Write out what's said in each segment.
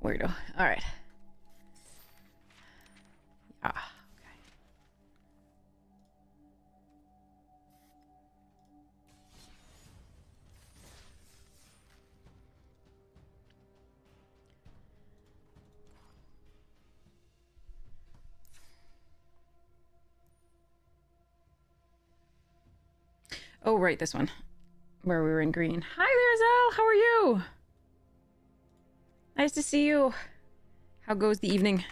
Weirdo. All right. Ah. Oh, right, this one. Where we were in green. Hi there, Zell! How are you? Nice to see you. How goes the evening?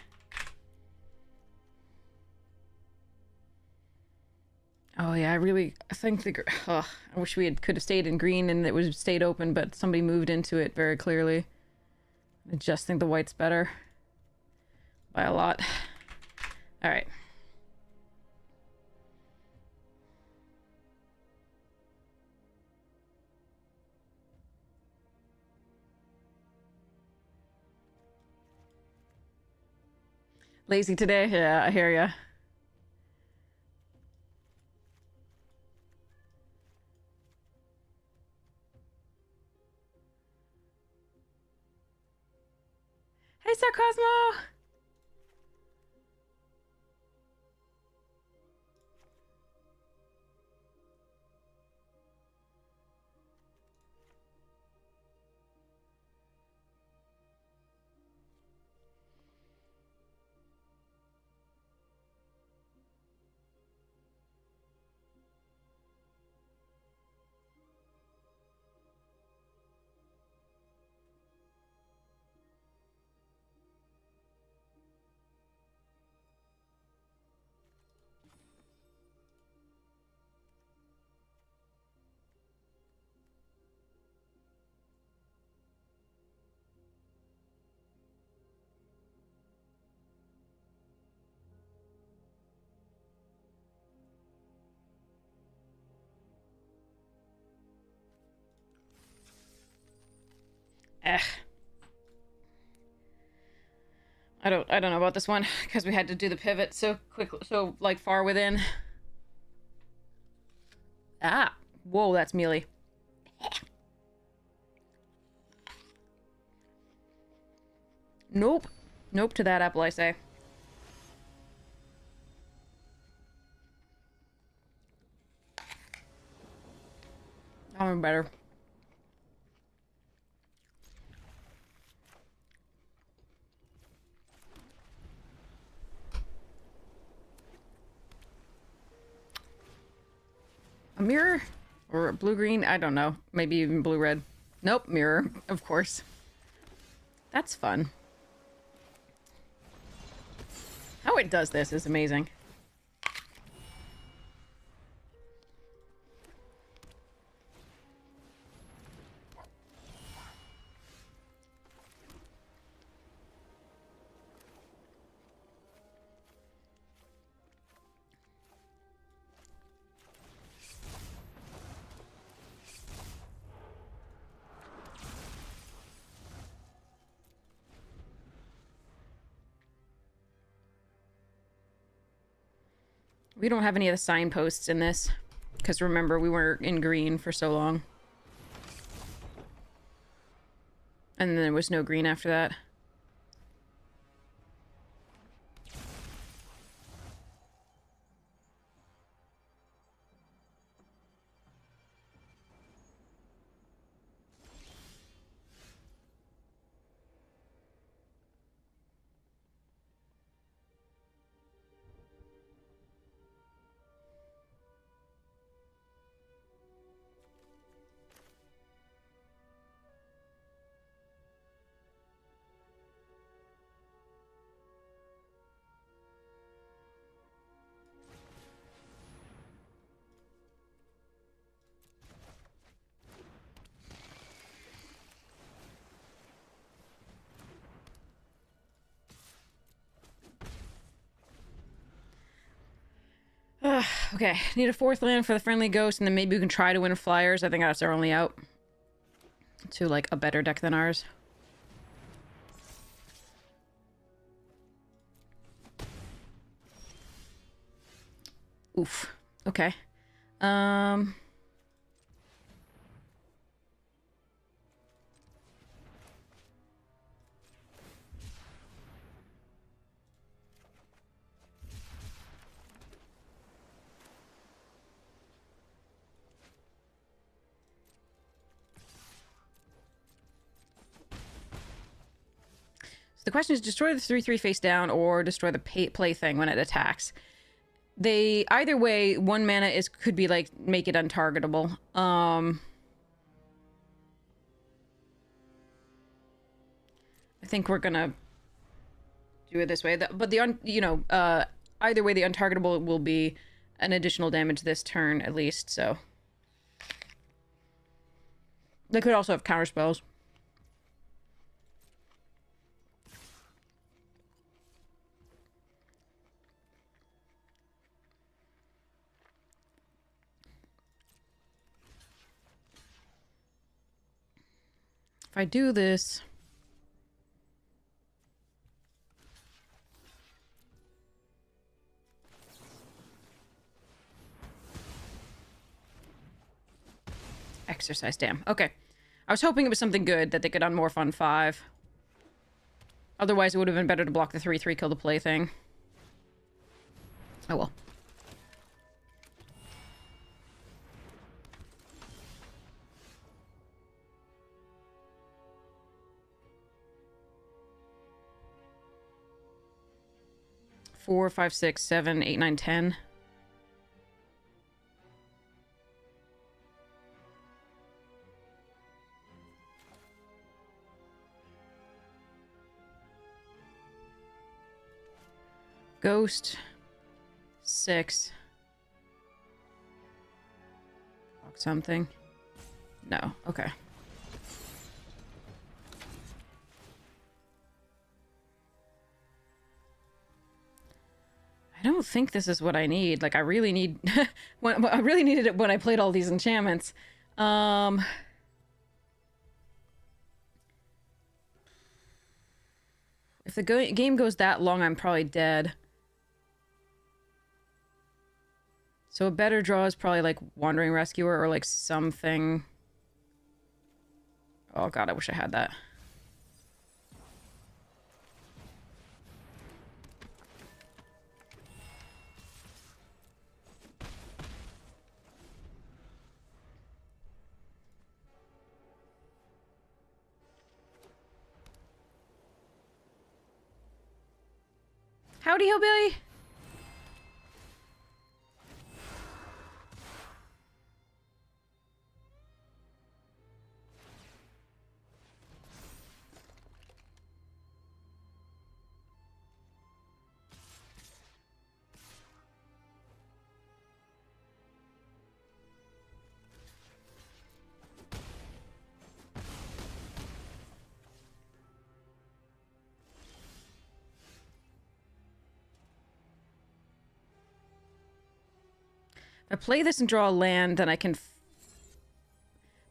Oh yeah, I think I wish we could have stayed in green and it was stayed open, but somebody moved into it very clearly. I just think the white's better. By a lot. Alright. Lazy today? Yeah, I hear ya. Hey, Sir Cosmo! Eh. I don't know about this one because we had to do the pivot so quickly, so like far within. Ah, whoa, that's mealy. Nope, nope to that apple, I say. I'm better. A mirror? Or blue-green? I don't know. Maybe even blue-red. Nope, mirror, of course. That's fun. How it does this is amazing. We don't have any of the signposts in this. Because remember, we were in green for so long. And then there was no green after that. Okay, need a 4th land for the friendly ghost, and then maybe we can try to win flyers. I think that's our only out. To, like, a better deck than ours. Oof. Okay. The question is destroy the 3/3 face down or destroy the plaything when it attacks. They either way, 1 mana could be like make it untargetable. I think we're gonna do it this way. But either way, the untargetable will be an additional damage this turn at least. So they could also have counter spells. If I do this... Exercise, damn. Okay. I was hoping it was something good that they could unmorph on 5. Otherwise, it would have been better to block the 3/3, kill the plaything. Oh well. Four, 5, 6, 7, 8, 9, 10. Ghost. 6. Block something. No. Okay. I don't think this is what I need. Like, I really need... I really needed it when I played all these enchantments. If the game goes that long, I'm probably dead. So a better draw is probably, like, Wandering Rescuer or, like, something... Oh, God, I wish I had that. Howdy, Hillbilly! If I play this and draw a land, then I can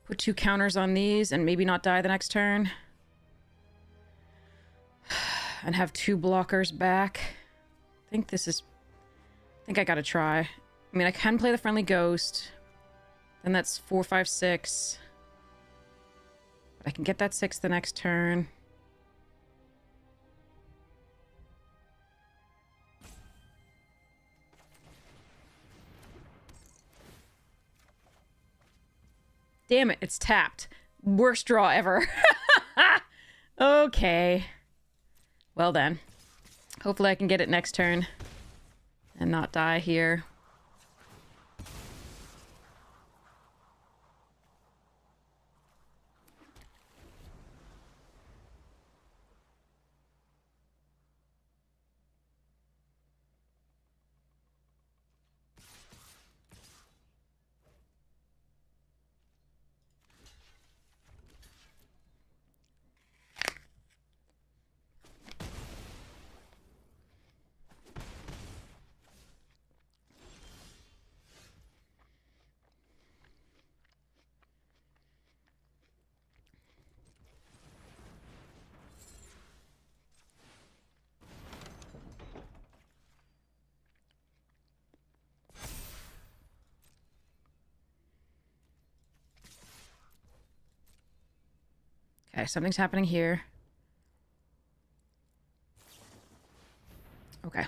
put 2 counters on these and maybe not die the next turn. And have 2 blockers back. I think I gotta try. I mean, I can play the Friendly Ghost. Then that's 4, 5, 6. But I can get that 6 the next turn. Damn it, it's tapped. Worst draw ever. Okay. Well then. Hopefully I can get it next turn. And not die here. Okay, something's happening here. Okay.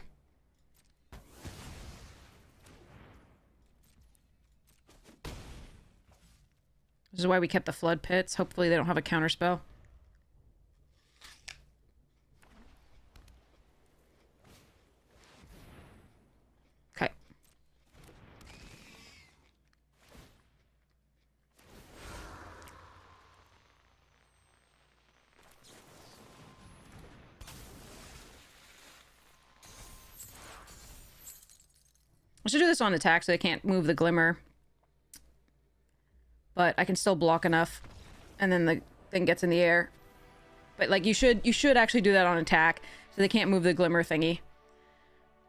This is why we kept the flood pits. Hopefully they don't have a counterspell. I should do this on attack so they can't move the glimmer. But I can still block enough. And then the thing gets in the air. But like you should actually do that on attack so they can't move the glimmer thingy.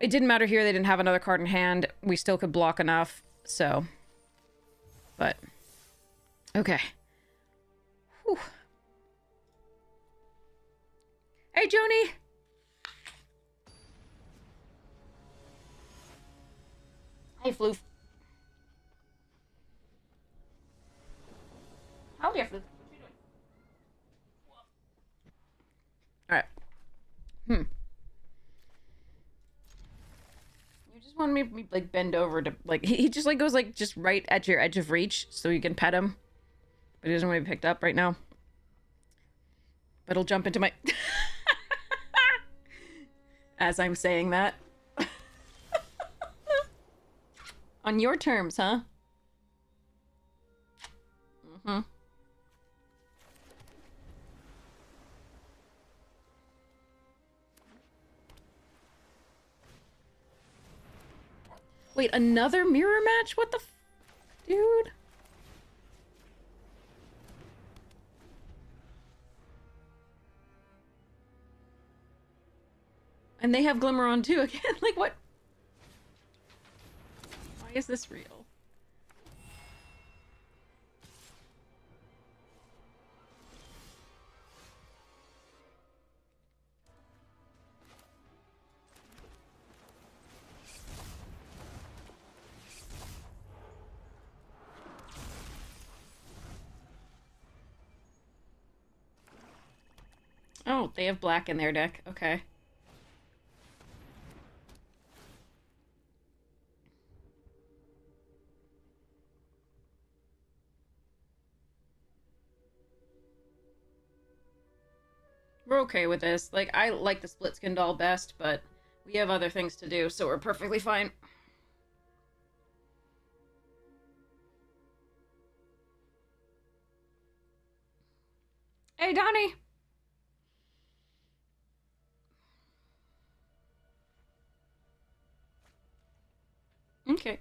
It didn't matter here, they didn't have another card in hand. We still could block enough, so. But okay. Whew. Hey Joni! Hey Floof. How are you, Floof? What you doing? Alright. You just want me to like bend over to like he just like goes like just right at your edge of reach so you can pet him. But he doesn't want to be picked up right now. But he'll jump into my as I'm saying that. On your terms, huh? Mm-hmm. Wait, another mirror match? What the dude? And they have Glimmer on too again. Like, what? Why is this real? Oh, they have black in their deck. Okay. We're okay with this. Like, I like the split skin doll best, but we have other things to do, so we're perfectly fine. Hey, Donnie! Okay.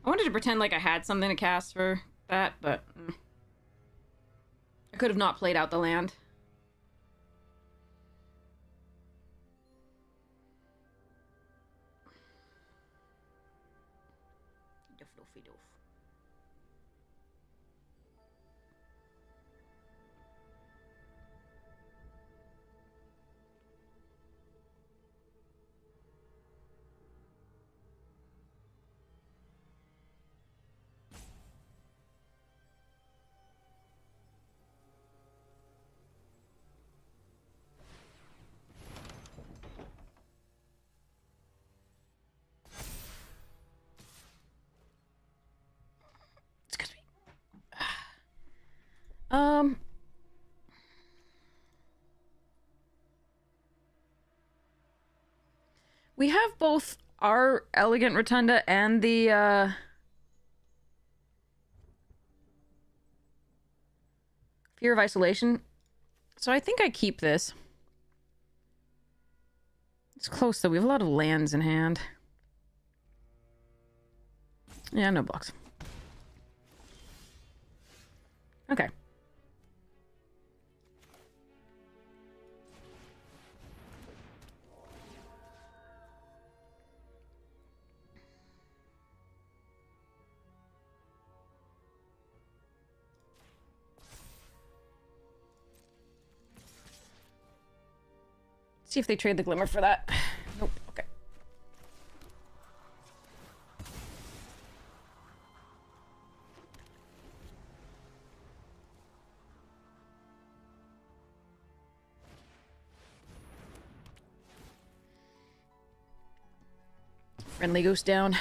I wanted to pretend like I had something to cast for that, but I could have not played out the land. Doof doofy doof. Excuse me. We have both our Elegant Rotunda and the, Fear of Isolation. So I think I keep this. It's close, though. We have a lot of lands in hand. Yeah, no blocks. Okay. See if they trade the Glimmer for that. Nope. Okay. Friendly goes down.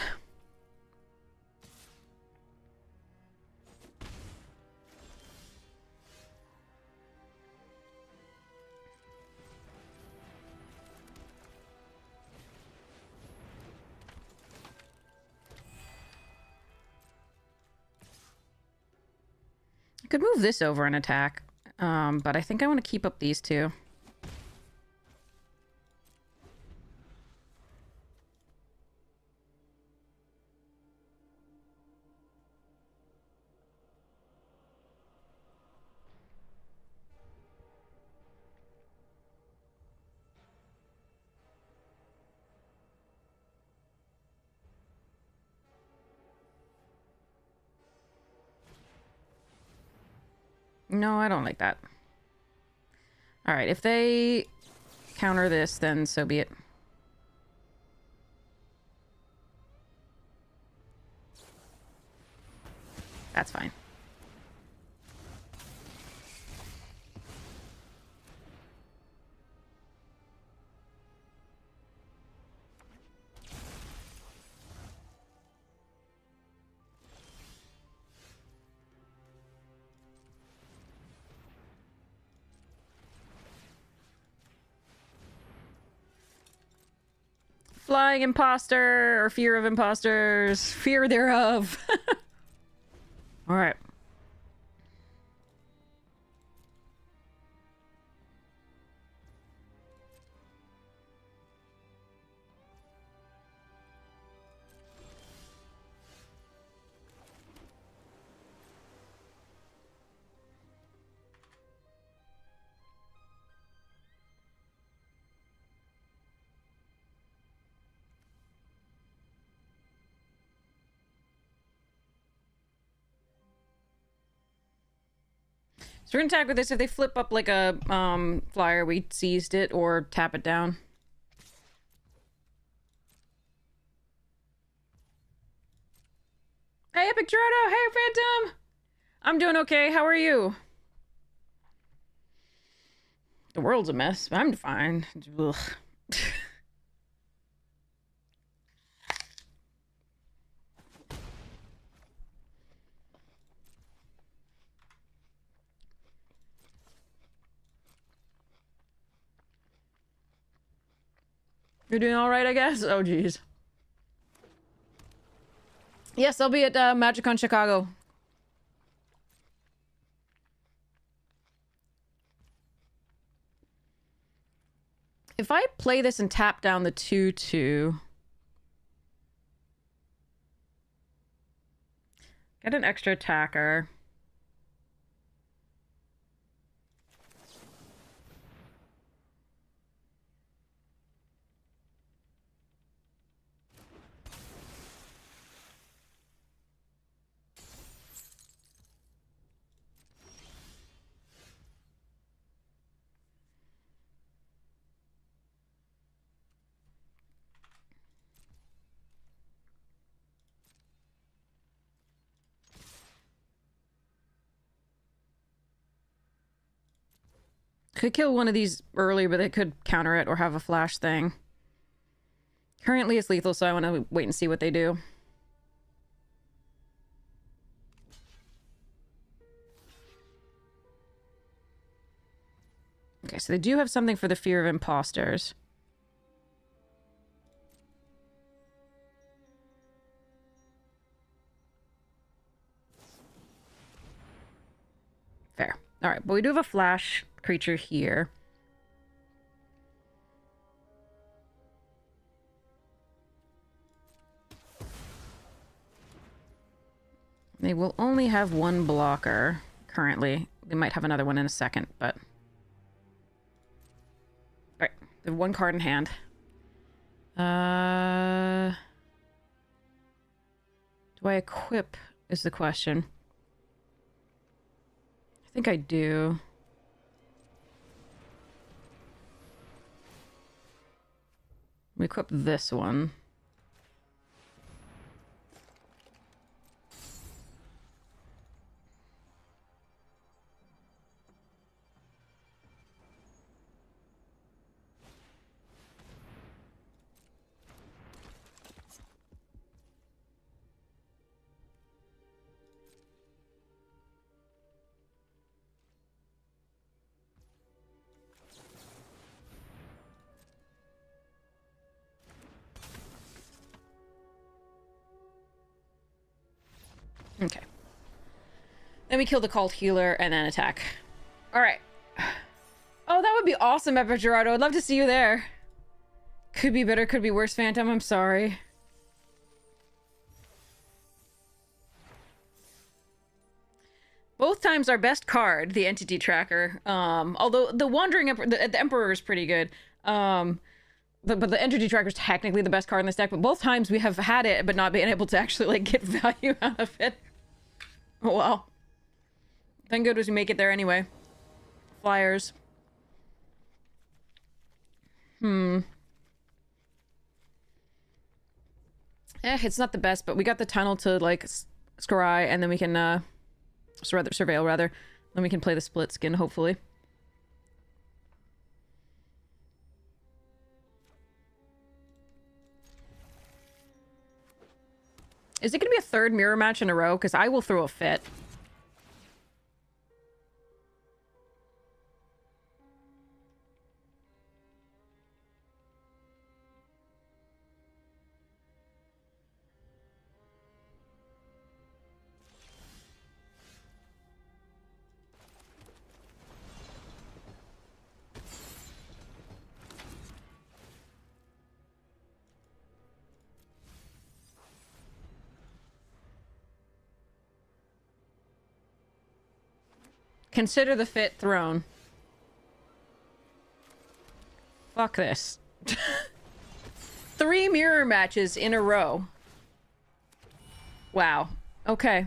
I could move this over and attack, but I think I want to keep up these two. No, I don't like that. Alright, if they counter this, then so be it. That's fine. Flying imposter, or fear of imposters, fear thereof. All right. So we're gonna attack with this. If they flip up like a flyer, we seized it or tap it down. Hey, Epic Gerardo! Hey, Phantom! I'm doing okay. How are you? The world's a mess, but I'm fine. Ugh. You're doing all right, I guess? Oh, geez. Yes, I'll be at MagicCon Chicago. If I play this and tap down the 2/2... Get an extra attacker. Could kill one of these early, but they could counter it or have a flash thing. Currently it's lethal, so I want to wait and see what they do. Okay, so they do have something for the fear of imposters. Fair. Alright, but we do have a flash creature here. They will only have one blocker currently. They might have another one in a second, but... Alright, they have one card in hand. Do I equip is the question. I think I do. We equip this one. Okay. Then we kill the cult healer and then attack. All right. Oh, that would be awesome, Epic Gerardo. I'd love to see you there. Could be better, could be worse, Phantom. I'm sorry. Both times our best card, the Entity Tracker. Although the Wandering Emperor, the Emperor is pretty good. But the Entity Tracker is technically the best card in this deck. But both times we have had it, but not being able to actually like get value out of it. Oh well. Thank goodness we make it there anyway. Flyers. It's not the best, but we got the tunnel to like scry, and then we can surveil rather. Then we can play the split skin, hopefully. Is it gonna be a third mirror match in a row? Because I will throw a fit. Consider the fit thrown. Fuck this. 3 mirror matches in a row. Wow. Okay.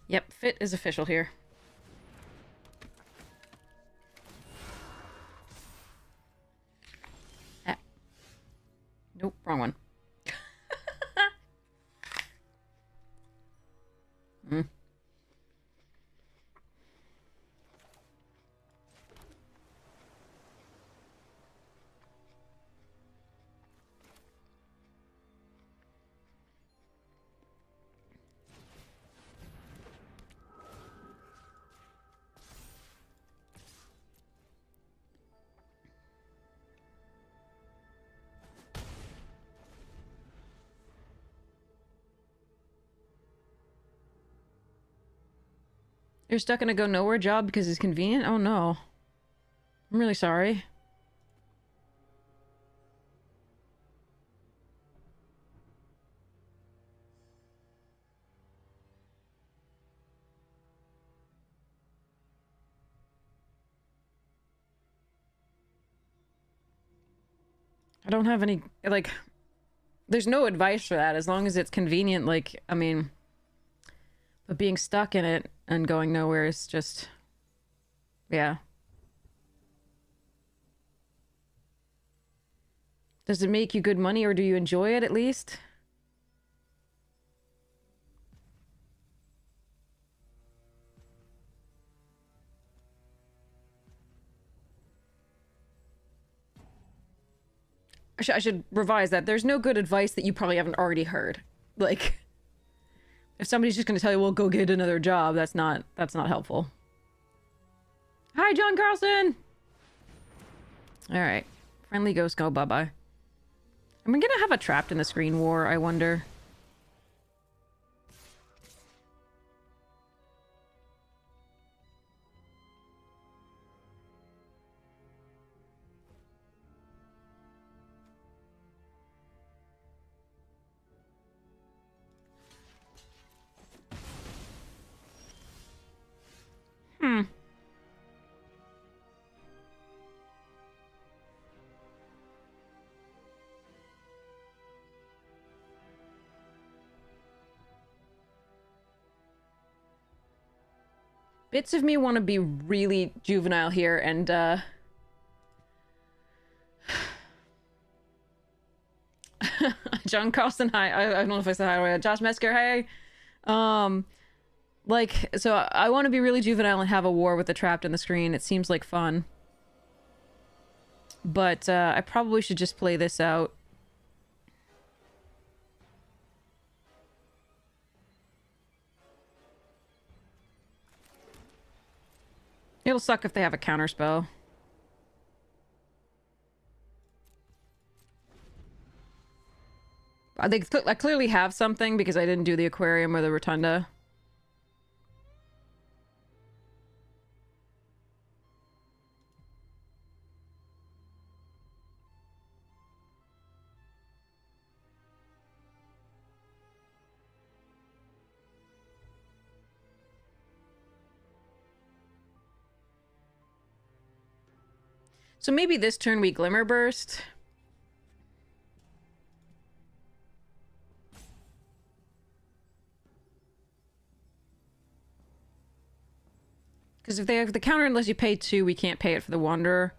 Yep, fit is official here. Ah. Nope, wrong one. Hmm. You're stuck in a go nowhere job because it's convenient? Oh no. I'm really sorry. I don't have any, like, there's no advice for that as long as it's convenient, like, I mean, but being stuck in it and going nowhere is just, yeah. Does it make you good money or do you enjoy it at least? I should revise that. There's no good advice that you probably haven't already heard. Like, if somebody's just going to tell you, well, go get another job, that's not helpful. Hi, John Carlson! Alright. Friendly ghost go bye-bye. Am I gonna have a trapped in the screen war, I wonder? Bits of me want to be really juvenile here and, John Carlson, hi. I don't know if I said hi. Josh Mesker, hey. Like, so I want to be really juvenile and have a war with the trapped on the screen. It seems like fun. But, I probably should just play this out. It'll suck if they have a counterspell. I clearly have something because I didn't do the aquarium or the rotunda. So maybe this turn we Glimmer Burst. Because if they have the counter unless you pay 2, we can't pay it for the Wanderer.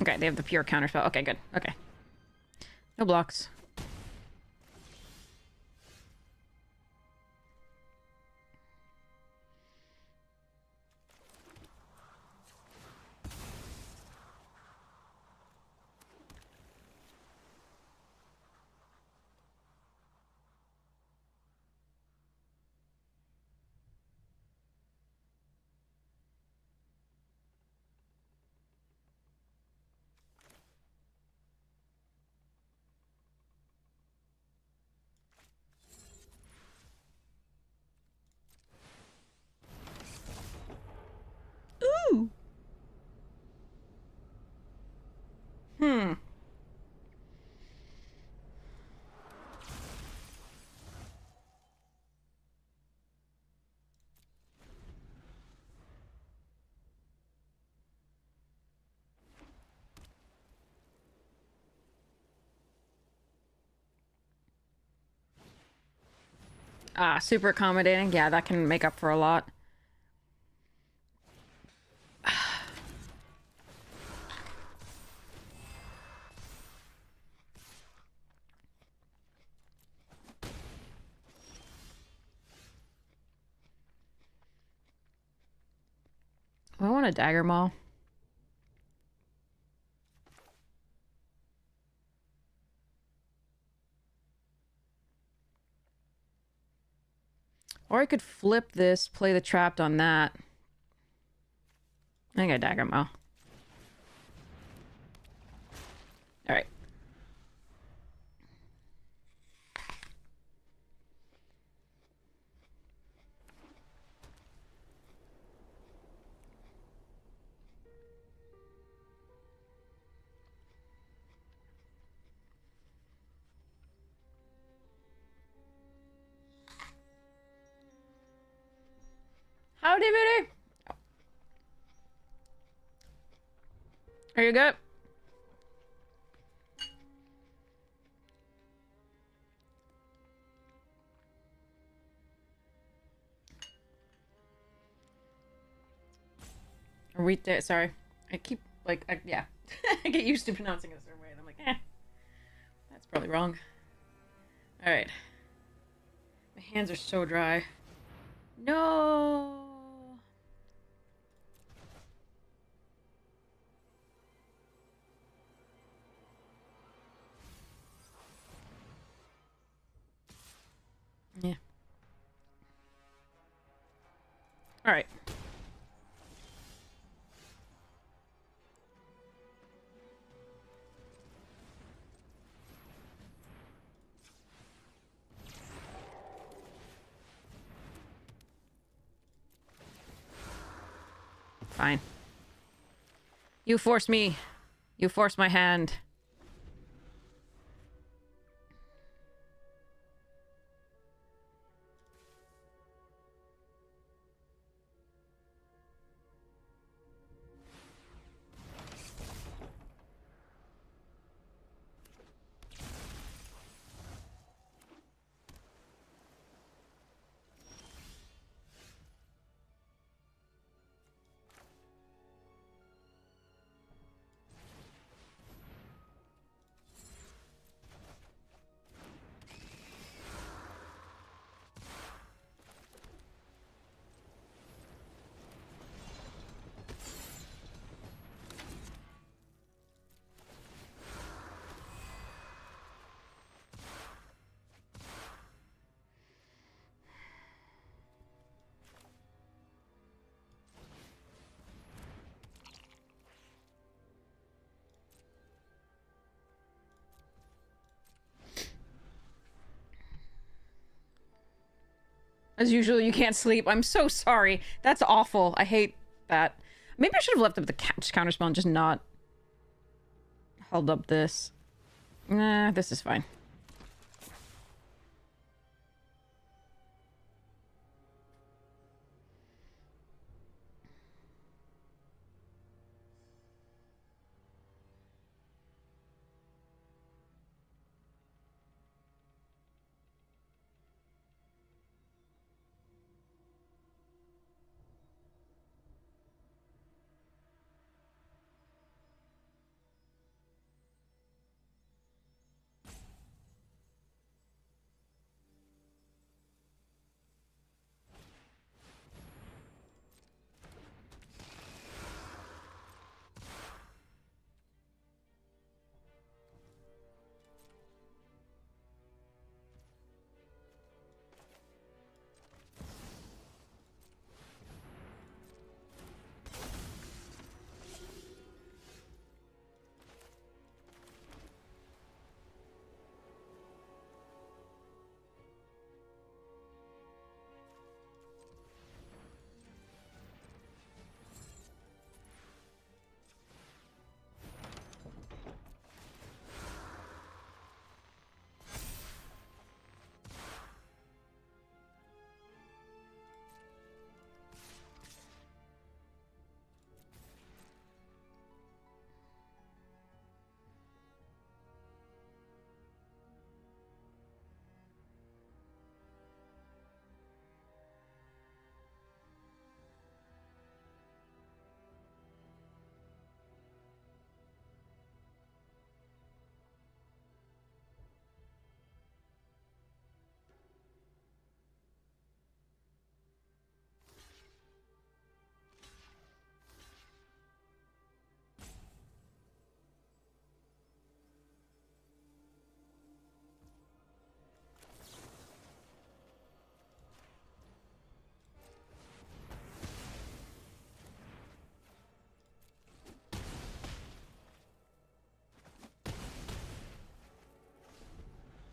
Okay, they have the pure counterspell. Okay, good. Okay. No blocks. Ooh! Hmm. Ah, super accommodating. Yeah, that can make up for a lot. I want a Dagger Maul. Or I could flip this, play the trapped on that. I think I Dagger Maul. Alright. Howdy, bitty! Are you good? Are we there? Sorry. I keep, like, yeah. I get used to pronouncing it a certain way, and I'm like, that's probably wrong. Alright. My hands are so dry. No! Yeah. Alright. Fine. You force me. You force my hand. As usual, you can't sleep. I'm so sorry. That's awful. I hate that. Maybe I should have left up the counterspell and just not held up this. Nah, this is fine.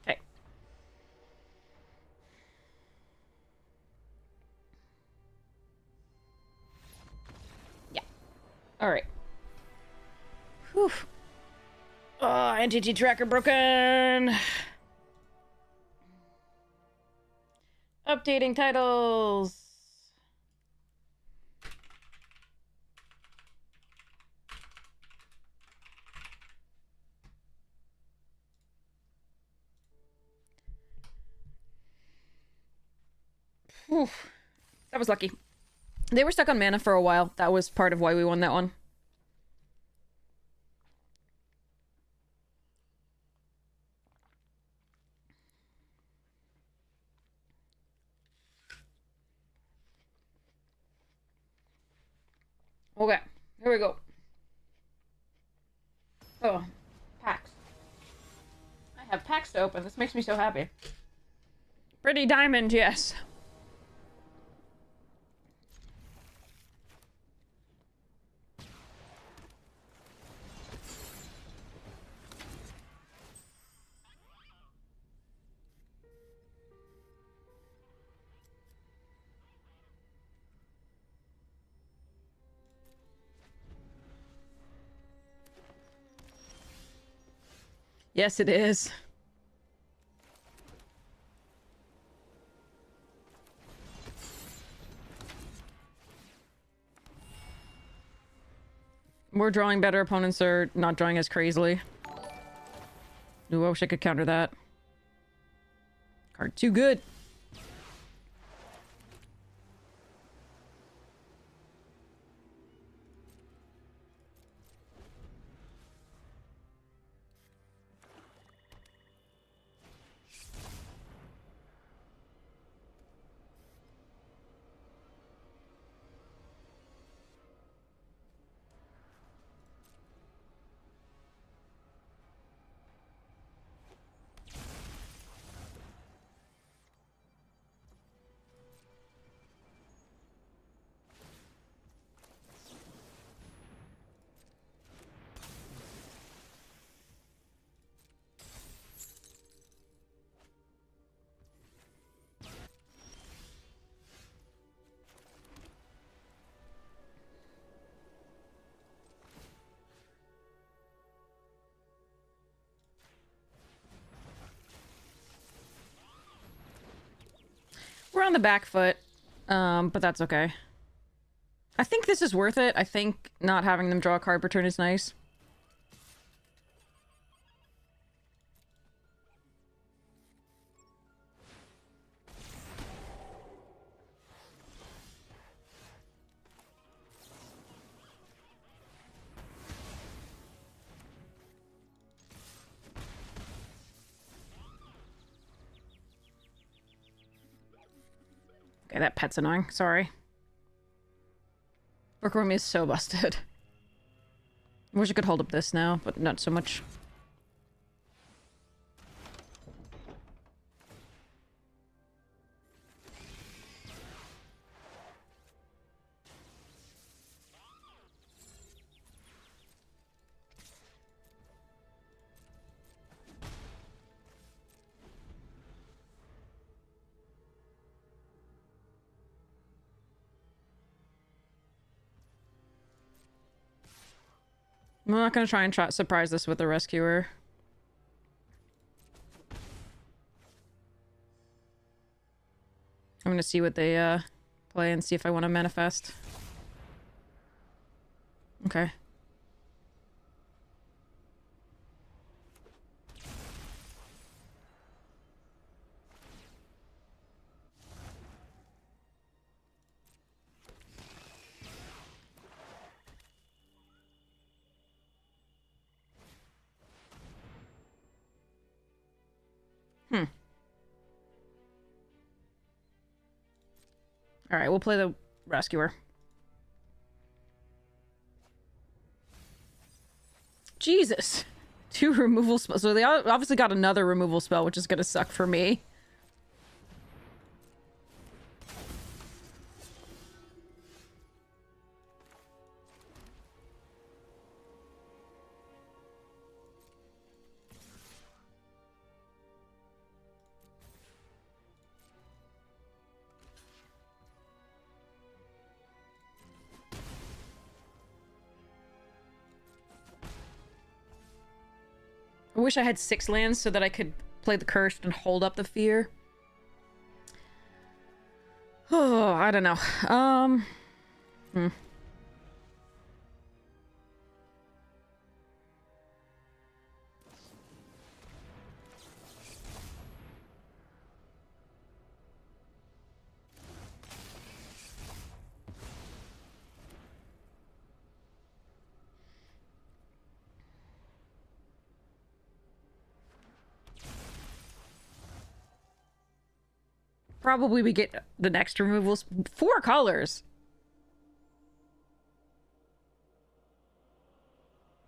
Okay. Yeah. Alright. Whew. Oh, entity tracker broken. Updating titles. Whew. That was lucky. They were stuck on mana for a while. That was part of why we won that one. Okay, here we go. Oh, packs. I have packs to open. This makes me so happy. Pretty diamond, yes. Yes, it is. We're drawing better. Opponents are not drawing as crazily. Ooh, I wish I could counter that. Card too good. on the back foot, but that's okay. I think this is worth it. I think not having them draw a card per turn is nice. Okay, that pet's annoying. Sorry. Bookworm is so busted. I wish I could hold up this now, but not so much. I'm not gonna try and surprise this with a rescuer. I'm gonna see what they play and see if I want to manifest. Okay. Alright, we'll play the rescuer. Jesus! 2 removal spells. So they obviously got another removal spell, which is gonna suck for me. I wish I had 6 lands so that I could play the Cursed and hold up the Fear. Oh, I don't know. Probably we get the next removals. 4 colors.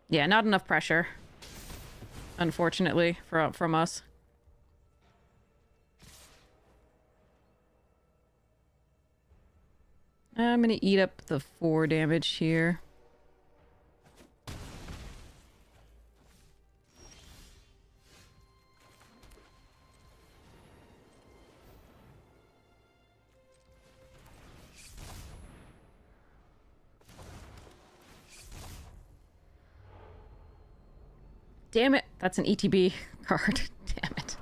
Yeah, not enough pressure. Unfortunately, from us. I'm gonna eat up the 4 damage here. Damn it, that's an ETB card. Damn it.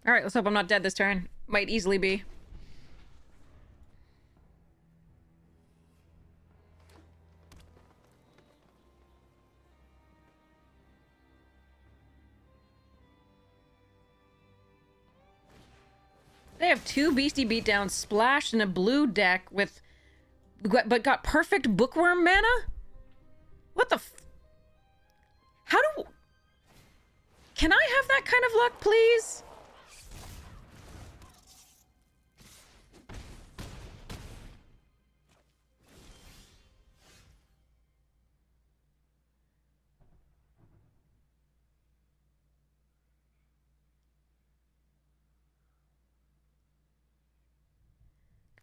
Alright, let's hope I'm not dead this turn. Might easily be. They have 2 Beastie Beatdowns splashed in a blue deck with... but got perfect Bookworm mana? What the How do... Can I have that kind of luck, please?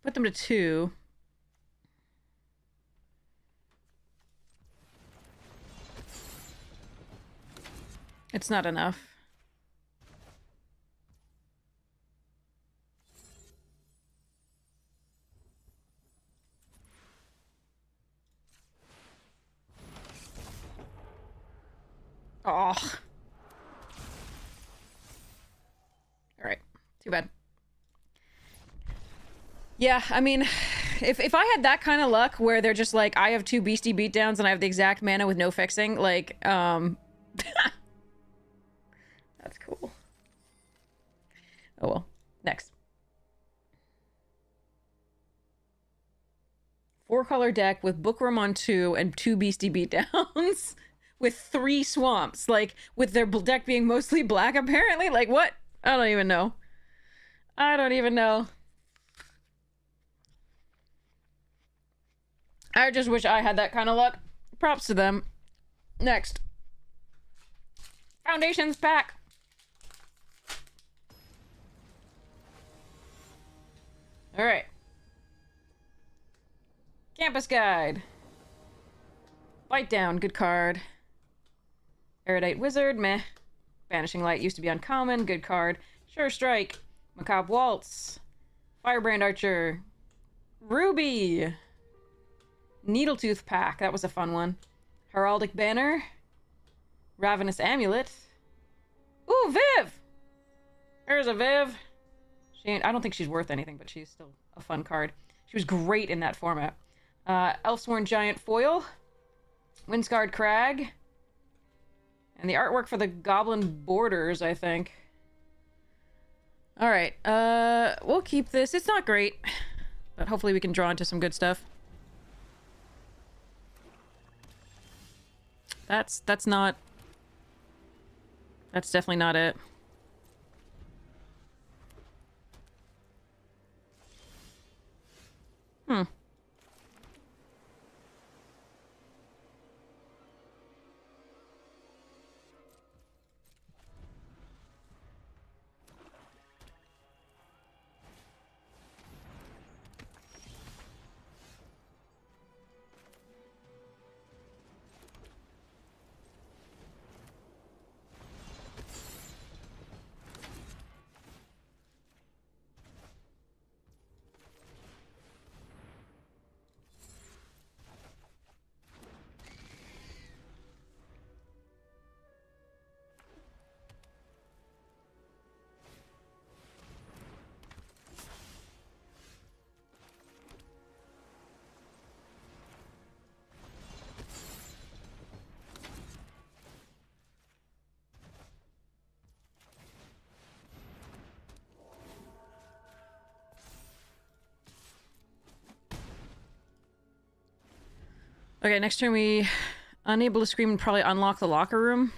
Put them to 2. It's not enough. Oh. Alright. Too bad. Yeah, I mean, if I had that kind of luck where they're just like, I have 2 beastie beatdowns and I have the exact mana with no fixing, like, that's cool. Oh well. Next. 4-color deck with Bookworm on 2 and 2 beastie beatdowns with 3 swamps. Like, with their deck being mostly black, apparently. Like, what? I don't even know. I don't even know. I just wish I had that kind of luck. Props to them. Next. Foundations pack. Alright. Campus Guide. Bite Down, good card. Erudite Wizard, meh. Vanishing Light used to be uncommon, good card. Sure Strike. Macabre Waltz. Firebrand Archer. Ruby. Needletooth Pack, that was a fun one. Heraldic Banner. Ravenous Amulet. Ooh, Viv! There's a Viv. I don't think she's worth anything, but she's still a fun card. She was great in that format. Elfsworn Giant Foil. Windscarred Crag. And the artwork for the Goblin Borders, I think. Alright, we'll keep this. It's not great, but hopefully we can draw into some good stuff. That's definitely not it. Hmm. Okay, next turn we... Unable to scream and probably unlock the locker room.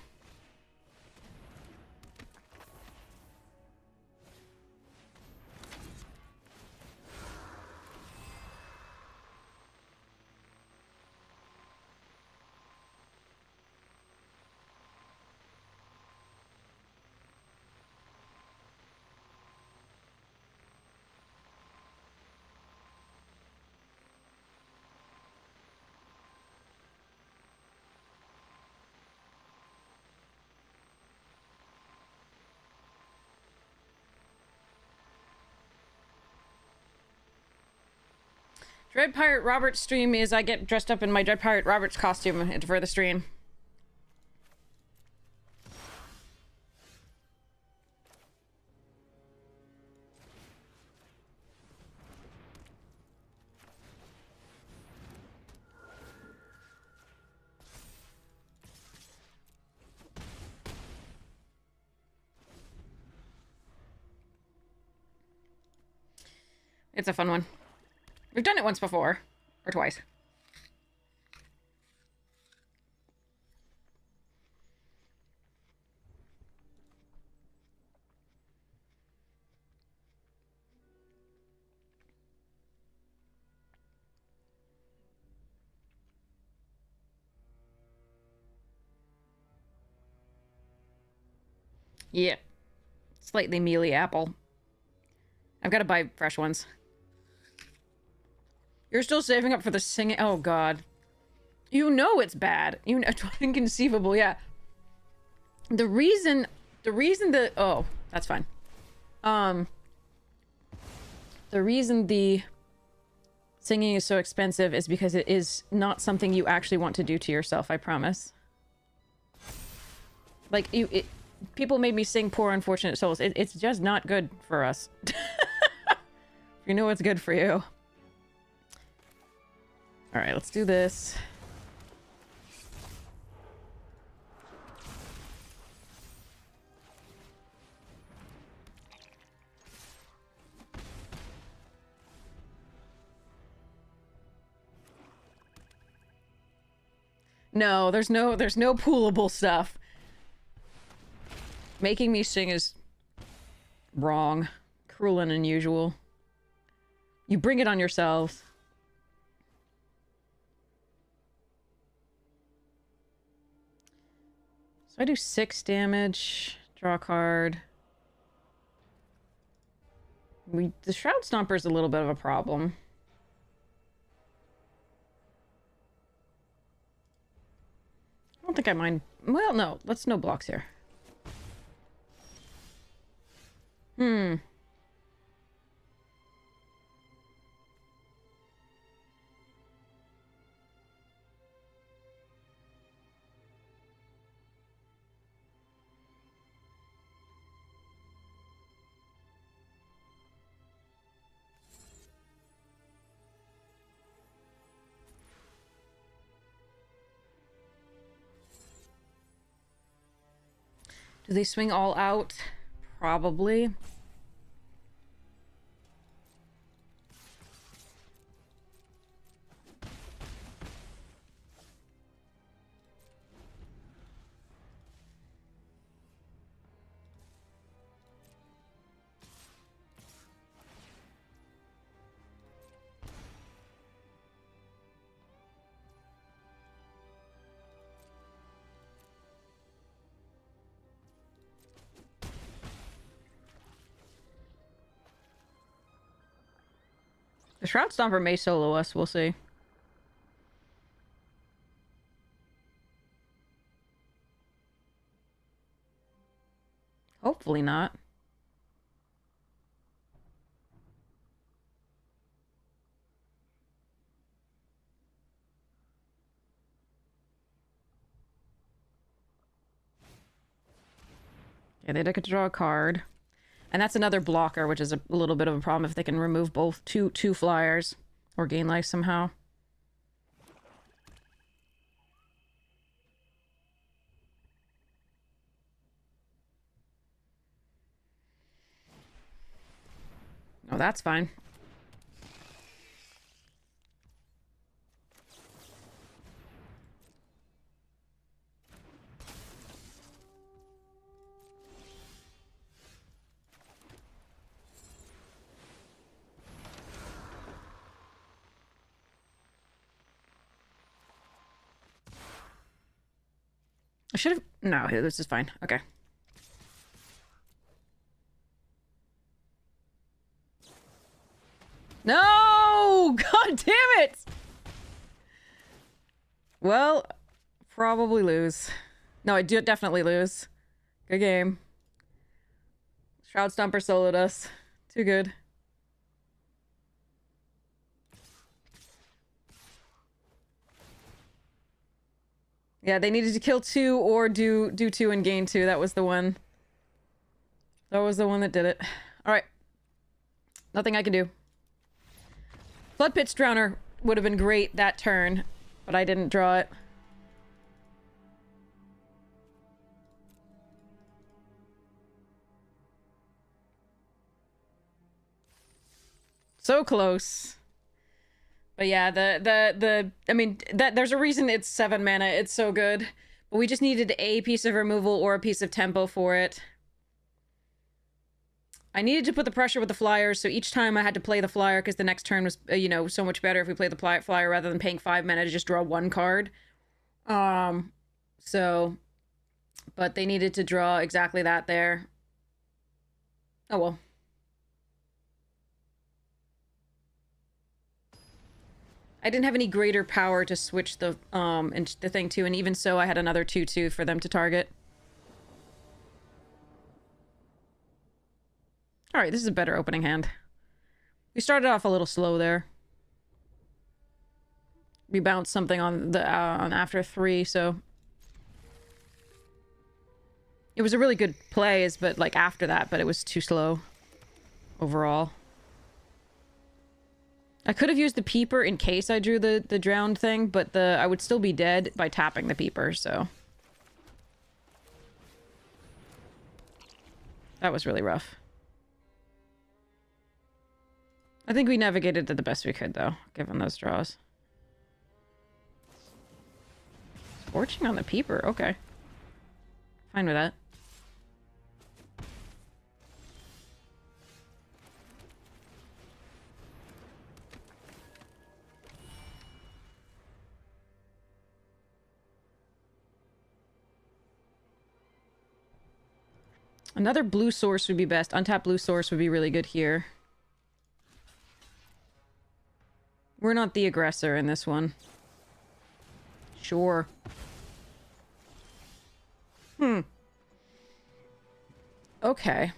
Dread Pirate Robert's stream is I get dressed up in my Dread Pirate Robert's costume for the stream. It's a fun one. We've done it once before. Or twice. Yeah. Slightly mealy apple. I've got to buy fresh ones. You're still saving up for the singing. Oh, God. You know it's bad. You know, it's inconceivable, yeah. The reason the... Oh, that's fine. The reason the singing is so expensive is because it is not something you actually want to do to yourself, I promise. Like, people made me sing Poor Unfortunate Souls. It's just not good for us. You know what's good for you. Alright, let's do this. No, there's no poolable stuff. Making me sing is wrong. Cruel and unusual. You bring it on yourselves. So I do 6 damage. Draw a card. The Shroud Stomper is a little bit of a problem. I don't think I mind. Well, no. Let's no blocks here. Do they swing all out? Probably. The Shroud Stomper may solo us, we'll see. Hopefully not. Yeah, they get to draw a card. And that's another blocker, which is a little bit of a problem if they can remove both two flyers or gain life somehow. Oh, that's fine. I should have... No, this is fine. Okay. No! God damn it! Well, probably lose. No, I do definitely lose. Good game. Shroud Stomper soloed us. Too good. Yeah, they needed to kill 2 or do 2 and gain 2. That was the one. That was the one that did it. Alright. Nothing I can do. Flood Pit's Drowner would have been great that turn, but I didn't draw it. So close. But yeah, I mean, there's a reason it's 7 mana. It's so good. But we just needed a piece of removal or a piece of tempo for it. I needed to put the pressure with the flyers, so each time I had to play the flyer because the next turn was, you know, so much better if we played the flyer rather than paying 5 mana to just draw 1 card. So, but they needed to draw exactly that there. Oh well. I didn't have any greater power to switch the thing to, and even so I had another 2/2 for them to target. Alright, this is a better opening hand. We started off a little slow there. We bounced something on the on after 3, so It was a really good plays, but like after that, but it was too slow overall. I could have used the peeper in case I drew the drowned thing, but I would still be dead by tapping the peeper, so. That was really rough. I think we navigated it the best we could, though, given those draws. Scorching on the peeper, okay. Fine with that. Another blue source would be best. Untapped blue source would be really good here. We're not the aggressor in this one. Sure. Okay.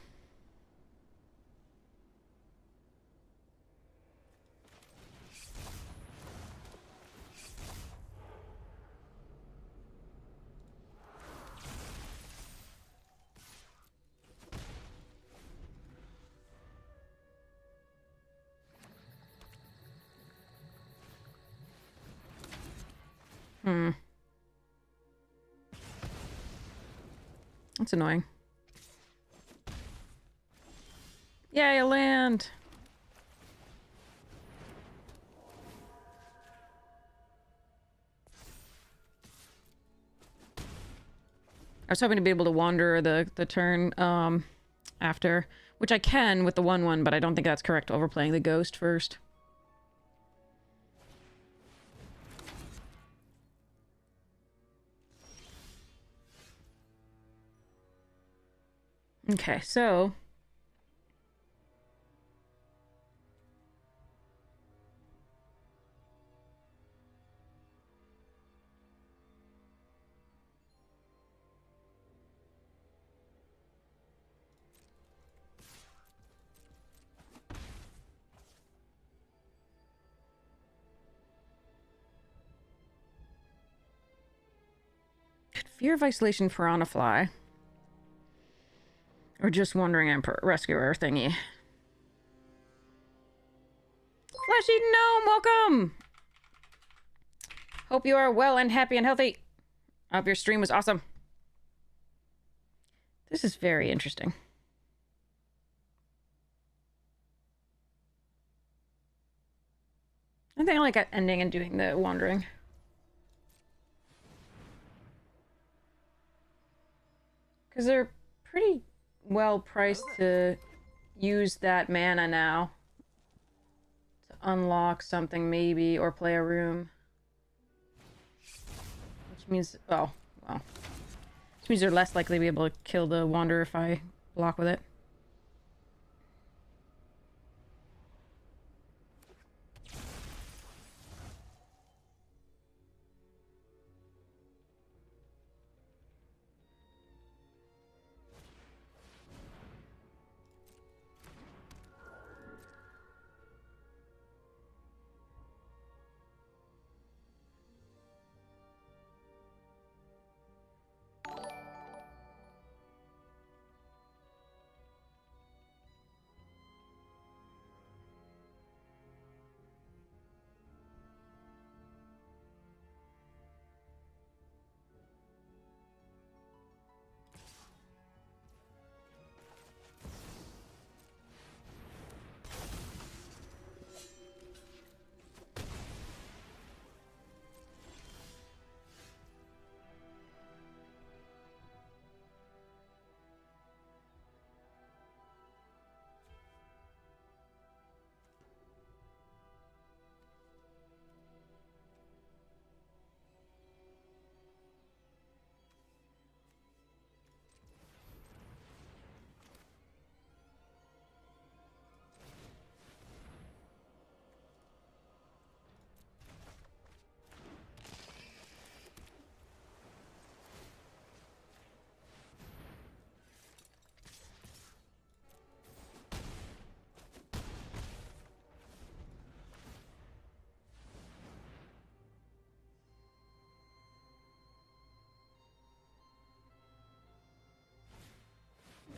That's annoying. Yay, a land! I was hoping to be able to wander the turn after, which I can with the 1/1, but I don't think that's correct. Overplaying the ghost first. Okay, so Fear of Isolation Piranha Fly. Or just Wandering Emperor Rescuer thingy. Flesh-eating gnome, welcome! Hope you are well and happy and healthy. I hope your stream was awesome. This is very interesting. I think I like ending and doing the wandering. Because they're pretty well priced to use that mana now. To unlock something maybe, or play a room. Which means, oh, well. Which means they're less likely to be able to kill the Wanderer if I block with it.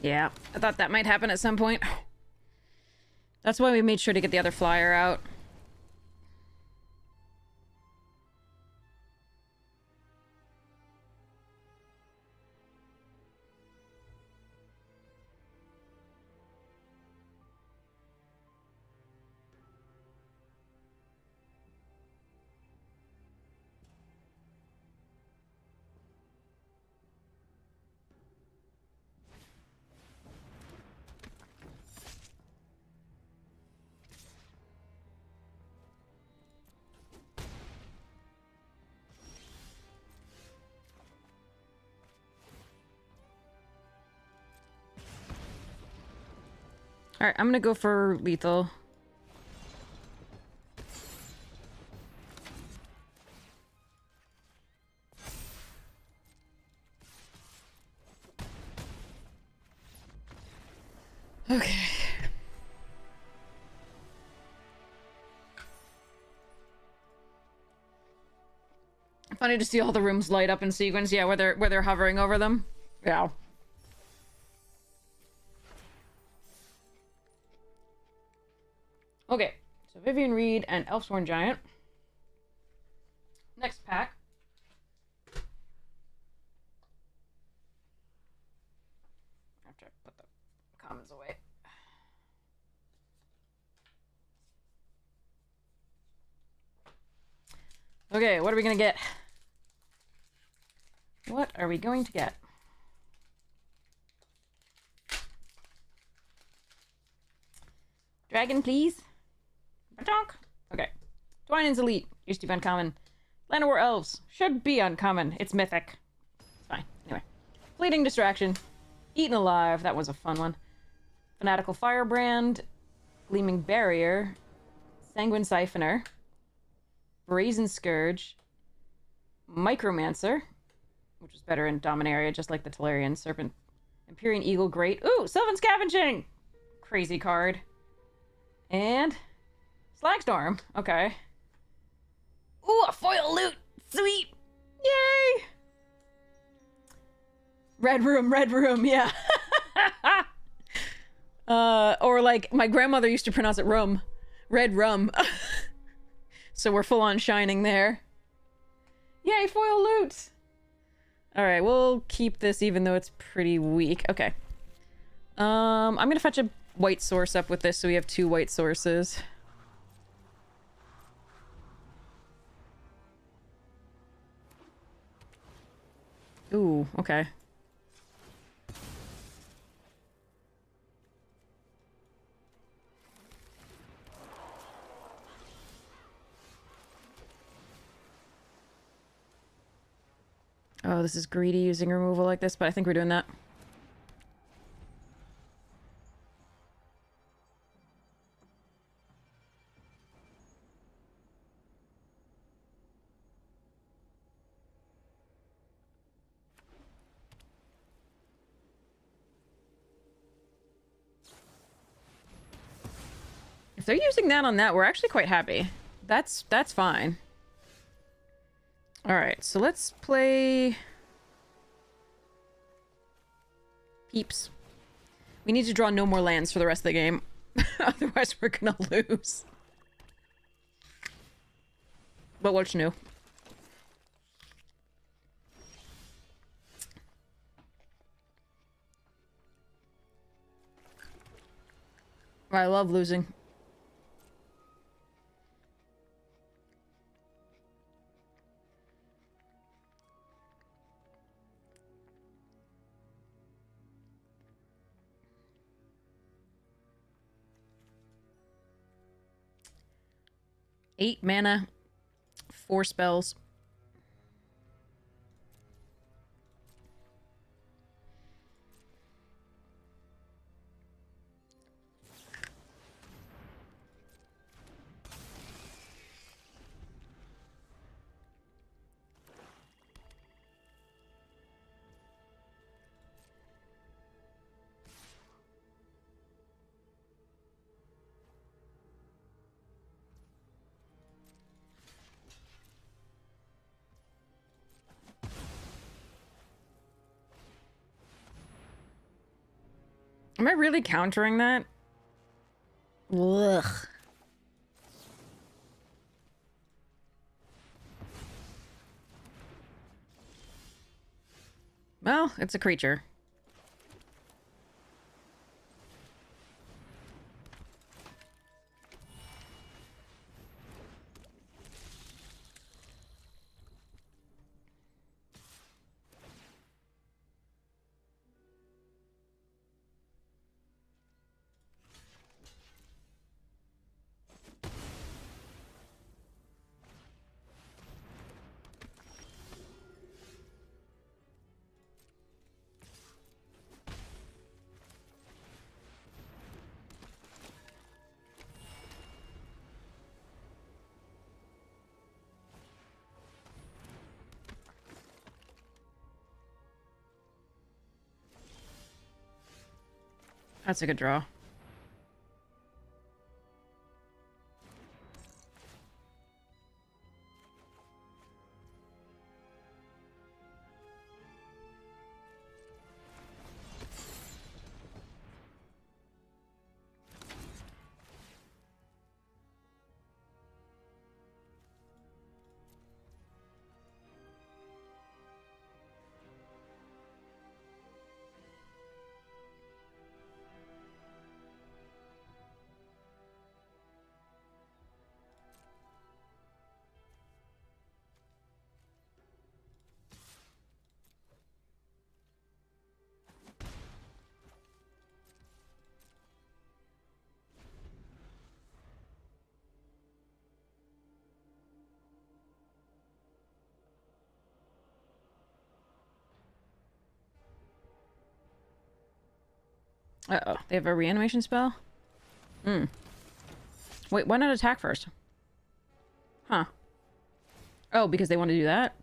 Yeah, I thought that might happen at some point. That's why we made sure to get the other flyer out. Alright, I'm gonna go for lethal. Okay. Funny to see all the rooms light up in sequence, yeah, where they're hovering over them. Yeah. Okay, so Vivian Reed and Elfsworn Giant. Next pack. After I put the commons away. Okay, what are we gonna get? What are we going to get? Dragon, please. Okay. Twining's Elite. Used to be uncommon. Land of War Elves. Should be uncommon. It's mythic. It's fine. Anyway. Fleeting Distraction. Eaten Alive. That was a fun one. Fanatical Firebrand. Gleaming Barrier. Sanguine Siphoner. Brazen Scourge. Micromancer. Which is better in Dominaria, just like the Tolarian Serpent. Empyrean Eagle Great. Ooh! Sylvan Scavenging! Crazy card. And... Slagstorm. Okay. Ooh, a foil loot! Sweet! Yay! Red room, yeah. Or like, my grandmother used to pronounce it rum. Red rum. So we're full on shining there. Yay, foil loot! Alright, we'll keep this even though it's pretty weak. Okay. I'm gonna fetch a white source up with this so we have 2 white sources. Ooh, okay. Oh, this is greedy using removal like this, but I think we're doing that. If they're using that on that, we're actually quite happy. That's fine. Alright, so let's play... Peeps. We need to draw no more lands for the rest of the game. Otherwise we're gonna lose. But what's new? I love losing. Eight mana, 4 spells. Am I really countering that? Ugh. Well, it's a creature. That's a good draw. Uh-oh. They have a reanimation spell? Hmm. Wait, why not attack first? Huh. Oh, because they want to do that?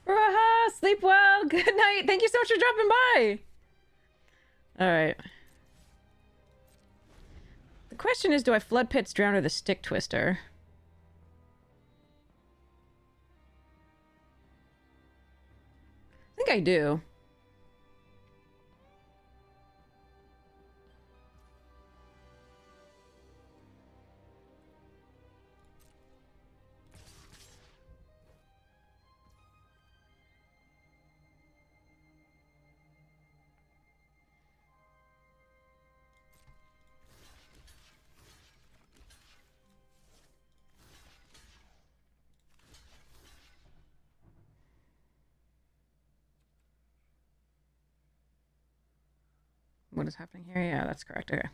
Raha, sleep well. Good night. Thank you so much for dropping by. All right. The question is, do I Flood Pits, Drown, or the Stick Twister? I think I do. What is happening here? Yeah, that's correct. Okay.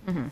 Mm-hmm.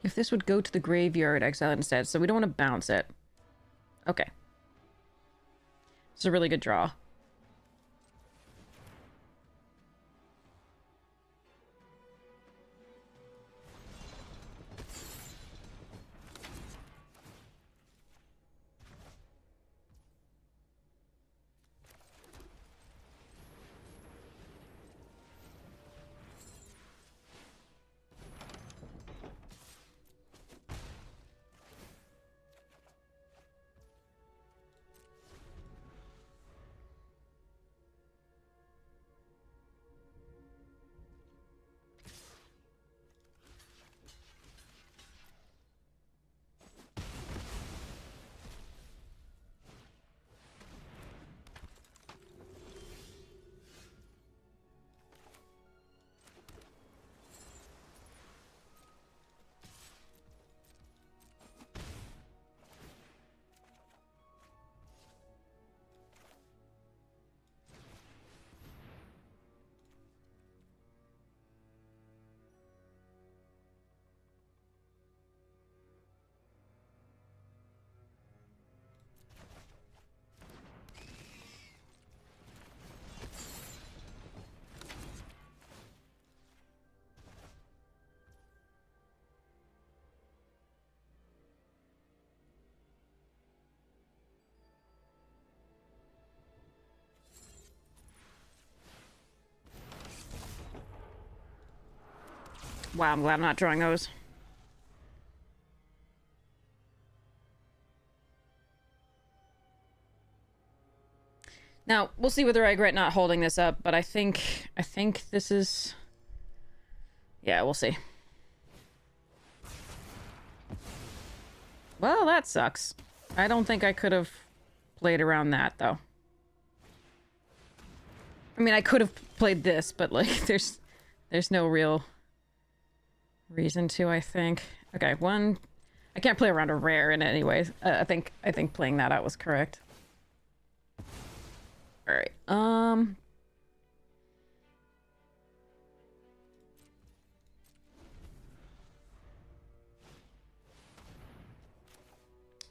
If this would go to the graveyard, exile it instead. So we don't want to bounce it. Okay. It's a really good draw. Wow, I'm glad I'm not drawing those. Now, we'll see whether I regret not holding this up, but I think this is... Yeah, we'll see. Well, that sucks. I don't think I could have played around that, though. I mean, I could have played this, but, like, there's no real reason to, I think. Okay, one... I can't play around a rare in any way. I think playing that out was correct. Alright,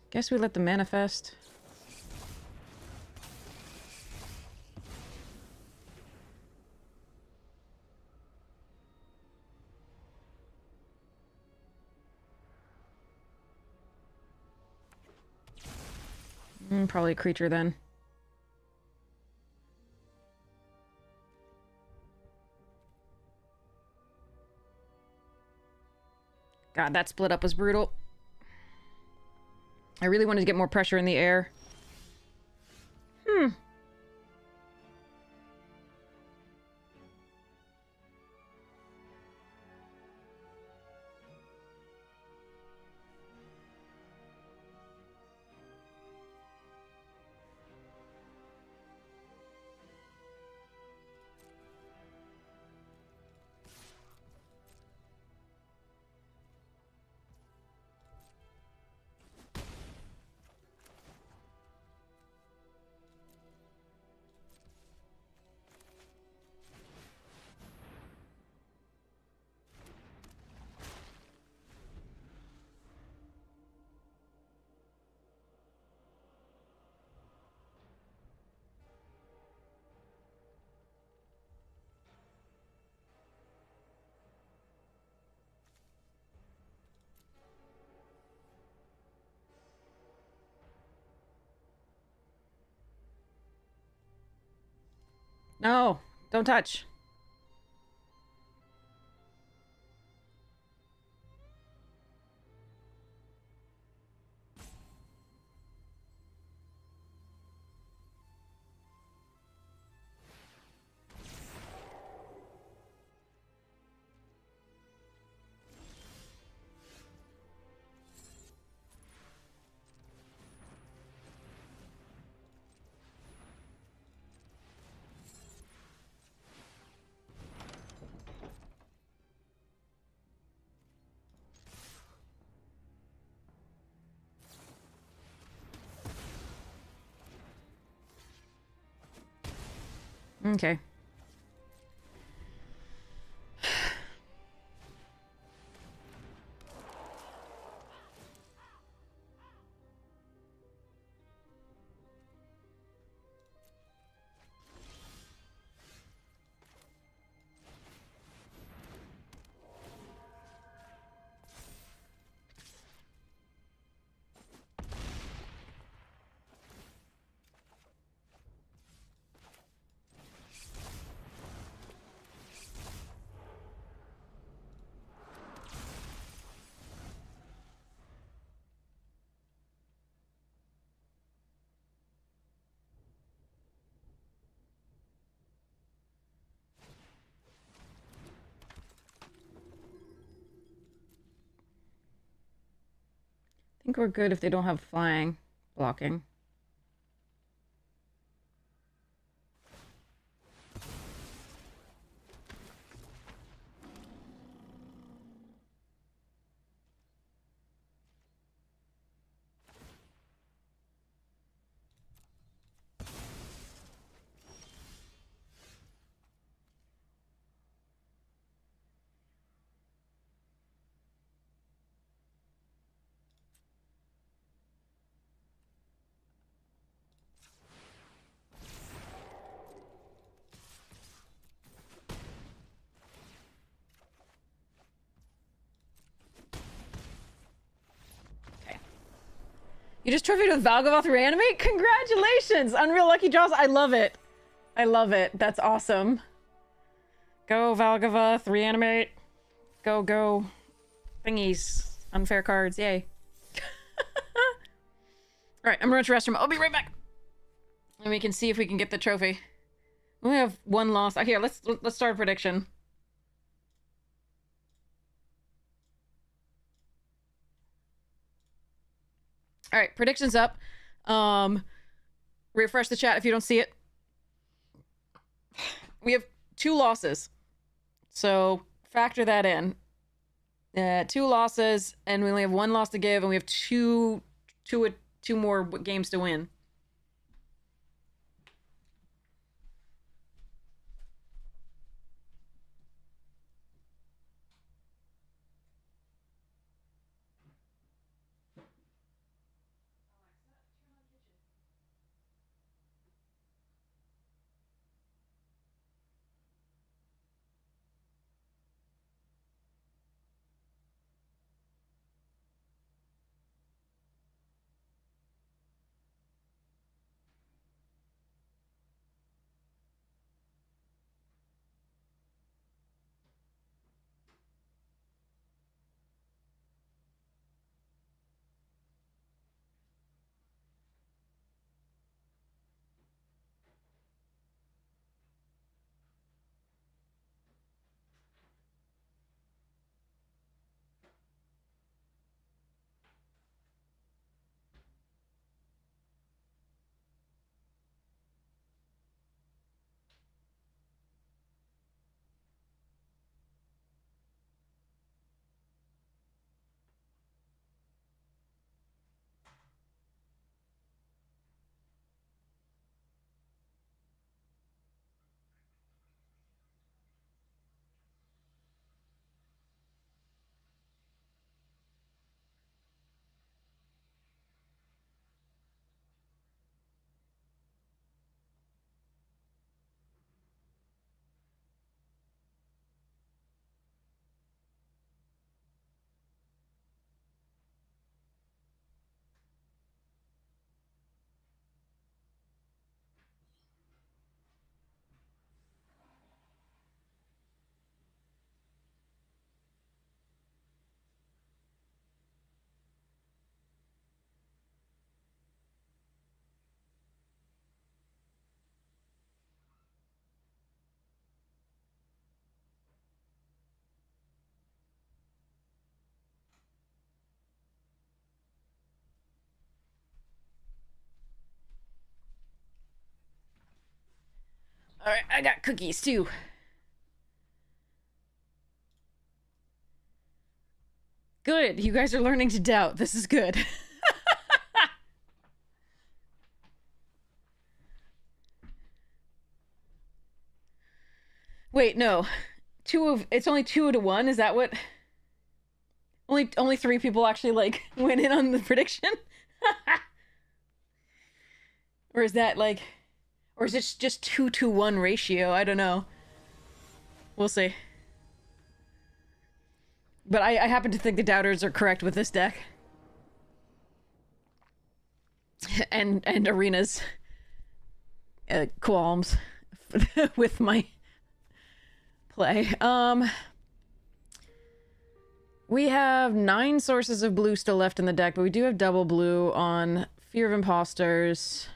guess we let them manifest. Probably a creature then. God, that split up was brutal. I really wanted to get more pressure in the air. No, don't touch. Okay. I think we're good if they don't have flying blocking. You just trophied with Valgavoth Reanimate? Congratulations! Unreal Lucky Draws, I love it. I love it. That's awesome. Go, Valgavoth, Reanimate. Go, go. Thingies. Unfair cards, yay. Alright, I'm gonna run to the restroom. I'll be right back. And we can see if we can get the trophy. We have one loss. Here, let's start a prediction. All right, predictions up. Refresh the chat if you don't see it. We have 2 losses, so factor that in. 2 losses, and we only have 1 loss to give, and we have two more games to win. All right, I got cookies too. Good, you guys are learning to doubt. This is good. Wait, no. It's only 2 to 1, is that what? Only 3 people actually, like, went in on the prediction? Or is that, like... Or is it just 2-to-1 ratio? I don't know. We'll see. But I happen to think the doubters are correct with this deck. And Arena's qualms with my play. We have 9 sources of blue still left in the deck, but we do have double blue on Fear of Imposters.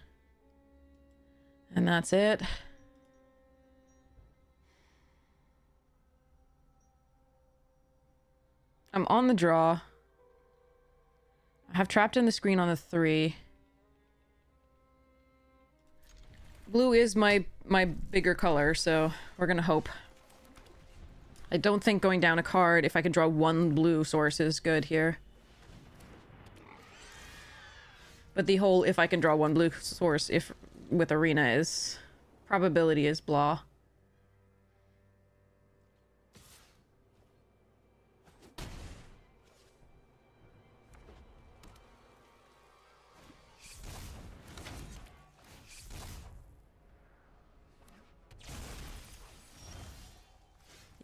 And that's it. I'm on the draw. I have trapped in the screen on the 3. Blue is my bigger color, so we're gonna hope. I don't think going down a card, if I can draw 1 blue source, is good here. But the whole if I can draw 1 blue source if with Arena is... probability is blah.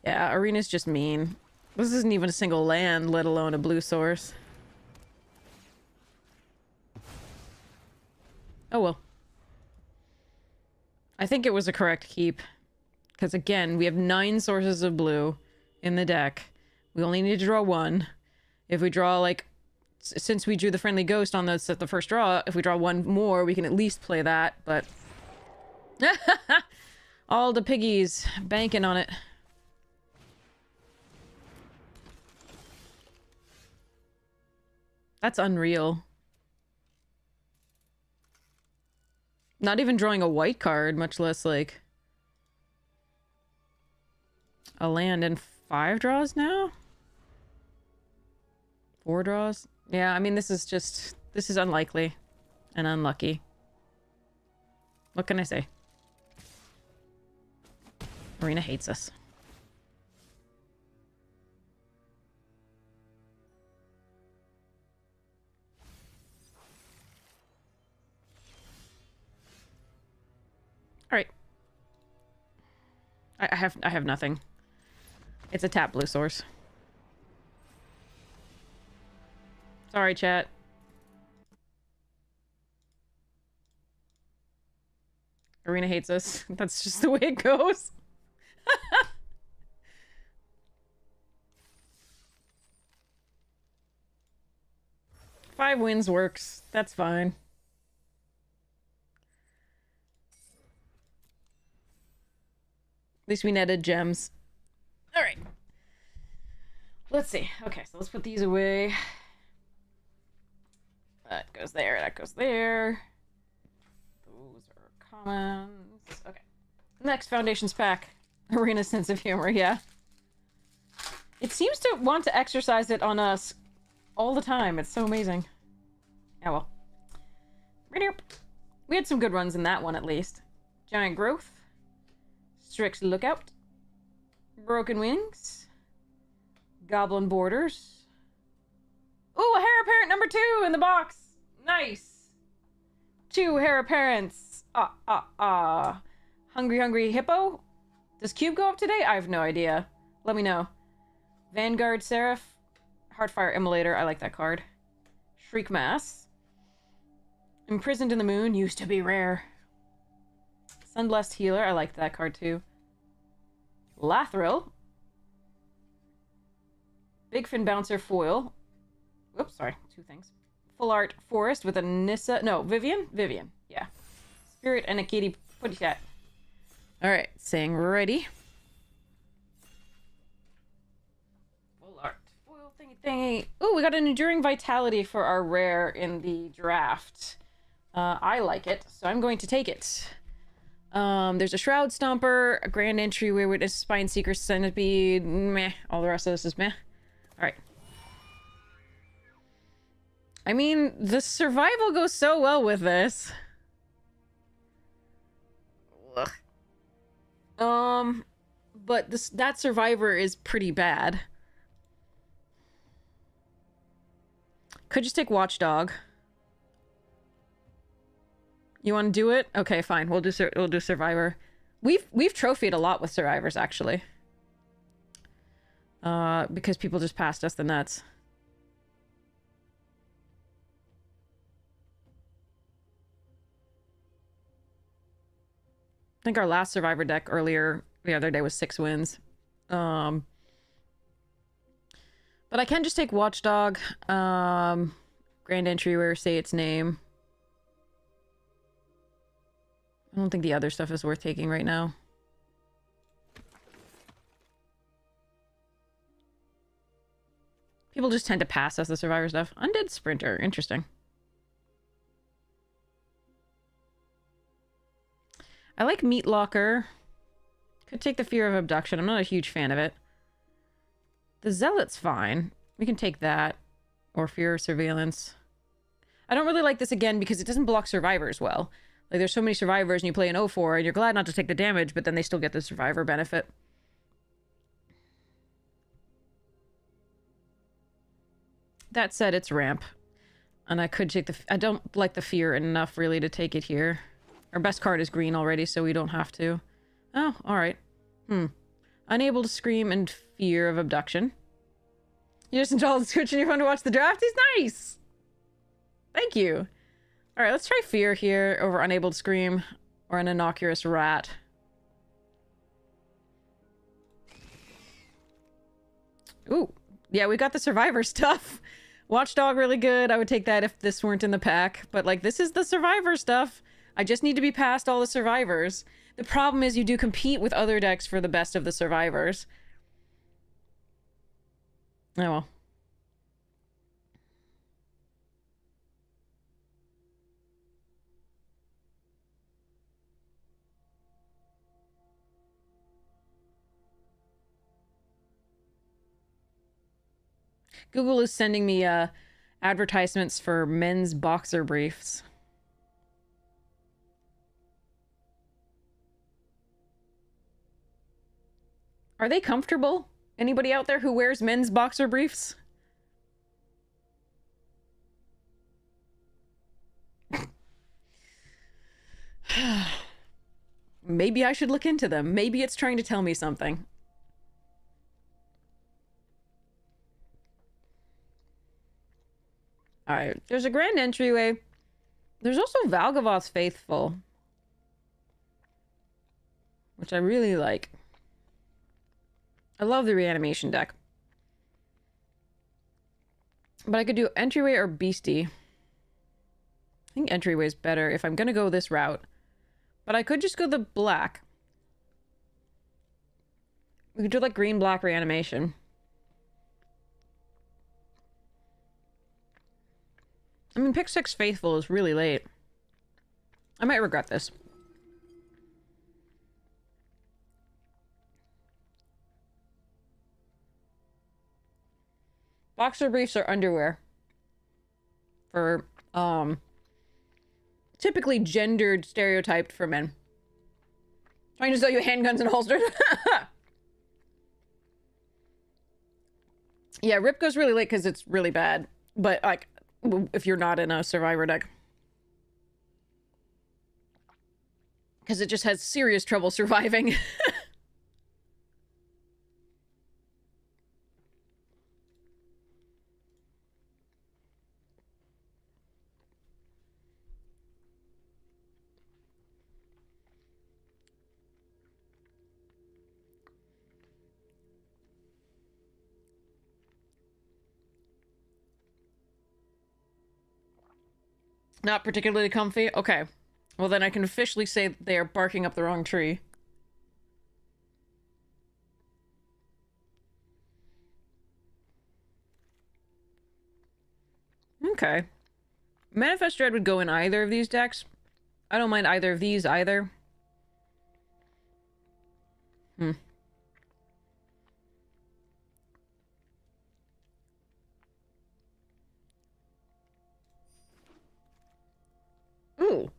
Yeah, Arena's just mean. This isn't even a single land, let alone a blue source. Oh well. I think it was a correct keep. Because again, we have 9 sources of blue in the deck. We only need to draw 1. If we draw, like... Since we drew the Friendly Ghost on the first draw, if we draw 1 more, we can at least play that, but... All the piggies banking on it. That's unreal. Not even drawing a white card, much less, like... a land in 5 draws now? 4 draws? Yeah, I mean, this is just... This is unlikely. And unlucky. What can I say? Arena hates us. Alright. I have nothing. It's a tap blue source. Sorry, chat. Arena hates us. That's just the way it goes. 5 wins works. That's fine. At least we netted gems. Alright. Let's see. Okay, so let's put these away. That goes there, that goes there. Those are commons. Okay. Next Foundations pack. Arena sense of humor, yeah. It seems to want to exercise it on us all the time. It's so amazing. Yeah, well. We had some good runs in that one, at least. Giant Growth. Strict Lookout. Broken Wings. Goblin Borders. Ooh, a Heir Apparent number 2 in the box. Nice. 2 Heir Apparents. Hungry Hippo. Does Cube go up today? I have no idea. Let me know. Vanguard Seraph. Heartfire Immolator. I like that card. Shriek Mass. Imprisoned in the Moon. Used to be rare. Sunblessed Healer. I like that card too. Lathril. Big Fin Bouncer Foil. Oops, sorry. 2 things. Full Art Forest with a Nissa. No, Vivian? Vivian. Yeah. Spirit and a Kitty Putty Cat. Alright, saying ready. Full Art. Foil thingy. Ooh, we got an Enduring Vitality for our rare in the draft. I like it, so I'm going to take it. There's a Shroud Stomper, a Grand Entry, Wayward Spine Seeker, Centipede, meh. All the rest of this is meh. Alright. I mean, the survival goes so well with this. Ugh. but that survivor is pretty bad. Could just take Watchdog. You want to do it? Okay, fine. We'll do survivor. We've trophied a lot with survivors actually. Because people just passed us the nuts. I think our last survivor deck earlier the other day was 6 wins. But I can just take Watchdog. Grand Entryway, say its name. I don't think the other stuff is worth taking right now. People just tend to pass us the survivor stuff. Undead Sprinter. Interesting. I like Meat Locker. Could take the Fear of Abduction. I'm not a huge fan of it. The Zealot's fine. We can take that. Or Fear of Surveillance. I don't really like this again because it doesn't block survivors well. Like, there's so many survivors and you play an 0-4 and you're glad not to take the damage, but then they still get the survivor benefit. That said, it's ramp. And I could take the... I don't like the Fear enough, really, to take it here. Our best card is green already, so we don't have to. Oh, alright. Unable to scream and Fear of Abduction. You just installed the Switch on your phone to watch the draft? He's nice! Thank you. Alright, let's try Fear here over Unable to Scream. Or an Innocuous Rat. Ooh. Yeah, we got the survivor stuff. Watchdog really good. I would take that if this weren't in the pack. But, like, this is the survivor stuff. I just need to be past all the survivors. The problem is you do compete with other decks for the best of the survivors. Oh well. Google is sending me advertisements for men's boxer briefs. Are they comfortable? Anybody out there who wears men's boxer briefs? Maybe I should look into them. Maybe it's trying to tell me something. Alright, there's a Grand Entryway. There's also Valgavoth's Faithful. Which I really like. I love the reanimation deck. But I could do Entryway or Beastie. I think Entryway is better if I'm gonna go this route. But I could just go the black. We could do like green-black reanimation. I mean, pick 6 Faithful is really late. I might regret this. Boxer briefs are underwear. For, typically gendered, stereotyped for men. Trying to sell you handguns and holsters. Yeah, Rip goes really late because it's really bad. But, like, if you're not in a survivor deck. Because it just has serious trouble surviving. Not particularly comfy? Okay. Well, then I can officially say they are barking up the wrong tree. Okay. Manifest Dread would go in either of these decks. I don't mind either of these either. Ooh.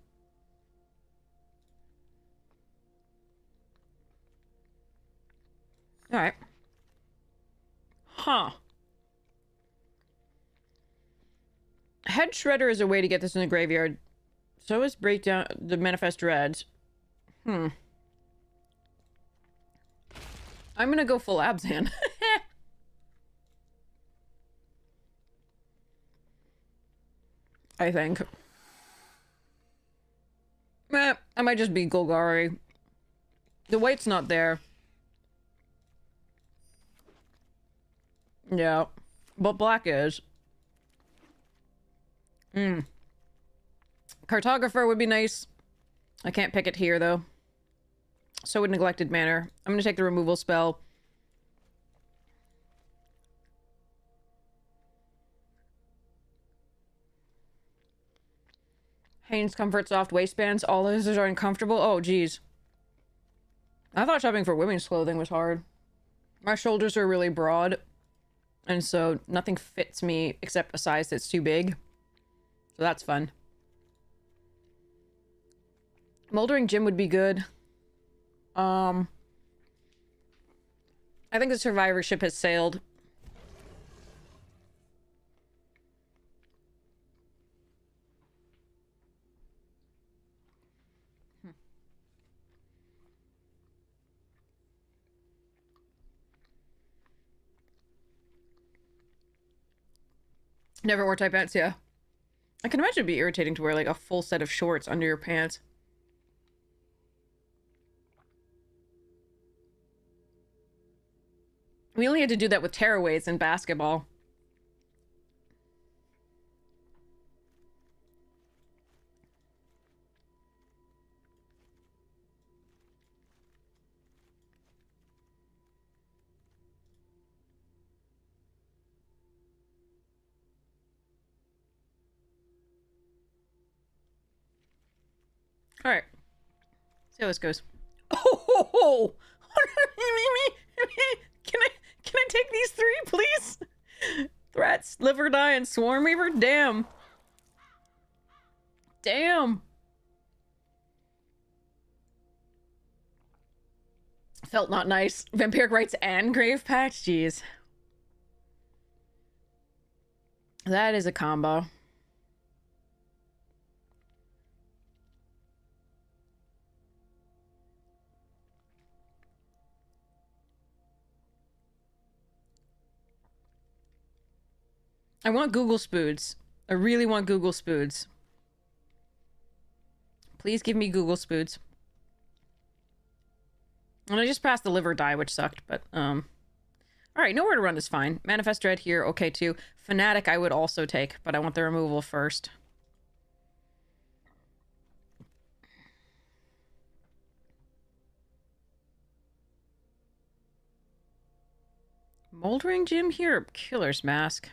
Alright. Huh. Head Shredder is a way to get this in the graveyard. So is Breakdown the Manifest Dreads. I'm gonna go full Abzan. I think. I might just be Golgari. The white's not there. Yeah. But black is. Cartographer would be nice. I can't pick it here, though. So would Neglected Manor. I'm gonna take the removal spell. Hanes Comfort Soft Waistbands. All those are uncomfortable. Oh, geez. I thought shopping for women's clothing was hard. My shoulders are really broad. And so nothing fits me except a size that's too big. So that's fun. Moldering Gym would be good. I think the survivorship has sailed. Never wore tight pants, yeah. I can imagine it'd be irritating to wear like a full set of shorts under your pants. We only had to do that with tearaways in basketball. All right. See how this goes. Oh! Can I take these three, please? Threats, Liver Die, and Swarm Weaver? Damn. Damn. Felt not nice. Vampiric Rites and Grave Pact? Jeez. That is a combo. I want Google Spoods. I really want Google Spoods. Please give me Google Spoods. And I just passed the Liver Die, which sucked, but, Alright, Nowhere to Run is fine. Manifest Dread here, okay, too. Fanatic I would also take, but I want the removal first. Moldering Gym here? Killer's Mask.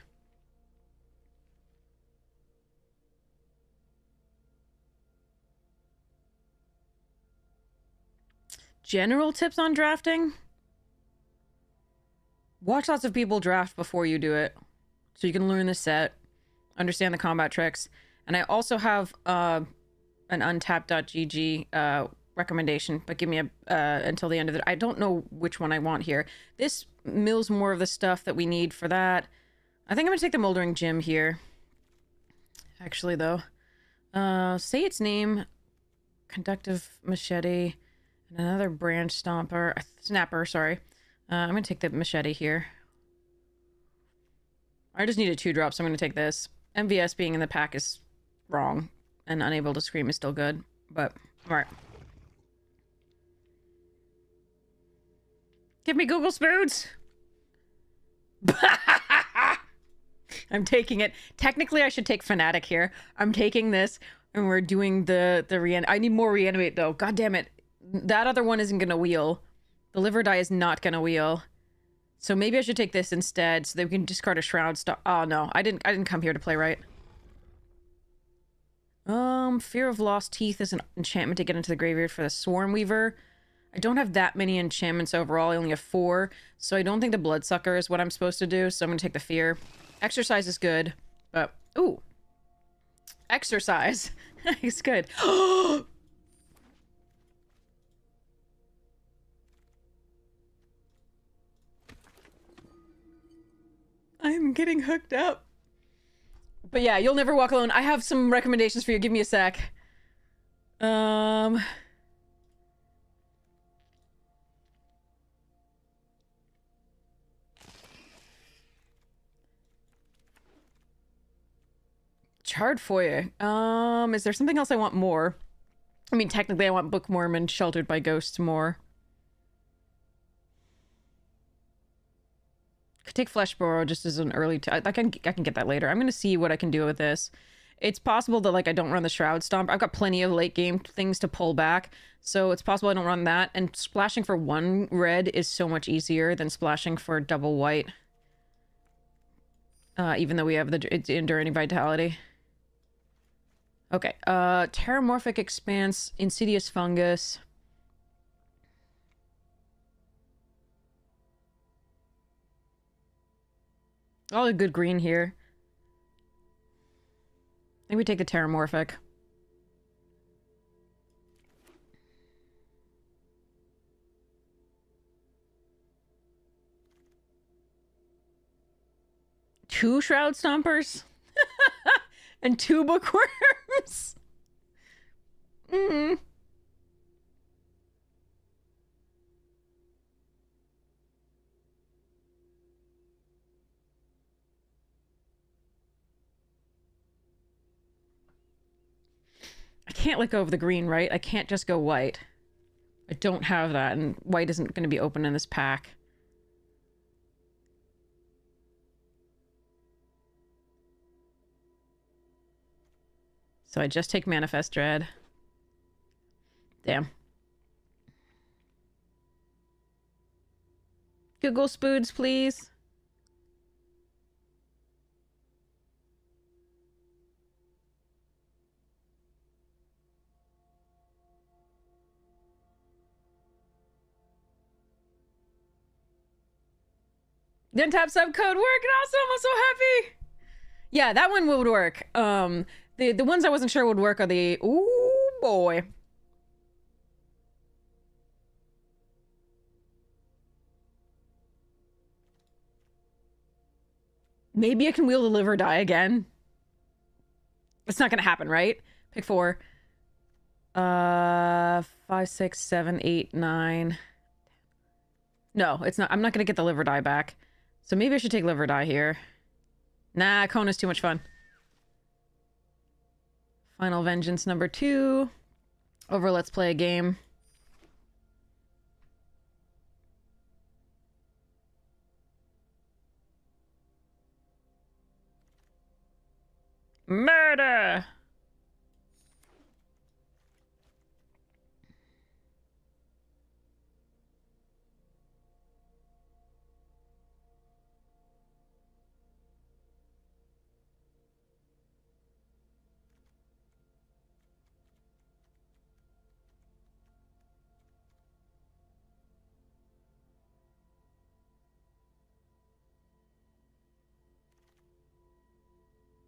General tips on drafting? Watch lots of people draft before you do it. So you can learn the set, understand the combat tricks. And I also have an untapped.gg recommendation, but give me until the end of it. I don't know which one I want here. This mills more of the stuff that we need for that. I think I'm going to take the Moldering Gym here. Actually, though. Say its name. Conductive Machete. And another Branch Stomper. Snapper, sorry. I'm going to take the Machete here. I just need a 2-drop, so I'm going to take this. MVS being in the pack is wrong. And Unable to Scream is still good. But, alright. Give me Google Spoods! I'm taking it. Technically, I should take Fanatic here. I'm taking this, and we're doing the I need more Reanimate, though. God damn it. That other one isn't gonna wheel. The Liver Die is not gonna wheel. So maybe I should take this instead, so that we can discard a Shroud Star. Oh, no. I didn't come here to play right. Fear of Lost Teeth is an enchantment to get into the graveyard for the Swarm Weaver. I don't have that many enchantments overall. I only have 4. So I don't think the Bloodsucker is what I'm supposed to do. So I'm going to take the Fear. Exercise is good. But, ooh. Exercise. It's good. getting hooked up. But yeah, you'll never walk alone. I have some recommendations for you. Give me a sec. Charred Foyer. Is there something else I want more? I mean, technically I want Book Mormon, Sheltered by Ghosts more. Could take Fleshborough just as an early... I can get that later. I'm going to see what I can do with this. It's possible that, like, I don't run the Shroud Stomp. I've got plenty of late game things to pull back, so it's possible I don't run that. And splashing for 1 red is so much easier than splashing for double white. Even though we have the Enduring Vitality. Okay, Terramorphic Expanse, Insidious Fungus. All a good green here. I think we take the Terramorphic. Two Shroud Stompers? And 2 Bookworms? I can't let go of the green, right? I can't just go white. I don't have that, and white isn't going to be open in this pack. So I just take Manifest Dread. Damn. Google Spoods, please. Didn't tap subcode work? Awesome! I'm so happy! Yeah, that one would work. The ones I wasn't sure would work are the... Ooh, boy. Maybe I can wheel the liver die again. It's not gonna happen, right? Pick 4. 5, 6, 7, 8, 9. No, it's not. I'm not gonna get the liver die back. So maybe I should take liver die here. Nah, Kona's too much fun. Final Vengeance number 2. Over Let's Play a Game. Murder!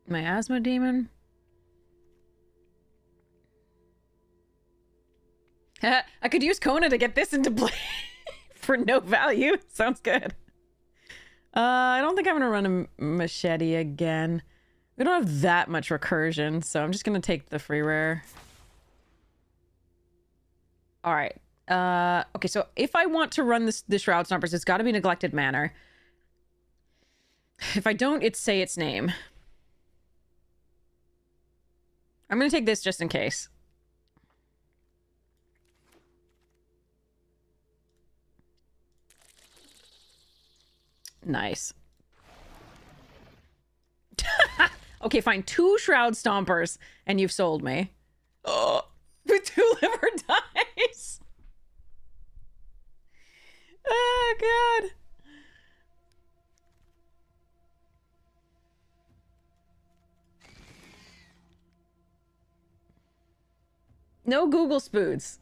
My Asthma Demon? I could use Kona to get this into play for no value. Sounds good. I don't think I'm gonna run a machete again. We don't have that much recursion, so I'm just gonna take the free rare. Alright. Okay, so if I want to run the Shroud Stompers, it's gotta be Neglected Manor. If I don't, it's Say Its Name. I'm gonna take this just in case. Nice. Okay, fine. 2 Shroud Stompers, and you've sold me. Oh, with 2 liver dice. Oh, God. No Google Spoods.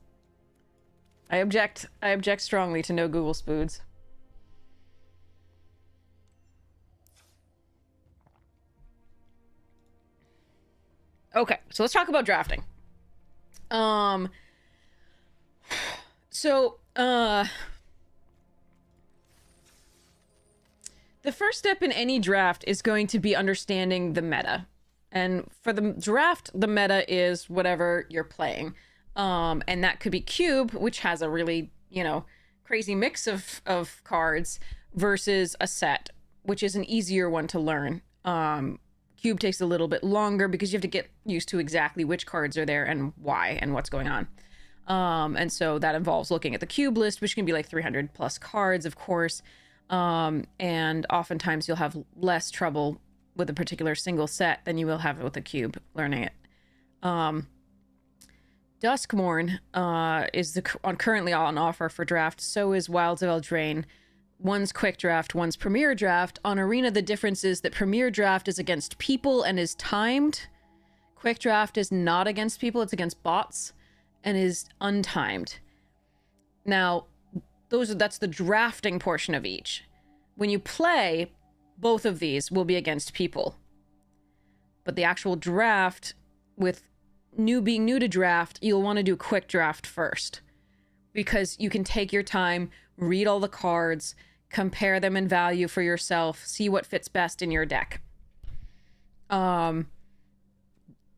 I object strongly to no Google Spoods. Okay, so let's talk about drafting. The first step in any draft is going to be understanding the meta. And for the draft, the meta is whatever you're playing. And that could be Cube, which has a really, crazy mix of cards, versus a set, which is an easier one to learn. Cube takes a little bit longer because you have to get used to exactly which cards are there and why and what's going on. And so that involves looking at the Cube list, which can be like 300 plus cards, of course. And oftentimes you'll have less trouble with a particular single set than you will have with a cube learning it. Duskmourn is currently on offer for draft. So is Wilds of Eldraine. One's quick draft, one's premier draft. On Arena, the difference is that premier draft is against people and is timed. Quick draft is not against people, it's against bots and is untimed. Now, that's the drafting portion of each. When you play, both of these will be against people. But the actual draft, with being new to draft, you'll want to do quick draft first. Because you can take your time, read all the cards, compare them in value for yourself, see what fits best in your deck.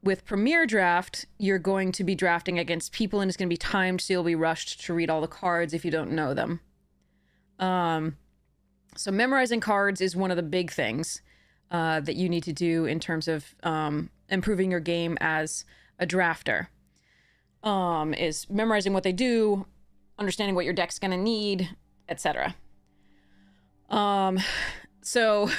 With Premier Draft, you're going to be drafting against people and it's going to be timed, so you'll be rushed to read all the cards if you don't know them. So memorizing cards is one of the big things that you need to do in terms of improving your game as a drafter. Is memorizing what they do, understanding what your deck's going to need, etc. So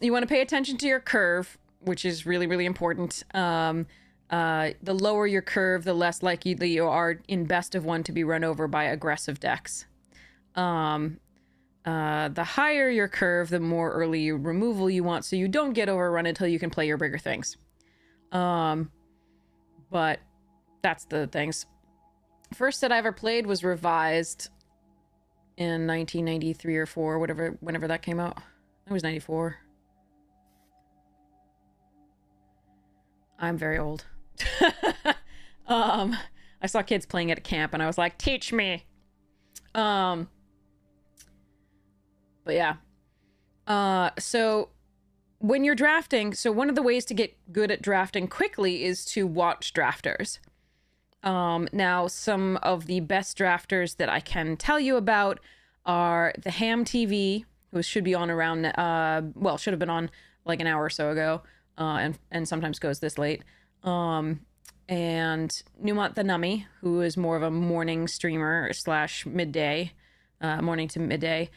you want to pay attention to your curve, which is really, really important. The lower your curve, the less likely you are in best of one to be run over by aggressive decks. The higher your curve, the more early removal you want, so you don't get overrun until you can play your bigger things. But that's the things. First set I ever played was revised in 1993 or 4, whenever that came out. It was 94. I'm very old. I saw kids playing it at camp and I was like, teach me. But yeah. So when you're drafting, so one of the ways to get good at drafting quickly is to watch drafters. Now, some of the best drafters that I can tell you about are the Ham TV, who should be on around, should have been on like an hour or so ago, and sometimes goes this late. And Numont the Nummy, who is more of a morning streamer / midday, morning to midday.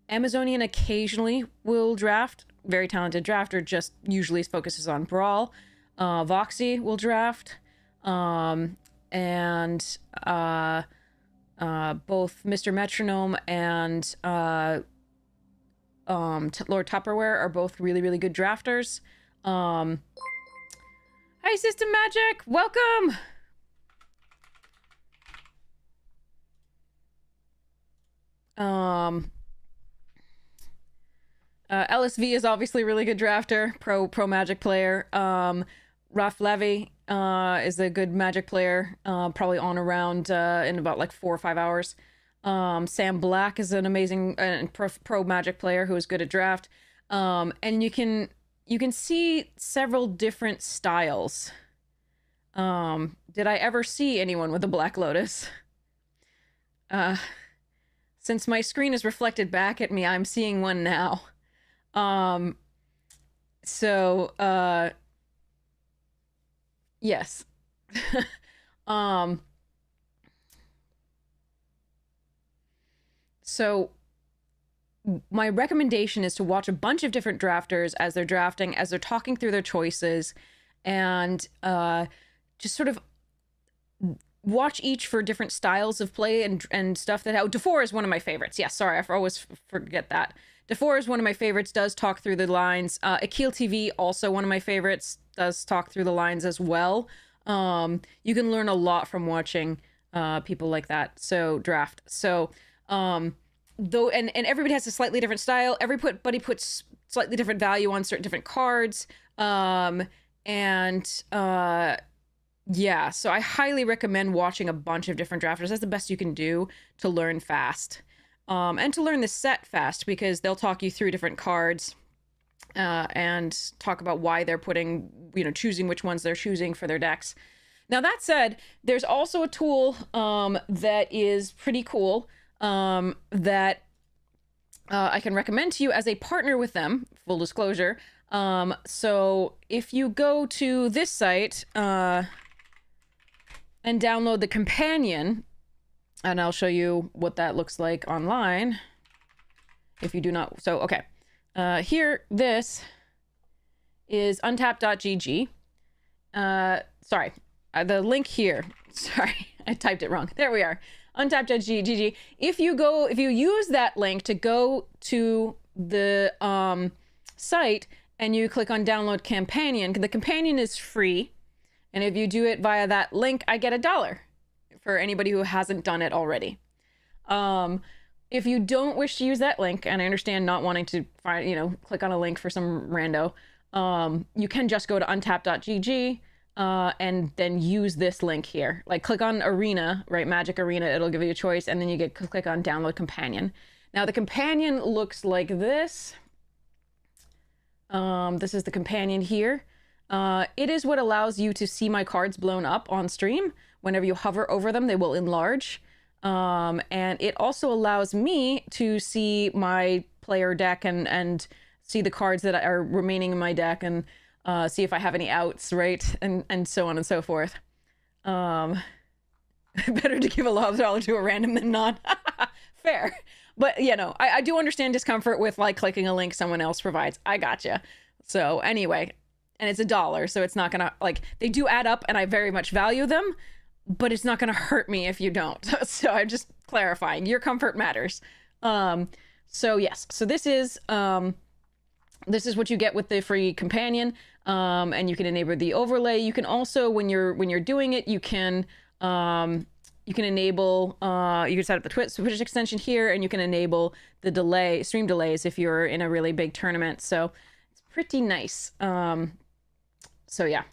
Amazonian occasionally will draft, very talented drafter, just usually focuses on Brawl. Voxy will draft. And both Mr. Metronome and Lord Tupperware are both really, really good drafters. Hi, System Magic! Welcome! LSV is obviously a really good drafter, pro Magic player. Ralph Levy is a good Magic player, probably on around in about like 4 or 5 hours. Sam Black is an amazing pro Magic player who is good at draft. And you can see several different styles. Did I ever see anyone with a Black Lotus? Since my screen is reflected back at me, I'm seeing one now. Yes. So my recommendation is to watch a bunch of different drafters as they're drafting, as they're talking through their choices, and just sort of watch each for different styles of play and stuff that... Oh, DeFore is one of my favorites. Yeah, sorry, I always forget that. DeFore is one of my favorites, does talk through the lines. Akil TV, also one of my favorites, does talk through the lines as well. You can learn a lot from watching people like that, so draft. So, though, and everybody has a slightly different style. Everybody puts slightly different value on certain different cards. Yeah, so I highly recommend watching a bunch of different drafters. That's the best you can do to learn fast. and to learn the set fast, because they'll talk you through different cards and talk about why they're putting, choosing which ones they're choosing for their decks. Now, that said, there's also a tool that is pretty cool that I can recommend to you as a partner with them, full disclosure. So if you go to this site and download the companion, and I'll show you what that looks like online. If you do not, so okay. Here, this is untap.gg. Sorry, the link here. Sorry, I typed it wrong. There we are. Untap.gg. If you use that link to go to the site and you click on download companion, the companion is free. And if you do it via that link, I get $1 for anybody who hasn't done it already. If you don't wish to use that link, and I understand not wanting to find, click on a link for some rando, you can just go to untap.gg and then use this link here. Like, click on Arena, right? Magic Arena, it'll give you a choice, and then you click on download companion. Now, the companion looks like this. This is the companion here. It is what allows you to see my cards blown up on stream. Whenever you hover over them, they will enlarge. And it also allows me to see my player deck and see the cards that are remaining in my deck, and see if I have any outs, right? And so on and so forth. Better to give $1 to a random than not. Fair. But, I do understand discomfort with, like, clicking a link someone else provides. I gotcha. So anyway, and it's $1, so it's not gonna, like, they do add up and I very much value them, but it's not gonna hurt me if you don't. So I'm just clarifying, your comfort matters. So yes, so this is what you get with the free companion, and you can enable the overlay. You can also, when you're doing it, you can enable, you can set up the Twitch extension here, and you can enable the stream delays if you're in a really big tournament. So it's pretty nice. So yeah,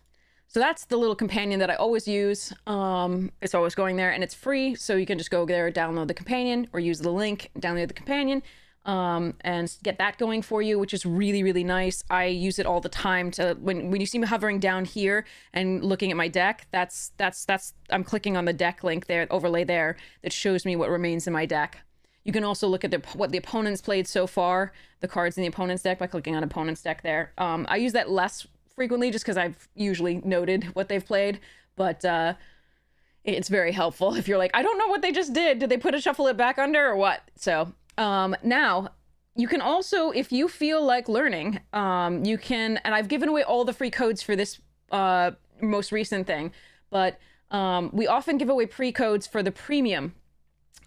so that's the little companion that I always use. It's always going there, and it's free, so you can just go there, download the companion, or use the link, download the companion, and get that going for you, which is really, really nice. I use it all the time to, when you see me hovering down here and looking at my deck, that's I'm clicking on the deck link there, overlay there, that shows me what remains in my deck. You can also look at what the opponents played so far, the cards in the opponent's deck, by clicking on opponent's deck there. I use that less frequently just because I've usually noted what they've played, but it's very helpful if you're like, I don't know what they just did. Did they shuffle it back under or what? So now you can also, if you feel like learning, you can, and I've given away all the free codes for this most recent thing, but we often give away pre-codes for the premium.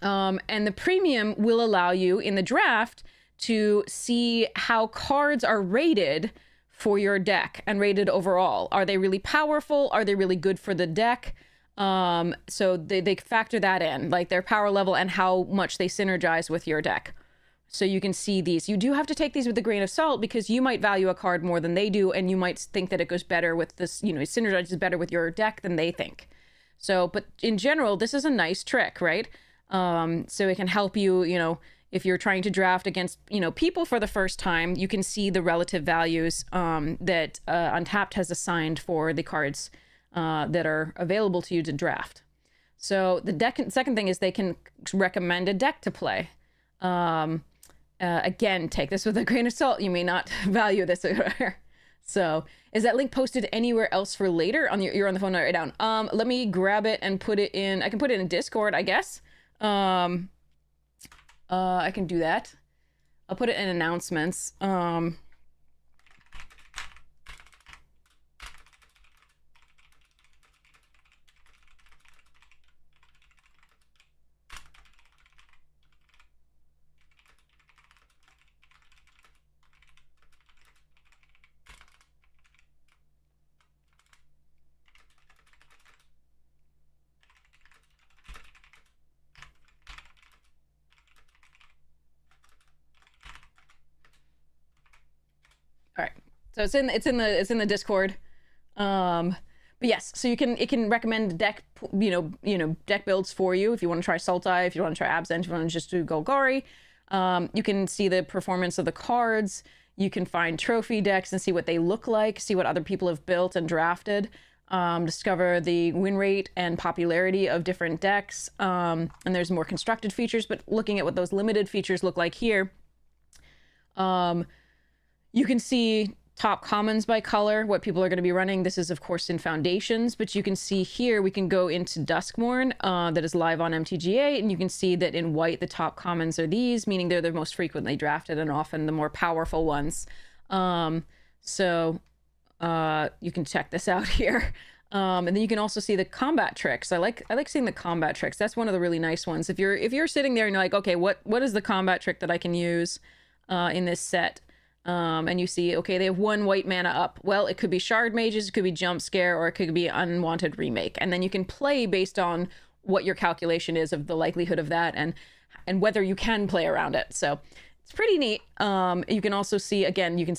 And the premium will allow you in the draft to see how cards are rated for your deck and rated overall. Are they really powerful? Are they really good for the deck? So they factor that in, like their power level and how much they synergize with your deck. So you can see these. You do have to take these with a grain of salt, because you might value a card more than they do, and you might think that it goes better with this, it synergizes better with your deck than they think. So, but in general, this is a nice trick, right? So it can help you, if you're trying to draft against, people for the first time, you can see the relative values that Untapped has assigned for the cards that are available to you to draft. So the second thing is they can recommend a deck to play. Again, take this with a grain of salt. You may not value this. So is that link posted anywhere else for later? You're on the phone right down. Let me grab it and put it in. I can put it in Discord, I guess. I can do that. I'll put it in announcements. All right, so it's in the Discord, but But yes, so it can recommend deck, deck builds for you if you want to try Sultai, if you want to try Absent, if you want to just do Golgari. You can see the performance of the cards. You can find trophy decks and see what they look like, see what other people have built and drafted. Discover the win rate and popularity of different decks. And there's more constructed features, but looking at what those limited features look like here, you can see top commons by color, what people are going to be running. This is, of course, in Foundations, but you can see here we can go into Duskmourn, that is live on MTGA, and you can see that in white, the top commons are these, meaning they're the most frequently drafted and often the more powerful ones. So you can check this out here. And then you can also see the combat tricks. I like seeing the combat tricks. That's one of the really nice ones. If you're sitting there and you're like, okay, what is the combat trick that I can use in this set? And you see, okay, they have 1 white mana up. Well, it could be Shard Mages, it could be Jump Scare, or it could be Unwanted Remake. And then you can play based on what your calculation is of the likelihood of that and whether you can play around it. So it's pretty neat. You can also see, again, you can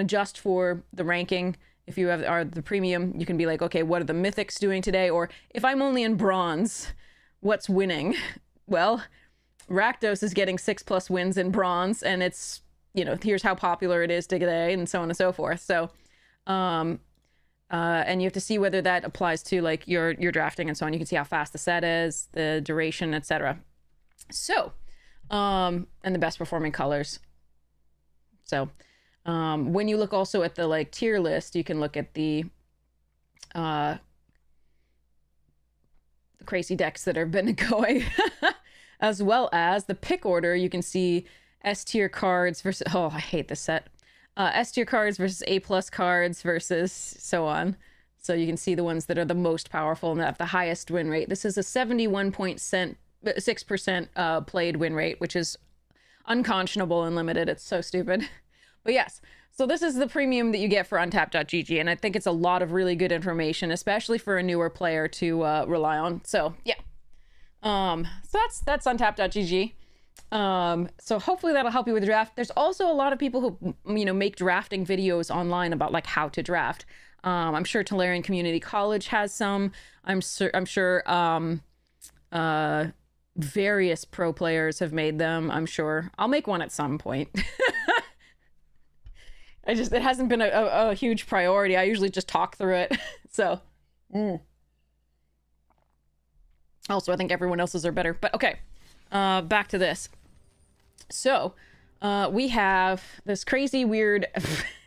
adjust for the ranking. If you are the premium, you can be like, okay, what are the mythics doing today? Or if I'm only in bronze, what's winning? Well, Rakdos is getting 6+ wins in bronze, and it's, here's how popular it is today, and so on and so forth. So, and you have to see whether that applies to like your drafting and so on. You can see how fast the set is, the duration, etc. So, and the best performing colors. So, when you look also at the like tier list, you can look at the crazy decks that have been going, as well as the pick order. You can see S tier cards versus, oh, I hate this set. S tier cards versus A+ cards versus so on. So you can see the ones that are the most powerful and that have the highest win rate. This is a 71.6% played win rate, which is unconscionable and limited. It's so stupid. But yes, so this is the premium that you get for Untapped.gg, and I think it's a lot of really good information, especially for a newer player to rely on. So yeah, so that's Untapped.gg. So hopefully that'll help you with the draft. There's also a lot of people who make drafting videos online about like how to draft. I'm sure Tolarian Community College has some. I'm sure various pro players have made them. I'm sure I'll make one at some point. It hasn't been a huge priority. I usually just talk through it. So, also I think everyone else's are better, but okay. Back to this. So, we have this crazy weird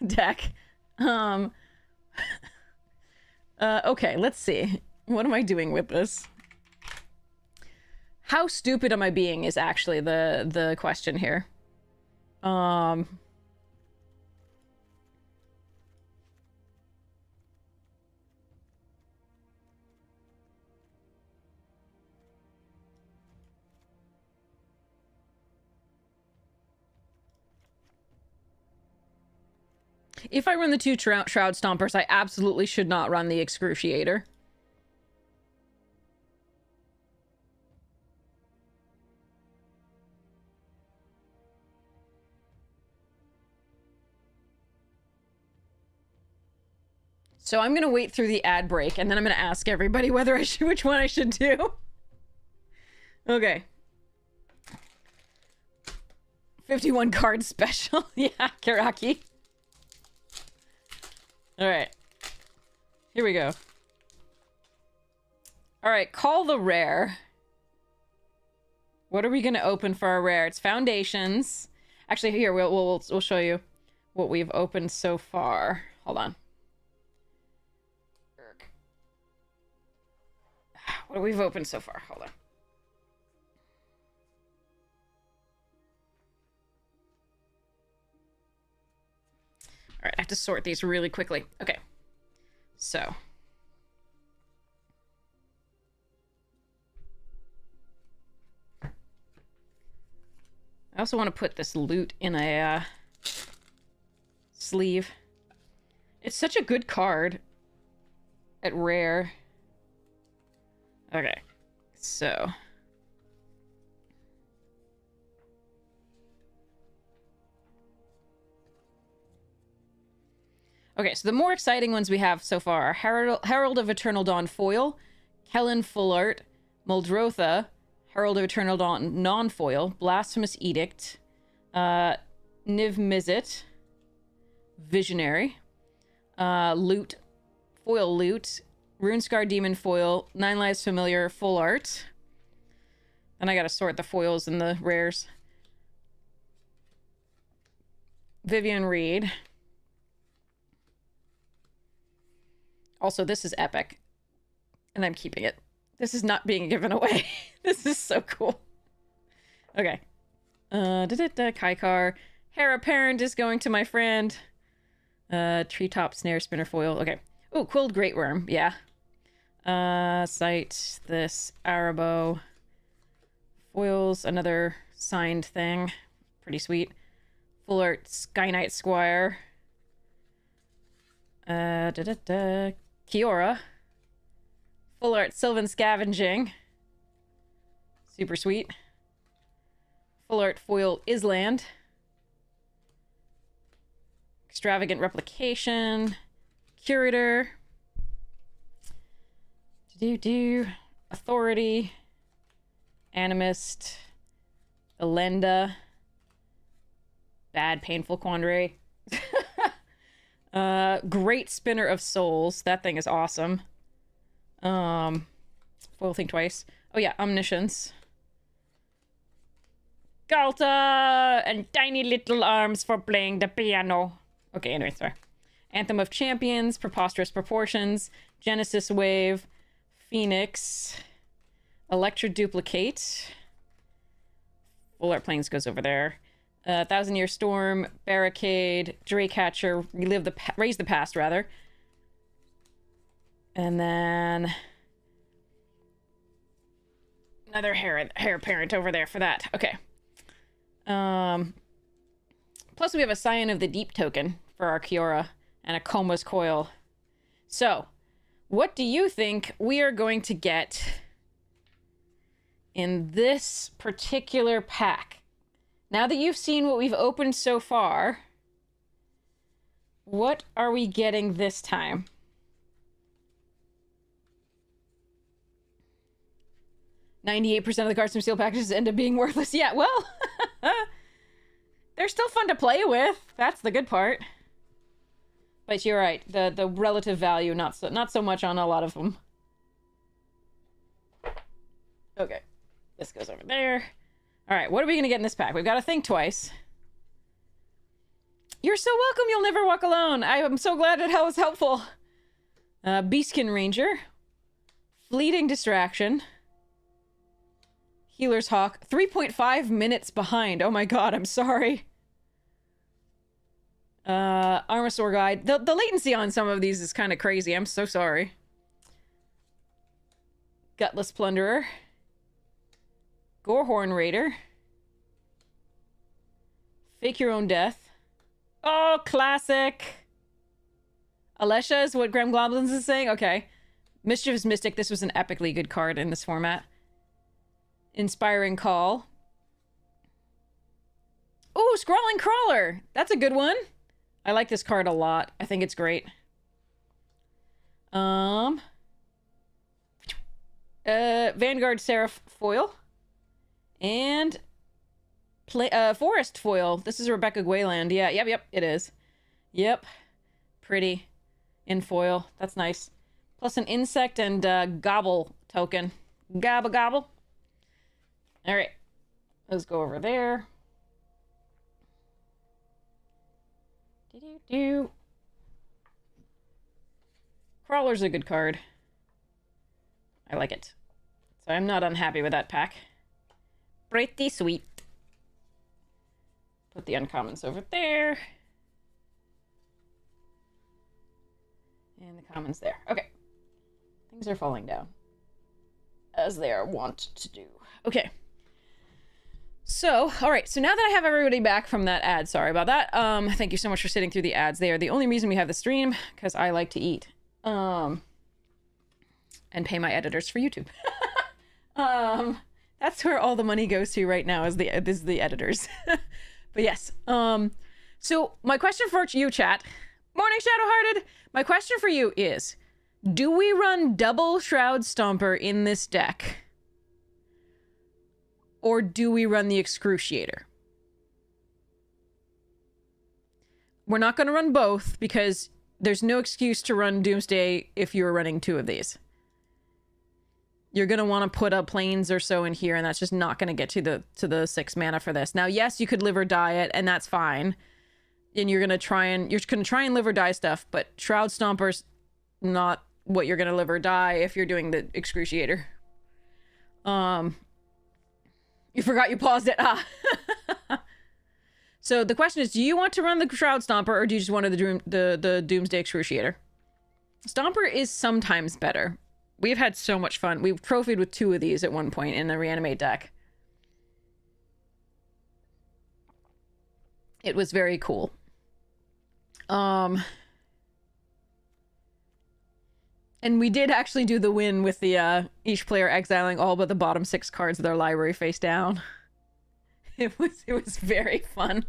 deck. Okay, let's see. What am I doing with this? How stupid am I being is actually the question here. If I run the 2 Shroud Stompers, I absolutely should not run the Excruciator. So I'm going to wait through the ad break, and then I'm going to ask everybody whether which one I should do. Okay. 51 card special. Yeah, Karaki. All right, here we go. All right, call the rare. What are we gonna open for our rare? It's Foundations. Actually, here we'll show you what we've opened so far. Hold on. What we've opened so far? Hold on. All right, I have to sort these really quickly. Okay, so. I also want to put this loot in a sleeve. It's such a good card at rare. Okay, so. Okay, so the more exciting ones we have so far are Herald of Eternal Dawn foil, Kellen full art, Muldrotha, Herald of Eternal Dawn non-foil, Blasphemous Edict, Niv Mizzet, Visionary, Loot, foil Loot, Runescar Demon foil, Nine Lives Familiar full art. Then I gotta sort the foils and the rares. Vivian Reed. Also, this is epic. And I'm keeping it. This is not being given away. This is so cool. Okay. Kaikar. Hera Parent is going to my friend. Treetop Snare Spinner foil. Okay. Ooh, Quilled Great Worm. Yeah. Sight. This. Arabo. Foils. Another signed thing. Pretty sweet. Full art Sky Knight Squire. Kiora. Full art Sylvan Scavenging. Super sweet. Full art foil Island. Extravagant Replication. Curator. Authority. Animist. Elenda. Bad Painful Quandary. Great Spinner of Souls. That thing is awesome. Foil Think Twice. Oh yeah, Omniscience. Galta and tiny little arms for playing the piano. Okay, anyway, sorry. Anthem of Champions, Preposterous Proportions, Genesis Wave, Phoenix, Electra Duplicate. Full Art Plains goes over there. Thousand Year Storm, Barricade, Draycatcher, Raise the Past, rather. And then another hair parent over there for that. Okay. Plus we have a Scion of the Deep token for our Kiora and a Coma's Coil. So, what do you think we are going to get in this particular pack? Now that you've seen what we've opened so far, what are we getting this time? 98% of the cards from Steel packages end up being worthless. Yeah, well, they're still fun to play with. That's the good part. But you're right. The relative value, not so much on a lot of them. Okay. This goes over there. All right, what are we going to get in this pack? We've got to think twice. You're so welcome. You'll never walk alone. I am so glad it was helpful. Beastkin Ranger. Fleeting Distraction. Healer's Hawk. 3.5 minutes behind. Oh my god, I'm sorry. Armasaur Guide. The latency on some of these is kind of crazy. I'm so sorry. Gutless Plunderer. Gorehorn Raider. Fake Your Own Death. Oh, classic. Alesha is what Graham Goblins is saying? Okay. Mischievous Mystic. This was an epically good card in this format. Inspiring Call. Oh, Scrawling Crawler. That's a good one. I like this card a lot. I think it's great. Vanguard Seraph Foil. And Forest Foil. This is Rebecca Gwayland. Yeah, yep, it is. Yep. Pretty. In foil. That's nice. Plus an insect and gobble token. Gobble gobble. Alright. Let's go over there. Crawler's a good card. I like it. So I'm not unhappy with that pack. Pretty sweet. Put the uncommons over there. And the commons there. Okay. Things are falling down. As they are wont to do. Okay. So, alright, so now that I have everybody back from that ad, sorry about that, thank you so much for sitting through the ads. They are the only reason we have the stream, because I like to eat. And pay my editors for YouTube. That's where all the money goes to right now, is the editors. But yes, so my question for you, chat, Morning, Shadowhearted! My question for you is, do we run double Shroud Stomper in this deck? Or do we run the Excruciator? We're not going to run both because there's no excuse to run Doomsday if you're running two of these. You're going to want to put up planes or so in here, and that's just not going to get you to the 6 mana for this. Now, yes, you could live or die it, and that's fine. And you're going to try and live or die stuff, but Shroud Stomper's not what you're going to live or die if you're doing the Excruciator. You forgot you paused it. Ah. So the question is, do you want to run the Shroud Stomper, or do you just want the Doomsday Excruciator? Stomper is sometimes better. We've had so much fun. We've trophied with 2 of these at one point in the Reanimate deck. It was very cool. And we did actually do the win with the each player exiling all but the bottom 6 cards of their library face down. It was very fun.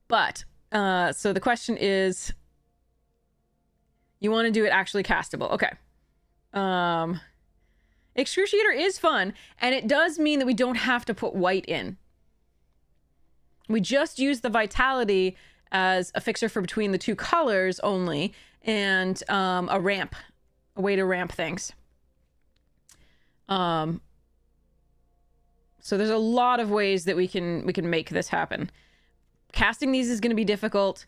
But so the question is, you want to do it actually castable. Okay. Excruciator is fun, and it does mean that we don't have to put white in. We just use the Vitality as a fixer for between the 2 colors only, and a ramp, a way to ramp things. So there's a lot of ways that we can make this happen. Casting these is going to be difficult.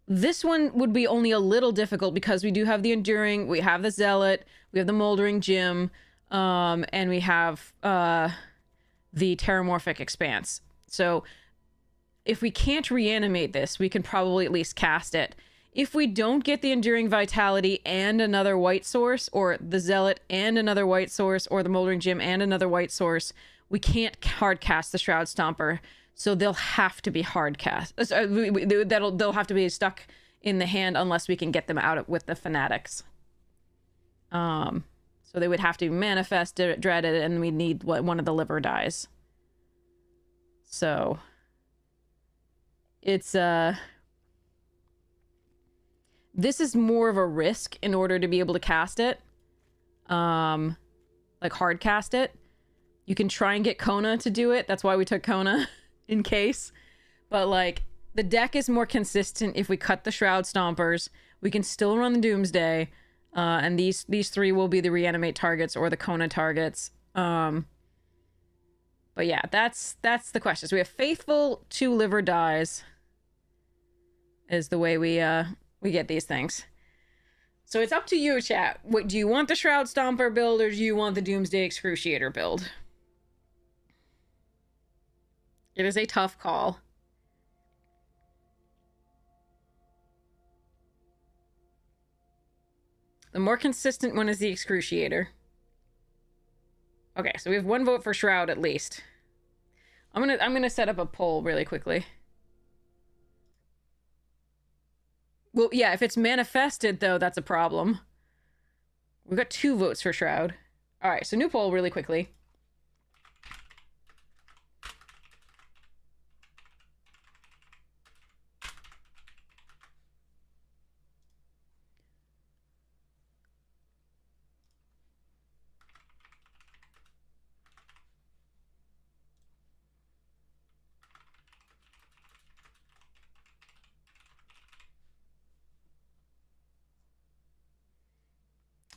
This one would be only a little difficult because we do have the Enduring, we have the Zealot, we have the Moldering Gym, and we have the Terramorphic Expanse. So if we can't reanimate this, we can probably at least cast it. If we don't get the Enduring Vitality and another white source, or the Zealot and another white source, or the Moldering Gym and another white source, we can't hard cast the Shroud Stomper. So they'll have to be hard cast. They'll have to be stuck in the hand unless we can get them out with the Fanatics. So they would have to manifest dreaded, and we need one of the liver dies. So it's this is more of a risk in order to be able to cast it. Like hard cast it. You can try and get Kona to do it. That's why we took Kona in case. But like the deck is more consistent if we cut the Shroud Stompers. We can still run the Doomsday. And these 3 will be the reanimate targets or the Kona targets. But yeah, that's the question. So we have Faithful, 2 liver dies is the way we get these things. So it's up to you, chat. What, do you want the Shroud Stomper build, or do you want the Doomsday Excruciator build? It is a tough call. The more consistent one is the Excruciator. Okay, so we have 1 vote for Shroud at least. I'm gonna set up a poll really quickly. Well, yeah, if it's manifested though, that's a problem. We've got 2 votes for Shroud. All right, so new poll really quickly.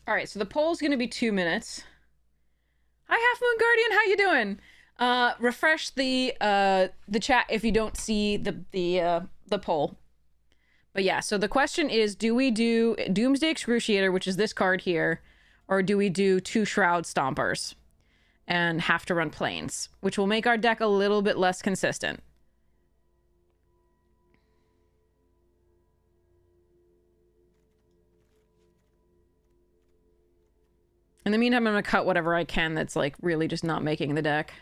All right, so the poll's going to be 2 minutes. Hi, Half Moon Guardian, how you doing? Refresh the chat if you don't see the poll. But yeah, so the question is, do we do Doomsday Excruciator, which is this card here, or do we do 2 Shroud Stompers and have to run planes, which will make our deck a little bit less consistent? In the meantime, I'm going to cut whatever I can that's, like, really just not making the deck.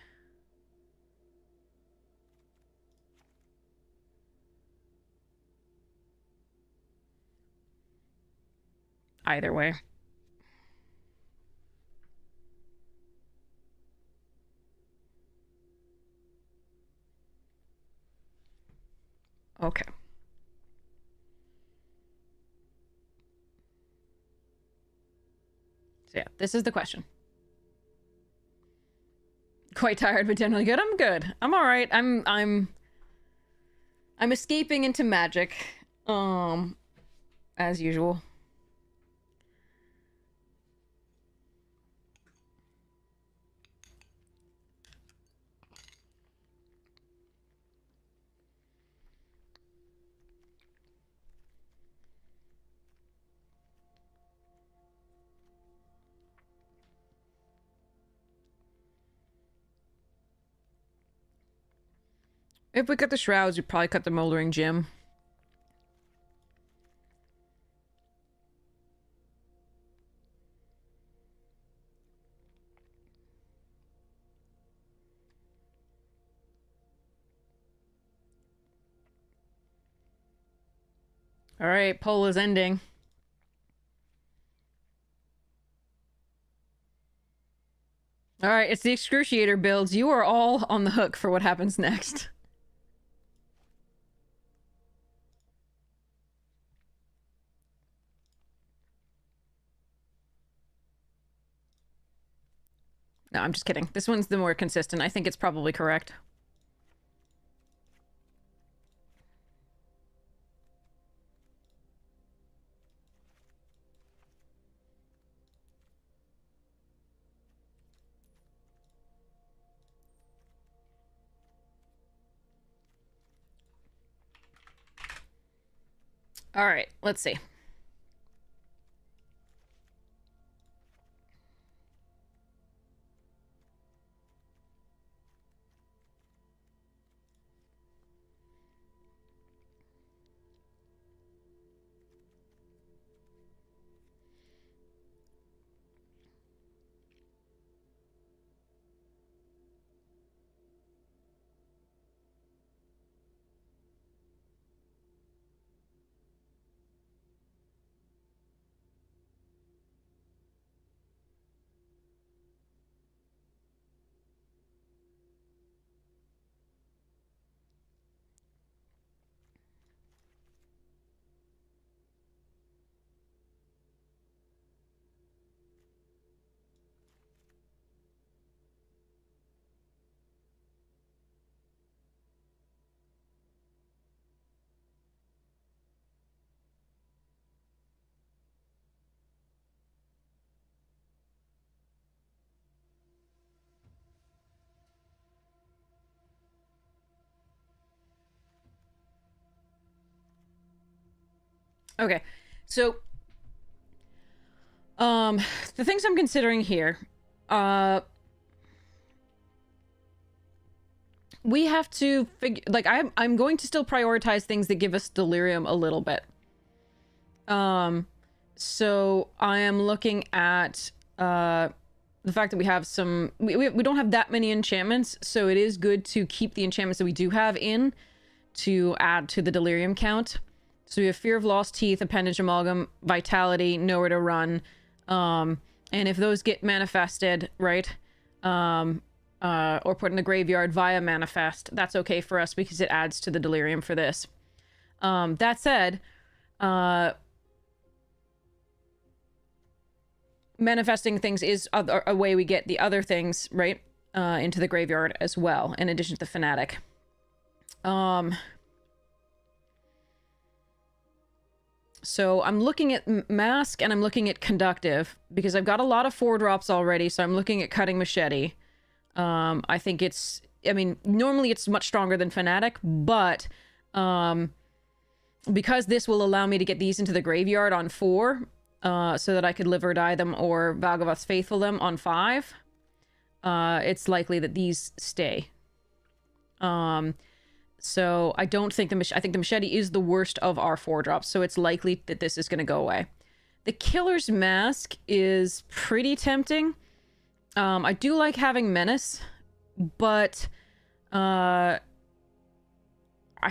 Either way. Okay. So yeah, this is the question. Quite tired, but generally good. I'm good. I'm all right. I'm escaping into magic, as usual. If we cut the shrouds, we'd probably cut the moldering gym. All right, poll is ending. All right, it's the Excruciator builds. You are all on the hook for what happens next. No, I'm just kidding. This one's the more consistent. I think it's probably correct. All right, let's see. Okay, so the things I'm considering here, we have to figure, like, I'm going to still prioritize things that give us delirium a little bit. So I am looking at the fact that we have some, we don't have that many enchantments, so it is good to keep the enchantments that we do have in to add to the delirium count. So we have Fear of Lost Teeth, Appendage Amalgam, Vitality, Nowhere to Run. And if those get manifested, right, or put in the graveyard via manifest, that's okay for us because it adds to the delirium for this. That said, manifesting things is a way we get the other things, right, into the graveyard as well, in addition to the Fanatic. So I'm looking at Mask and I'm looking at Conductive because I've got a lot of 4-drops already, so I'm looking at Cutting Machete. I think it's, I mean, normally it's much stronger than Fanatic, but because this will allow me to get these into the graveyard on 4, so that I could Live or Die them or Valgavoth's Faithful them on 5, it's likely that these stay. So I don't think I think the Machete is the worst of our 4-drops, so it's likely that this is going to go away. The Killer's Mask is pretty tempting. I do like having Menace, but I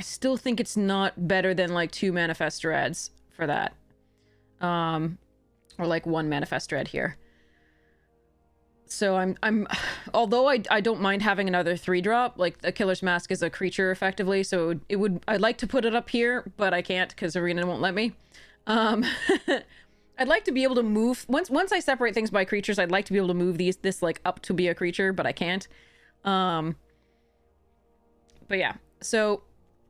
still think it's not better than like 2 Manifest Dreads for that. Or like 1 Manifest Dread here. So I'm although I don't mind having another 3-drop, like the Killer's Mask is a creature effectively, so I'd like to put it up here, but I can't because Arena won't let me. I'd like to be able to move once I separate things by creatures. I'd like to be able to move this like up to be a creature, but I can't. But yeah, so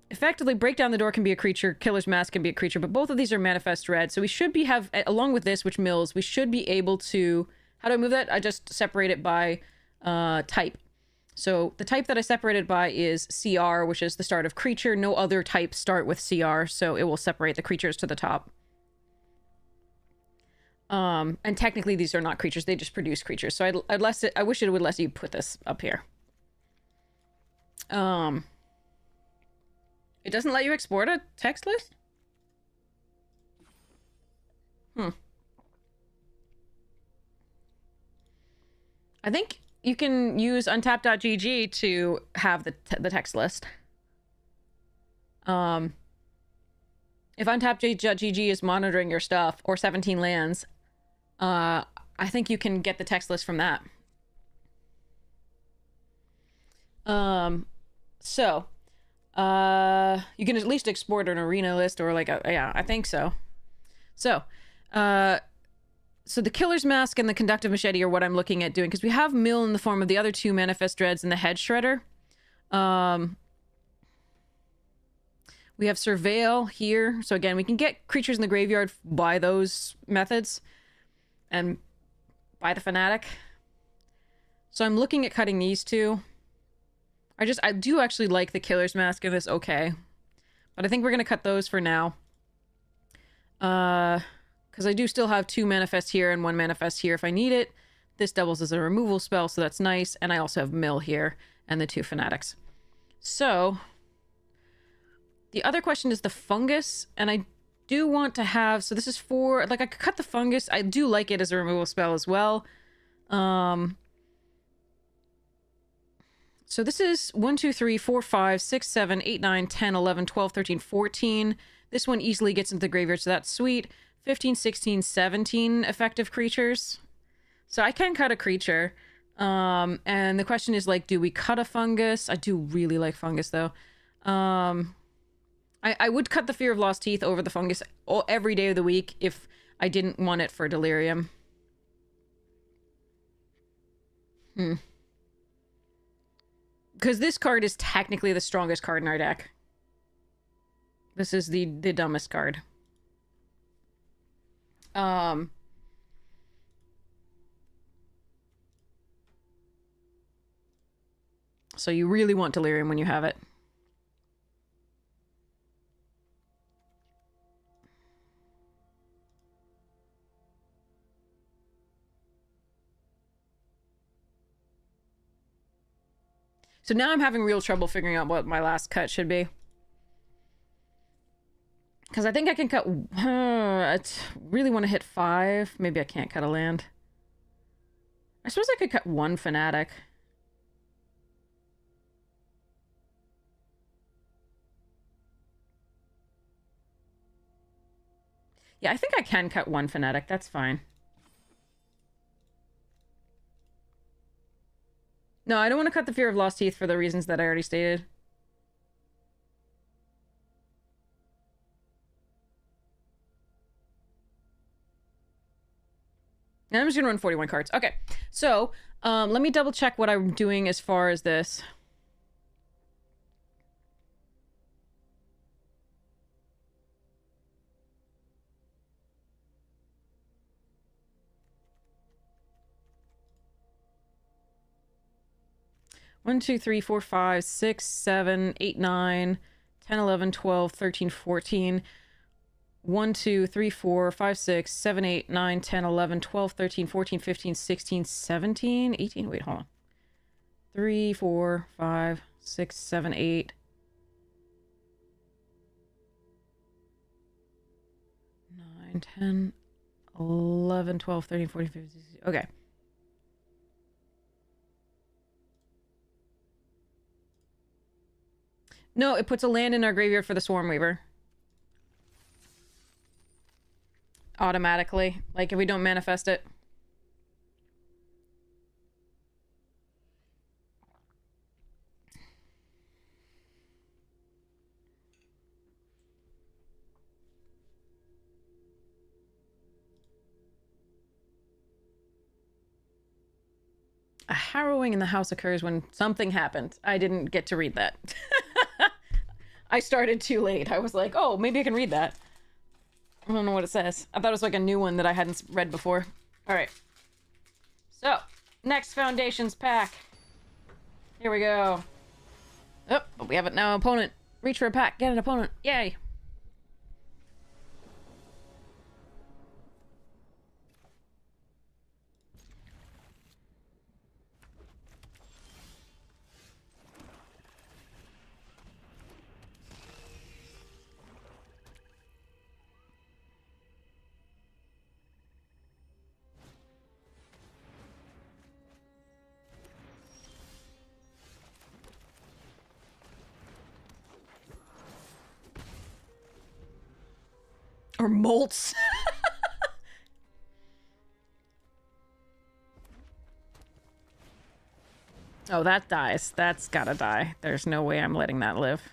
effectively, break down the door can be a creature, Killer's Mask can be a creature, but both of these are manifest red. So we should be along with this, which mills, we should be able to. How do I move that? I just separate it by type. So the type that I separated by is CR, which is the start of creature. No other types start with CR, so it will separate the creatures to the top. And technically these are not creatures, they just produce creatures. So I wish it would let you put this up here. It doesn't let you export a text list? I think you can use untap.gg to have the text list. If untap.gg is monitoring your stuff, or 17 lands, I think you can get the text list from that. You can at least export an arena list or like yeah, I think so. So the Killer's Mask and the Conductive Machete are what I'm looking at doing, because we have Mill in the form of the other two Manifest Dreads and the Head Shredder. We have Surveil here. So again, we can get creatures in the graveyard by those methods and by the Fanatic. So I'm looking at cutting these two. I do actually like the Killer's Mask of this, okay. But I think we're going to cut those for now. Because I do still have 2 manifest here and 1 manifest here if I need it. This doubles as a removal spell, so that's nice. And I also have Mill here and the 2 Fanatics. So the other question is the Fungus. And I do want to have... So this is for... Like, I could cut the Fungus. I do like it as a removal spell as well. So this is 1, 2, 3, 4, 5, 6, 7, 8, 9, 10, 11, 12, 13, 14. This one easily gets into the graveyard, so that's sweet. 15, 16, 17 effective creatures. So I can cut a creature. And the question is, like, do we cut a Fungus? I do really like Fungus, though. I would cut the Fear of Lost Teeth over the Fungus every day of the week if I didn't want it for Delirium. Because this card is technically the strongest card in our deck. This is the dumbest card. So you really want Delirium when you have it. So now I'm having real trouble figuring out what my last cut should be. Because I think I can cut... I really want to hit 5. Maybe I can't cut a land. I suppose I could cut 1 Fanatic. Yeah, I think I can cut 1 Fanatic. That's fine. No, I don't want to cut the Fear of Lost Teeth for the reasons that I already stated. And I'm just gonna run 41 cards. Okay, so let me double check what I'm doing as far as this. One, 2, 3, 4, 5, 6, 7, 8, 9, 10, 11, 12, 13, 14. 1, 2, 3, 4, 5, 6, 7, 8, 9, 10, 11, 12, 13, 14, 15, 16, 17, 18. Wait, hold on. 3, 4, 5, 6, 7, 8. 9, 10, 11, 12, 13, 14, 15, 16. Okay. No, it puts a land in our graveyard for the Swarm Weaver. Automatically. Like, if we don't manifest it. A harrowing in the house occurs when something happened. I didn't get to read that. I started too late. I was like, oh, maybe I can read that. I don't know what it says. I thought it was like a new one that I hadn't read before. All right. So, next Foundations pack. Here we go. Oh, but we have it now. Opponent. Reach for a pack. Get an opponent. Yay. Or molts. Oh, that dies. That's gotta die. There's no way I'm letting that live.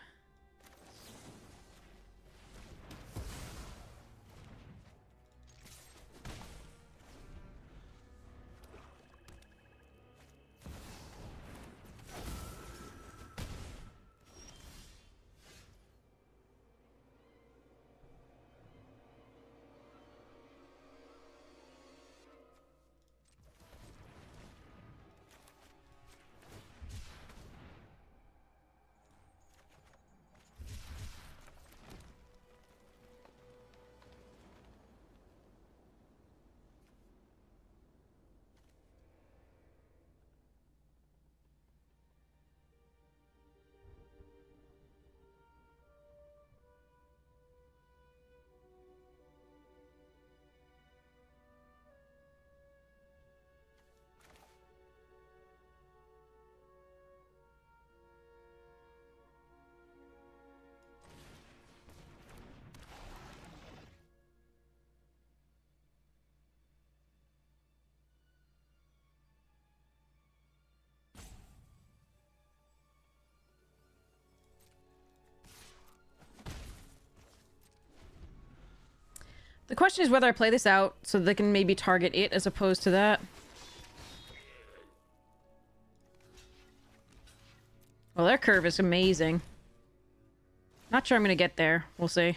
The question is whether I play this out so they can maybe target it as opposed to that. Well, their curve is amazing. Not sure I'm gonna get there. We'll see.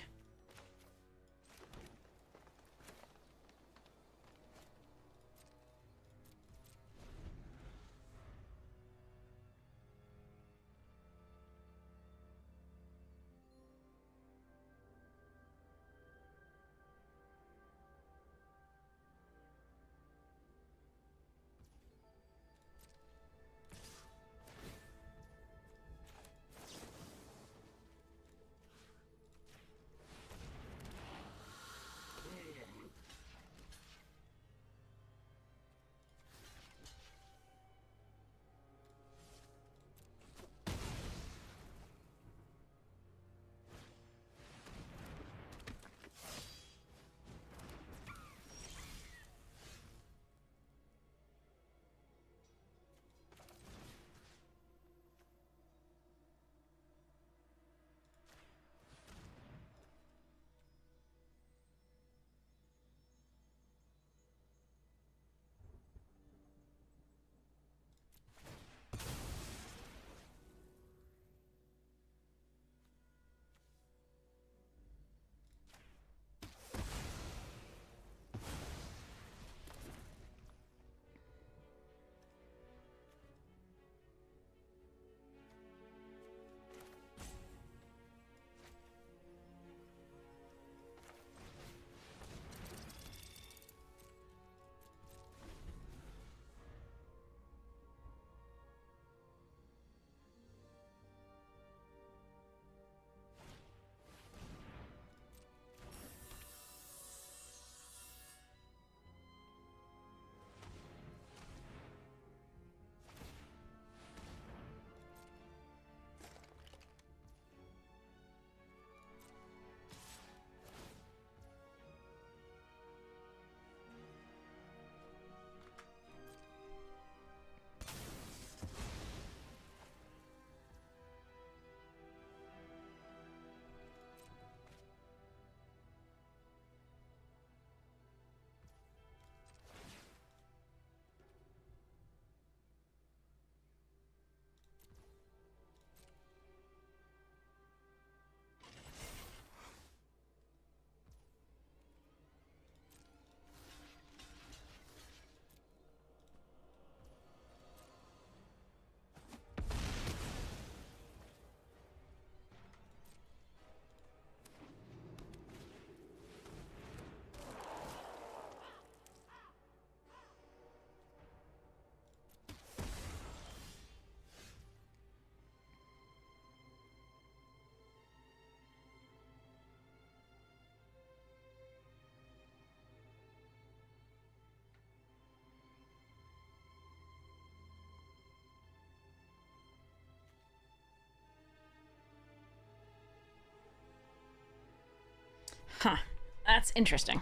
Huh. That's interesting.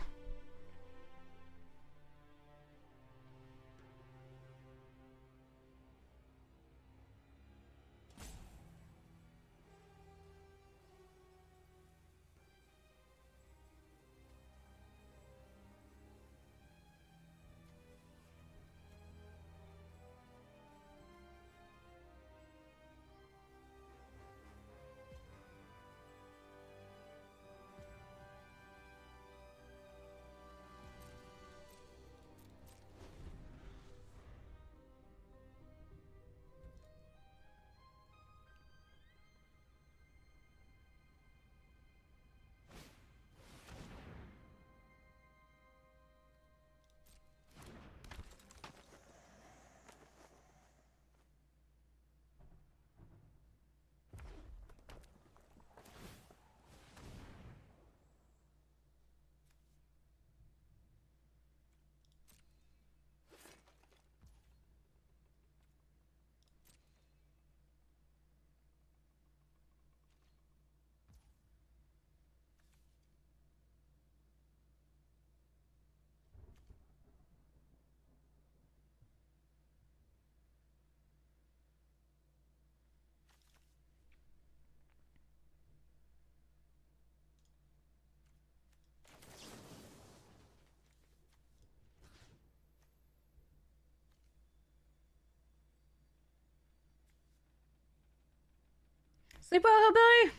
Sleep well, hillbilly.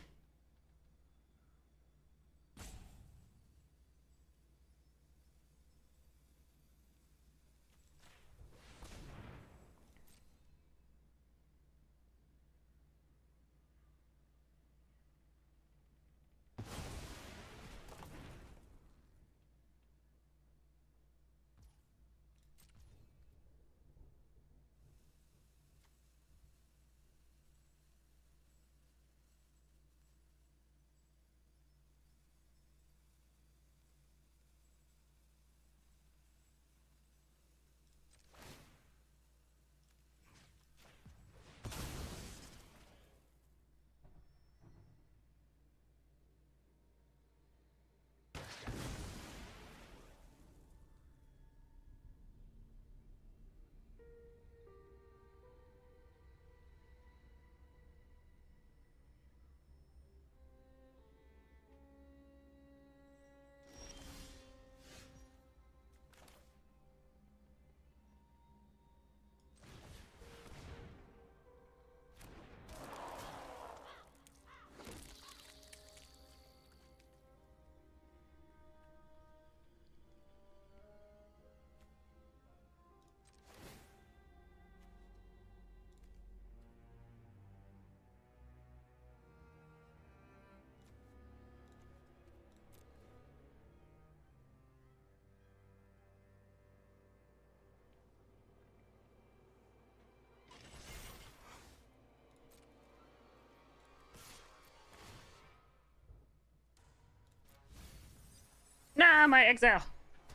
Nah, my exile.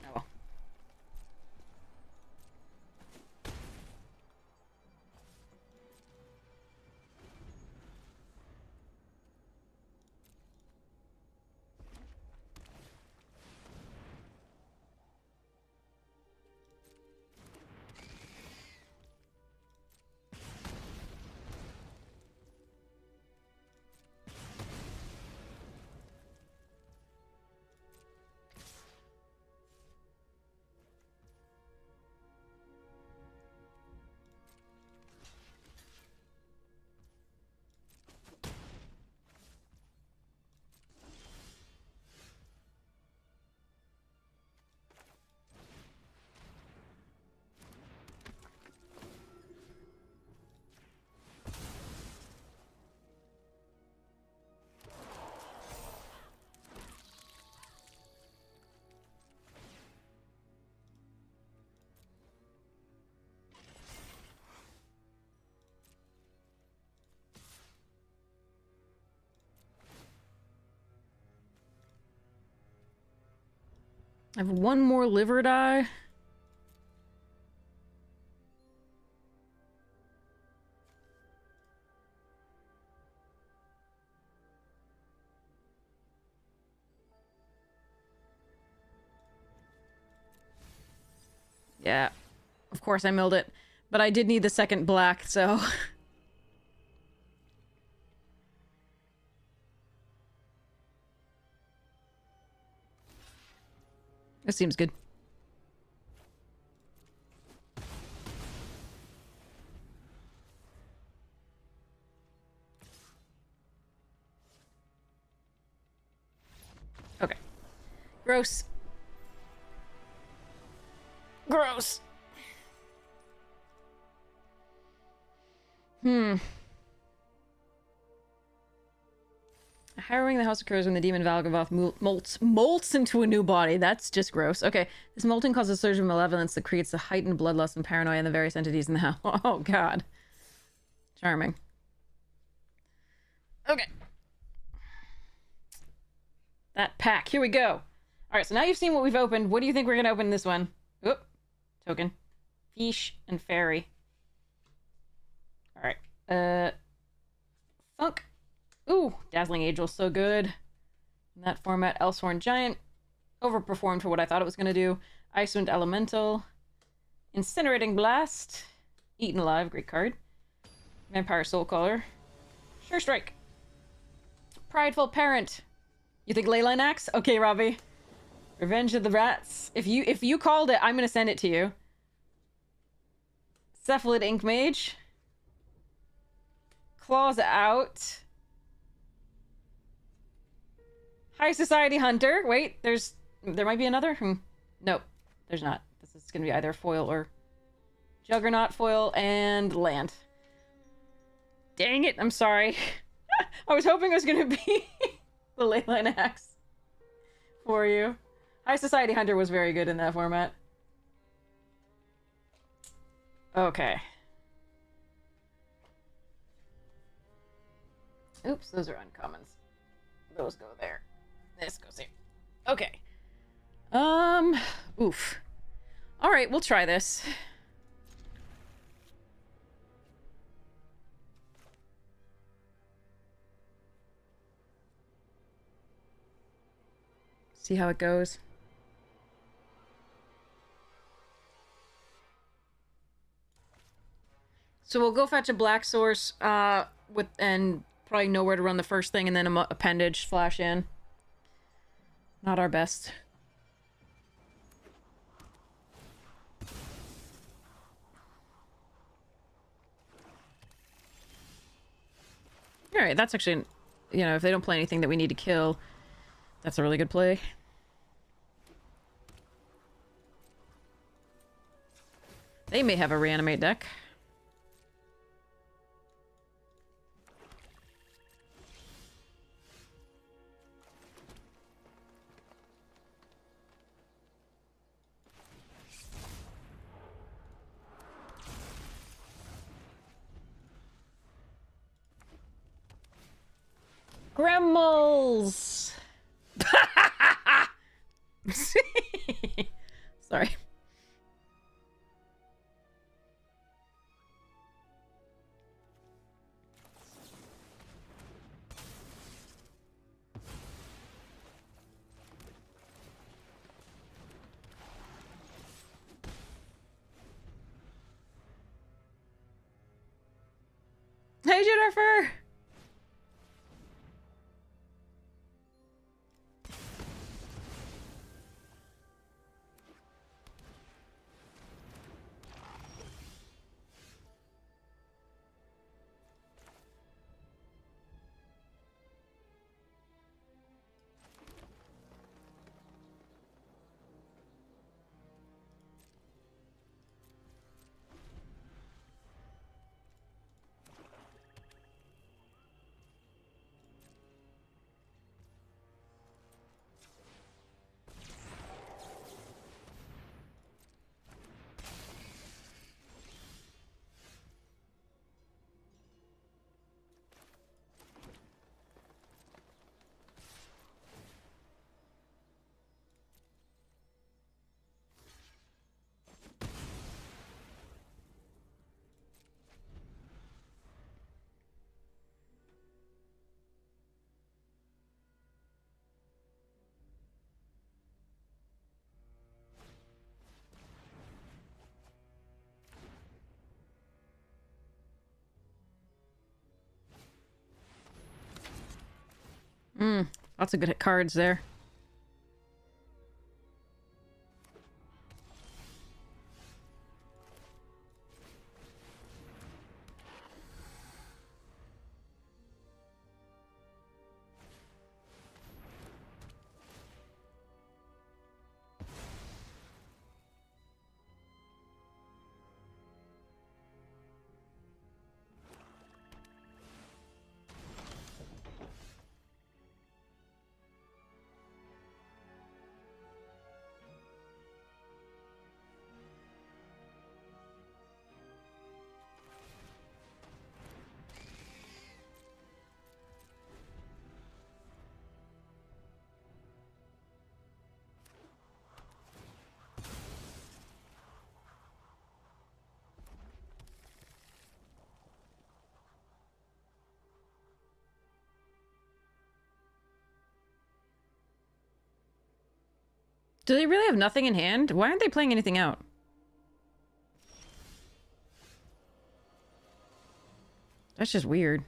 Oh well. I have one more liver die. Yeah, of course I milled it. But I did need the second black, so... This seems good. Okay. Gross. Gross. Harrowing the house occurs when the demon Valgavoth molts into a new body. That's just gross. Okay, this molting causes a surge of malevolence that creates a heightened bloodlust and paranoia in the various entities in the house. Oh, God. Charming. Okay. That pack. Here we go. Alright, so now you've seen what we've opened. What do you think we're going to open in this one? Oop. Token. Fish and fairy. Alright. Funk. Ooh, Dazzling Angel, so good. In that format, Elsworn Giant. Overperformed for what I thought it was going to do. Icewind Elemental. Incinerating Blast. Eaten Alive, great card. Vampire Soulcaller. Sure Strike. Prideful Parent. You think Leyline Axe? Okay, Robbie. Revenge of the Rats. If you called it, I'm going to send it to you. Cephalid Ink Mage. Claws Out. High Society Hunter. Wait, there might be another? Nope, there's not. This is going to be either foil or Juggernaut foil and land. Dang it, I'm sorry. I was hoping it was going to be the Leyline Axe for you. High Society Hunter was very good in that format. Okay. Oops, those are uncommons. Those go there. This goes here. Okay. Oof. Alright, we'll try this. See how it goes. So we'll go fetch a black source, and probably know where to run the first thing, and then appendage flash in. Not our best. Alright, that's actually, you know, if they don't play anything that we need to kill, that's a really good play. They may have a reanimate deck. Gremlins! Sorry. Hey, Jennifer! Lots of good cards there. Do they really have nothing in hand? Why aren't they playing anything out? That's just weird.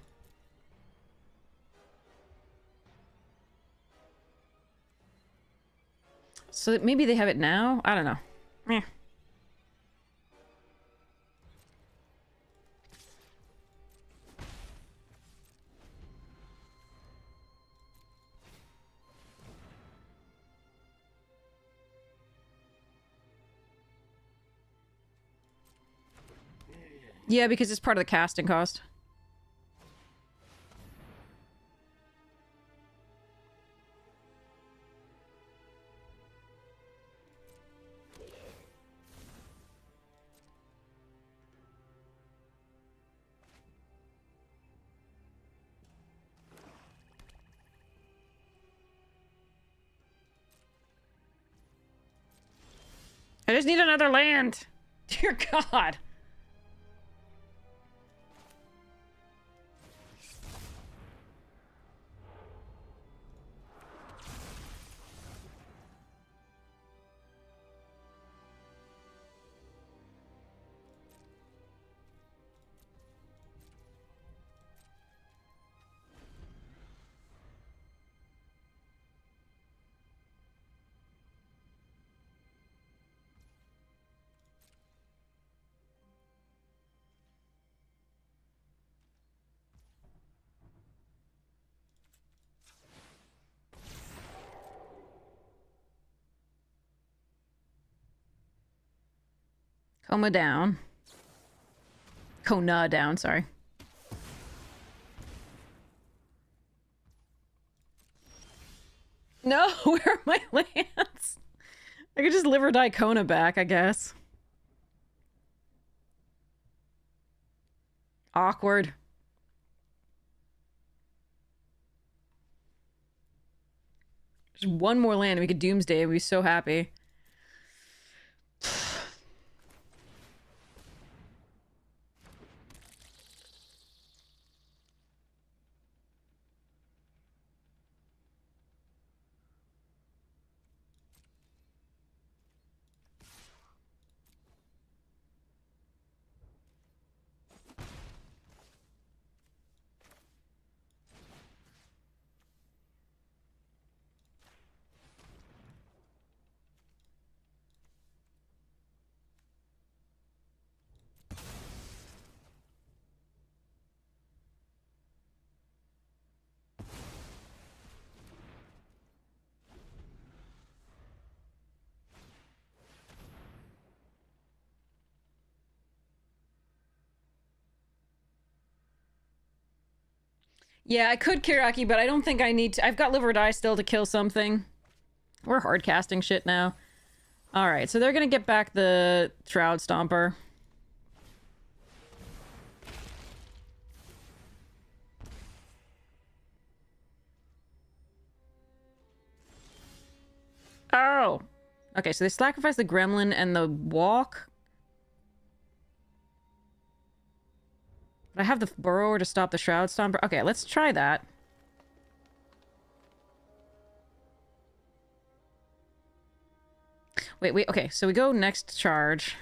So maybe they have it now? I don't know. Meh. Yeah, because it's part of the casting cost. I just need another land. Dear God. Coma down. Kona down, sorry. No, where are my lands? I could just live or die Kona back, I guess. Awkward. Just one more land and we could doomsday and we'd be so happy. Yeah, I could Kiraki, but I don't think I need to. I've got live or die still to kill something. We're hard casting shit now. Alright, so they're gonna get back the Shroud Stomper. Oh! Okay, so they sacrifice the Gremlin and the Walk. But I have the Burrower to stop the Shroud Stomper. Okay, let's try that. Wait, okay, so we go next charge.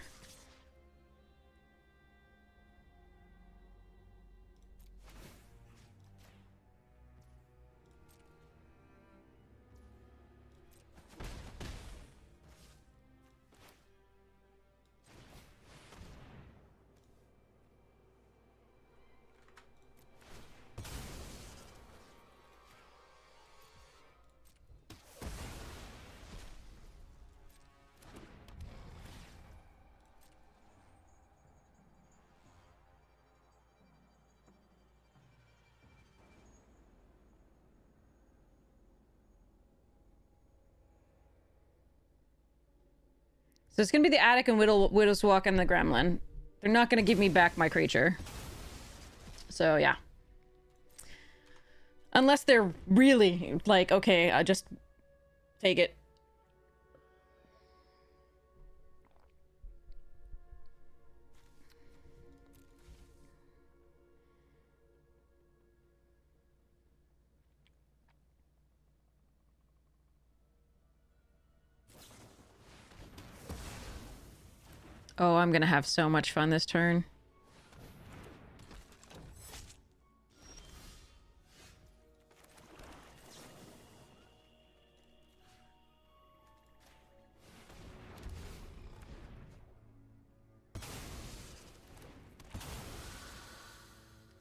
So it's gonna be the Attic and Widow's Walk and the Gremlin. They're not gonna give me back my creature. So, yeah. Unless they're really, like, okay, I just take it. Oh, I'm gonna have so much fun this turn.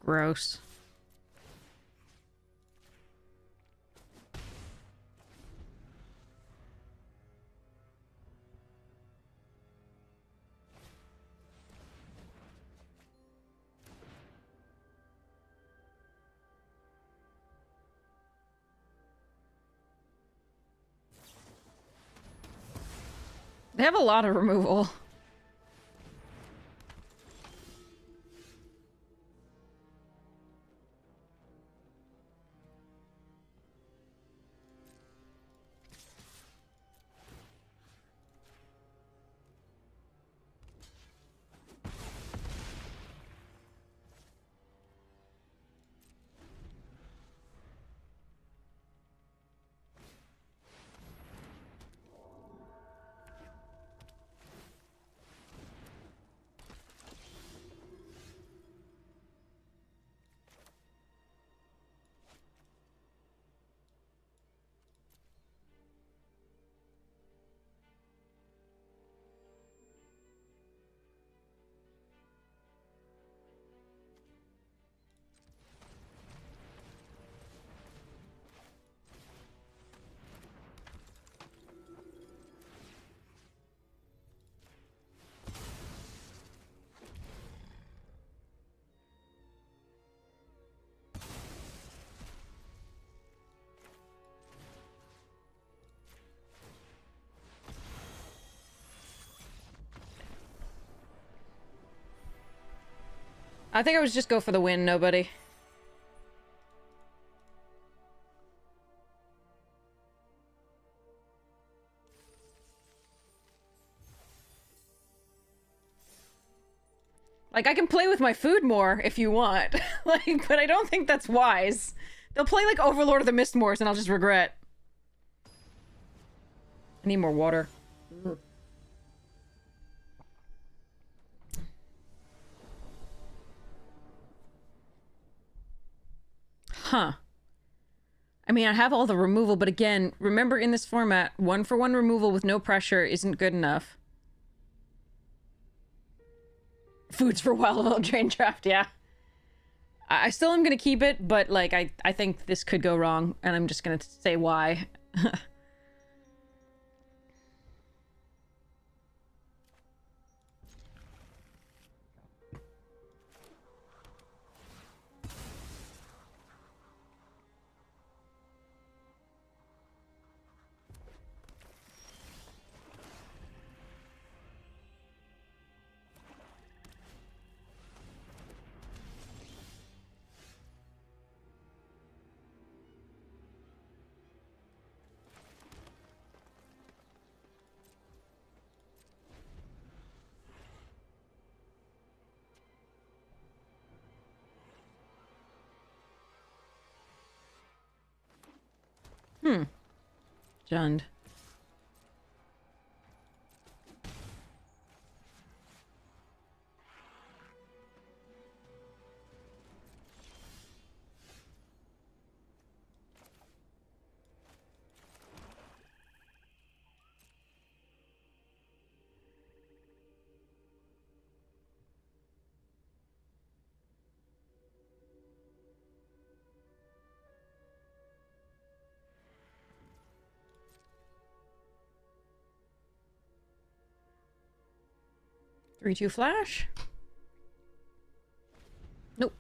Gross. They have a lot of removal. I think I would just go for the win, nobody. Like, I can play with my food more if you want. Like, but I don't think that's wise. They'll play, like, Overlord of the Mistmoors and I'll just regret. I need more water. Huh. I mean, I have all the removal, but again, remember in this format, 1-for-1 removal with no pressure isn't good enough. Foods for Wild Little Drain Draft, yeah. I still am gonna keep it, but, like, I think this could go wrong, and I'm just gonna say why. Jund. Three, two, flash. Nope.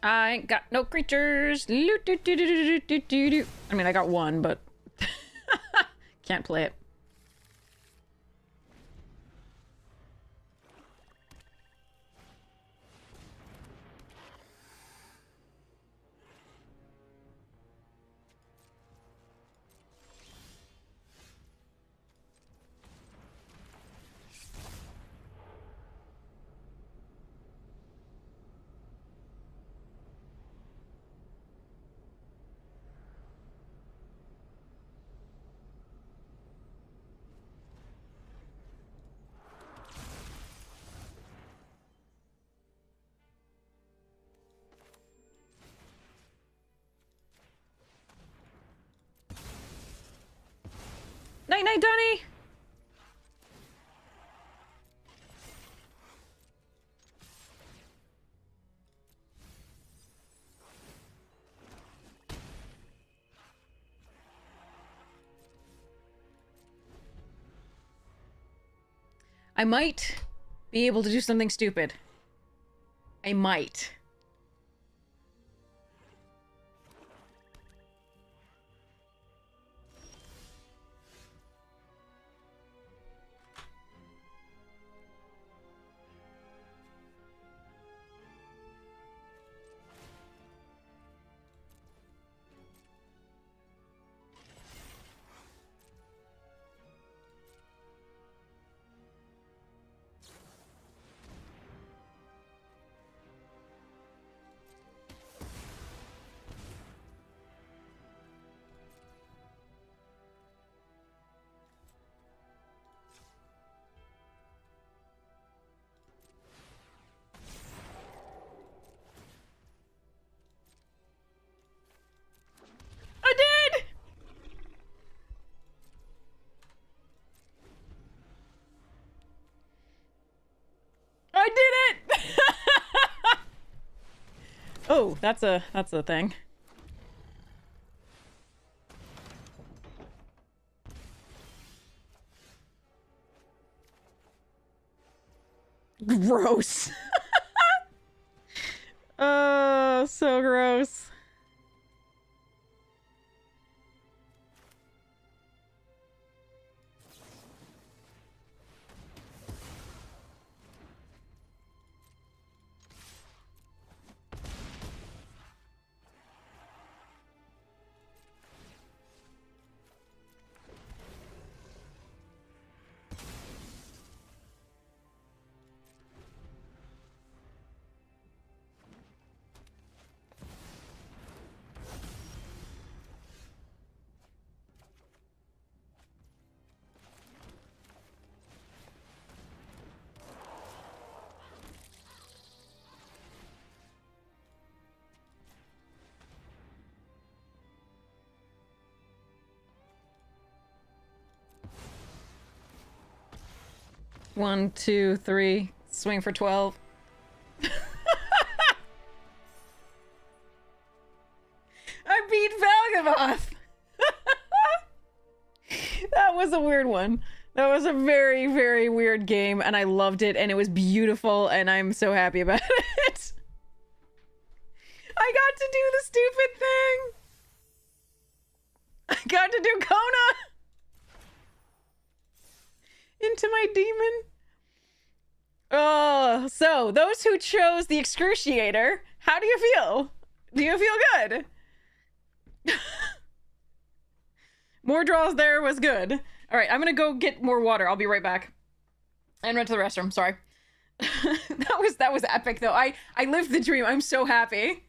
I ain't got no creatures. I mean, I got one, but can't play it. Night night, Donnie! I might be able to do something stupid. I might. I did! I did it! Oh, that's a thing. Gross. Oh, so gross. One, two, three. Swing for 12. I beat Valgavoth! That was a weird one. That was a very, very weird game, and I loved it, and it was beautiful, and I'm so happy about it. I got to do the stupid thing! I got to do Kona! Into my demon. Oh, so those who chose the Excruciator, how do you feel? Do you feel good? More draws there was good. All right, I'm gonna go get more water. I'll be right back. And run to the restroom. Sorry. that was epic though. I lived the dream. I'm so happy.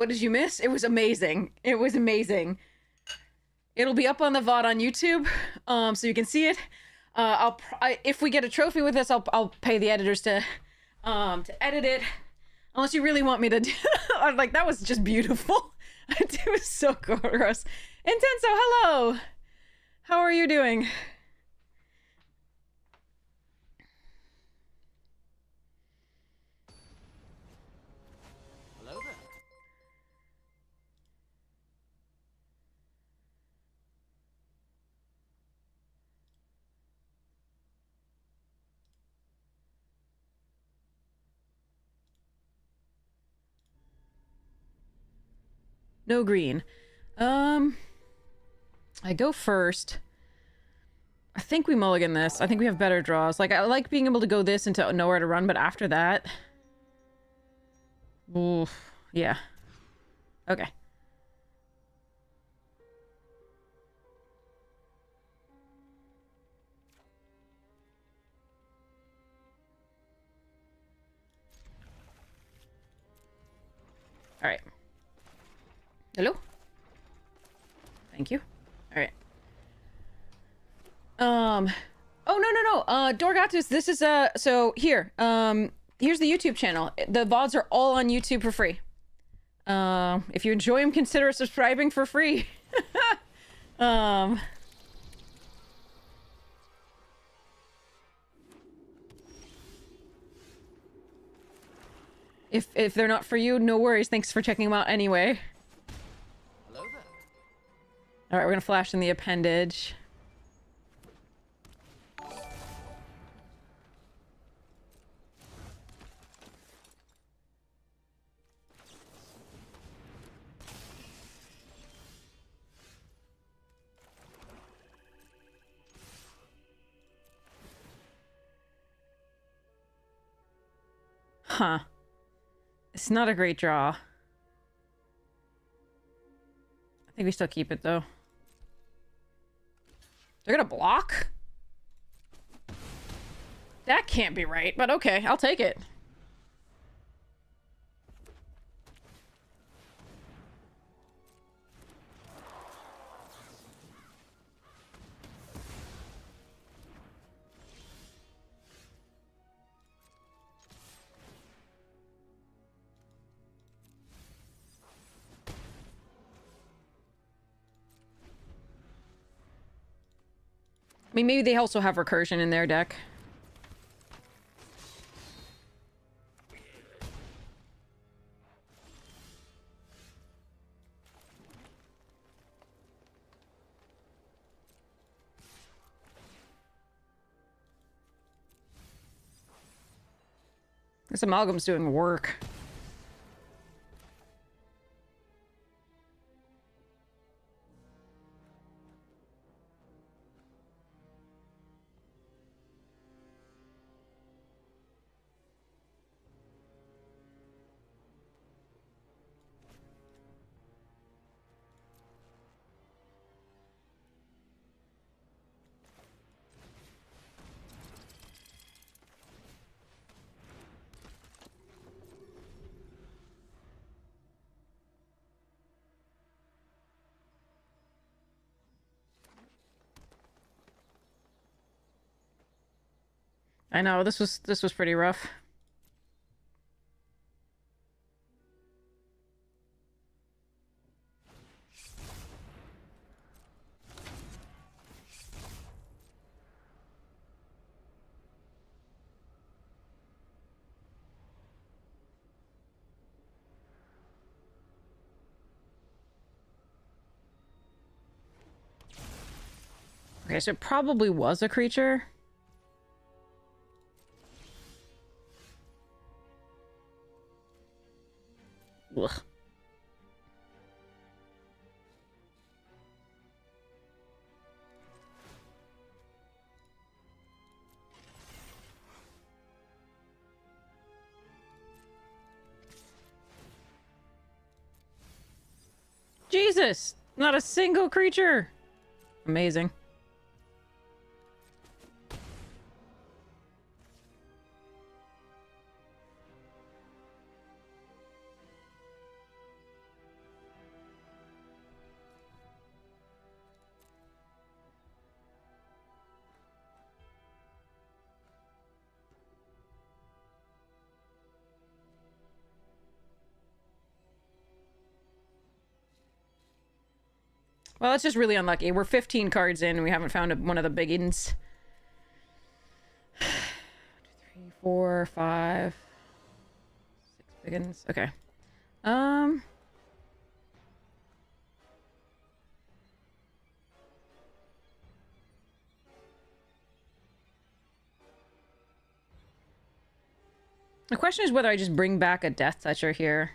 What did you miss? It was amazing. It was amazing. It'll be up on the VOD on YouTube, so you can see it. If we get a trophy with this, I'll pay the editors to edit it. Unless you really want me to do I'm like, that was just beautiful. It was so gross. Intenso, hello! How are you doing? Hello there. No green. I go first. I think we mulligan this. I think we have better draws. Like, I like being able to go this into nowhere to run, but after that... Oof. Yeah. Okay. Alright. Hello? Thank you. Alright. Oh, no. Dorgatus, this is, so, here. Here's the YouTube channel. The VODs are all on YouTube for free. If you enjoy them, consider subscribing for free. If they're not for you, no worries. Thanks for checking them out anyway. Hello there. Alright, we're gonna flash in the appendage. Huh. It's not a great draw. I think we still keep it, though. They're gonna block? That can't be right, but okay, I'll take it. I mean, maybe they also have recursion in their deck. This amalgam's doing work. I know, this was pretty rough. Okay, so it probably was a creature. Ugh. Jesus! Not a single creature! Amazing. Well, it's just really unlucky. We're 15 cards in and we haven't found one of the big ins. 3, 4, 5, 6 big ins. Okay. The question is whether I just bring back a Death Toucher here.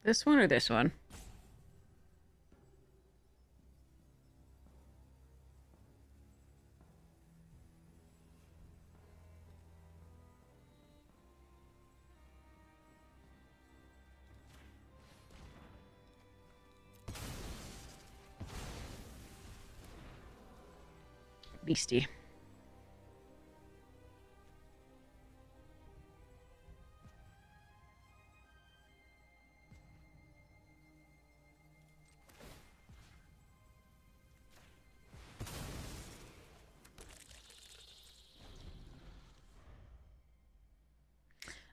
This one or this one? Beastie.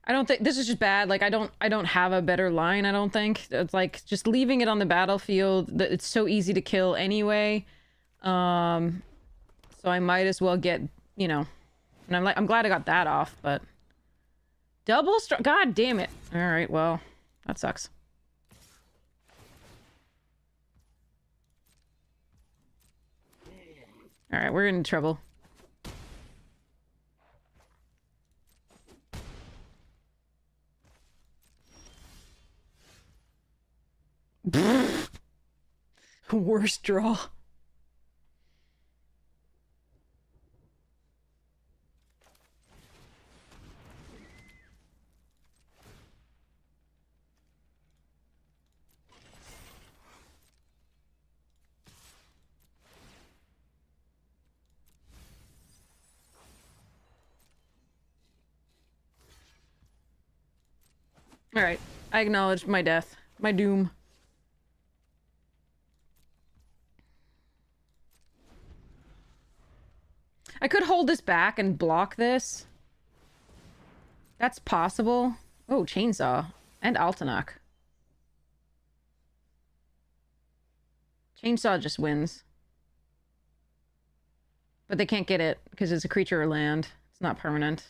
I don't think this is just bad. Like I don't have a better line, I don't think. It's like just leaving it on the battlefield. It's so easy to kill anyway. So I might as well get, you know, and I'm glad I got that off, but double strike. God damn it. All right, well, that sucks. All right, we're in trouble. Worst draw. All right, I acknowledge my death, my doom. I could hold this back and block this. That's possible. Oh, Chainsaw. And Altanach. Chainsaw just wins. But they can't get it, because it's a creature or land. It's not permanent.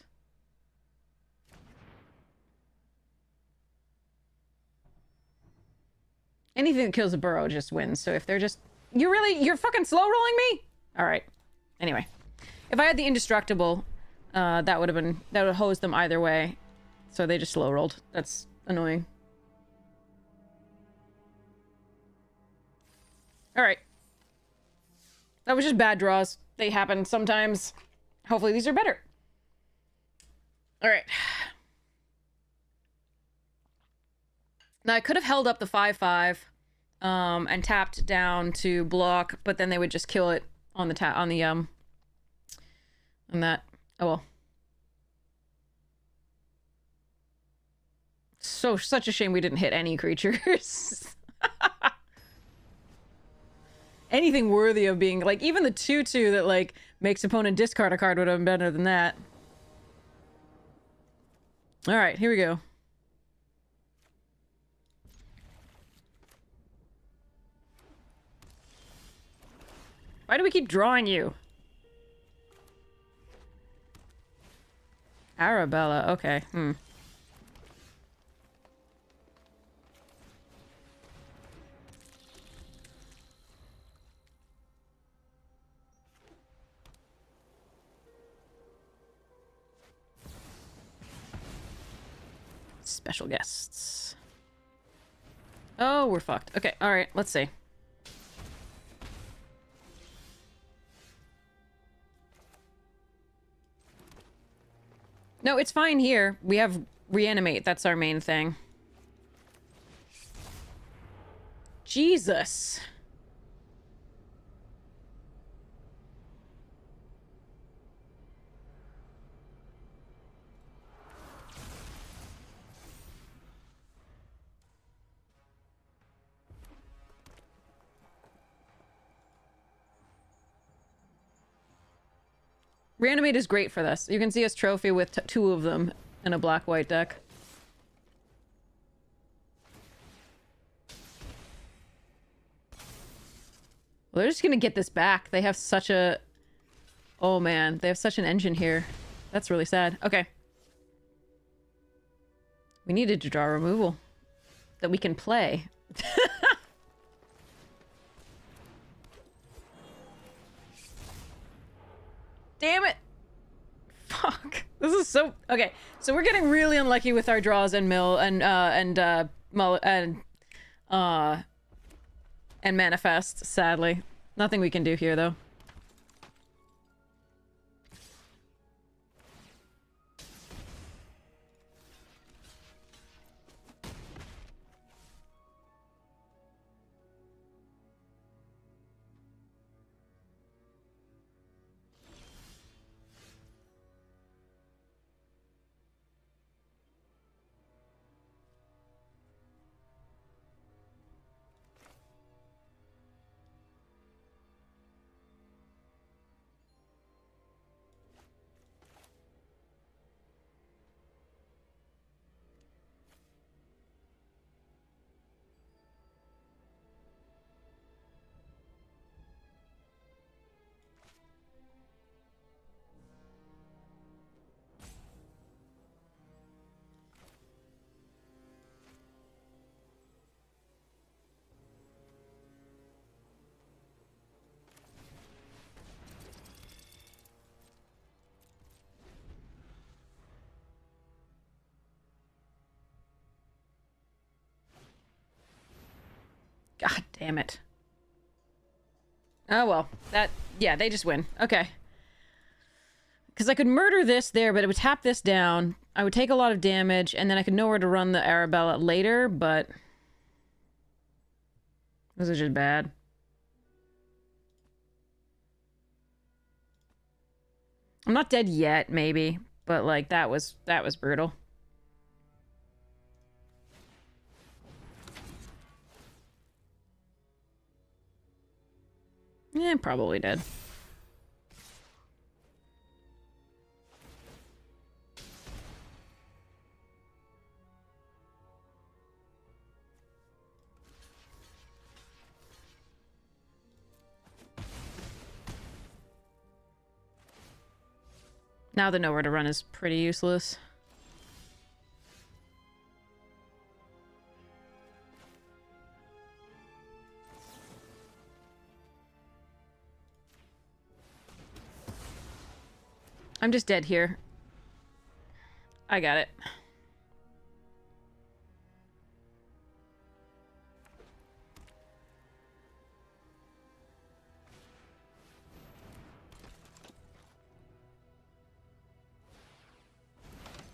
Anything that kills a burrow just wins, so if they're just... You're fucking slow rolling me? Alright. Anyway. If I had the indestructible, that would have hosed them either way. So they just slow rolled. That's annoying. Alright. That was just bad draws. They happen sometimes. Hopefully these are better. Alright. Now I could have held up the 5/5 and tapped down to block, but then they would just kill it on the and that, oh well. Such a shame we didn't hit any creatures. Anything worthy of being, like, even the 2/2 that, like, makes opponent discard a card would have been better than that. Alright, here we go. Why do we keep drawing you? Arabella, okay. Special guests. Oh, we're fucked. Okay, alright, let's see. No, it's fine here. We have reanimate. That's our main thing. Jesus. Reanimate is great for this. You can see us trophy with two of them in a black-white deck. Well, they're just gonna get this back. They have such a... Oh man, they have such an engine here. That's really sad. Okay. We needed to draw removal that we can play. Damn it! Fuck. This is so... Okay, so we're getting really unlucky with our draws and mill and manifest, sadly. Nothing we can do here, though. God damn it. Oh well, that... Yeah, they just win. Okay. Because I could murder this there, but it would tap this down. I would take a lot of damage, and then I could know where to run the Arabella later, but... This is just bad. I'm not dead yet, maybe, but, like, that was brutal. Yeah, probably dead. Now the nowhere to run is pretty useless. I'm just dead here. I got it.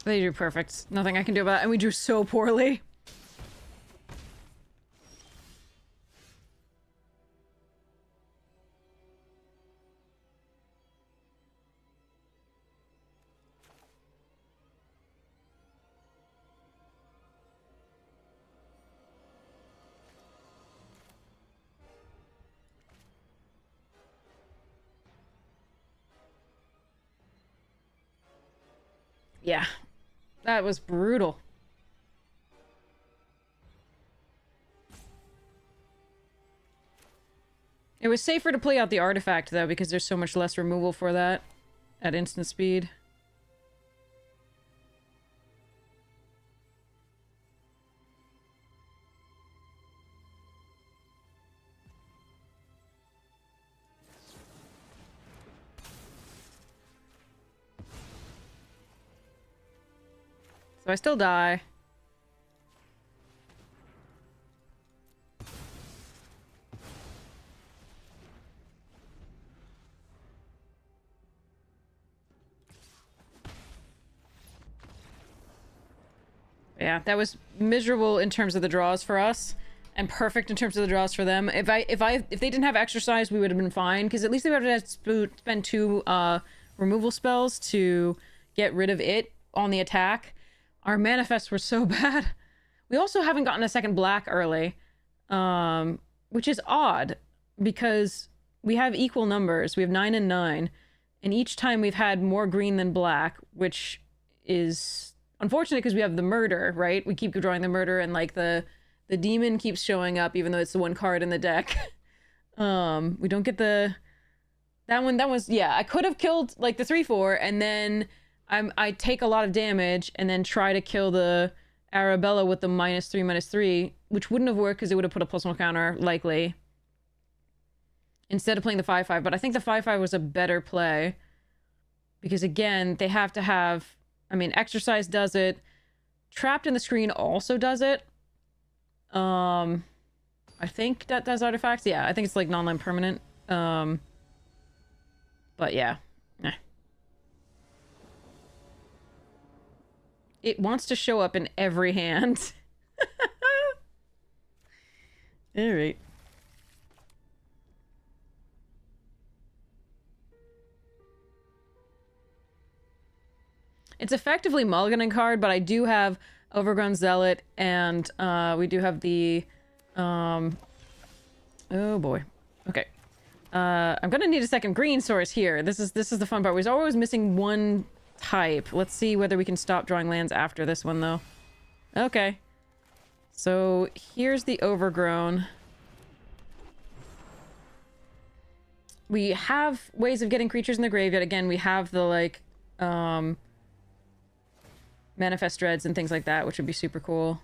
They drew perfect. Nothing I can do about it. And we drew so poorly. Yeah. That was brutal. It was safer to play out the artifact, though, because there's so much less removal for that at instant speed. So I still die. Yeah, that was miserable in terms of the draws for us. and perfect in terms of the draws for them. If they didn't have exercise, we would have been fine, because at least they would have had to spend 2 removal spells to get rid of it on the attack. Our manifests were so bad. We also haven't gotten a second black early, which is odd, because we have equal numbers. We have 9 and 9, and each time we've had more green than black, which is unfortunate because we have the murder, right? We keep drawing the murder, and like the demon keeps showing up even though it's the one card in the deck. We don't get the... That was... Yeah, I could have killed like the 3/4, and then I take a lot of damage and then try to kill the Arabella with the -3/-3, which wouldn't have worked because it would have put a +1 counter, likely, instead of playing the 5/5. But I think the 5/5 was a better play, because again, they have to have... I mean, exercise does it. Trapped in the screen also does it. I think that does artifacts. Yeah, I think it's like non-land permanent. But yeah. Nah. It wants to show up in every hand. Alright. It's effectively mulliganing card, but I do have Overgrown Zealot, and we do have the... oh boy. Okay. I'm gonna need a second green source here. This is the fun part. We're always missing one type. Let's see whether we can stop drawing lands after this one, though. Okay. So, here's the Overgrown. We have ways of getting creatures in the graveyard. Again, we have the, like, Manifest Dreads and things like that, which would be super cool.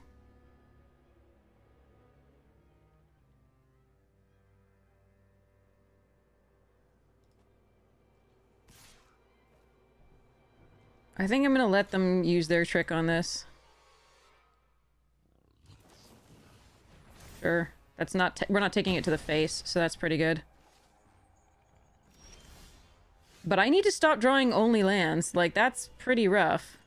I think I'm gonna let them use their trick on this. Sure. That's not... we're not taking it to the face, so that's pretty good. But I need to stop drawing only lands. Like, that's pretty rough.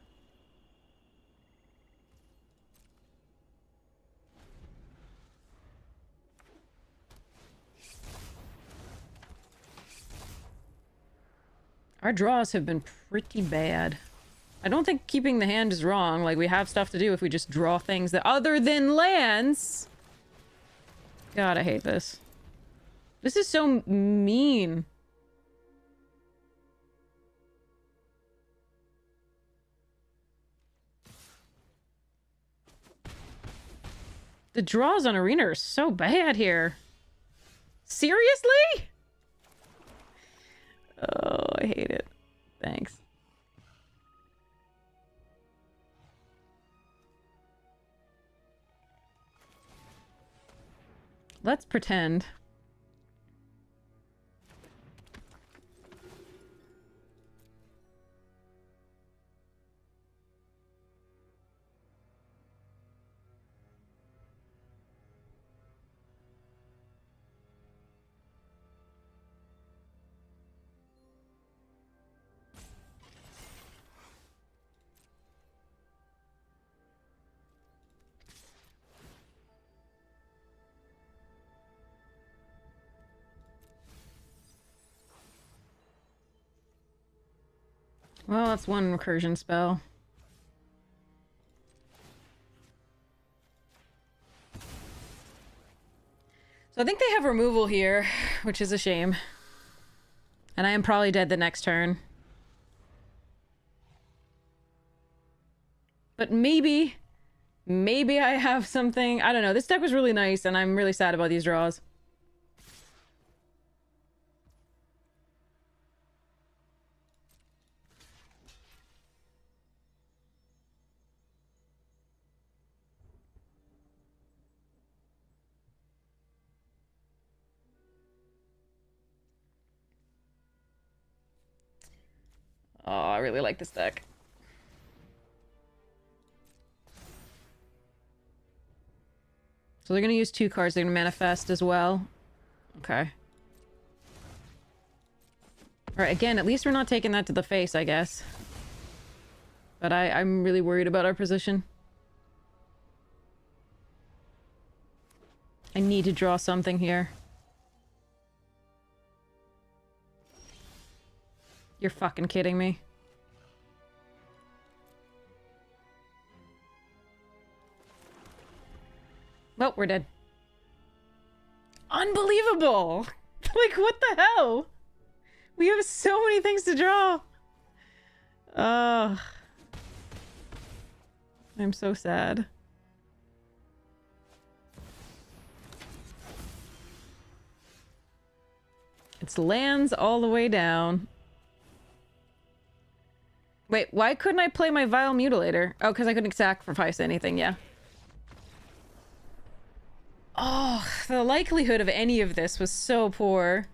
Our draws have been pretty bad. I don't think keeping the hand is wrong. Like, we have stuff to do if we just draw things that other than lands. God, I hate this. This is so mean. The draws on Arena are so bad here. Seriously? Oh, I hate it. Thanks. Let's pretend. Well, that's one recursion spell. So I think they have removal here, which is a shame. And I am probably dead the next turn. But maybe I have something. I don't know. This deck was really nice, and I'm really sad about these draws. Oh, I really like this deck. So they're going to use 2 cards. They're going to manifest as well. Okay. Alright, again, at least we're not taking that to the face, I guess. But I'm really worried about our position. I need to draw something here. You're fucking kidding me. Well, we're dead. Unbelievable! Like, what the hell? We have so many things to draw. Ugh. I'm so sad. It's lands all the way down. Wait, why couldn't I play my Vile Mutilator? Oh, because I couldn't sacrifice anything, yeah. Oh, the likelihood of any of this was so poor.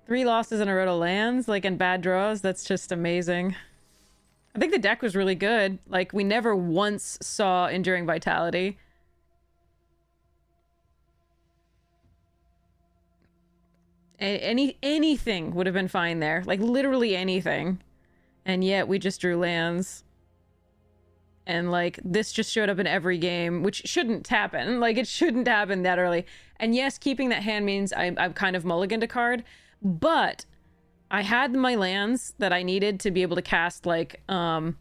3 losses in a row to lands, like, and bad draws, that's just amazing. I think the deck was really good. Like, we never once saw Enduring Vitality. Anything would have been fine there. Like, literally anything. And yet, we just drew lands. And, like, this just showed up in every game, which shouldn't happen. Like, it shouldn't happen that early. And yes, keeping that hand means I'm kind of mulliganed a card. But I had my lands that I needed to be able to cast, like, the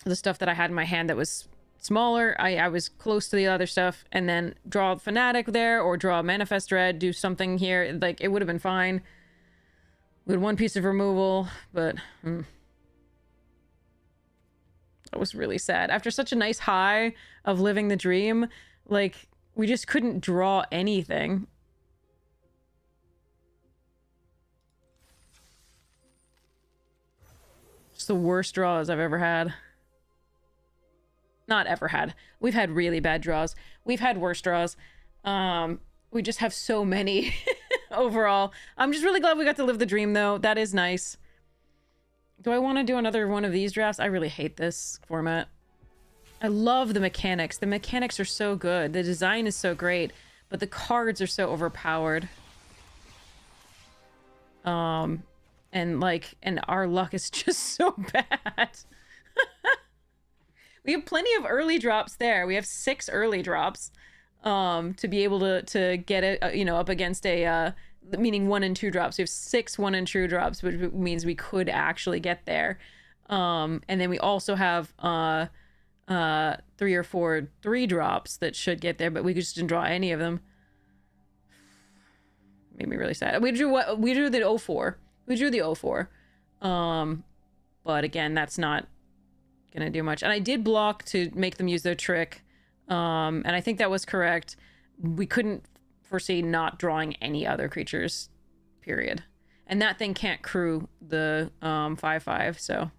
stuff that I had in my hand that was smaller. I was close to the other stuff, and then draw Fanatic there, or draw Manifest Dread, do something here. Like, it would have been fine. We had 1 piece of removal, but that was really sad. After such a nice high of living the dream, like, we just couldn't draw anything. It's the worst draws I've ever had. Not ever had. We've had really bad draws. We've had worse draws. We just have so many overall. I'm just really glad we got to live the dream, though. That is nice. Do I want to do another one of these drafts? I really hate this format. I love the mechanics. The mechanics are so good. The design is so great, but the cards are so overpowered. And our luck is just so bad. We have plenty of early drops there. We have 6 early drops to be able to get it, you know, up against a, meaning 1 and 2 drops. We have 6 1 and 2 drops, which means we could actually get there. And then we also have 3 or 4 3 drops that should get there, but we just didn't draw any of them. Made me really sad. We drew the 04. We drew the 04. But again, that's not gonna do much. And I did block to make them use their trick. And I think that was correct. We couldn't foresee not drawing any other creatures, period. And that thing can't crew the 5/5, so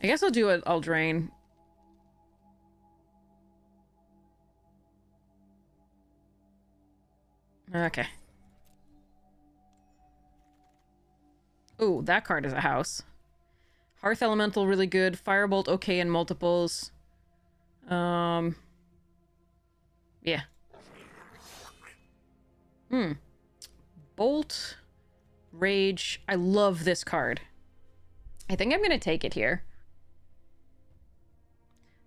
I guess I'll drain. Okay. Ooh, that card is a house. Hearth Elemental, really good. Firebolt, okay in multiples. Yeah. Bolt. Rage. I love this card. I think I'm gonna take it here.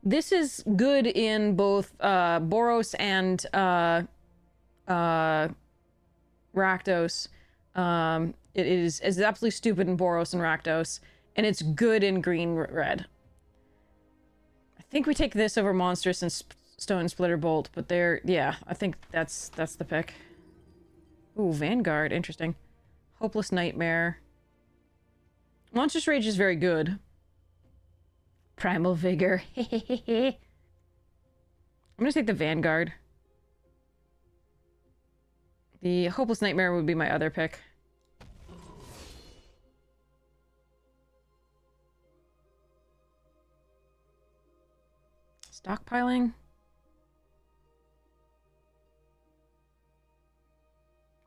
This is good in both Boros and Rakdos. It is absolutely stupid in Boros and Rakdos, and it's good in green-red. I think we take this over Monstrous and Stone Splitter Bolt, but yeah, I think that's the pick. Ooh, Vanguard, interesting. Hopeless Nightmare. Monstrous Rage is very good. Primal Vigor. I'm gonna take the Vanguard. The Hopeless Nightmare would be my other pick. Stockpiling?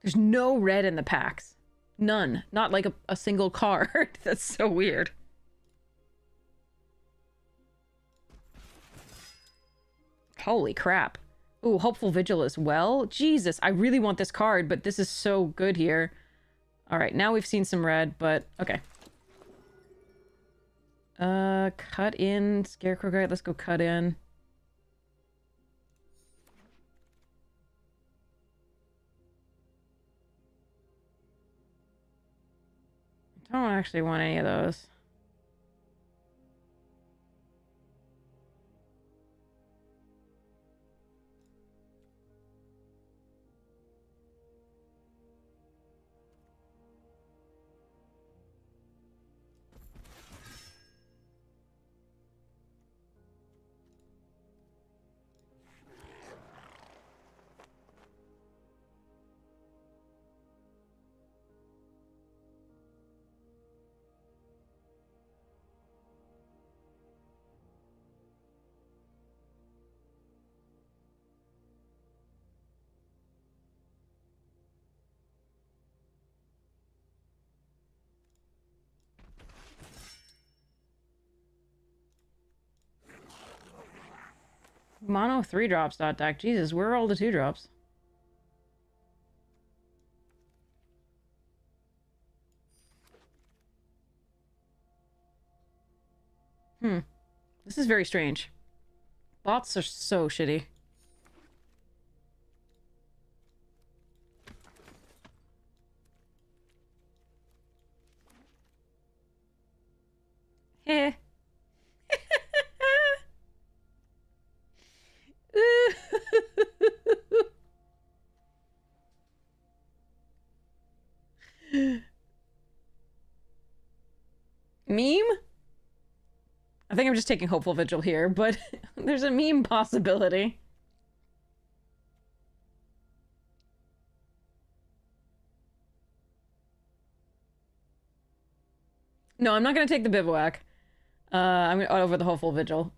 There's no red in the packs. None. Not like a single card. That's so weird. Holy crap. Ooh, Hopeful Vigil as well. Jesus, I really want this card, but this is so good here. All right, now we've seen some red, but okay. Cut in. Scarecrow guy. Let's go cut in. I don't actually want any of those. Mono 3-drops dot deck. Jesus, where are all the 2-drops? This is very strange. Bots are so shitty. Heh. Meme? I think I'm just taking Hopeful Vigil here, but there's a meme possibility. No, I'm not going to take the Bivouac. I'm gonna, over the Hopeful Vigil.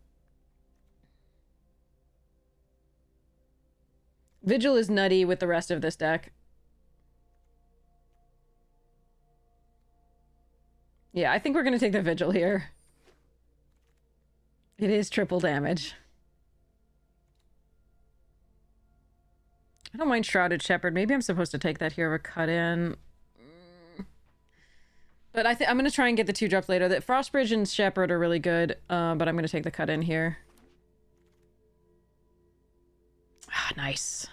Vigil is nutty with the rest of this deck. Yeah, I think we're going to take the Vigil here. It is triple damage. I don't mind Shrouded Shepherd. Maybe I'm supposed to take that here of a cut in. But I'm going to try and get the 2-drops later. The Frostbridge and Shepherd are really good, but I'm going to take the cut in here. Ah, nice.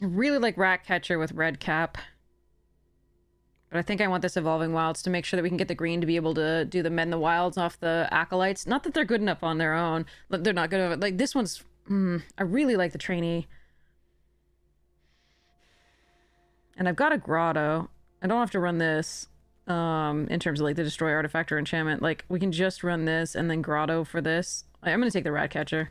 I really like Ratcatcher with red cap. But I think I want this Evolving Wilds to make sure that we can get the green to be able to do the Mend the Wilds off the Acolytes. Not that they're good enough on their own. But they're not good enough. Like, this one's... I really like the Trainee. And I've got a Grotto. I don't have to run this in terms of, like, the Destroy Artifact or Enchantment. Like, we can just run this and then Grotto for this. I'm going to take the Ratcatcher.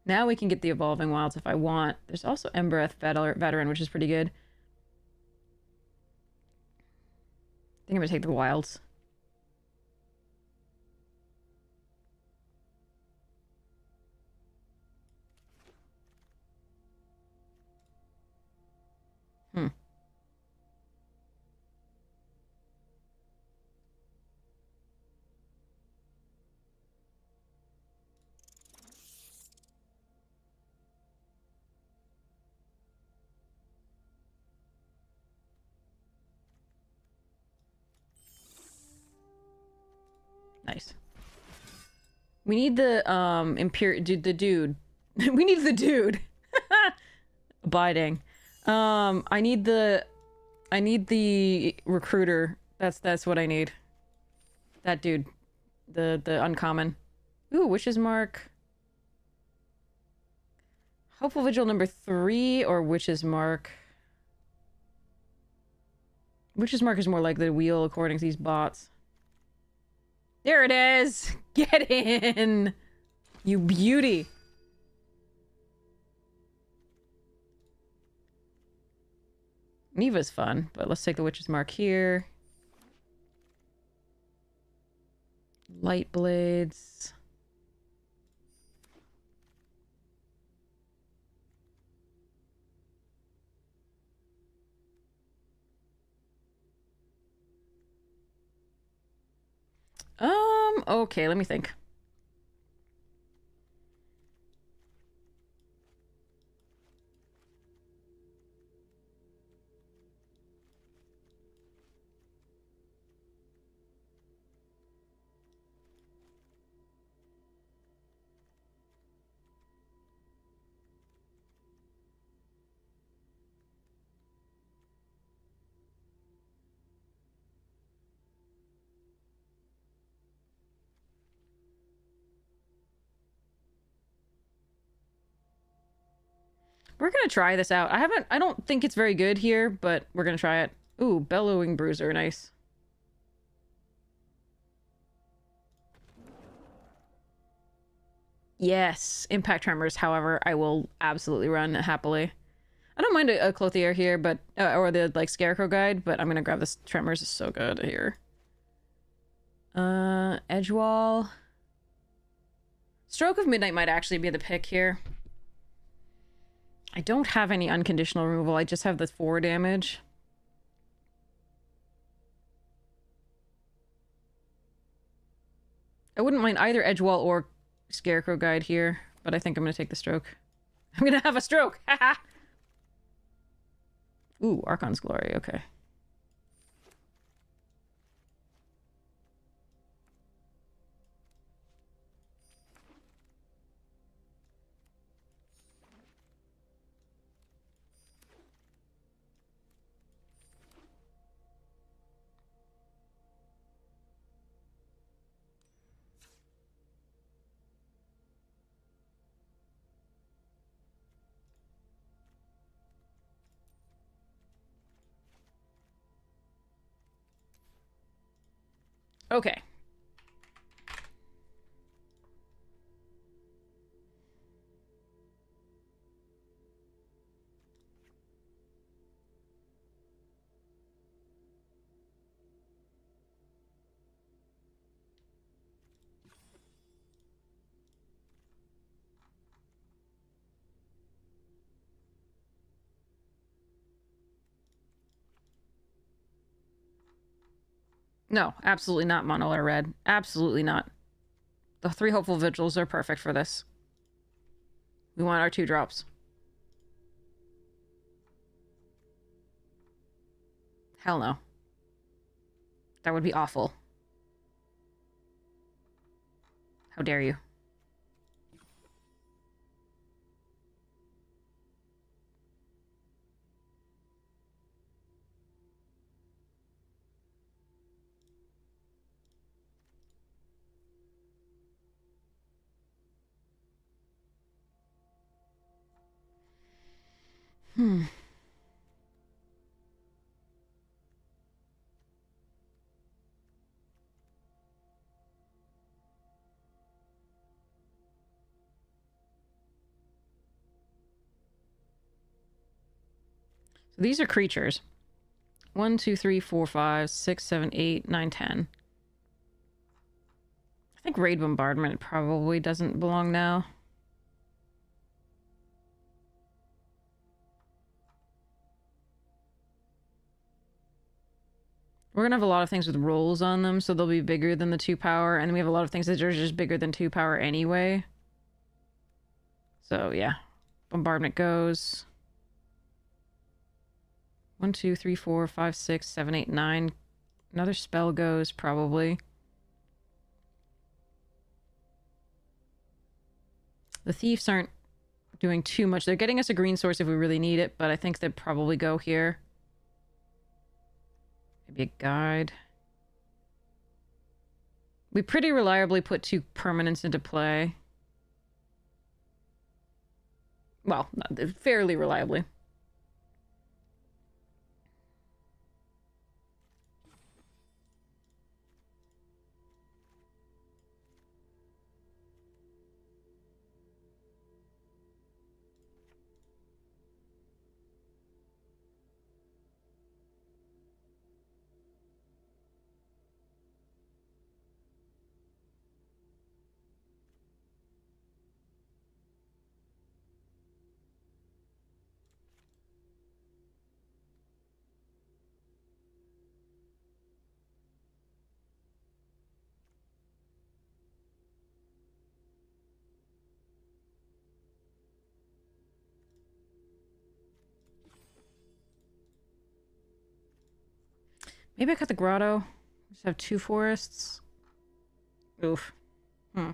Now we can get the Evolving Wilds if I want. There's also Embereth Veteran, which is pretty good. I think I'm gonna take the Wilds. Nice. We need the the dude. We need the dude. Abiding. I need the recruiter. That's what I need. That dude. The uncommon. Ooh, Witch's Mark. Hopeful Vigil number 3 or Witch's Mark. Witch's Mark is more likely to wheel according to these bots. There it is! Get in! You beauty! Neva's fun, but let's take the Witch's Mark here. Light Blades. Okay, let me think. We're gonna try this out. I don't think it's very good here, but we're gonna try it. Ooh, Bellowing Bruiser, nice. Yes, Impact Tremors, however, I will absolutely run happily. I don't mind a Clothier here, but, or the, like, Scarecrow Guide, but I'm gonna grab this Tremors, it's so good here. Edgewall. Stroke of Midnight might actually be the pick here. I don't have any unconditional removal, I just have the 4 damage. I wouldn't mind either Edgewall or Scarecrow Guide here, but I think I'm gonna take the stroke. I'm gonna have a stroke! Haha! Ooh, Archon's Glory, okay. Okay. No, absolutely not mono or red. Absolutely not. The 3 Hopeful Vigils are perfect for this. We want our 2 drops. Hell no. That would be awful. How dare you? Hmm. So these are creatures. 1, 2, 3, 4, 5, 6, 7, 8, 9, 10. I think Raid Bombardment probably doesn't belong now. We're gonna have a lot of things with rolls on them, so they'll be bigger than the 2 power, and we have a lot of things that are just bigger than 2 power anyway. So, yeah. Bombardment goes. 1, 2, 3, 4, 5, 6, 7, 8, 9. Another spell goes, probably. The Thieves aren't doing too much. They're getting us a green source if we really need it, but I think they'd probably go here. Maybe a guide. We pretty reliably put 2 permanents into play. Well, fairly reliably. Maybe I cut the grotto. Just have 2 forests. Oof. Hmm.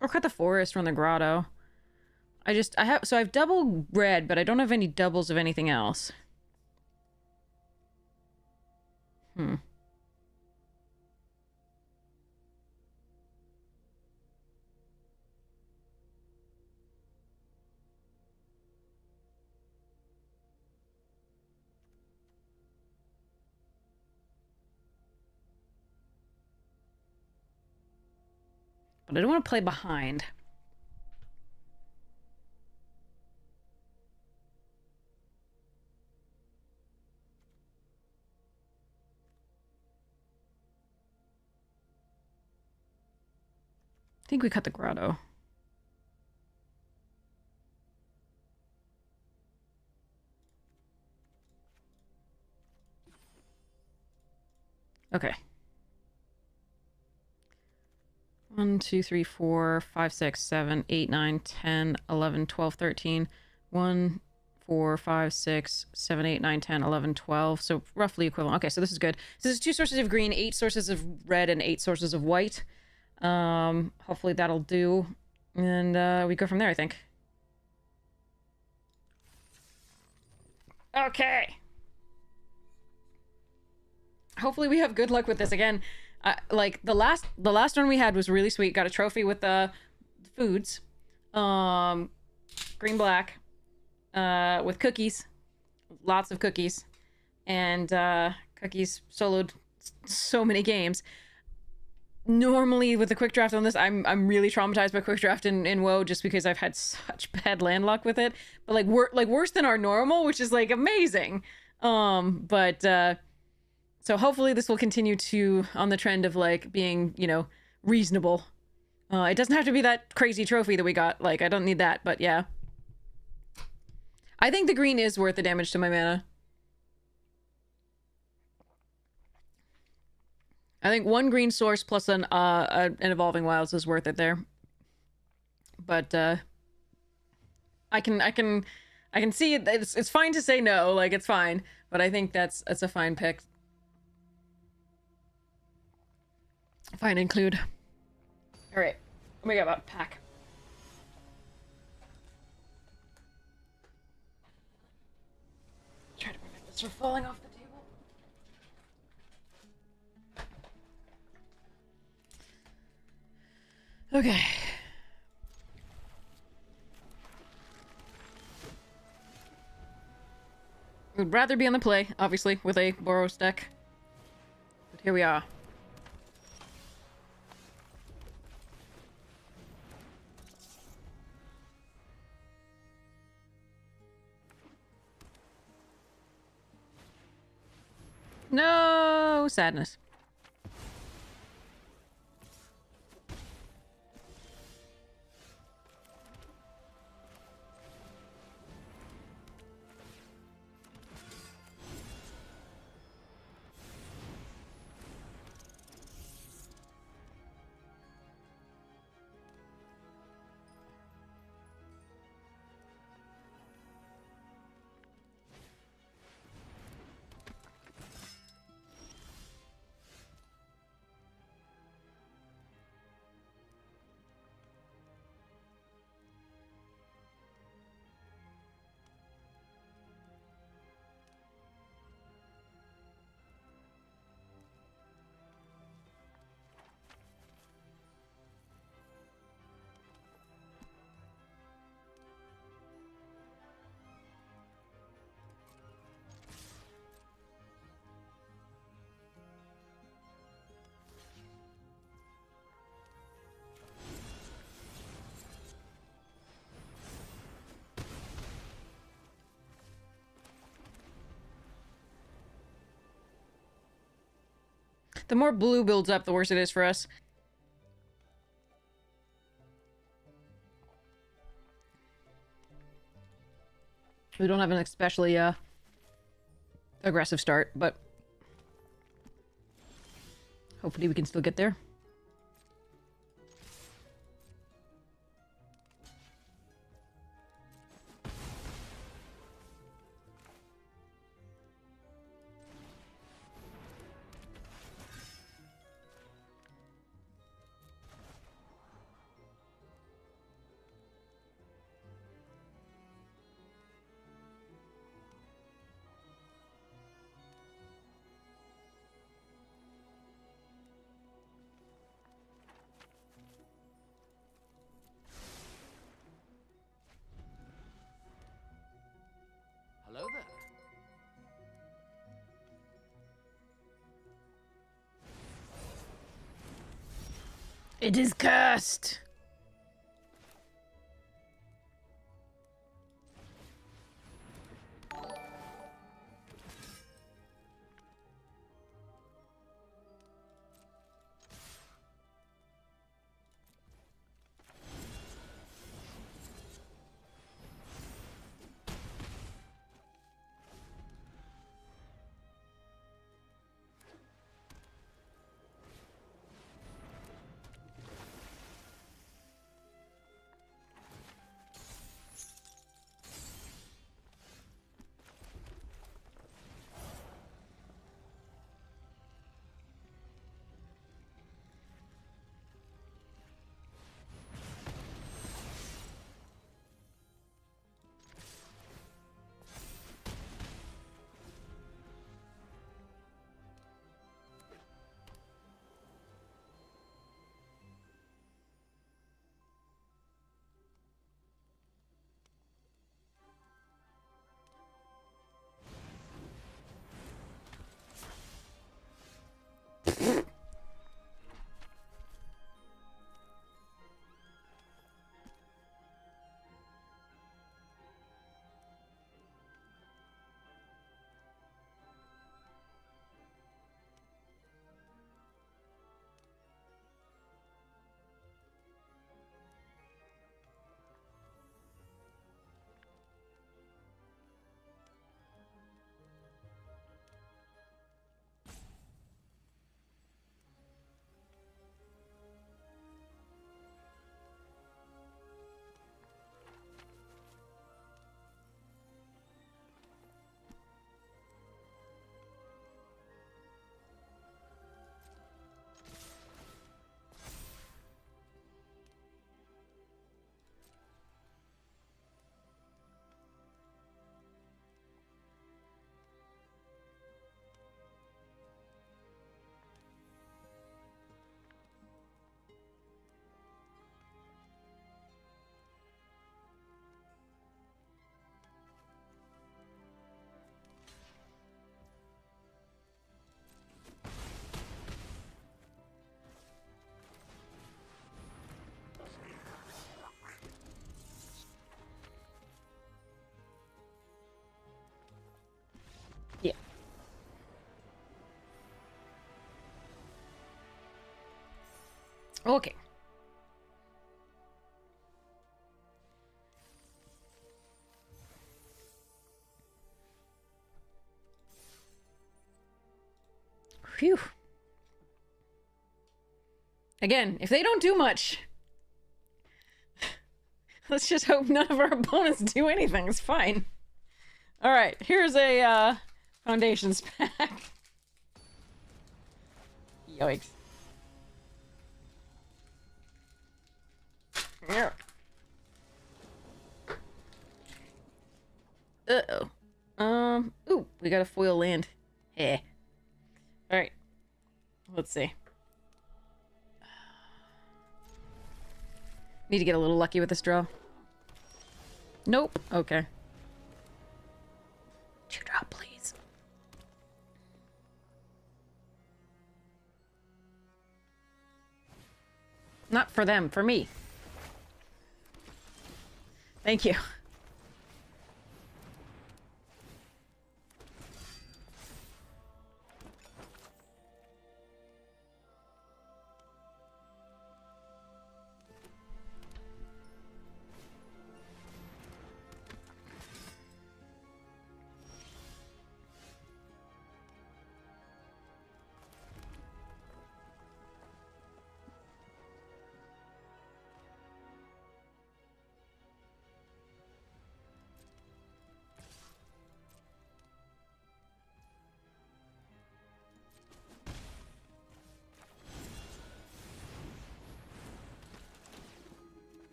Or cut the forest from the grotto. So I have double red, but I don't have any doubles of anything else. Hmm. But I don't want to play behind. I think we cut the grotto. Okay. 1, 2, 3, 4, 5, 6, 7, 8, 9, 10, 11, 12, 13. 1, 4, 5, 6, 7, 8, 9, 10, 11, 12. So roughly equivalent. Okay, so this is good. So this is 2 sources of green, 8 sources of red, and 8 sources of white. Hopefully that'll do. And we go from there, I think. Okay. Hopefully we have good luck with this again. Like the last one we had was really sweet. Got a trophy with the foods, green black, with cookies, lots of cookies, and cookies soloed so many games. Normally with the quick draft on this, I'm really traumatized by quick draft in WoW just because I've had such bad land luck with it. But like worse than our normal, which is like amazing. So hopefully this will continue to on the trend of like being, you know, reasonable. It doesn't have to be that crazy trophy that we got. Like I don't need that, but yeah. I think the green is worth the damage to my mana. I think 1 green source plus an evolving wilds is worth it there. But I can see it. It's fine to say no, like it's fine. But I think that's a fine pick. Fine include. All right, what we got about pack? Try to prevent this from falling off the table. Okay. Would rather be on the play, obviously, with a Boros deck. But here we are. No sadness. The more blue builds up, the worse it is for us. We don't have an especially aggressive start, but hopefully we can still get there. Hello there. It is cursed! Yeah. Okay. Phew. Again, if they don't do much, let's just hope none of our opponents do anything. It's fine. Alright, here's a Foundations pack. Yikes. Yeah. Uh-oh. Ooh, we got a foil land. Heh. Alright. Let's see. Need to get a little lucky with this draw. Nope. Okay. 2-drop, please. Not for them, for me. Thank you.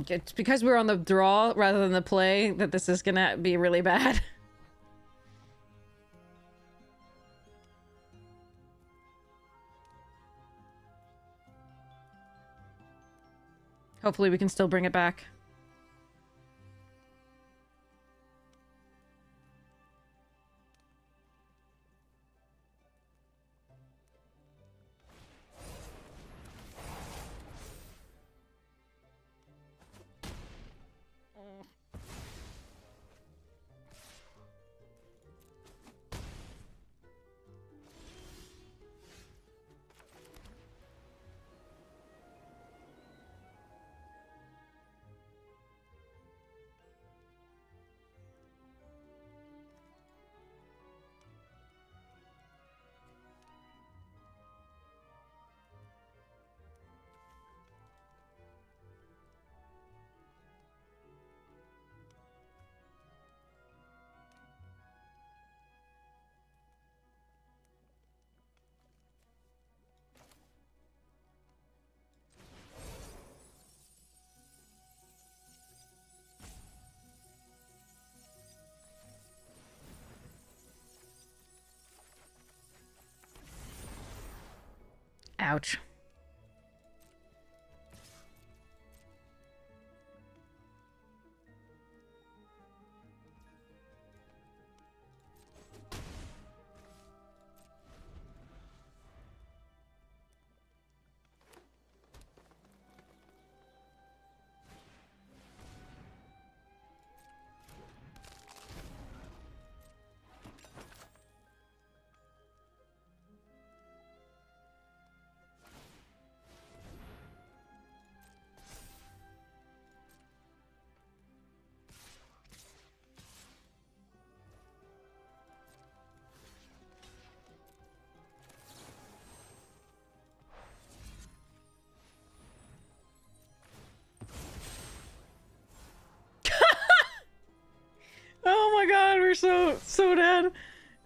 It's because we're on the draw rather than the play that this is gonna be really bad. Hopefully we can still bring it back. Ouch. Oh my god, we're so dead.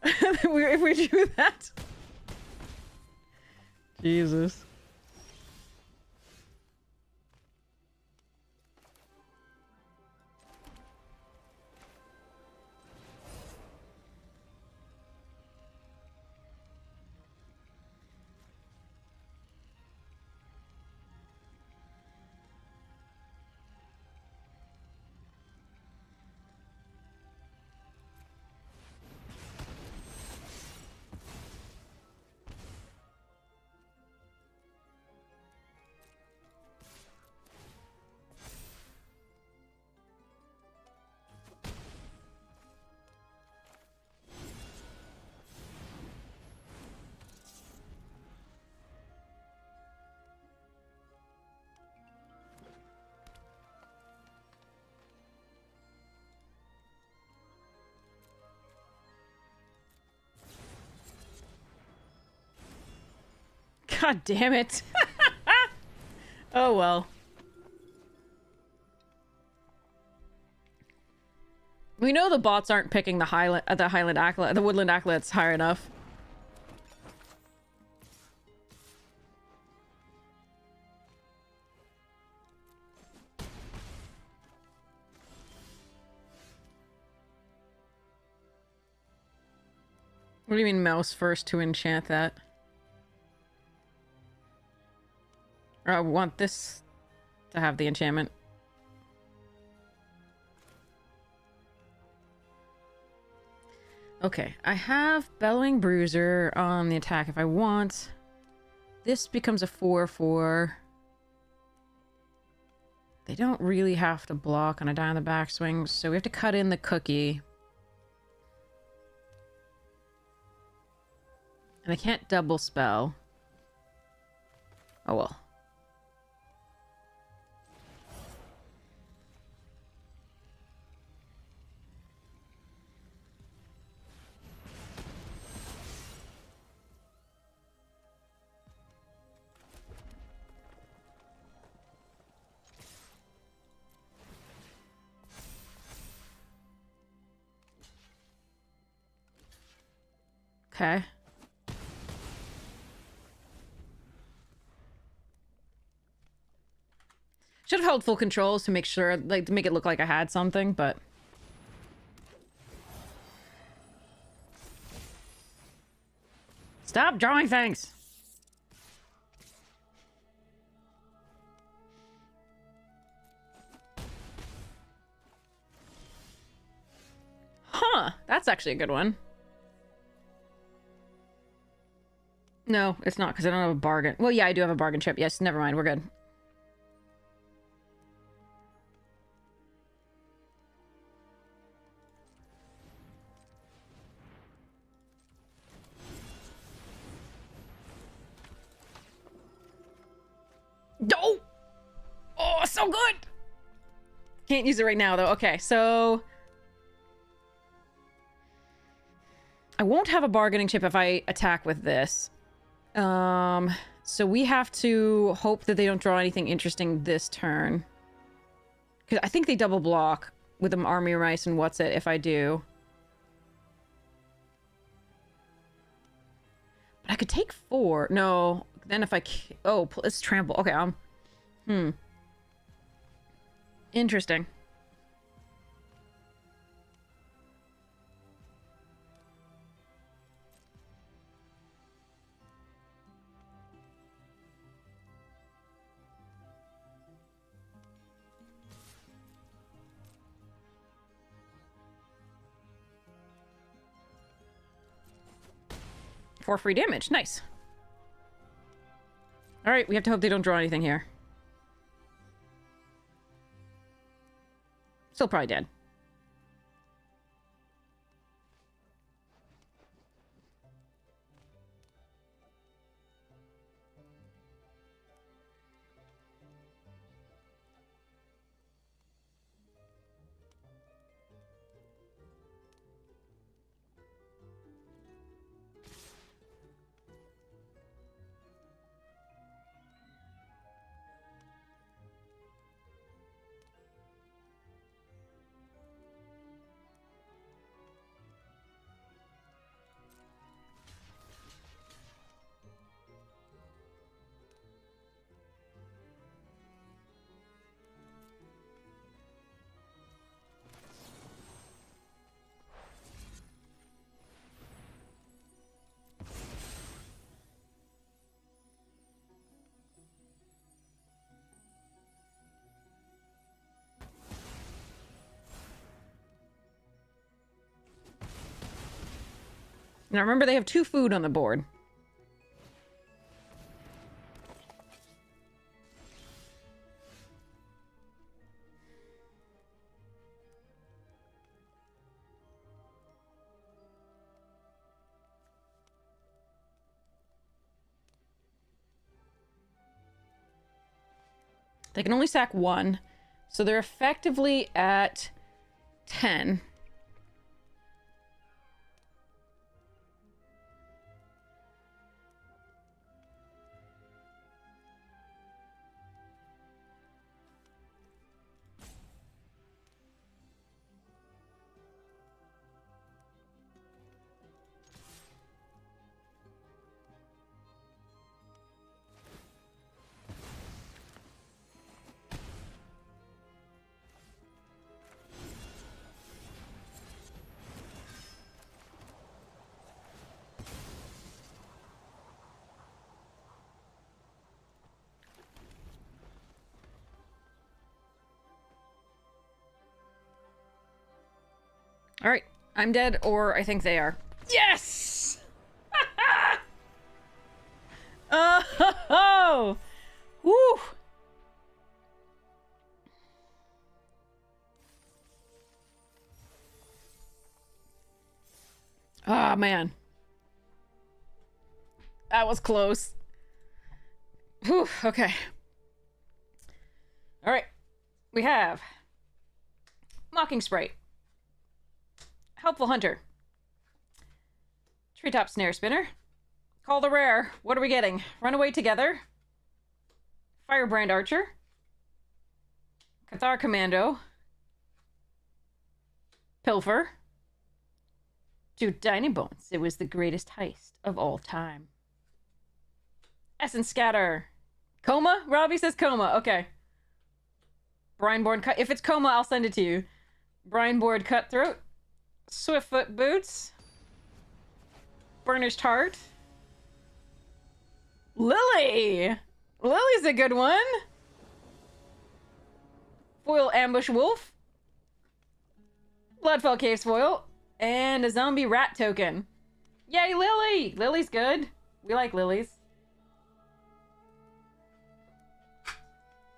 If we do that. Jesus. God damn it. Oh well. We know the bots aren't picking the Highland Acolyte, the Woodland Acolytes high enough. What do you mean mouse first to enchant that? Or I want this to have the enchantment. Okay, I have Bellowing Bruiser on the attack if I want. This becomes a 4/4. They don't really have to block on a die on the backswing, so we have to cut in the cookie. And I can't double spell. Oh well. Okay. Should have held full controls to make sure, like, to make it look like I had something, but... Stop drawing things! Huh, that's actually a good one. No, it's not, because I don't have a bargain. Well, yeah, I do have a bargain chip. Yes, never mind, we're good. No! Oh, so good! Can't use it right now, though. Okay, so... I won't have a bargaining chip if I attack with this. So we have to hope that they don't draw anything interesting this turn. Because I think they double block with them Army Rice and What's It if I do. But I could take 4. No, then if I... Oh, it's trample. Okay, Interesting. For free damage. Nice. Alright, we have to hope they don't draw anything here. Still probably dead. Now remember, they have 2 food on the board. They can only sack 1, so they're effectively at 10. All right, I'm dead, or I think they are. Yes! Oh! Woo! Ah, man. That was close. Whew, okay. All right. We have Mocking Sprite, Helpful Hunter, Treetop Snare Spinner, Call the Rare. What are we getting? Runaway Together, Firebrand Archer, Cathar Commando, Pilfer, to Tiny Bones. It was the greatest heist of all time. Essence Scatter. Coma? Robbie says coma. Okay. Brineborn cut. If it's coma, I'll send it to you. Brineborn cutthroat. Swiftfoot boots. Burnished heart. Lily! Lily's a good one. Foil ambush wolf. Bloodfell cave's foil. And a zombie rat token. Yay, Lily! Lily's good. We like lilies.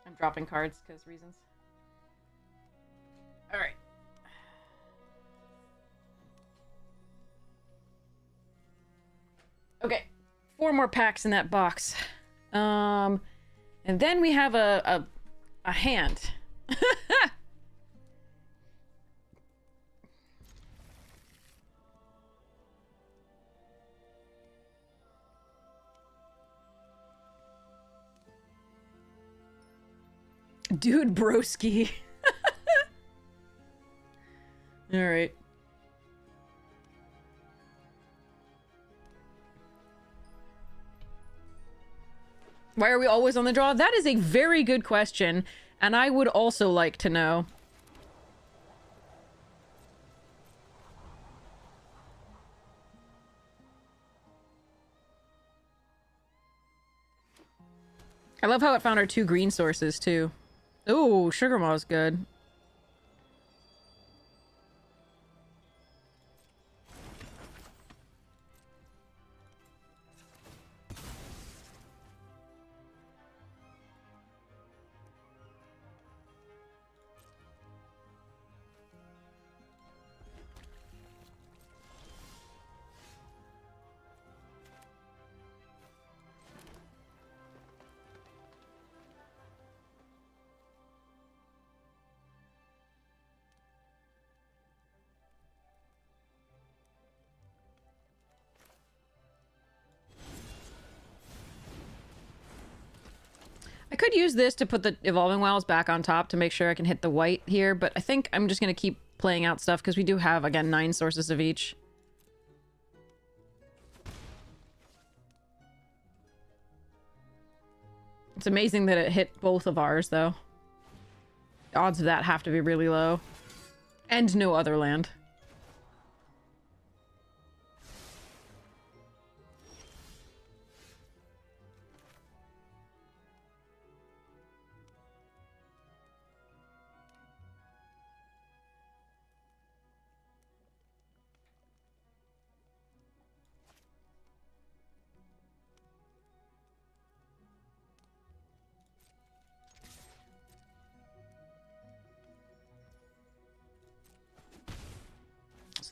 I'm dropping cards because reasons. Alright. Okay. 4 more packs in that box. And then we have a hand. Dude broski. All right. Why are we always on the draw? That is a very good question, and I would also like to know. I love how it found our 2 green sources, too. Ooh, Sugar Maw's good. I could use this to put the Evolving Wilds back on top to make sure I can hit the white here, but I think I'm just going to keep playing out stuff because we do have, again, 9 sources of each. It's amazing that it hit both of ours, though. The odds of that have to be really low. And no other land.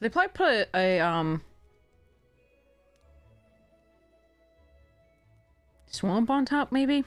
They probably put a swamp on top, maybe?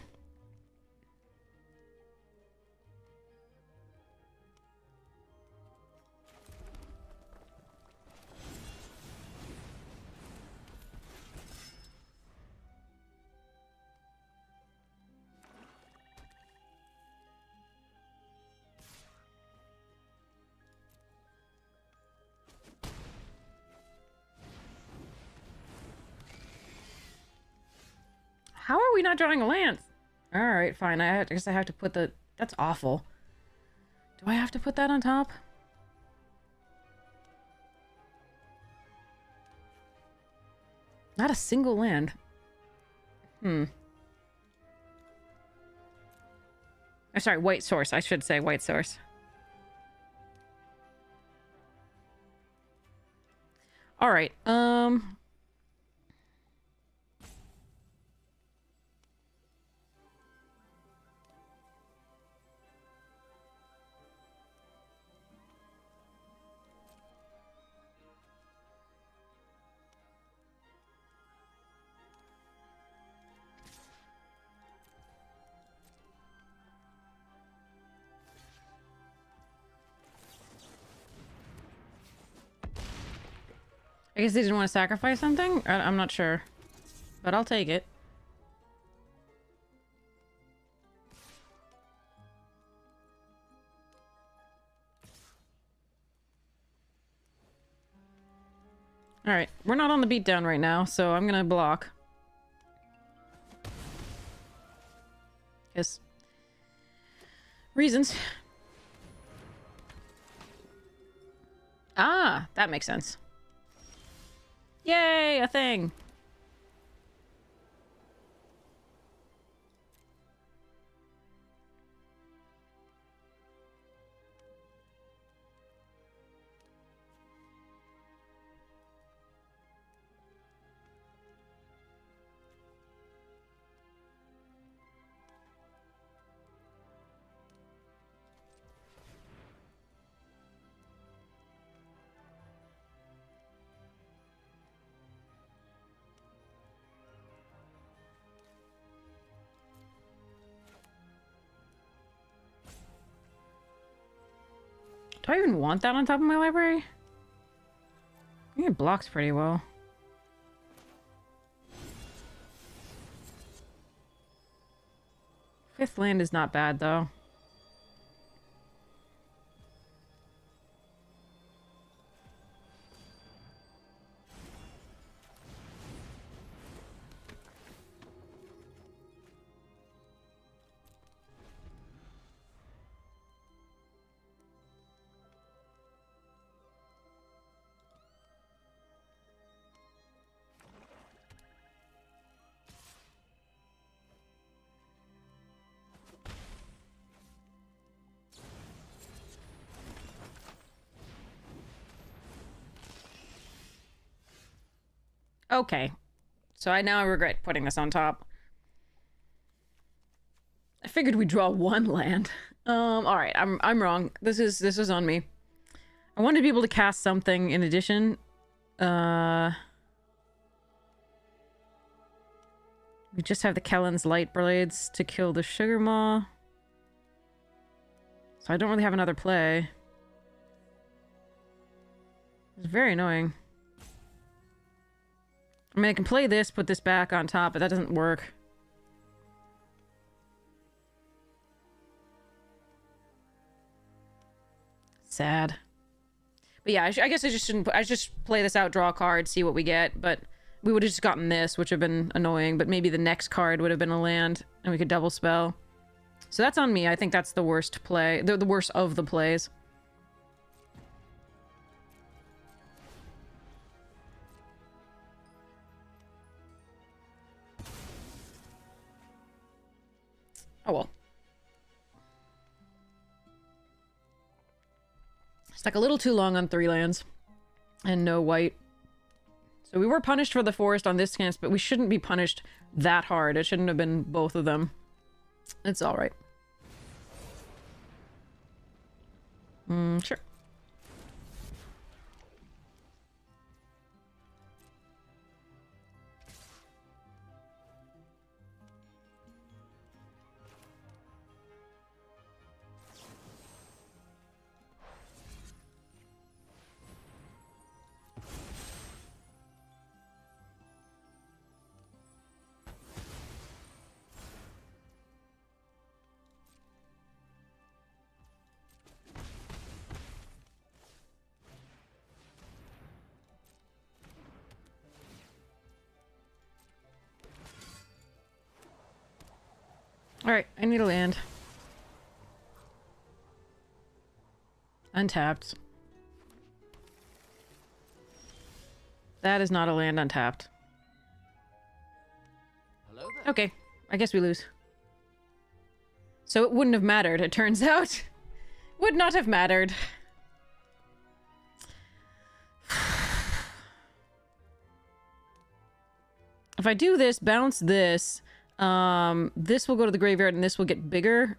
How are we not drawing a lance? Alright, fine. I guess I have to put the... That's awful. Do I have to put that on top? Not a single land. Oh, sorry, white source. I should say white source. Alright, I guess they didn't want to sacrifice something? I'm not sure. But I'll take it. Alright, we're not on the beatdown right now, so I'm gonna block. Yes. Reasons. Ah, that makes sense. Yay, a thing. Do I even want that on top of my library? I think it blocks pretty well. Fifth land is not bad, though. Okay. So I now regret putting this on top. I figured we'd draw one land. Alright, I'm wrong. This is on me. I wanted to be able to cast something in addition. We just have the Kellen's Light Blades to kill the Sugar Maw. So I don't really have another play. It's very annoying. I mean, I can play this, put this back on top, but that doesn't work. Sad. But yeah, I guess I just shouldn't... I just play this out, draw a card, see what we get, but we would have just gotten this, which would have been annoying, but maybe the next card would have been a land, and we could double spell. So that's on me. I think that's the worst play. The worst of the plays. Oh well. Stuck a little too long on 3 lands. And no white. So we were punished for the forest on this chance, but we shouldn't be punished that hard. It shouldn't have been both of them. It's alright. Sure. Alright, I need a land. Untapped. That is not a land untapped. Hello there. Okay, I guess we lose. So it wouldn't have mattered, it turns out. Would not have mattered. If I do this, bounce this, this will go to the graveyard and this will get bigger.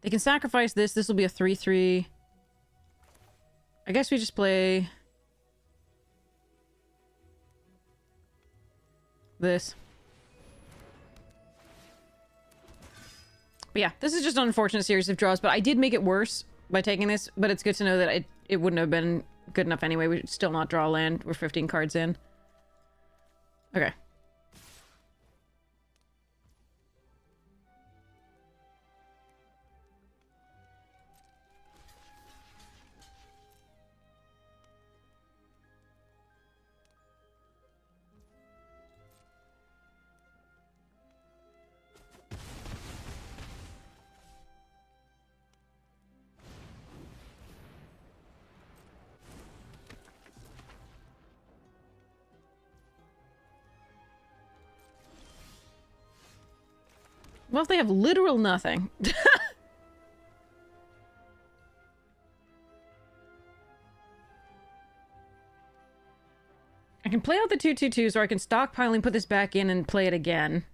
They can sacrifice this. This will be a 3/3. I guess we just play this. But yeah, this is just an unfortunate series of draws, but I did make it worse by taking this, but it's good to know that it wouldn't have been good enough anyway. We'd still not draw land. We're 15 cards in. Okay. Well, if they have literal nothing. I can play out the 2/2/2, or I can stockpile and put this back in and play it again.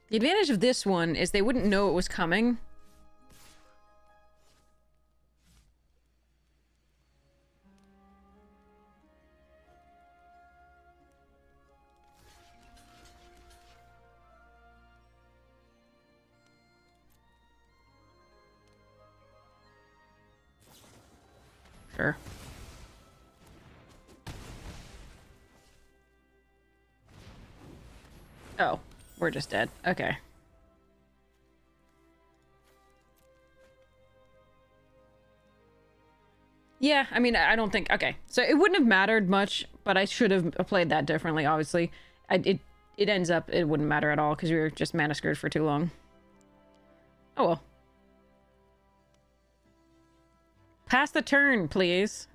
The advantage of this one is they wouldn't know it was coming. Sure. Oh. We're just dead. Okay. Yeah, I mean, I don't think... Okay, so it wouldn't have mattered much, but I should have played that differently, obviously. It ends up... It wouldn't matter at all, because we were just mana screwed for too long. Oh well. Pass the turn, please.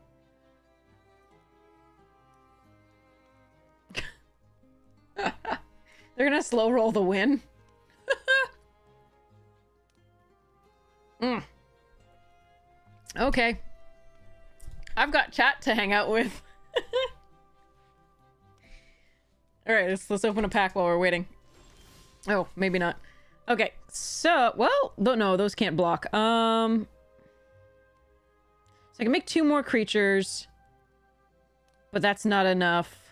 They're gonna slow roll the win. Okay. I've got chat to hang out with. Alright, let's open a pack while we're waiting. Oh, maybe not. Okay, so, well, no, those can't block. So I can make 2 more creatures, but that's not enough.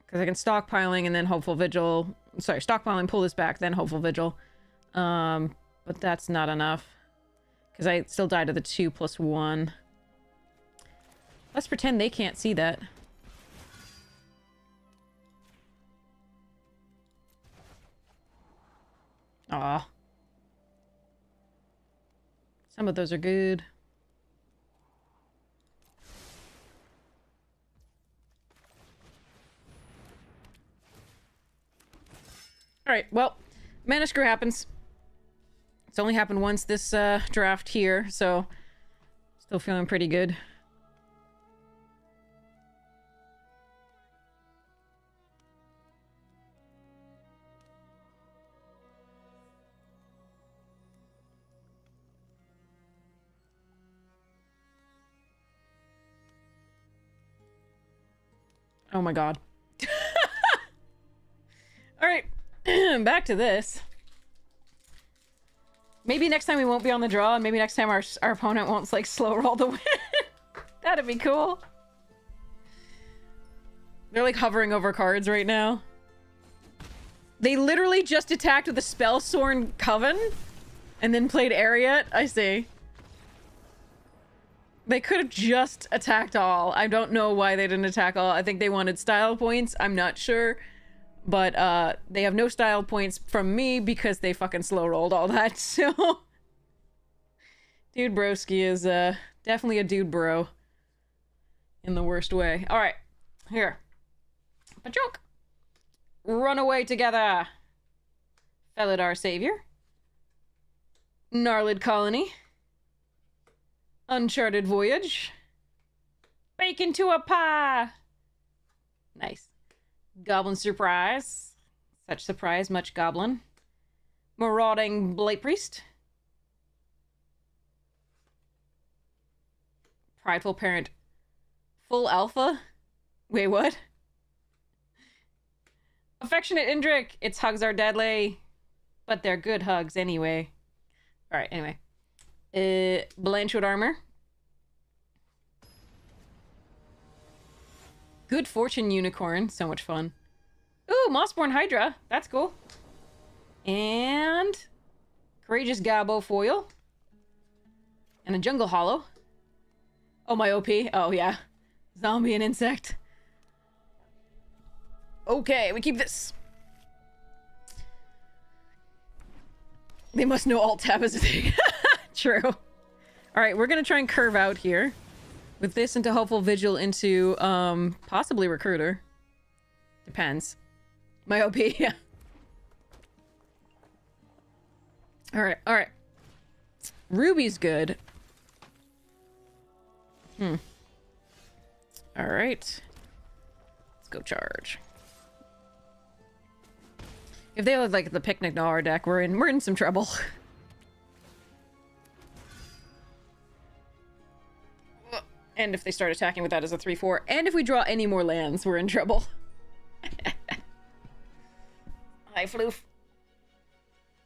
Because I can stockpiling and then Hopeful Vigil. Sorry, stockpiling, pull this back, then Hopeful Vigil. But that's not enough. Because I still die to the 2+1. Let's pretend they can't see that. Aw. Some of those are good. Alright, well, mana screw happens. It's only happened once this draft here, so still feeling pretty good. Oh my god. Alright, back to this. Maybe next time we won't be on the draw, and maybe next time our opponent won't, like, slow roll the win. That'd be cool. They're, like, hovering over cards right now. They literally just attacked with a Spellsworn Coven, and then played Ariat? I see. They could have just attacked all. I don't know why they didn't attack all. I think they wanted style points. I'm not sure. But, they have no style points from me because they fucking slow rolled all that, so... Dude broski is, definitely a dude bro. In the worst way. Alright. Here. Pachoke! Run away together! Felidar Savior. Gnarlid Colony. Uncharted Voyage. Bacon to a pie! Nice. Goblin Surprise. Such surprise, much goblin. Marauding Blight Priest. Prideful Parent. Full Alpha? Wait, what? Affectionate Indrik. Its hugs are deadly. But they're good hugs anyway. Alright, anyway. Blanchwood Armor. Good Fortune Unicorn. So much fun. Ooh, Mossborn Hydra. That's cool. And... Courageous Gabo Foil. And a Jungle Hollow. Oh, my OP? Oh, yeah. Zombie and insect. Okay, we keep this. They must know alt-tab is a thing. True. Alright, we're gonna try and curve out here. With this into Hopeful Vigil into, possibly Recruiter. Depends. My OP, yeah. Alright, alright. Ruby's good. Alright. Let's go charge. If they look like the Picnic Gnawer deck, we're in some trouble. And if they start attacking with that as a 3/4, and if we draw any more lands, we're in trouble. Hi, Floof.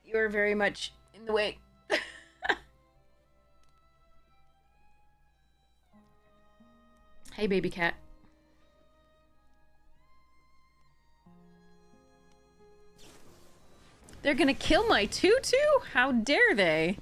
You're very much in the way. Hey, baby cat. They're gonna kill my tutu? How dare they?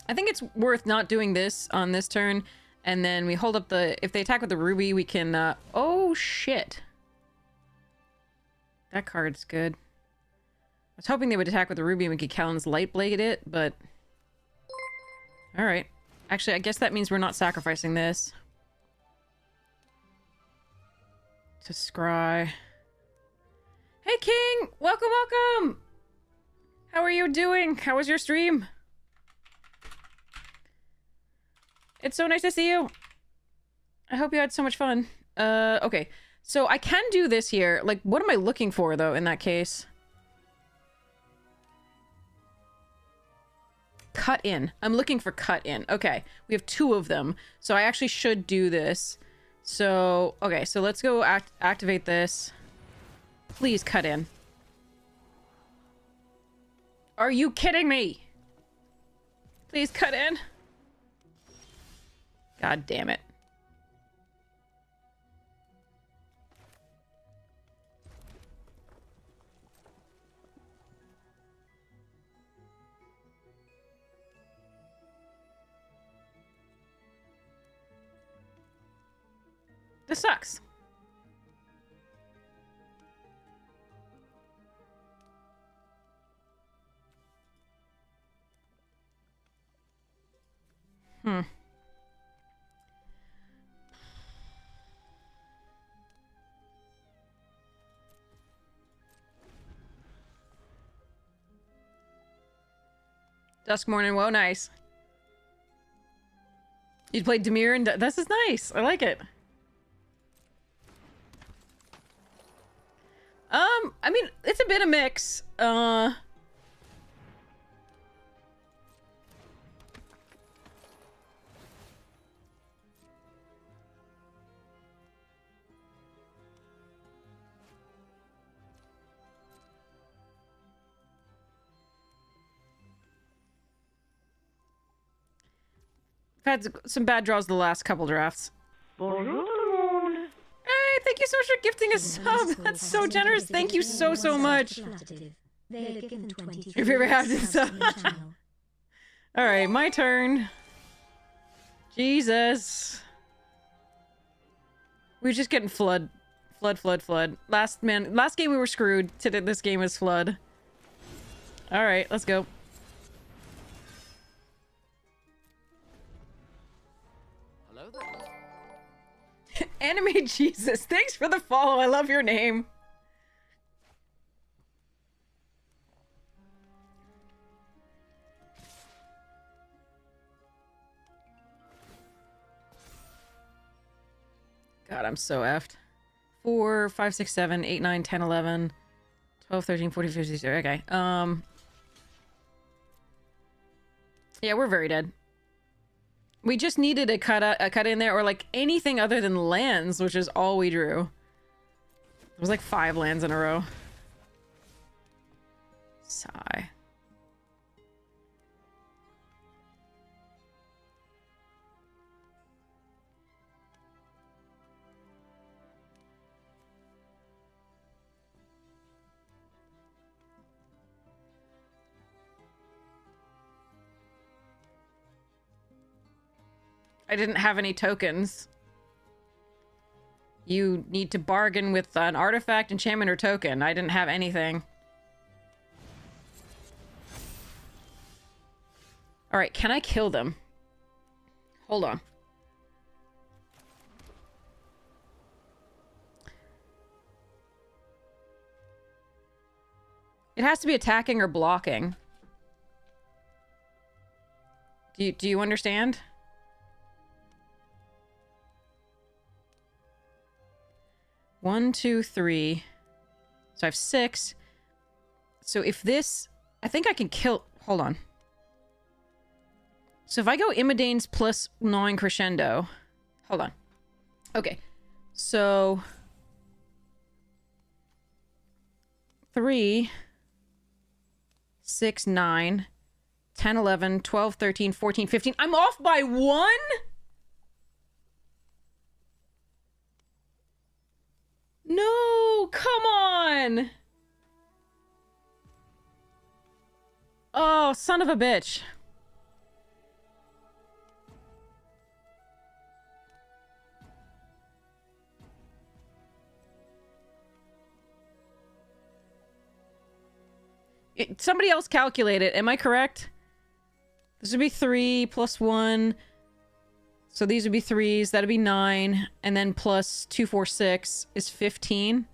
I think it's worth not doing this on this turn, and then we hold up the... If they attack with the Ruby, we can, oh, shit. That card's good. I was hoping they would attack with the Ruby and we could Callan's Lightblade it, but... Alright. Actually, I guess that means we're not sacrificing this. To Scry. Hey, King! Welcome, welcome! How are you doing? How was your stream? It's so nice to see you. I hope you had so much fun. Okay. So I can do this here. Like, what am I looking for, though, in that case? Cut in. I'm looking for cut in. Okay. We have 2 of them. So I actually should do this. So, okay. So let's go activate this. Please cut in. Are you kidding me? Please cut in. God damn it. This sucks. Dusk Morning, whoa, nice. You played Demir and this is nice. I like it. I mean, it's a bit of mix. I've had some bad draws the last couple drafts. Bonjour. Hey, thank you so much for gifting a sub. That's so generous. Thank you so, so much. Your favorite half sub. Alright, my turn. Jesus. We're just getting flood. Flood. Last game we were screwed. Today this game is flood. Alright, let's go. Anime Jesus, thanks for the follow. I love your name. God, I'm so effed. 4, 5, 6, 7, 8, 9, 10, 11, 12, 13, 14, 15, 16. Okay. Yeah, we're very dead. We just needed a cut in there, or like anything other than lands, which is all we drew. It was like 5 lands in a row. Sigh. I didn't have any tokens. You need to bargain with an artifact, enchantment, or token. I didn't have anything. Alright, can I kill them? Hold on. It has to be attacking or blocking. Do you understand? One, two, three. So I have 6. So if this... I think I can kill... Hold on. So if I go Imidane's plus Gnawing Crescendo... Hold on. Okay. So... 3... 6, 9... 10, 11, 12, 13, 14, 15. I'm off by 1?! No, come on! Oh, son of a bitch. Somebody else calculate it. Am I correct? This would be 3 plus 1. So these would be 3s. That'd be 9. And then plus 2, 4, 6 is 15.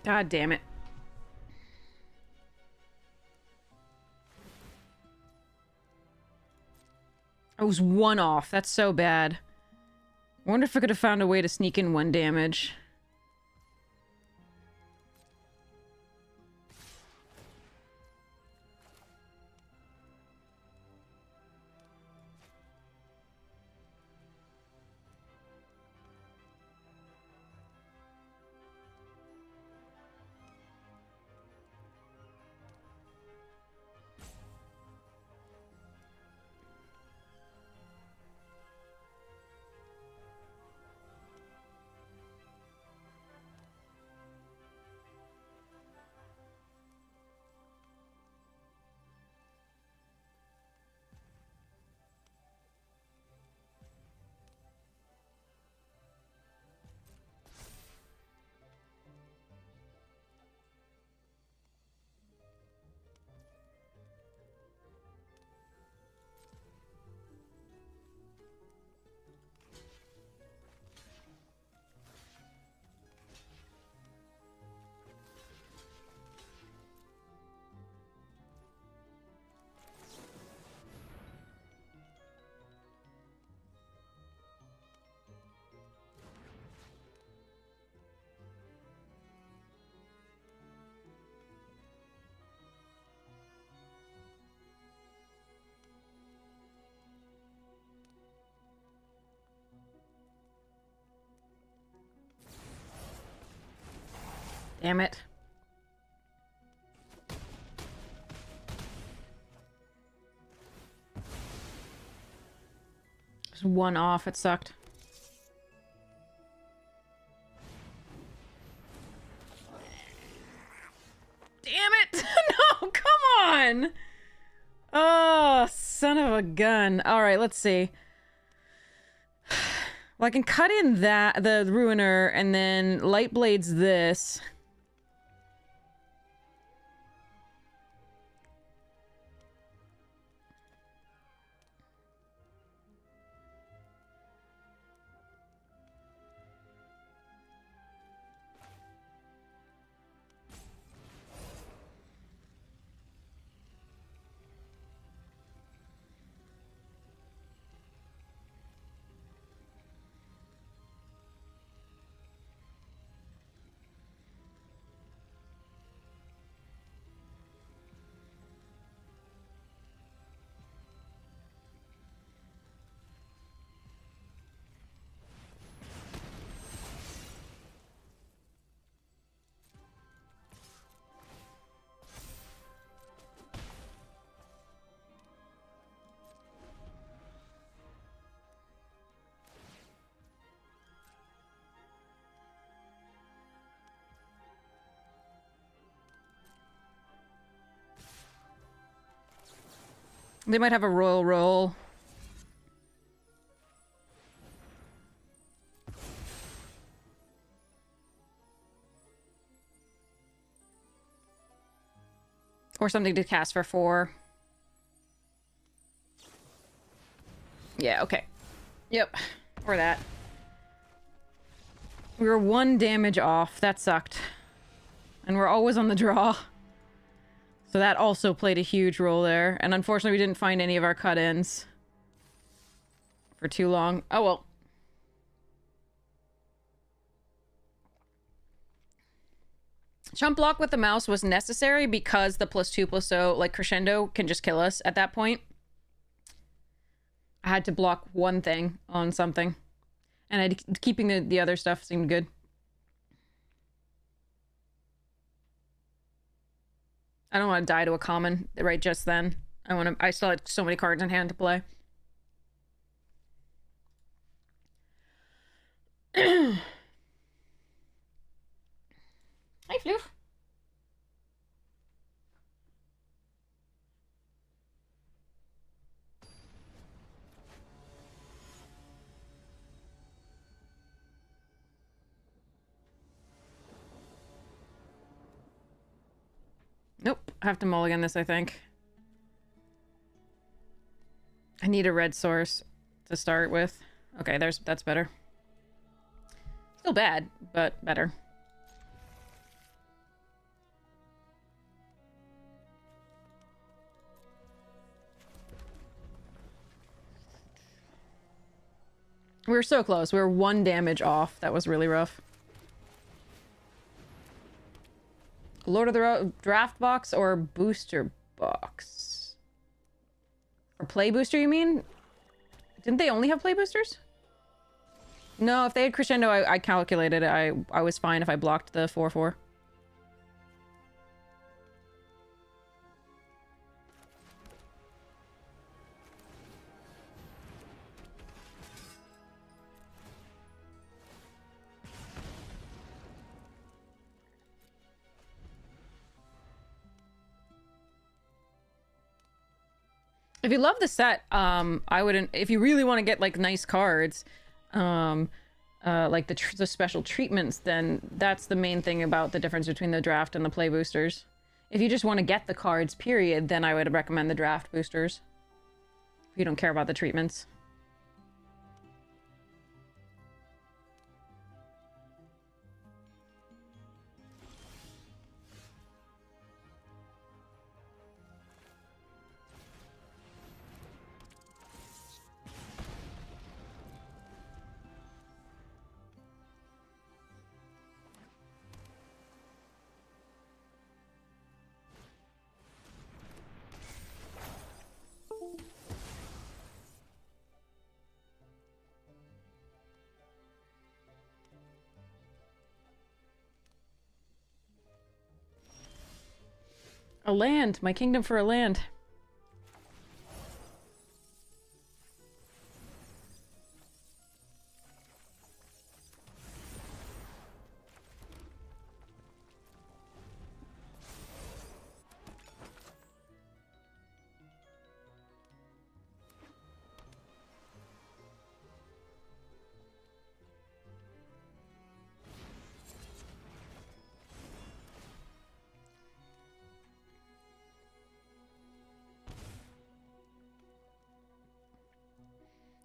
God damn it. I was 1 off. That's so bad. I wonder if I could have found a way to sneak in 1 damage. Damn it. Just 1 off. It sucked. Damn it! No, come on! Oh, son of a gun. Alright, let's see. Well, I can cut in the Ruiner, and then Light Blades this. They might have a royal roll. Or something to cast for 4. Yeah, okay. Yep. Or that. We were 1 damage off. That sucked. And we're always on the draw. So that also played a huge role there. And unfortunately, we didn't find any of our cut-ins for too long. Oh, well. Chump block with the mouse was necessary because the +2/+0, like, crescendo can just kill us at that point. I had to block one thing on something. And keeping the other stuff seemed good. I don't want to die to a common right just then. I still had so many cards in hand to play. Hi, Floof. Nope. I have to mulligan this, I think. I need a red source to start with. Okay, that's better. Still bad, but better. We were so close. We were 1 damage off. That was really rough. Lord of the Draft box or booster box? Or play booster, you mean? Didn't they only have play boosters? No, if they had crescendo, I calculated it. I was fine if I blocked the 4/4. If you love the set, I wouldn't. If you really want to get like nice cards, like the special treatments, then that's the main thing about the difference between the draft and the play boosters. If you just want to get the cards, period, then I would recommend the draft boosters. If you don't care about the treatments. A land. My kingdom for a land.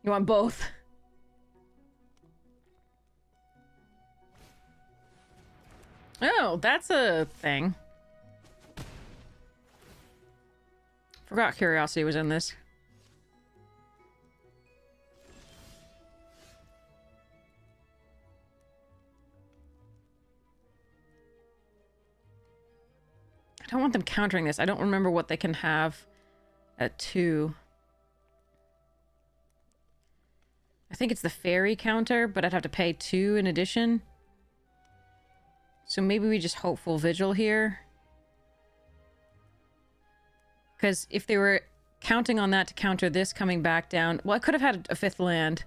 You want both? Oh, that's a thing. Forgot Curiosity was in this. I don't want them countering this. I don't remember what they can have at 2. I think it's the fairy counter, but I'd have to pay 2 in addition. So maybe we just hopeful vigil here. Because if they were counting on that to counter this coming back down... Well, I could have had a 5th land.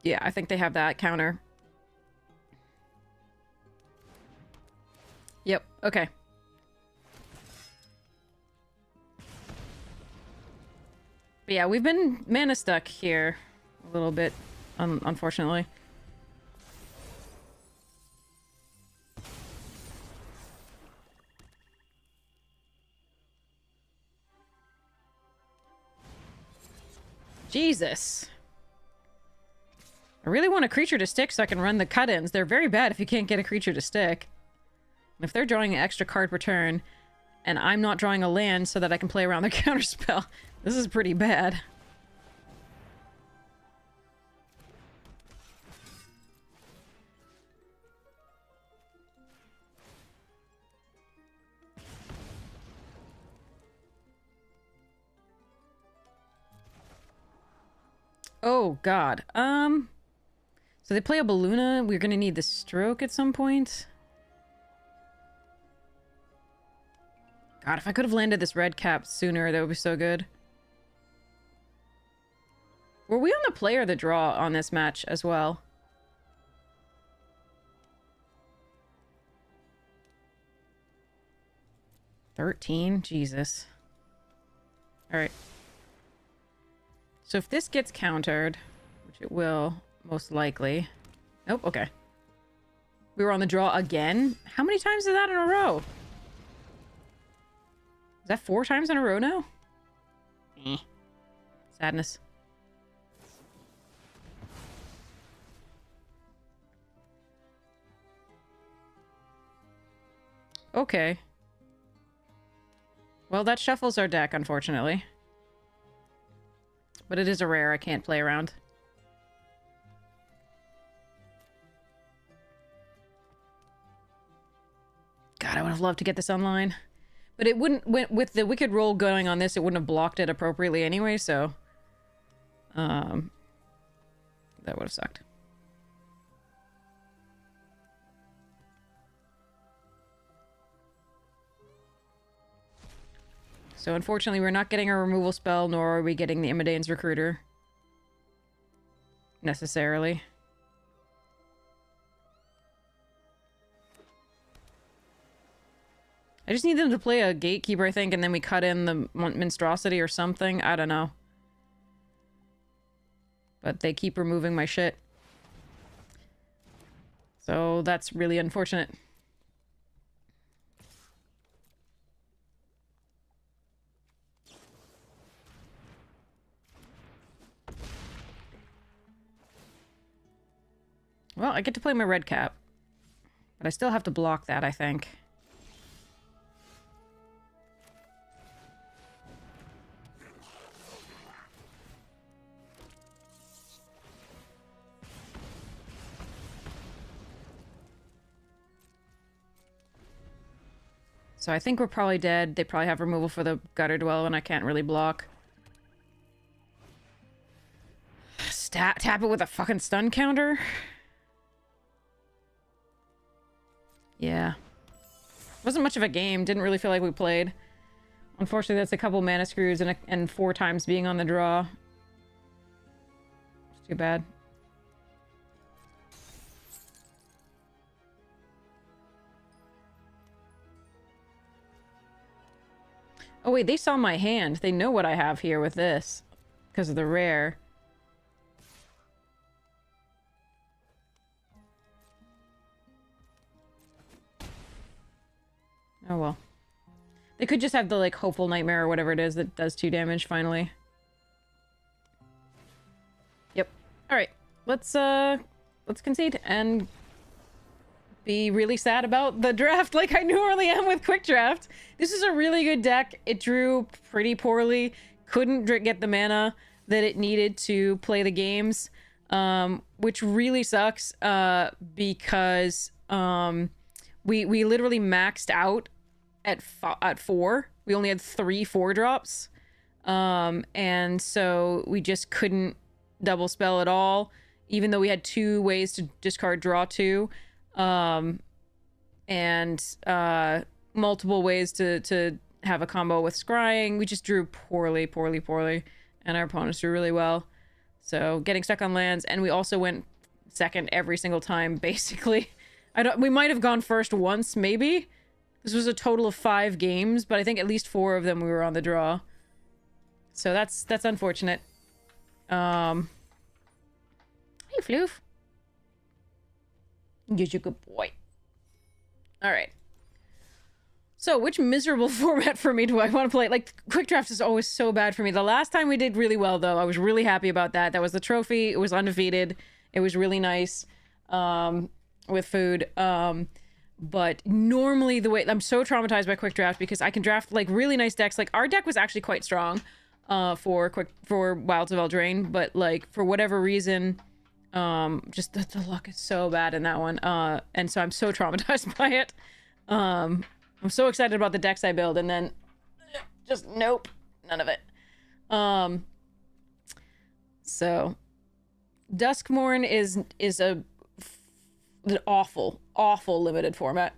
Yeah, I think they have that counter. Okay. But yeah, we've been mana stuck here a little bit, unfortunately. Jesus. I really want a creature to stick so I can run the cut-ins. They're very bad if you can't get a creature to stick. If they're drawing an extra card per turn, and I'm not drawing a land so that I can play around their counterspell, this is pretty bad. Oh, God. So they play a Balluna. We're gonna need the Stroke at some point. God, if I could have landed this red cap sooner, that would be so good. Were we on the play or the draw on this match as well? $13? Jesus. Alright. So if this gets countered, which it will, most likely. Nope, okay. We were on the draw again? How many times is that in a row? Is that 4 times in a row now? Sadness. Okay. Well, that shuffles our deck, unfortunately. But it is a rare I can't play around. God, I would have loved to get this online. But it wouldn't, with the Wicked Roll going on this, it wouldn't have blocked it appropriately anyway, so... that would have sucked. So unfortunately, we're not getting a removal spell, nor are we getting the Imidane's Recruiter. Necessarily. I just need them to play a Gatekeeper, I think, and then we cut in the Monstrosity or something. I don't know. But they keep removing my shit. So that's really unfortunate. Well, I get to play my red cap. But I still have to block that, I think. So I think we're probably dead. They probably have removal for the Gutter Dweller, and I can't really block. Tap it with a fucking stun counter? Yeah. Wasn't much of a game. Didn't really feel like we played. Unfortunately, that's a couple mana screws and 4 times being on the draw. It's too bad. Oh wait, they saw my hand. They know what I have here with this. Because of the rare. Oh well. They could just have the, like, Hopeful Nightmare or whatever it is that does 2 damage, finally. Yep. Alright. Let's concede and be really sad about the draft like I normally am with Quick Draft. This is a really good deck. It drew pretty poorly. Couldn't get the mana that it needed to play the games, which really sucks, because we literally maxed out at 4. We only had 3 4-drops, and so we just couldn't double spell at all, even though we had 2 ways to discard draw 2. And multiple ways to have a combo with scrying. We just drew poorly, and our opponents drew really well. So getting stuck on lands, and we also went second every single time, basically. We might have gone first once, maybe. This was a total of 5 games, but I think at least 4 of them we were on the draw. So that's unfortunate. Hey, Floof. You're a good boy. Alright. So, which miserable format for me do I want to play? Like, Quick Draft is always so bad for me. The last time we did really well, though, I was really happy about that. That was the trophy. It was undefeated. It was really nice with food. But normally the way... I'm so traumatized by Quick Draft because I can draft, like, really nice decks. Like, our deck was actually quite strong for Wilds of Eldraine, but, like, for whatever reason... just the luck is so bad in that one. And so I'm so traumatized by it. I'm so excited about the decks I build, and then just nope, none of it. So Duskmourn is an awful limited format.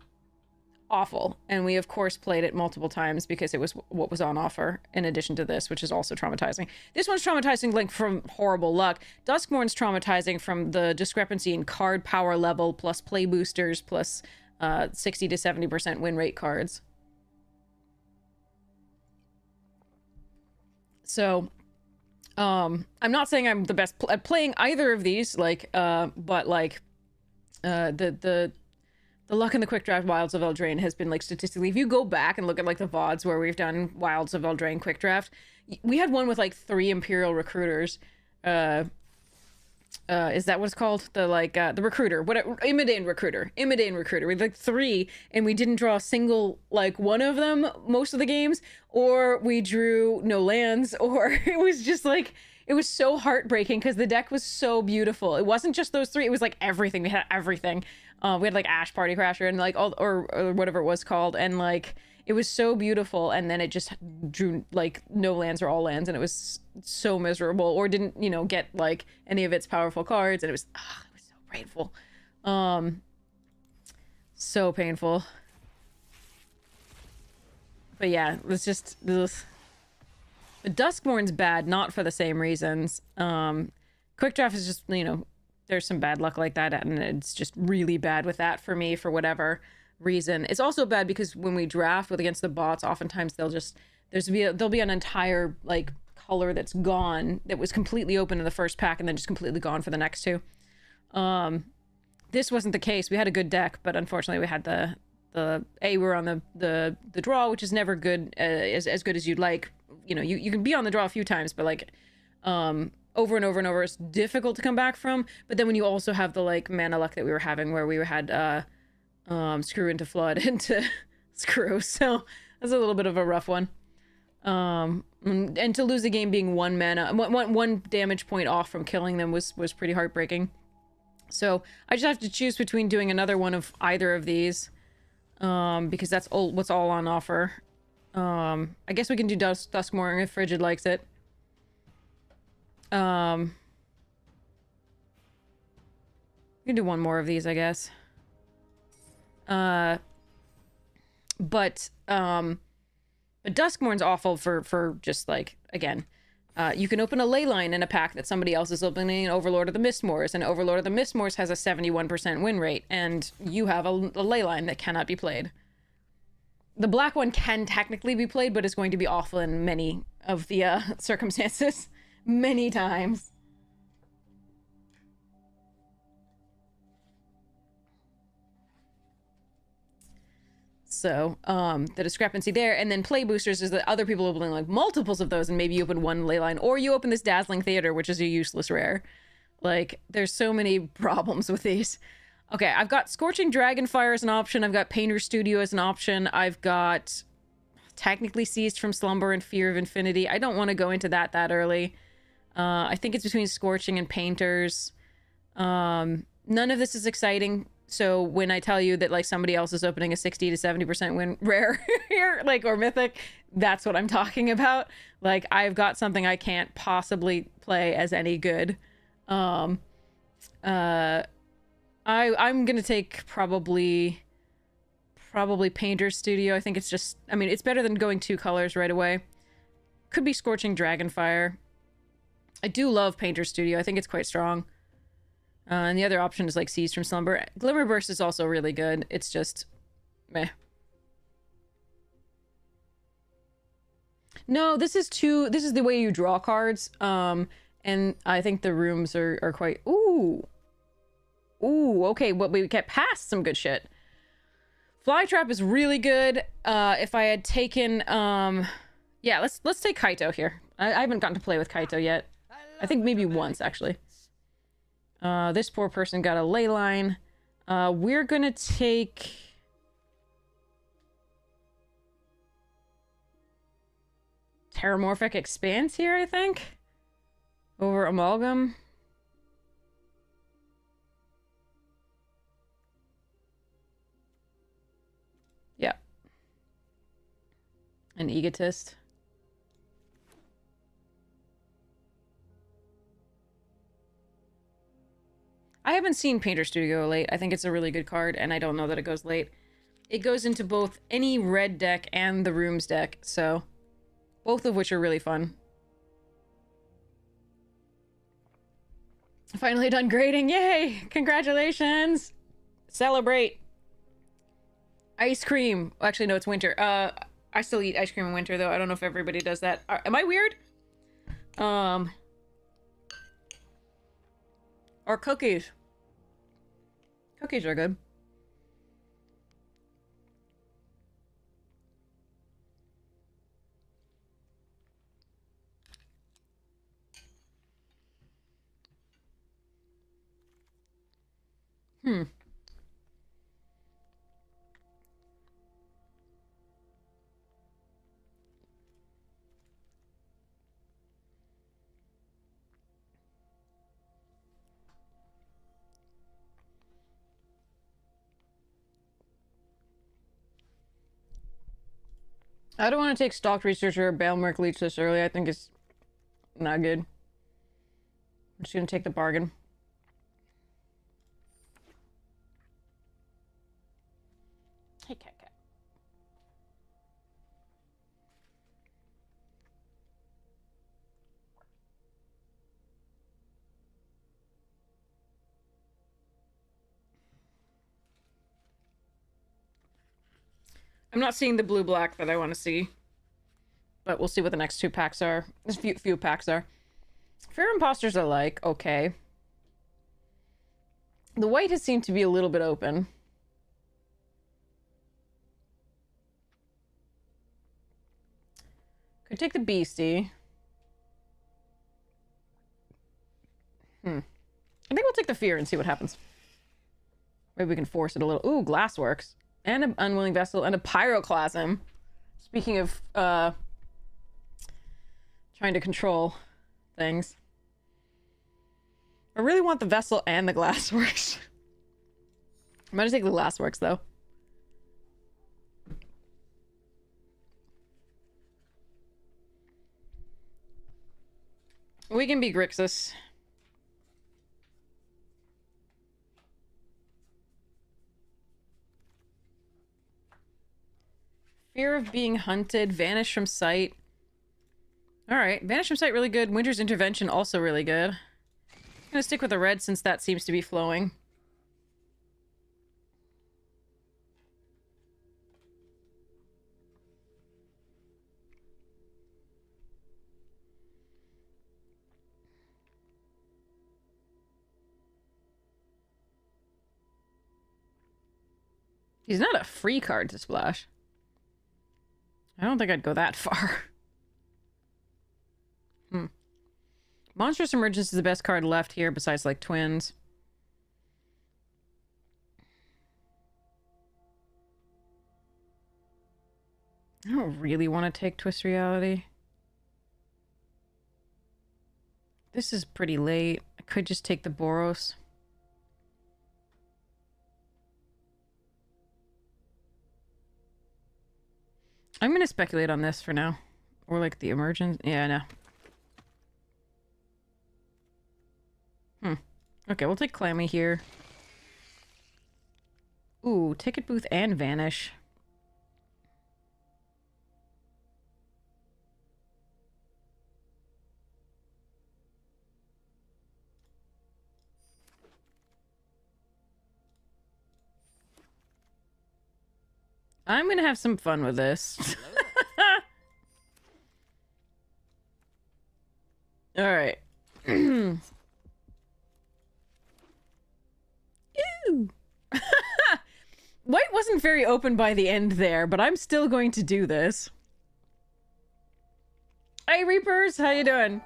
Awful. And we of course played it multiple times because it was what was on offer in addition to this, which is also traumatizing. This one's traumatizing like from horrible luck. Duskmourn's traumatizing from the discrepancy in card power level plus play boosters plus 60 to 70% win rate cards. So I'm not saying I'm the best at playing either of these, like but like the luck in the Quick Draft Wilds of Eldraine has been, like, statistically, if you go back and look at, like, the VODs where we've done Wilds of Eldraine Quick Draft, we had one with, like, 3 Imperial Recruiters. Is that what it's called? The, like, the Recruiter. Whatever. Imidane Recruiter. We had, like, 3, and we didn't draw a single, like, one of them most of the games, or we drew no lands, or it was just, like... It was so heartbreaking because the deck was so beautiful. It wasn't just those 3. It was, like, everything. We had everything. We had, like, Ash Party Crasher and, like, all, or whatever it was called. And, like, it was so beautiful. And then it just drew, like, no lands or all lands. And it was so miserable. Or didn't, you know, get, like, any of its powerful cards. And it was so painful. So painful. But, yeah, it's just... Ugh. But Duskmourn's bad, not for the same reasons. Quick Draft is just, you know... There's some bad luck like that, and it's just really bad with that for me for whatever reason. It's also bad because when we draft with against the bots, oftentimes they'll just there'll be an entire like color that's gone that was completely open in the first pack and then just completely gone for the next 2. This wasn't the case. We had a good deck, but unfortunately we had we were on the draw, which is never good as good as you'd like. You know, you can be on the draw a few times, but like over and over and over, it's difficult to come back from. But then when you also have the like mana luck that we were having, where we had Screw into Flood into Screw, so that's a little bit of a rough one. And to lose the game being 1 mana, one damage point off from killing them was pretty heartbreaking. So I just have to choose between doing another one of either of these, because that's what's all on offer. I guess we can do Duskmourn if Frigid likes it. We can do one more of these, I guess. But Duskmourn's awful for just like, again, you can open a Leyline in a pack that somebody else is opening an Overlord of the Mistmoors, and Overlord of the Mistmoors has a 71% win rate, and you have a Leyline that cannot be played. The black one can technically be played, but it's going to be awful in many of the circumstances. Many times. So, the discrepancy there, and then play boosters is that other people opening like multiples of those, and maybe you open one Leyline, or you open this Dazzling Theater, which is a useless rare. Like, there's so many problems with these. Okay, I've got Scorching Dragonfire as an option, I've got Painter's Studio as an option, I've got technically Seized from Slumber and Fear of Infinity. I don't want to go into that early. I think it's between Scorching and Painters. None of this is exciting. So when I tell you that like somebody else is opening a 60 to 70% win rare here, like, or Mythic, that's what I'm talking about. Like, I've got something I can't possibly play as any good. I'm gonna take probably Painter's Studio. I think it's just, I mean, it's better than going 2 colors right away. Could be Scorching Dragonfire. I do love Painter's Studio. I think it's quite strong. And the other option is like Seized from Slumber. Glimmer Burst is also really good. It's just meh. No, this is the way you draw cards. And I think the rooms are quite... Ooh. Ooh, okay, but we get past some good shit. Flytrap is really good. If I had taken... Yeah, let's take Kaito here. I haven't gotten to play with Kaito yet. I think maybe once, actually. This poor person got a ley line. We're gonna take... Terramorphic Expanse here, I think? Over Amalgam. Yeah. An Egotist. I haven't seen Painter Studio late. I think it's a really good card, and I don't know that it goes late. It goes into both any red deck and the Rooms deck, so... Both of which are really fun. Finally done grading. Yay! Congratulations! Celebrate! Ice cream. Actually, no, it's winter. I still eat ice cream in winter, though. I don't know if everybody does that. Am I weird? Or cookies. Cookies are good. I don't want to take Stalked Researcher or Bailmerk Leech this early. I think it's not good. I'm just gonna take the bargain. Hey, cat. I'm not seeing the blue-black that I want to see. But we'll see what the next two packs are. There's few packs are. Fair Imposters are like, okay. The white has seemed to be a little bit open. Could take the Beastie. I think we'll take the Fear and see what happens. Maybe we can force it a little. Ooh, Glassworks. And an Unwilling Vessel and a Pyroclasm. Speaking of, trying to control things. I really want the Vessel and the Glassworks. I'm gonna take the Glassworks, though. We can be Grixis. Fear of being hunted. Vanish from sight. Alright. Vanish from sight really good. Winter's Intervention also really good. I'm gonna stick with the red since that seems to be flowing. He's not a free card to splash. I don't think I'd go that far. Monstrous Emergence is the best card left here besides, like, Twins. I don't really want to take Twist Reality. This is pretty late. I could just take the Boros. I'm gonna speculate on this for now. Or like the Emergence. Yeah, no. Okay, we'll take Clammy here. Ooh, Ticket Booth and Vanish. I'm gonna have some fun with this. All right. Ew. White wasn't very open by the end there, but I'm still going to do this. Hey, Reapers, how you doing?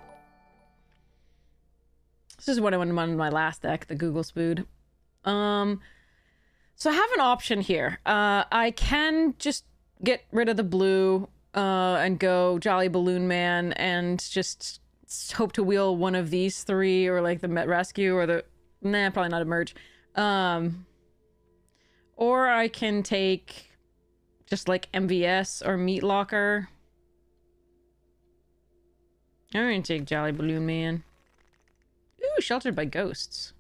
This is what I went on my last deck, the Google Spood. So I have an option here. I can just get rid of the blue and go Jolly Balloon Man and just hope to wheel one of these three, or like the Met Rescue, or the... Nah, probably not a merge. Or I can take just like MVS or Meat Locker. I'm gonna take Jolly Balloon Man. Ooh, Sheltered by Ghosts.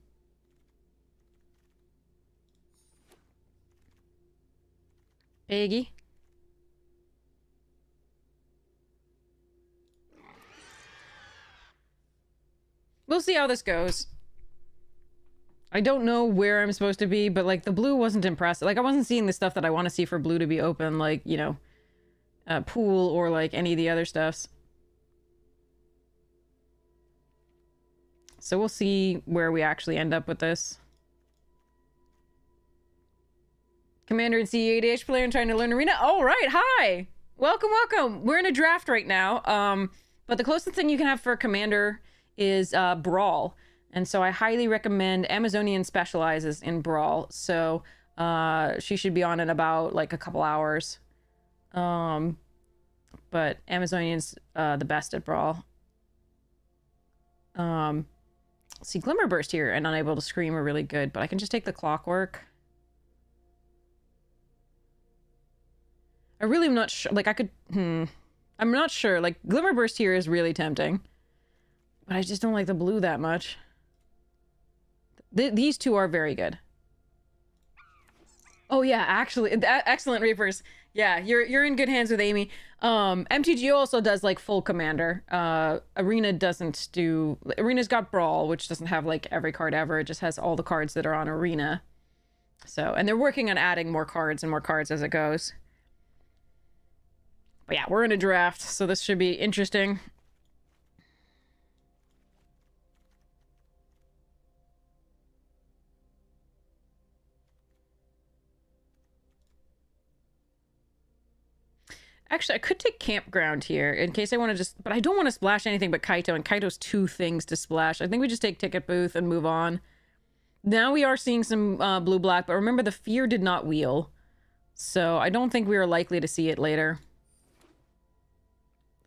Piggy. We'll see how this goes. I don't know where I'm supposed to be, but like the blue wasn't impressive. Like I wasn't seeing the stuff that I want to see for blue to be open, like, you know, pool or like any of the other stuffs. So we'll see where we actually end up with this. Commander and CEDH player and trying to learn Arena. All right, hi! Welcome, welcome! We're in a draft right now, but the closest thing you can have for Commander is Brawl. And so I highly recommend Amazonian specializes in Brawl. So she should be on in about like a couple hours. But Amazonian's the best at Brawl. See, Glimmer Burst here and Unable to Scream are really good, but I can just take the Clockwork. I really am not sure. Like, I could... I'm not sure. Like, Glimmer Burst here is really tempting. But I just don't like the blue that much. These two are very good. Oh, yeah, actually. Excellent, Reapers. Yeah, you're in good hands with Amy. MTGA also does, like, full Commander. Arena doesn't do... Arena's got Brawl, which doesn't have, like, every card ever. It just has all the cards that are on Arena. So, and they're working on adding more cards and more cards as it goes. But yeah, we're in a draft, so this should be interesting. Actually, I could take Campground here in case I want to just... But I don't want to splash anything but Kaito, and Kaito's two things to splash. I think we just take Ticket Booth and move on. Now we are seeing some blue-black, but remember the Fear did not wheel. So I don't think we are likely to see it later.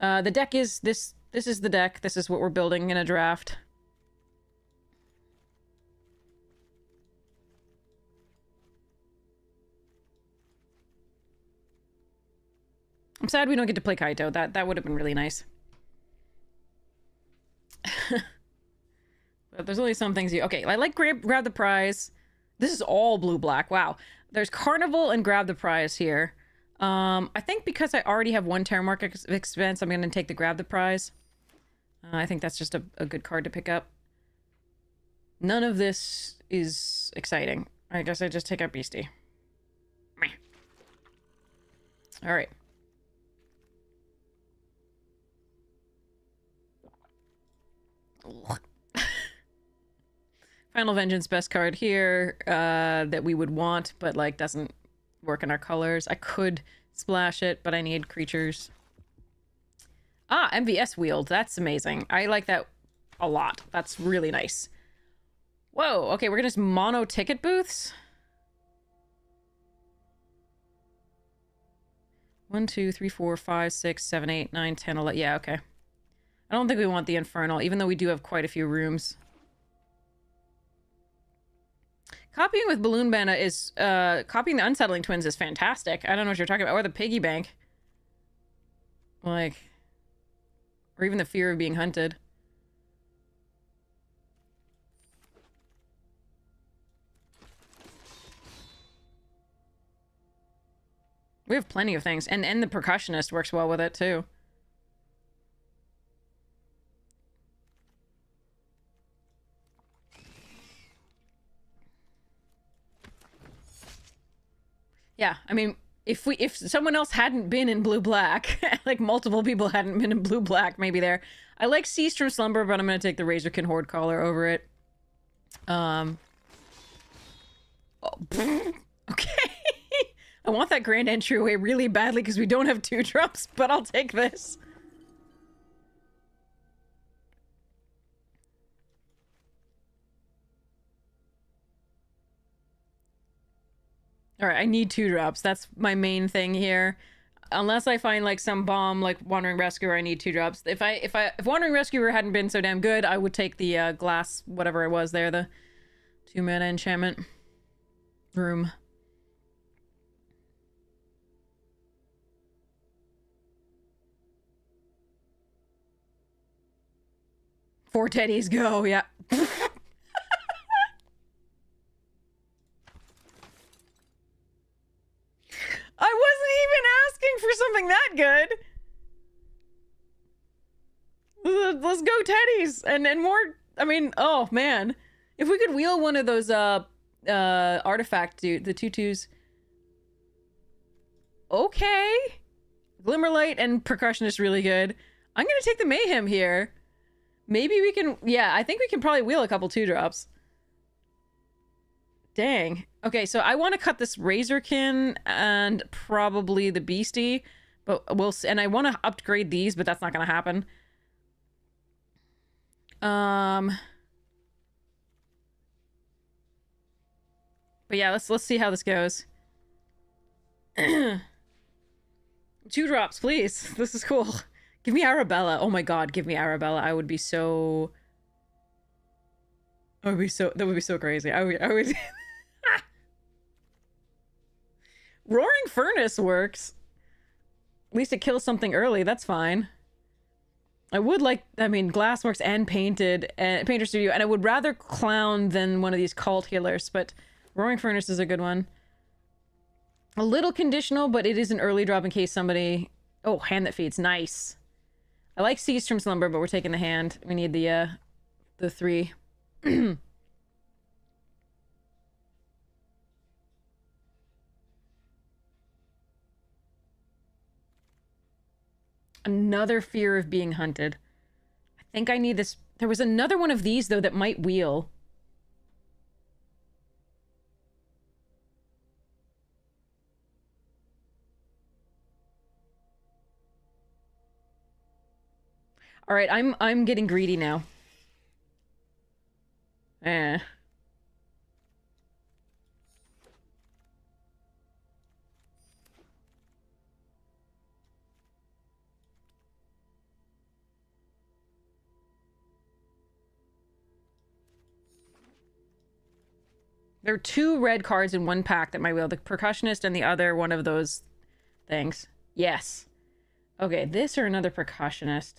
The deck is... This is the deck. This is what we're building in a draft. I'm sad we don't get to play Kaito. That would have been really nice. But there's only some things you... Okay, I like grab the prize. This is all blue-black. Wow. There's Carnival and Grab the Prize here. I think because I already have one Terramark expense, I'm going to take the Grab the Prize. I think that's just a good card to pick up. None of this is exciting. I guess I just take out Beastie. Meh. All right. Final Vengeance, best card here that we would want, but like doesn't work in our colors. I could splash it, but I need creatures. Ah, MVS wheeled. That's amazing. I like that a lot. That's really nice. Whoa, okay, we're gonna just mono ticket booths. 1, 2, 3, 4, 5, 6, 7, 8, 9, 10, 11. Yeah, okay. I don't think we want the Infernal, even though we do have quite a few rooms. Copying with Balloon Banna is, copying the Unsettling Twins is fantastic. I don't know what you're talking about. Or the Piggy Bank. Like, or even the Fear of Being Hunted. We have plenty of things. And the Percussionist works well with it, too. Yeah, I mean, if someone else hadn't been in blue black, like multiple people hadn't been in blue black, maybe there. I like Cease from Slumber, but I'm gonna take the Razorkin Horde Caller over it. Oh, okay. I want that grand entryway really badly because we don't have 2-drops, but I'll take this. Alright, I need 2-drops. That's my main thing here. Unless I find like some bomb like Wandering Rescuer, I need 2-drops. If Wandering Rescuer hadn't been so damn good, I would take the glass, whatever it was there, the 2-mana enchantment room. Four teddies go, yeah. I wasn't even asking for something that good. Let's go teddies and more. I mean, oh man, if we could wheel one of those artifact dude, the 2/2s. Okay, Glimmerlight and Percussionist really good. I'm gonna take the Mayhem here. Maybe we can. Yeah, I think we can probably wheel a couple 2-drops. Dang. Okay, so I want to cut this Razorkin and probably the Beastie, but and I want to upgrade these, but that's not going to happen. But yeah, let's see how this goes. 2-drops, please. This is cool. Give me Arabella. Oh my god, give me Arabella. I would be so... That would be so crazy. I would... Roaring Furnace works. At least it kills something early. That's fine. I would like... I mean, Glassworks and Painted... and Painter Studio. And I would rather Clown than one of these cult healers. But Roaring Furnace is a good one. A little conditional, but it is an early drop in case somebody... Oh, Hand That Feeds. Nice. I like Cease from Slumber, but we're taking the hand. We need the 3. Another Fear of Being Hunted. I think I need this. There was another one of these, though, that might wheel. All right, I'm getting greedy now. Eh. There are 2 red cards in one pack that might wheel. The Percussionist and the other one of those things. Yes. Okay, this or another Percussionist.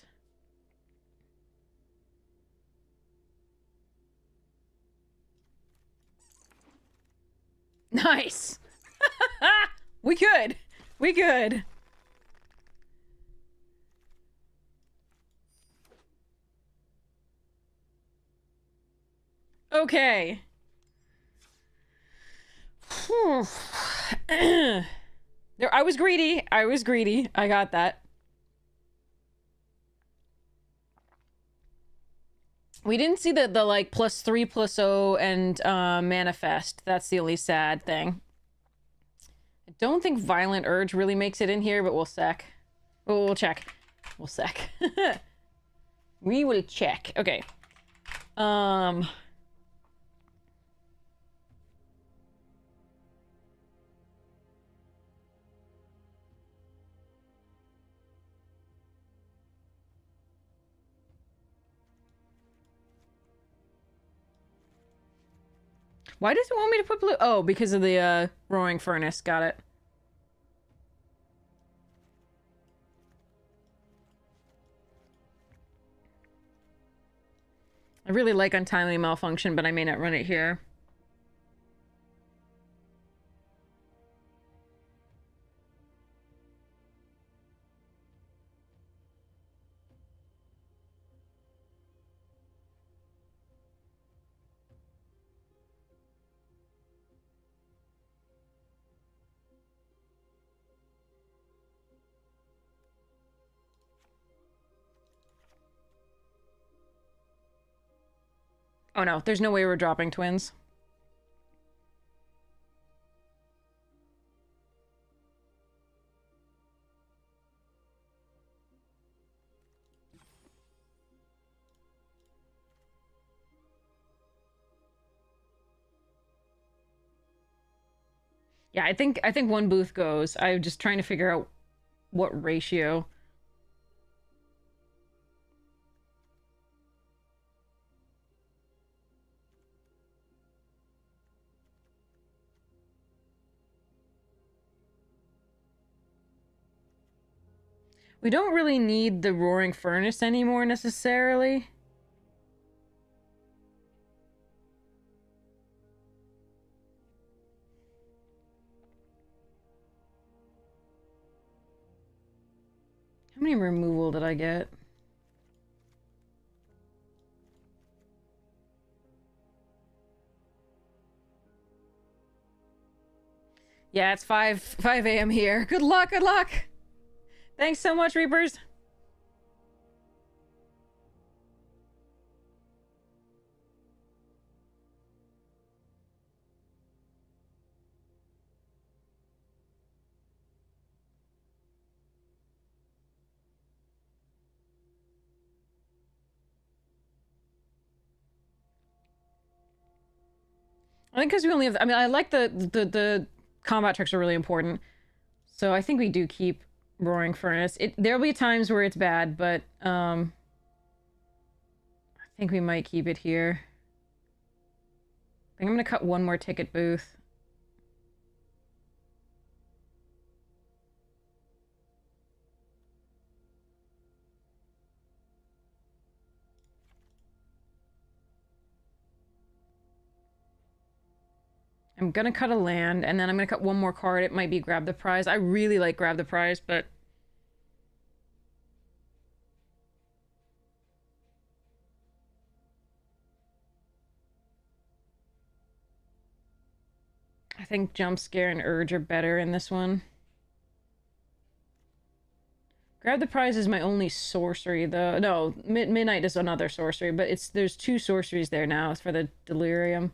Nice! We good! We good! Okay. There, I was greedy. I was greedy. I got that. We didn't see the like +3/+0 and manifest. That's the only sad thing. I don't think Violent Urge really makes it in here, but we'll sec. Oh, we'll check. We'll sec. We will check. Okay. Why does it want me to put blue? Oh, because of the Roaring Furnace. Got it. I really like Untimely Malfunction, but I may not run it here. Oh no, there's no way we're dropping twins. Yeah, I think one booth goes. I'm just trying to figure out what ratio. We don't really need the roaring furnace anymore necessarily. How many removal did I get? Yeah, it's 5 a.m. here. Good luck, good luck. Thanks so much, Reapers. I think because we only have, I mean, I like the combat tricks are really important. So I think we do keep Roaring Furnace. There'll be times where it's bad, but I think we might keep it here. I think I'm gonna cut one more ticket booth. I'm gonna cut a land, and then I'm gonna cut one more card. It might be Grab the Prize. I really like Grab the Prize, but... I think Jump Scare and Urge are better in this one. Grab the Prize is my only sorcery, though. No, Midnight is another sorcery, but there's two sorceries there now. It's for the Delirium.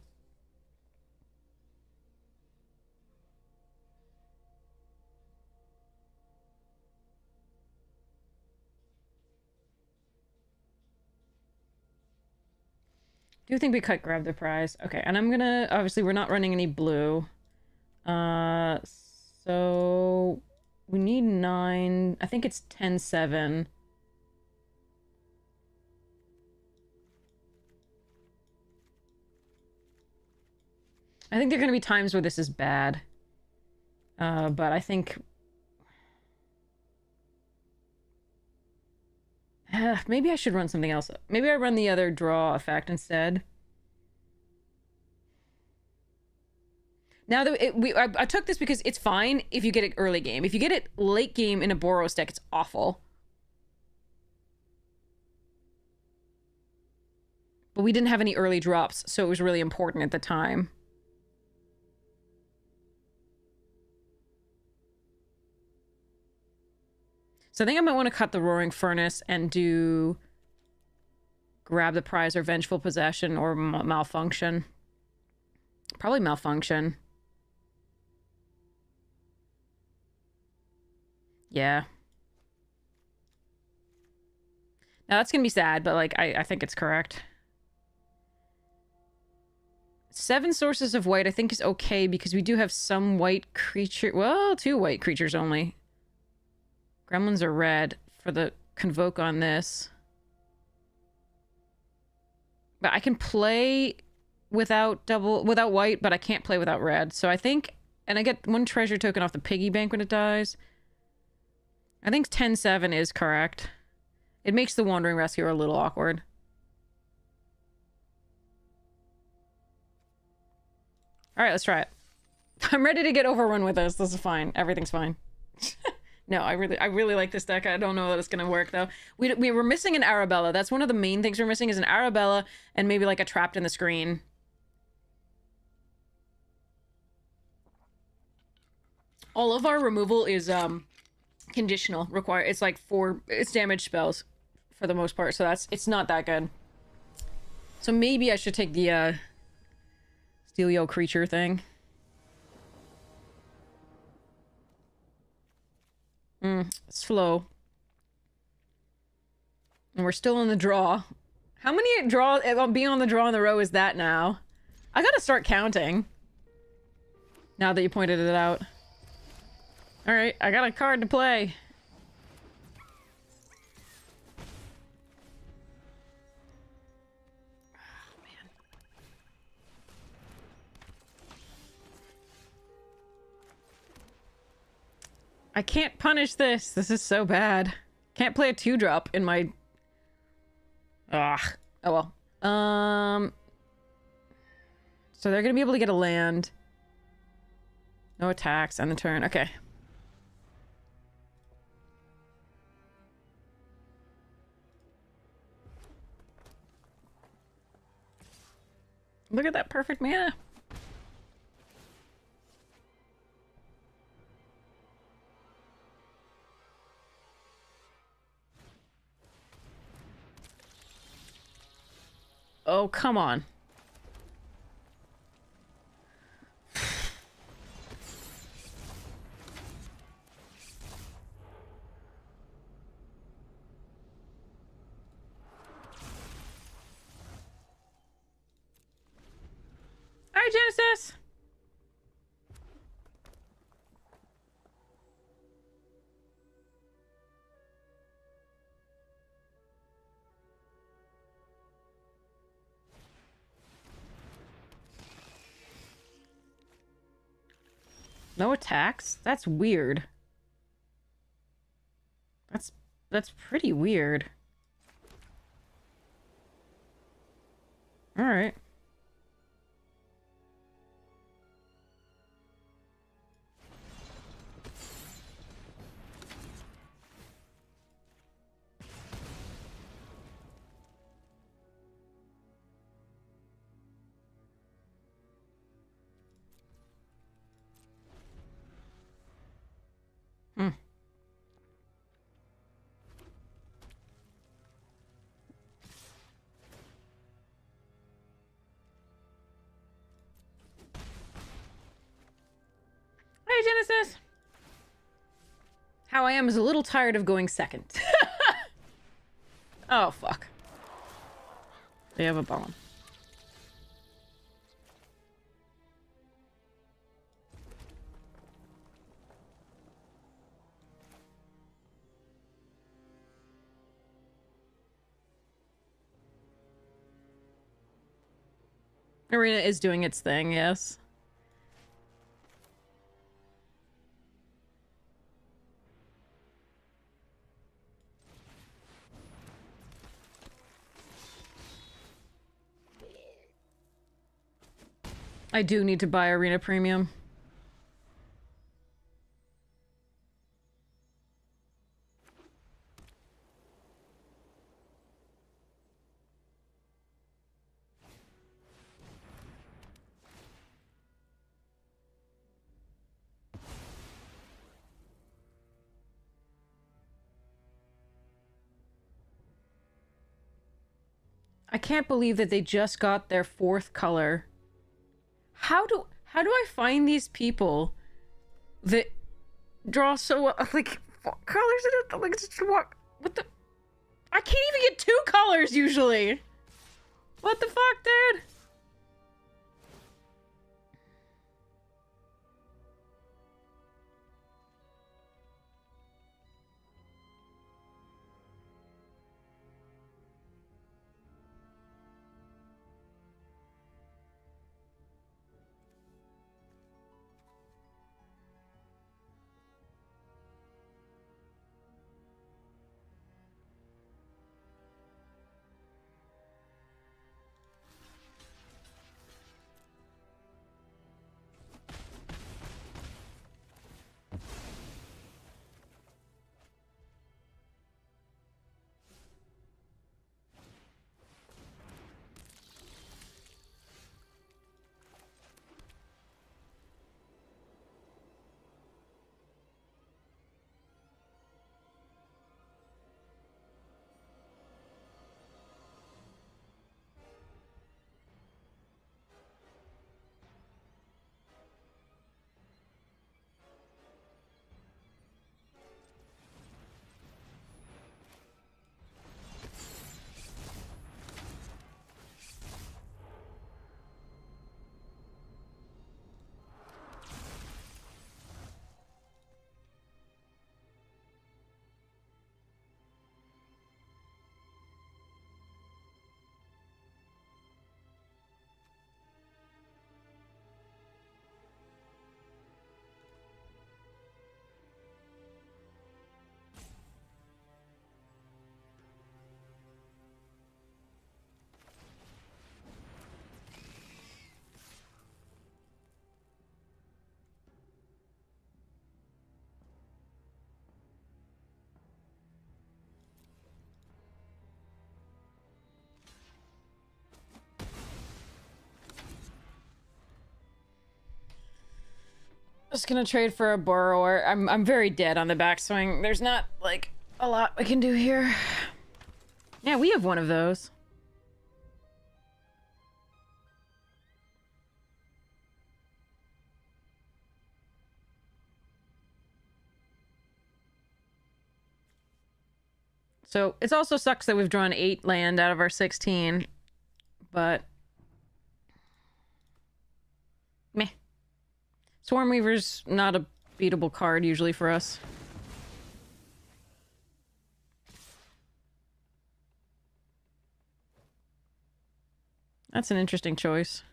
Do think we cut Grab the Prize. Okay, and I'm gonna... Obviously, we're not running any blue. So... We need 9... I think it's 10-7. I think there are gonna be times where this is bad. But I think... maybe I should run something else. Maybe I run the other draw effect instead. Now that I took this because it's fine if you get it early game. If you get it late game in a Boros deck, it's awful. But we didn't have any early drops, so it was really important at the time. So I think I might want to cut the Roaring Furnace and do Grab the Prize or Vengeful Possession or Malfunction. Probably Malfunction. Yeah. Now that's gonna be sad, but like I think it's correct. 7 sources of white I think is okay because we do have some white creature. Well, 2 white creatures only. Gremlins are red for the Convoke on this. But I can play without white, but I can't play without red. So I think, and I get 1 treasure token off the piggy bank when it dies. I think 10-7 is correct. It makes the Wandering Rescuer a little awkward. Alright, let's try it. I'm ready to get overrun with this. This is fine. Everything's fine. No, I really like this deck. I don't know that it's gonna work though. We were missing an Arabella. That's one of the main things we're missing is an Arabella and maybe like a Trapped in the Screen. All of our removal is conditional. It's like it's damage spells for the most part, so it's not that good. So maybe I should take the Steelio creature thing. Slow. And we're still in the draw. How many being on the draw in the row is that now? I gotta start counting. Now that you pointed it out. Alright, I got a card to play. Oh, man. I can't punish this. This is so bad. Can't play a 2-drop in my... Ugh. Oh well. So they're gonna be able to get a land. No attacks on the turn. Okay. Look at that perfect mana. Oh, come on. All right, Genesis. No attacks? That's weird. That's pretty weird. All right. Hmm. Hey, Genesis. How I am is a little tired of going second. Oh, fuck. They have a bomb. Arena is doing its thing, yes. I do need to buy Arena Premium. I can't believe that they just got their 4th color. How do I find these people that draw so well? Like, what colors in it? Like, just what the? I can't even get 2 colors usually. What the fuck, dude? Just gonna trade for a borrower. I'm very dead on the backswing. There's not, like, a lot we can do here. Yeah, we have one of those. So, it also sucks that we've drawn 8 land out of our 16. But... meh. Swarmweaver's not a beatable card usually for us. That's an interesting choice.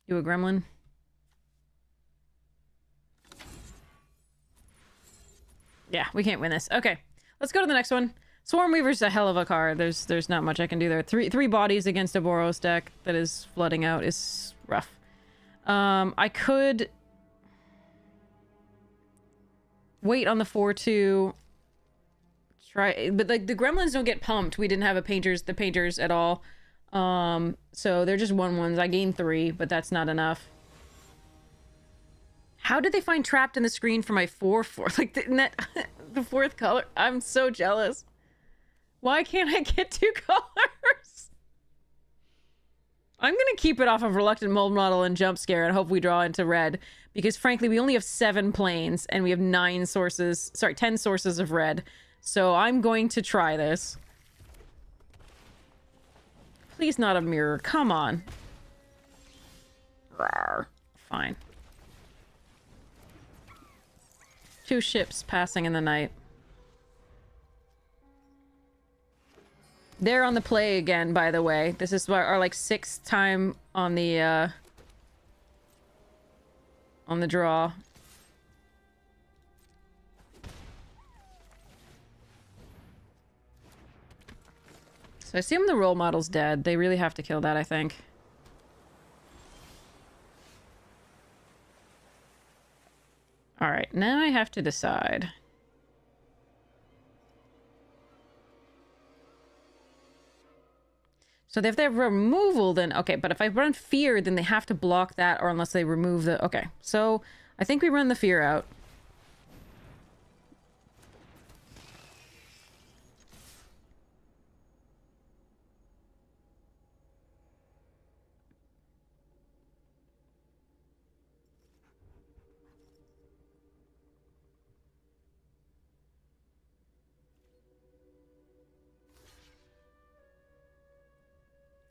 You a gremlin? Yeah, we can't win this. Okay, let's go to the next one. Swarmweaver's a hell of a card. There's not much I can do there. Three bodies against a Boros deck that is flooding out is rough. I could wait on the 4-2. Try, but like the gremlins don't get pumped. We didn't have the painters at all. So they're just 1/1s. I gained 3, but that's not enough. How did they find trapped in the screen for my 4/4? Like the 4th color. I'm so jealous. Why can't I get 2 colors? I'm gonna keep it off of Reluctant Mold Model and Jump Scare and hope we draw into red. Because frankly, we only have 7 planes and we have 10 sources of red. So I'm going to try this. Please not a mirror. Come on. Rawr. Fine. 2 ships passing in the night. They're on the play again, by the way. This is our like 6th time on the draw. So I assume the role model's dead. They really have to kill that, I think. Alright, now I have to decide. So if they have removal, then... okay, but if I run fear, then they have to block that, or unless they remove the... okay, so I think we run the fear out.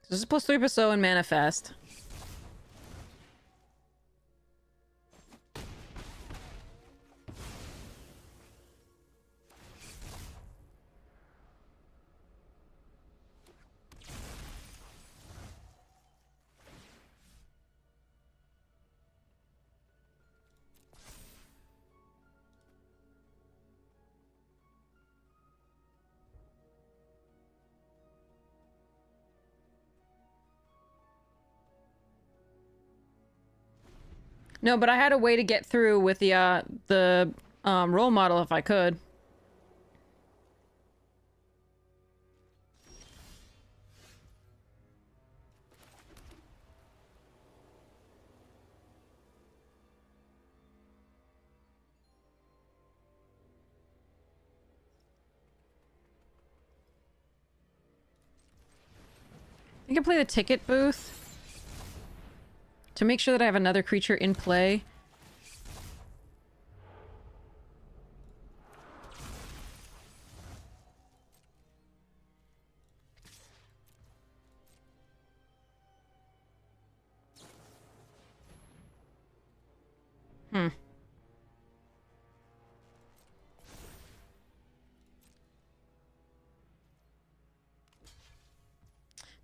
This is +3/+0 and manifest. No, but I had a way to get through with the role model if I could. I can play the ticket booth to make sure that I have another creature in play.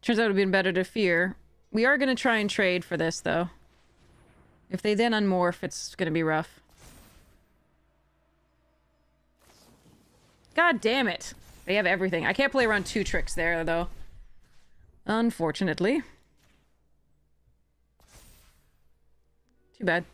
Turns out it would have been better to fear. We are going to try and trade for this, though. If they then unmorph, it's going to be rough. God damn it. They have everything. I can't play around 2 tricks there, though. Unfortunately. Too bad.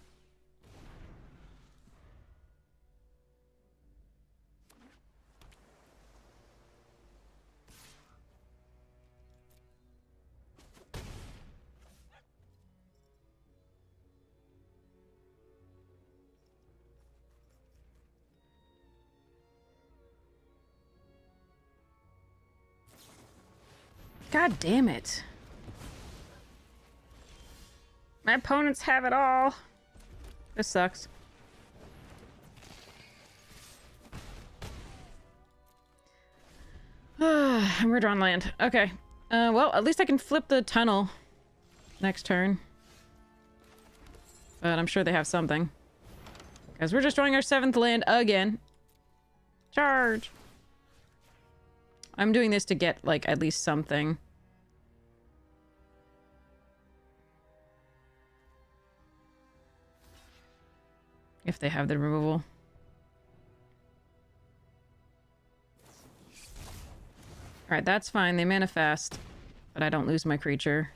God damn it. My opponents have it all. This sucks. And we're drawn land. Okay. Well, at least I can flip the tunnel next turn. But I'm sure they have something. Because we're just drawing our 7th land again. Charge! I'm doing this to get, like, at least something. If they have the removal. Alright, that's fine. They manifest. But I don't lose my creature.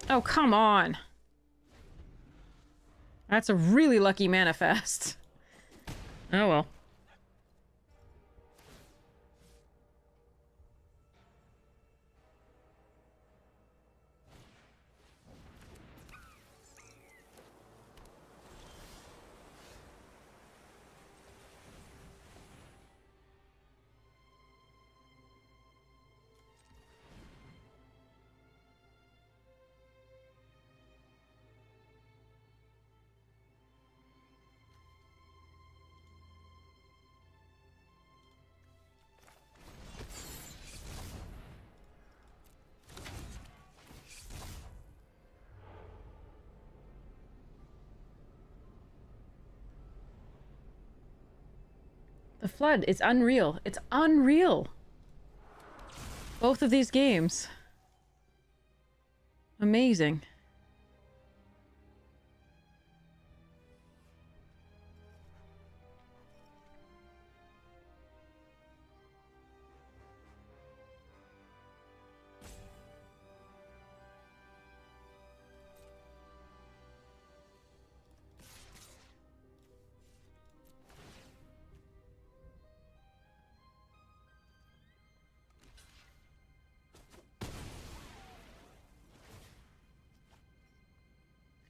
Oh, come on! That's a really lucky manifest. Oh well. The flood is unreal. It's unreal. Both of these games. Amazing.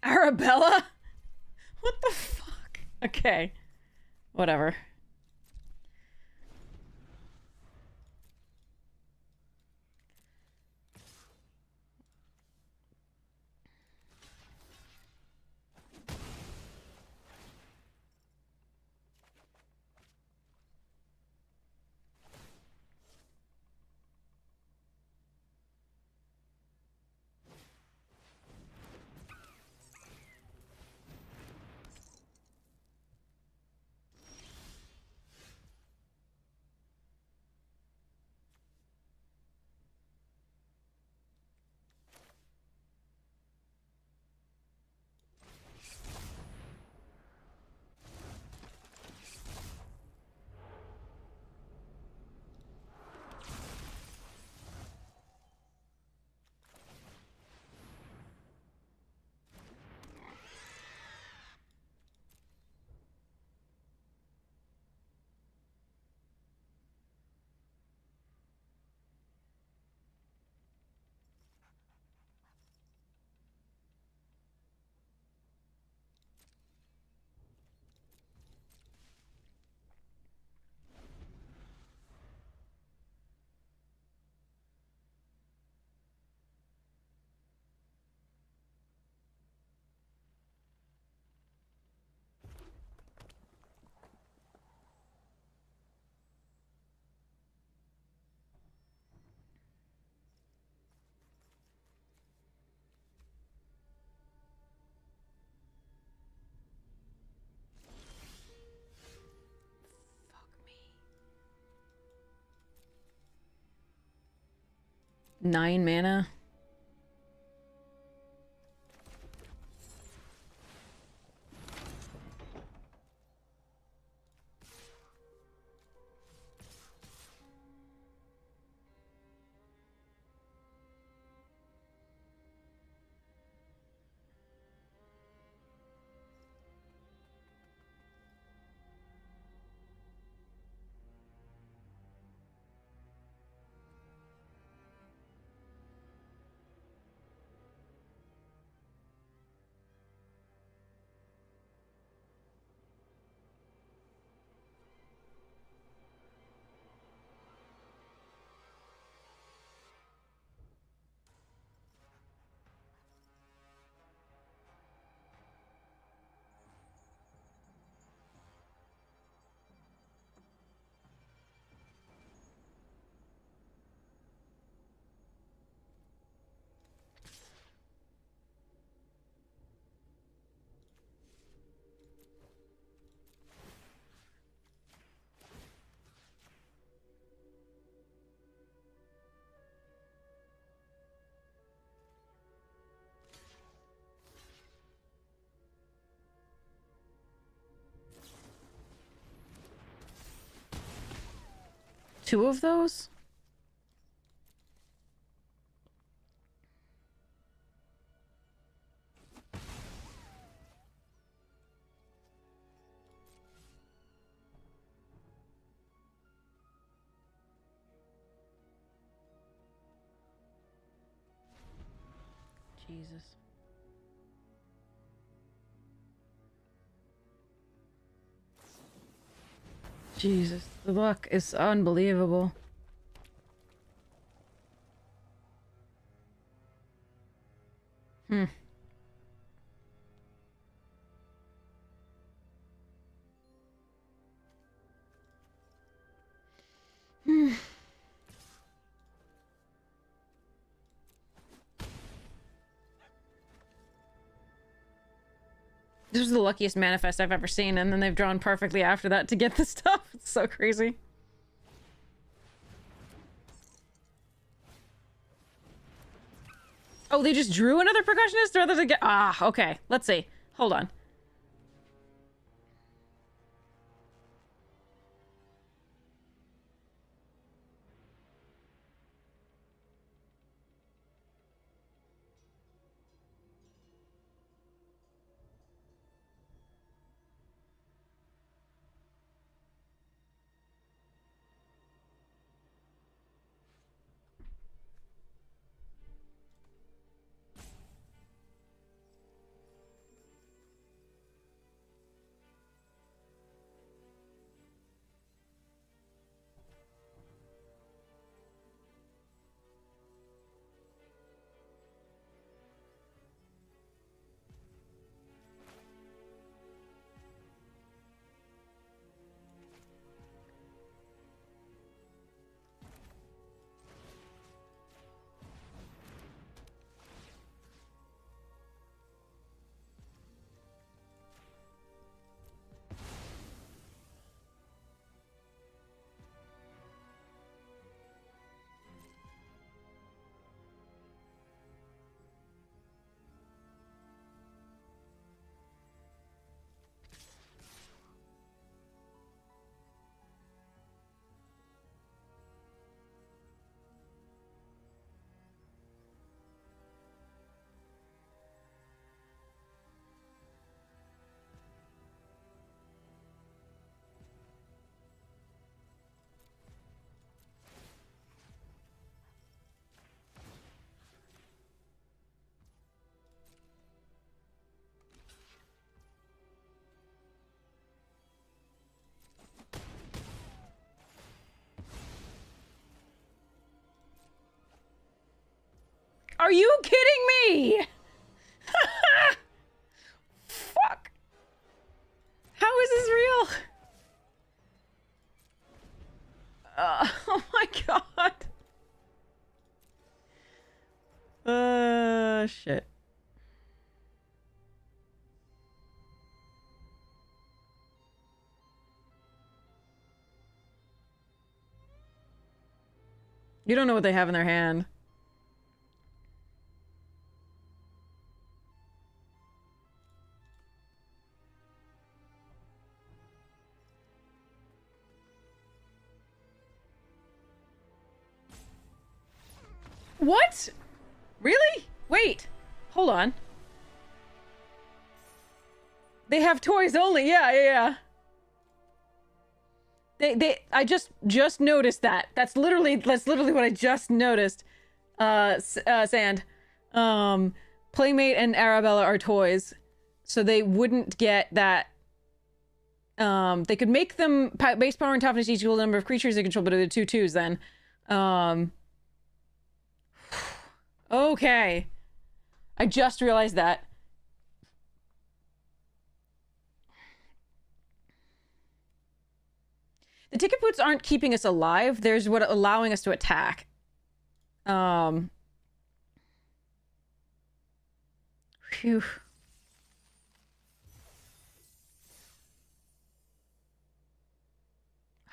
Arabella? What the fuck? Okay. Whatever. Fuck me. 9 mana? 2 of those? Jesus. Jesus, the luck is unbelievable. Hmm. Hmm. This was the luckiest manifest I've ever seen, and then they've drawn perfectly after that to get the stuff. It's so crazy. Oh, they just drew another percussionist rather than get... Ah, okay. Let's see. Hold on. Are you kidding me? Fuck. How is this real? Oh my god. Shit. You don't know what they have in their hand. What? Really? Wait. Hold on. They have toys only. Yeah. I just noticed that. That's literally what I just noticed. Sand. Playmate and Arabella are toys, so they wouldn't get that. They could make them base power and toughness equal the number of creatures they control, but they're 2/2s then. Okay. I just realized that. The ticket boots aren't keeping us alive. There's what allowing us to attack. Phew.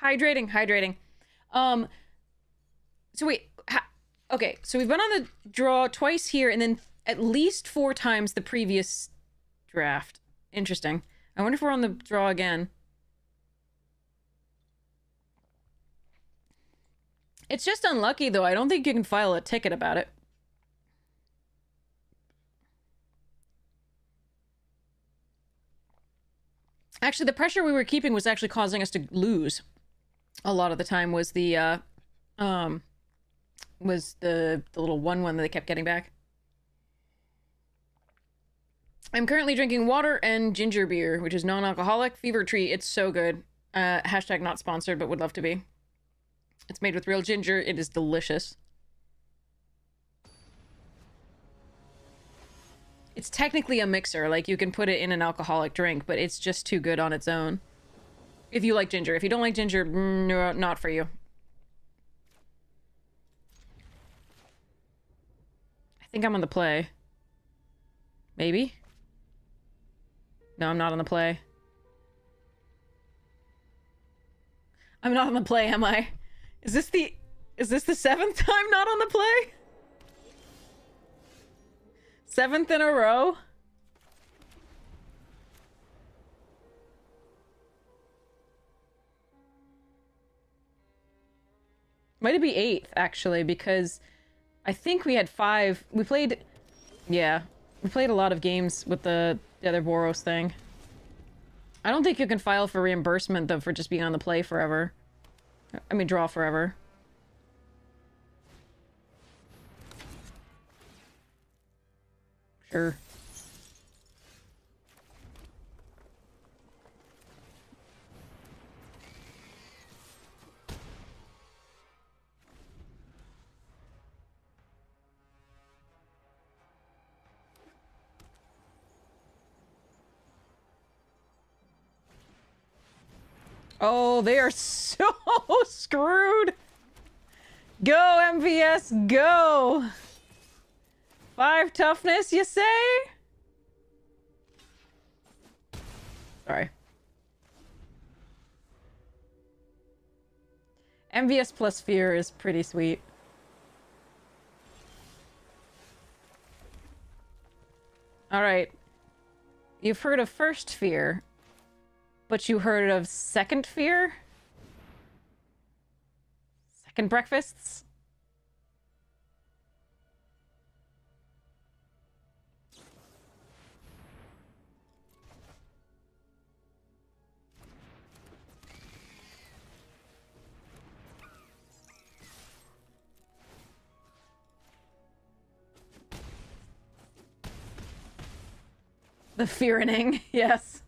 Hydrating. So wait. Okay, so we've been on the draw twice here, and then at least 4 times the previous draft. Interesting. I wonder if we're on the draw again. It's just unlucky, though. I don't think you can file a ticket about it. Actually, the pressure we were keeping was actually causing us to lose. A lot of the time was the little 1/1 that they kept getting back. I'm currently drinking water and ginger beer, which is non-alcoholic. Fever Tree. It's so good. Hashtag not sponsored, but would love to be. It's made with real ginger. It is delicious. It's technically a mixer. Like, you can put it in an alcoholic drink, but it's just too good on its own. If you like ginger. If you don't like ginger, no, not for you. I think I'm on the play. Maybe? No, I'm not on the play. I'm not on the play, am I? Is this the 7th time not on the play? 7th in a row? Might it be 8th, actually, because I think we had 5. We played... Yeah. We played a lot of games with the other Boros thing. I don't think you can file for reimbursement, though, for just being on the play forever. I mean, draw forever. Sure. Oh, they are so screwed. Go, MVS, go. 5 toughness, you say? Sorry. MVS plus fear is pretty sweet. Alright. You've heard of first fear, but you heard of second fear? Second breakfasts? The fearening, yes.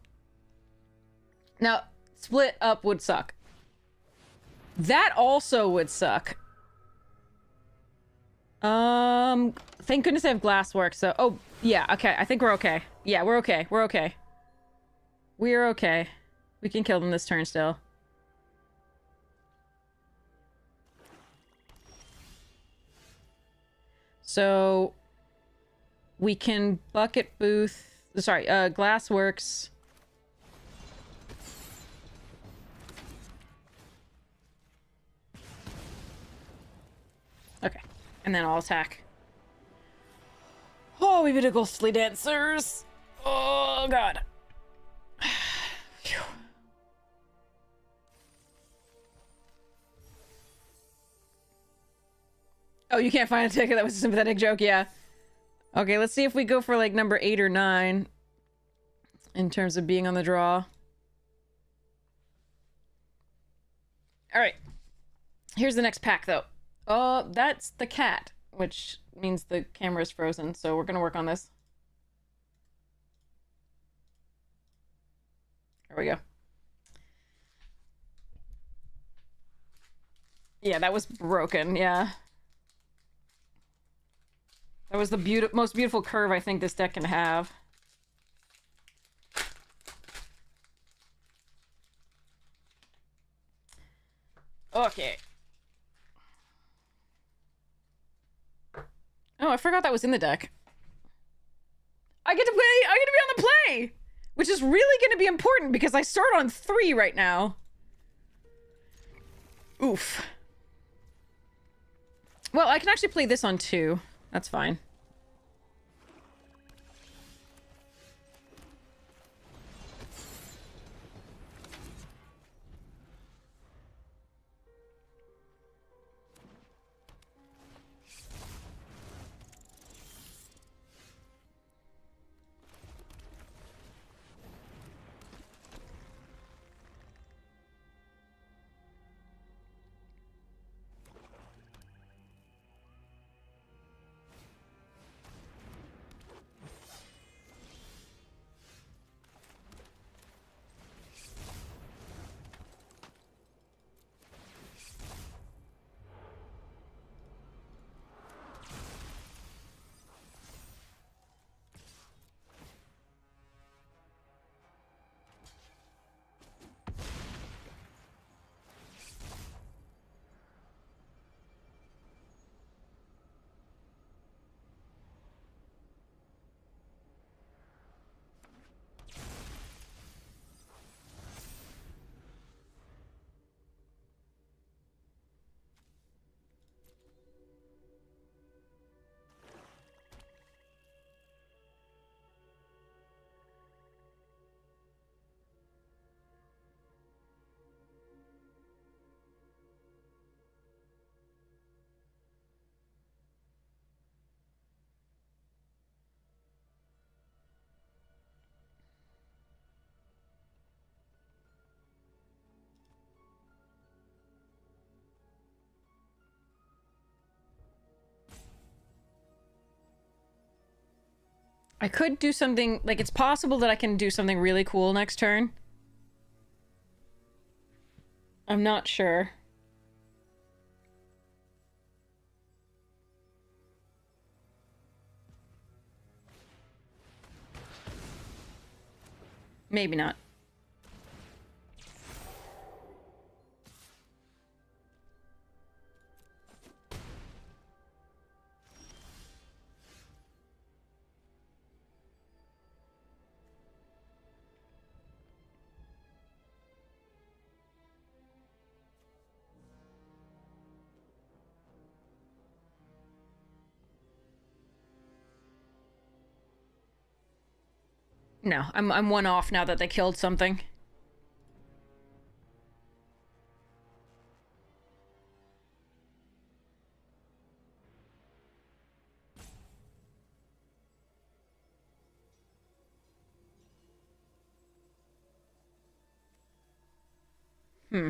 Now, split up would suck. That also would suck. Thank goodness I have glasswork, so... Oh, yeah, okay, I think we're okay. Yeah, we're okay, we're okay. We're okay. We can kill them this turn still. So... We can bucket booth... Sorry, glassworks... Okay. And then I'll attack. Oh, we be the ghostly dancers. Oh, God. Oh, you can't find a ticket? That was a sympathetic joke, yeah. Okay, let's see if we go for, like, number 8 or 9. In terms of being on the draw. Alright. Here's the next pack, though. That's the cat, which means the camera's frozen, so we're gonna work on this. There we go. Yeah, that was broken, yeah. That was the most beautiful curve I think this deck can have. Okay. Oh, I forgot that was in the deck. I get to be on the play! Which is really gonna be important because I start on 3 right now. Oof. Well, I can actually play this on 2. That's fine. I could do something, like, it's possible that I can do something really cool next turn. I'm not sure. Maybe not. No, I'm one off now that they killed something. Hmm.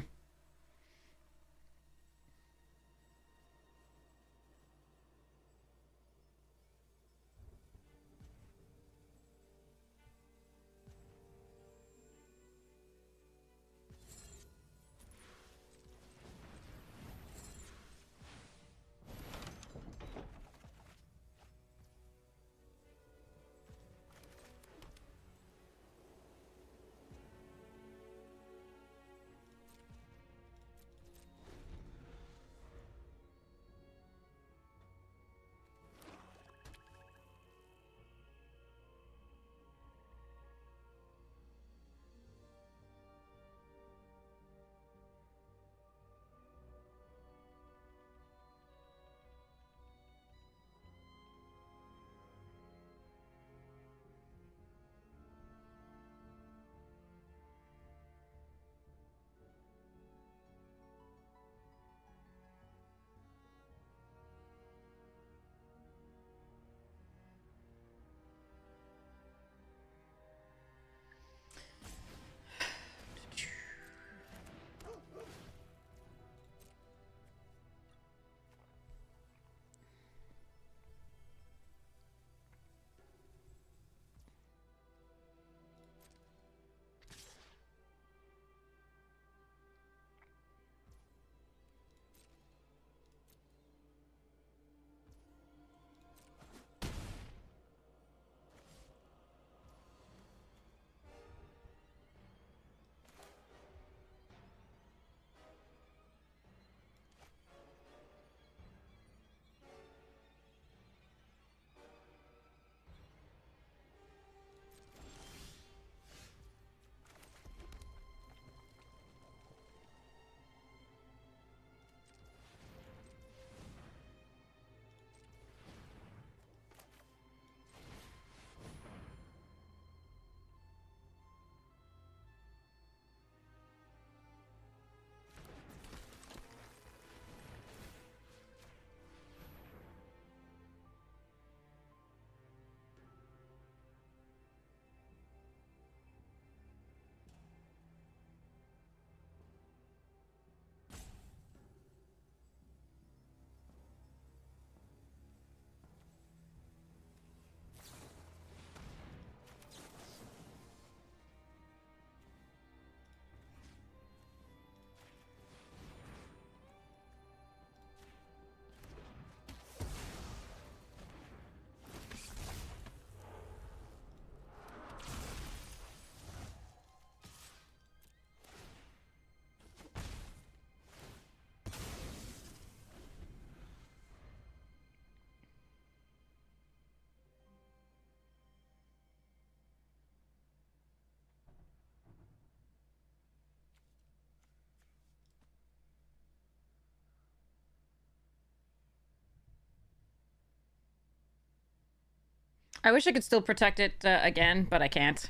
I wish I could still protect it again, but I can't.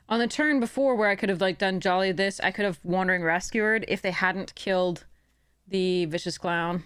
On the turn before where I could have, like, done Jolly this, I could have Wandering Rescued if they hadn't killed the Vicious Clown.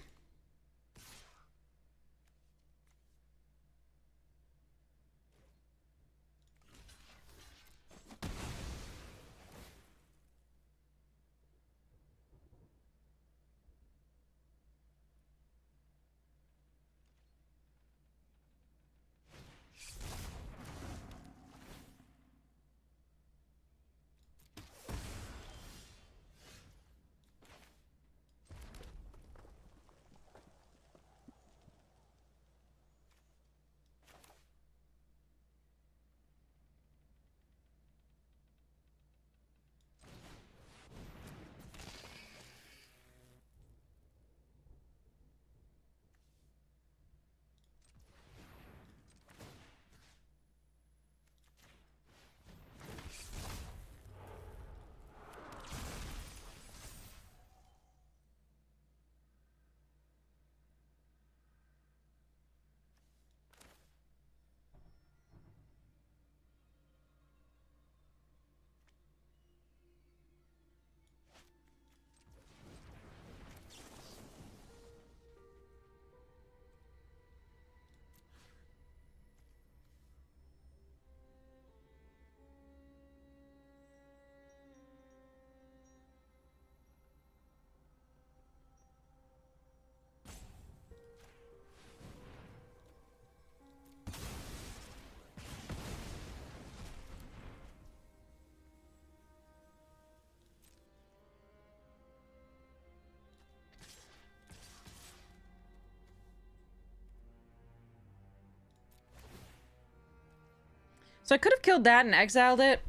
So I could have killed that and exiled it.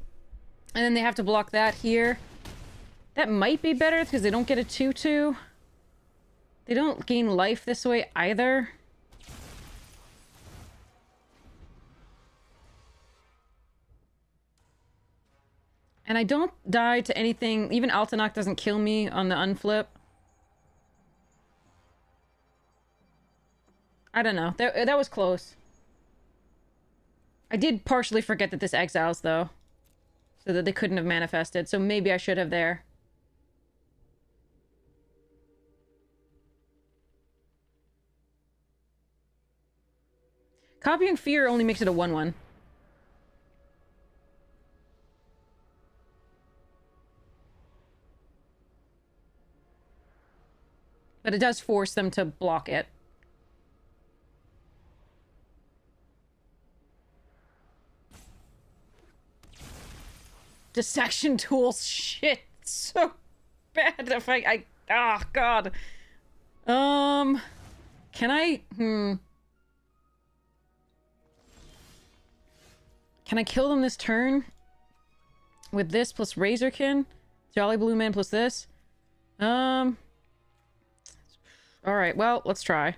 And then they have to block that here. That might be better because they don't get a 2/2. They don't gain life this way either. And I don't die to anything. Even Altanach doesn't kill me on the unflip. I don't know. That was close. I did partially forget that this exiles, though. So that they couldn't have manifested. So maybe I should have there. Copying Fear only makes it a 1/1. But it does force them to block it. Dissection tools, shit, so bad. If oh god. Can I? Can I kill them this turn? With this plus Razorkin? Jolly Blue Man plus this? Alright, well, let's try.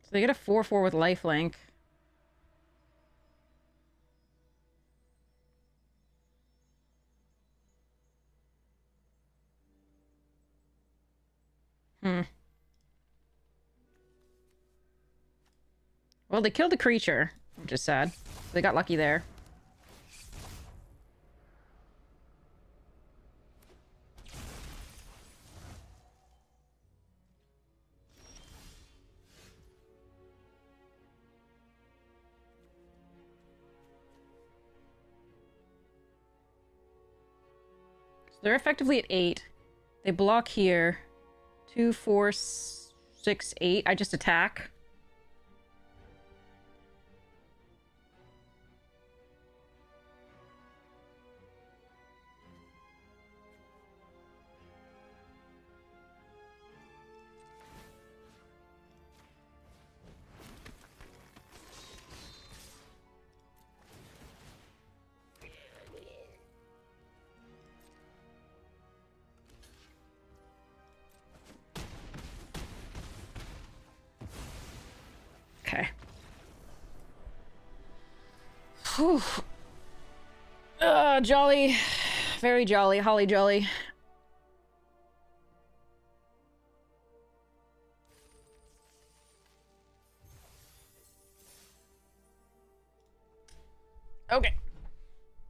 So they get a 4/4 with lifelink. Well, they killed the creature, which is sad. They got lucky there. They're effectively at 8. They block here. 2, 4, 6, 8. I just attack. Okay. Whew. Jolly. Very jolly. Holly jolly. Okay.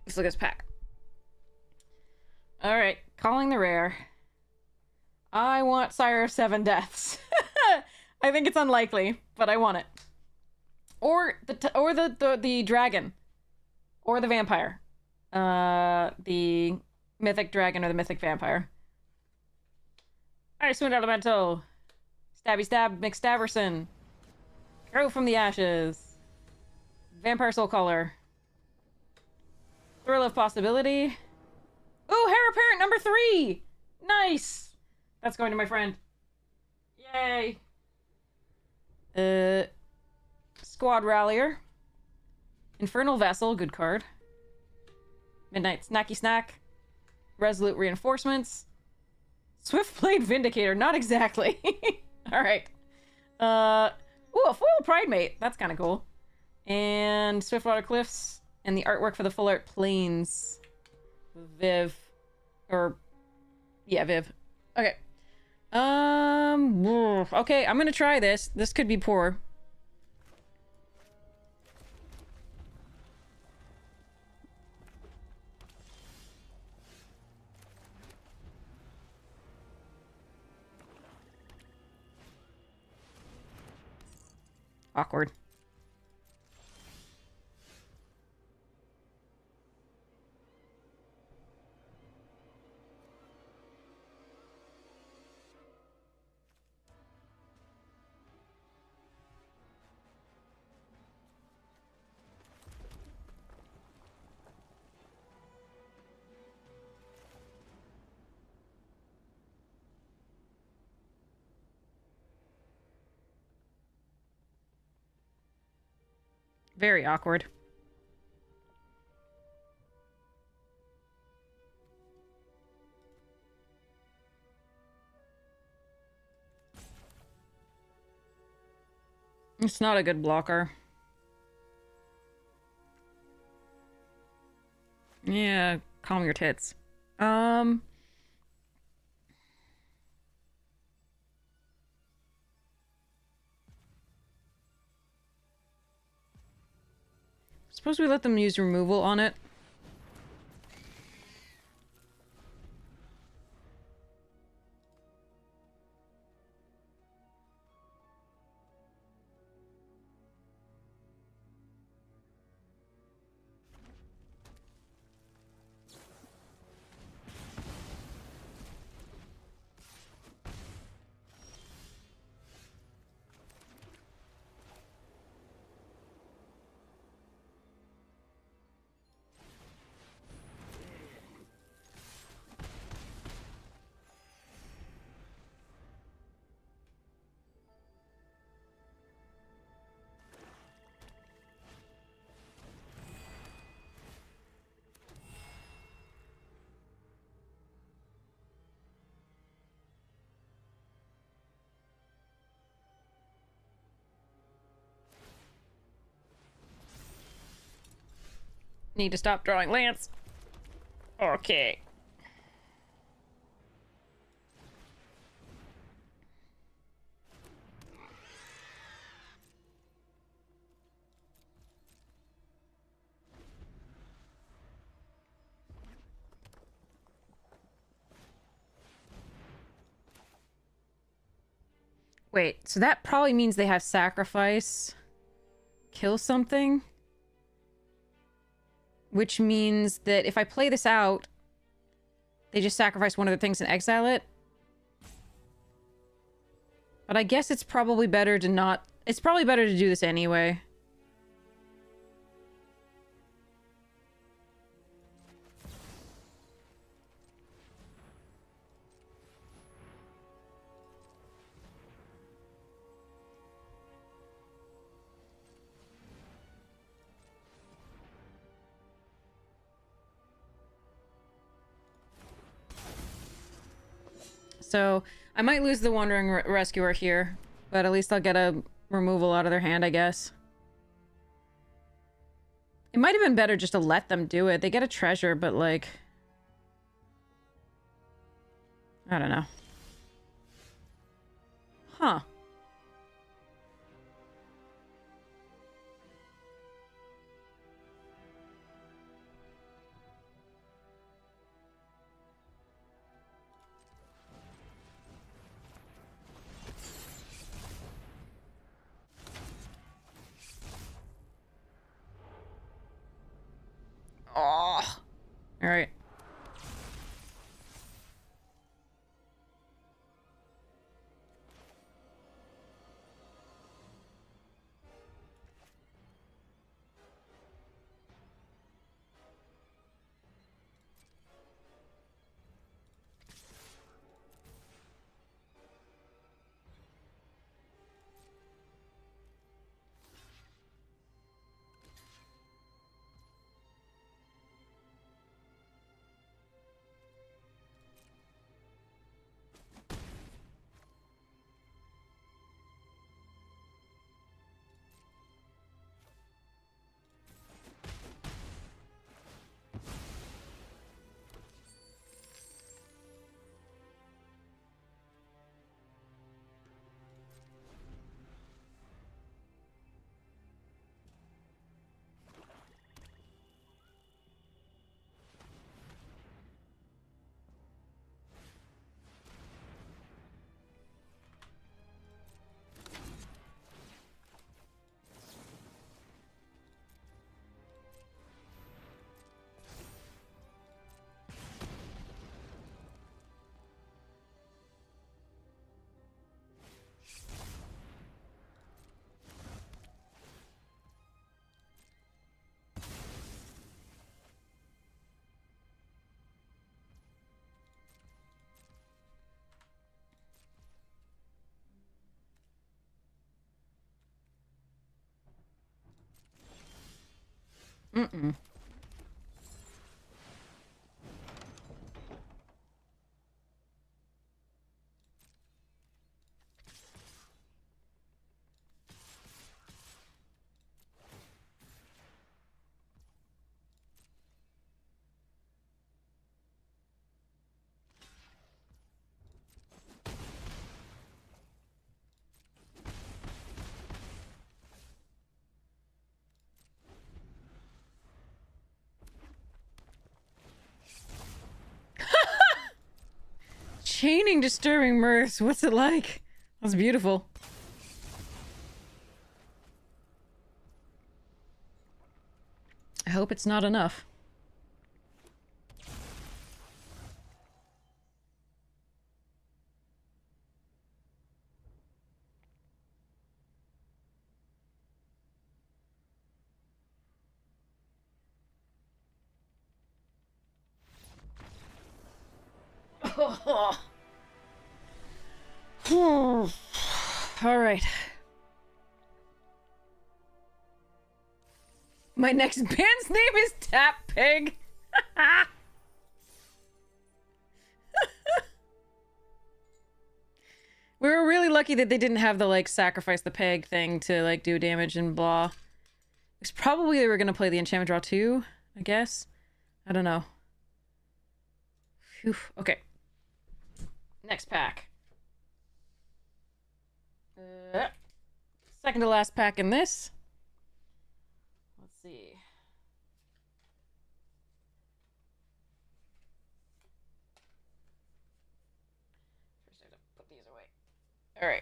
Let's look at this pack. Alright. Calling the rare. I want Sire of Seven Deaths. I think it's unlikely, but I want it. Or the dragon. Or the vampire. The mythic dragon or the mythic vampire. Alright, Swoon Elemental. Stabby Stab McStaverson. Grow from the Ashes. Vampire Soul Caller. Thrill of Possibility. Ooh, Heir Apparent number 3! Nice! That's going to my friend. Yay! Squad Rallier. Infernal Vessel, good card. Midnight Snacky Snack. Resolute Reinforcements. Swiftblade Vindicator, not exactly. Alright. Ooh, a foil Pride Mate. That's kind of cool. And Swiftwater Cliffs. And the artwork for the full art Plains. Viv. Or, yeah, Viv. Okay. Okay, I'm gonna try this. This could be poor. Awkward. Very awkward. It's not a good blocker. Yeah, calm your tits. Suppose we let them use removal on it. Need to stop drawing Lance. Okay. Wait, so that probably means they have sacrifice. Kill something? Which means that if I play this out, they just sacrifice one of the things and exile it. But I guess it's probably better to not... It's probably better to do this anyway. So, I might lose the Wandering Rescuer here, but at least I'll get a removal out of their hand, I guess. It might have been better just to let them do it. They get a treasure, but like... I don't know. Huh. Oh. All right. Mm-mm. Chaining disturbing mirths. What's it like? That's beautiful. I hope it's not enough. All right. My next band's name is Tap Pig. We were really lucky that they didn't have the, like, sacrifice the peg thing to, like, do damage and blah. It's probably they were gonna play the enchantment draw too, I guess. I don't know. Phew. Okay. Next pack. Second to last pack in this. Let's see. First I have to put these away. Alright.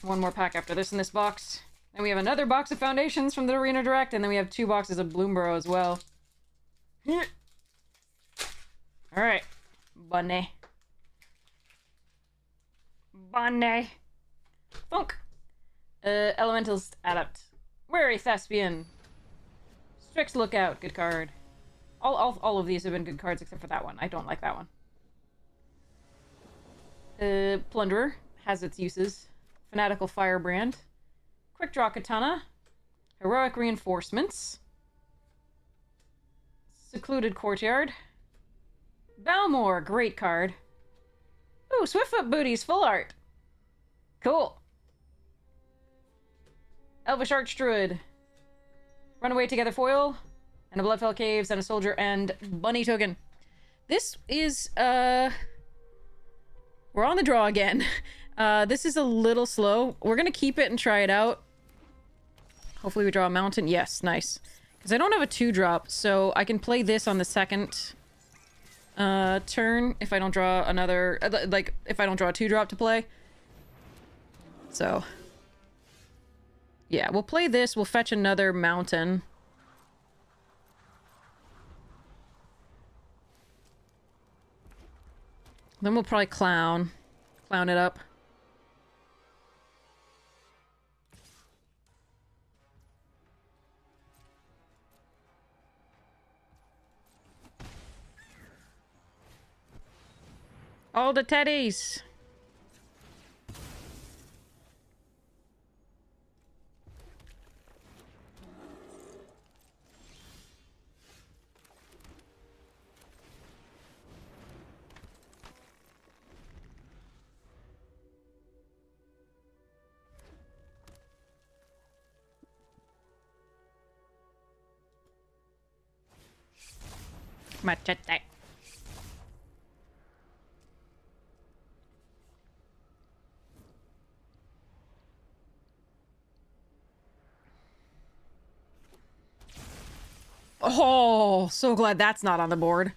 One more pack after this in this box. Then we have another box of foundations from the Arena Direct, and then we have 2 boxes of Bloomborough as well. Alright. Bunny. Bunny. Funk. Elementals Adept. Wary Thespian. Strix Lookout. Good card. All of these have been good cards except for that one. I don't like that one. Plunderer. Has its uses. Fanatical Firebrand. Quick Draw Katana. Heroic Reinforcements. Secluded Courtyard. Balmore. Great card. Ooh, Swiftfoot Booties. Full art. Cool. Elvish Archdruid. Runaway Together foil. And a Bloodfell Caves and a Soldier and Bunny token. This is, we're on the draw again. This is a little slow. We're gonna keep it and try it out. Hopefully we draw a mountain. Yes, nice. Because I don't have a 2-drop, so I can play this on the second turn if I don't draw another, like, if I don't draw a 2-drop to play. So, yeah, we'll play this. We'll fetch another mountain. Then we'll probably clown it up. All the teddies. Machete. Oh, so glad that's not on the board.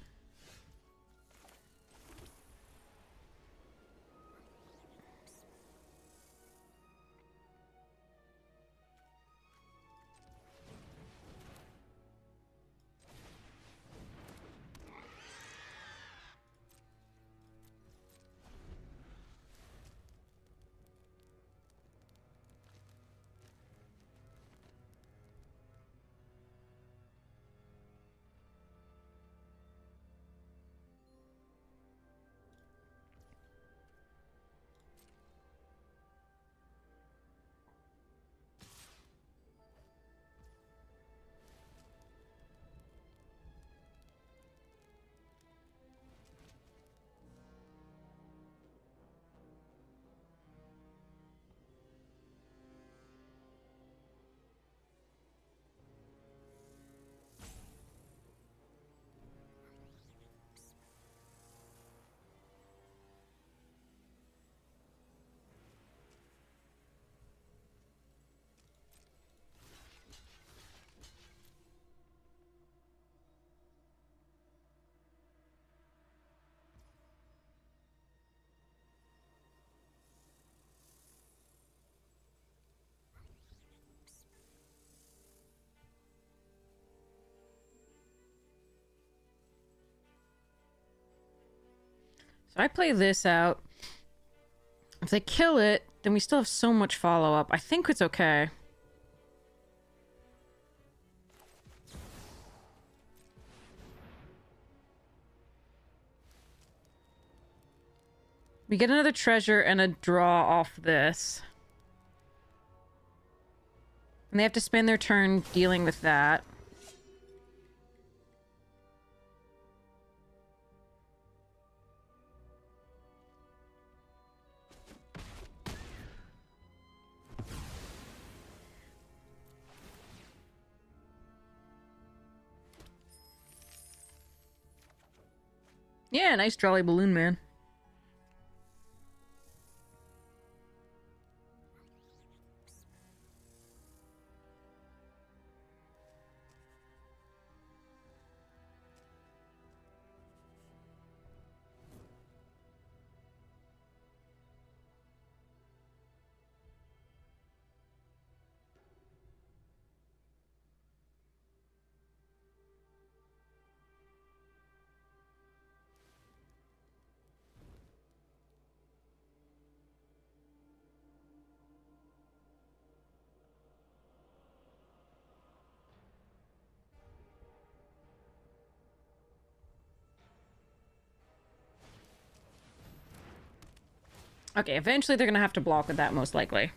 So I play this out. If they kill it, then we still have so much follow-up. I think it's okay. We get another treasure and a draw off this. And they have to spend their turn dealing with that. Yeah, nice jolly balloon man. Okay, eventually they're gonna have to block with that, most likely.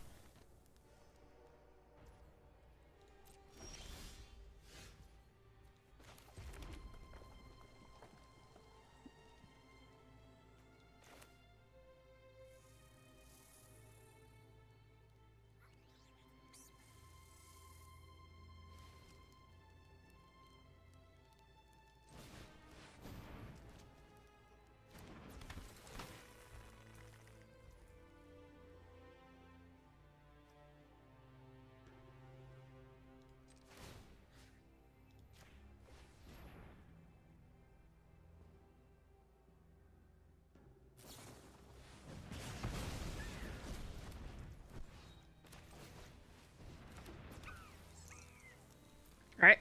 Alright.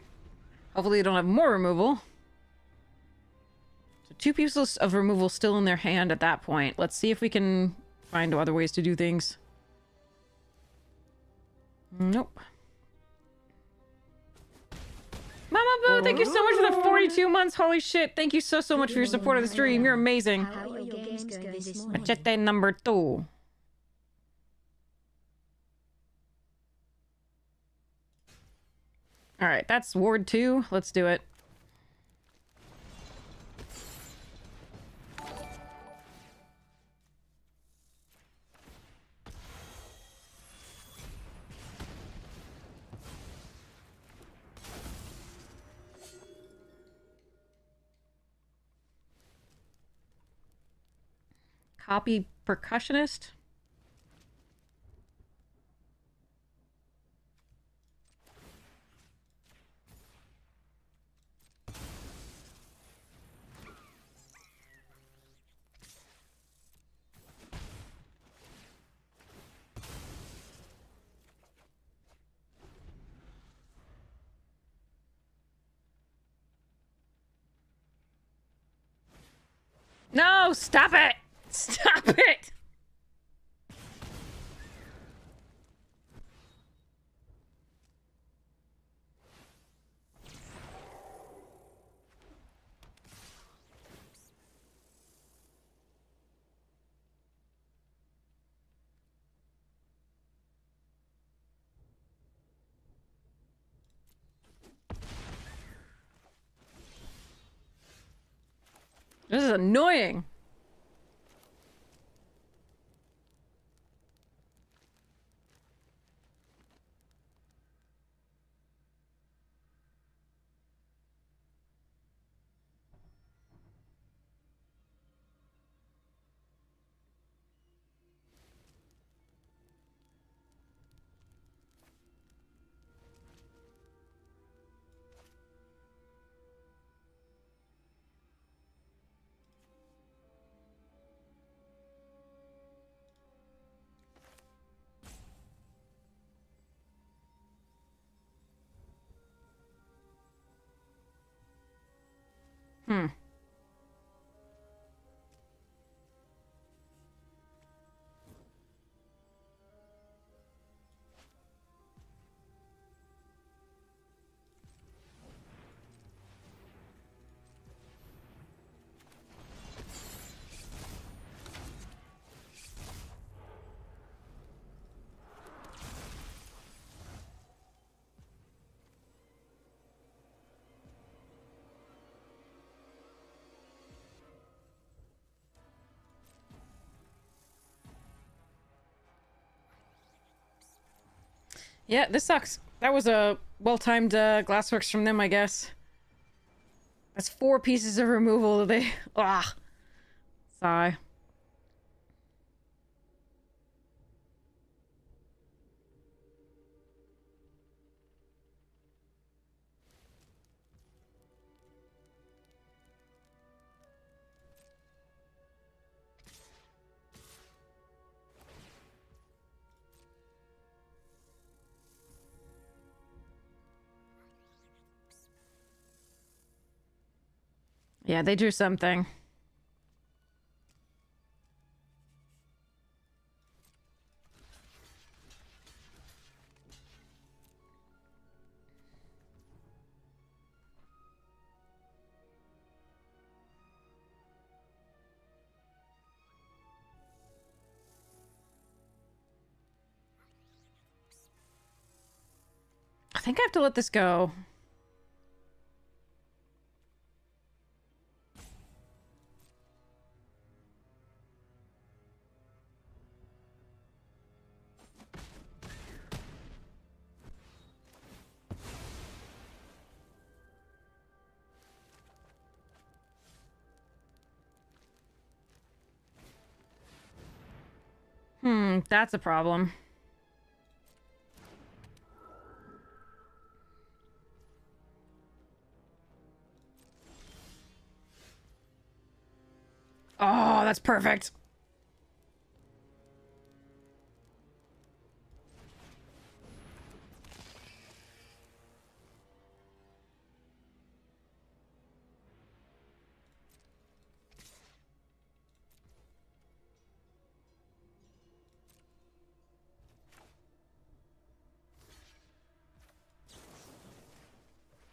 Hopefully they don't have more removal. So 2 pieces of removal still in their hand at that point. Let's see if we can find other ways to do things. Nope. Mama Boo, thank you so much for the 42 months. Holy shit. Thank you so much for your support of the stream. You're amazing. How are your games going this morning? Machete number 2. Alright, that's Ward 2. Let's do it. Copy percussionist. No, stop it! Stop it! This is annoying. Hmm. Yeah, this sucks. That was a well-timed glassworks from them, I guess. That's 4 pieces of removal that they... Ah. Sigh. Yeah, they drew something. I think I have to let this go. That's a problem. Oh, that's perfect.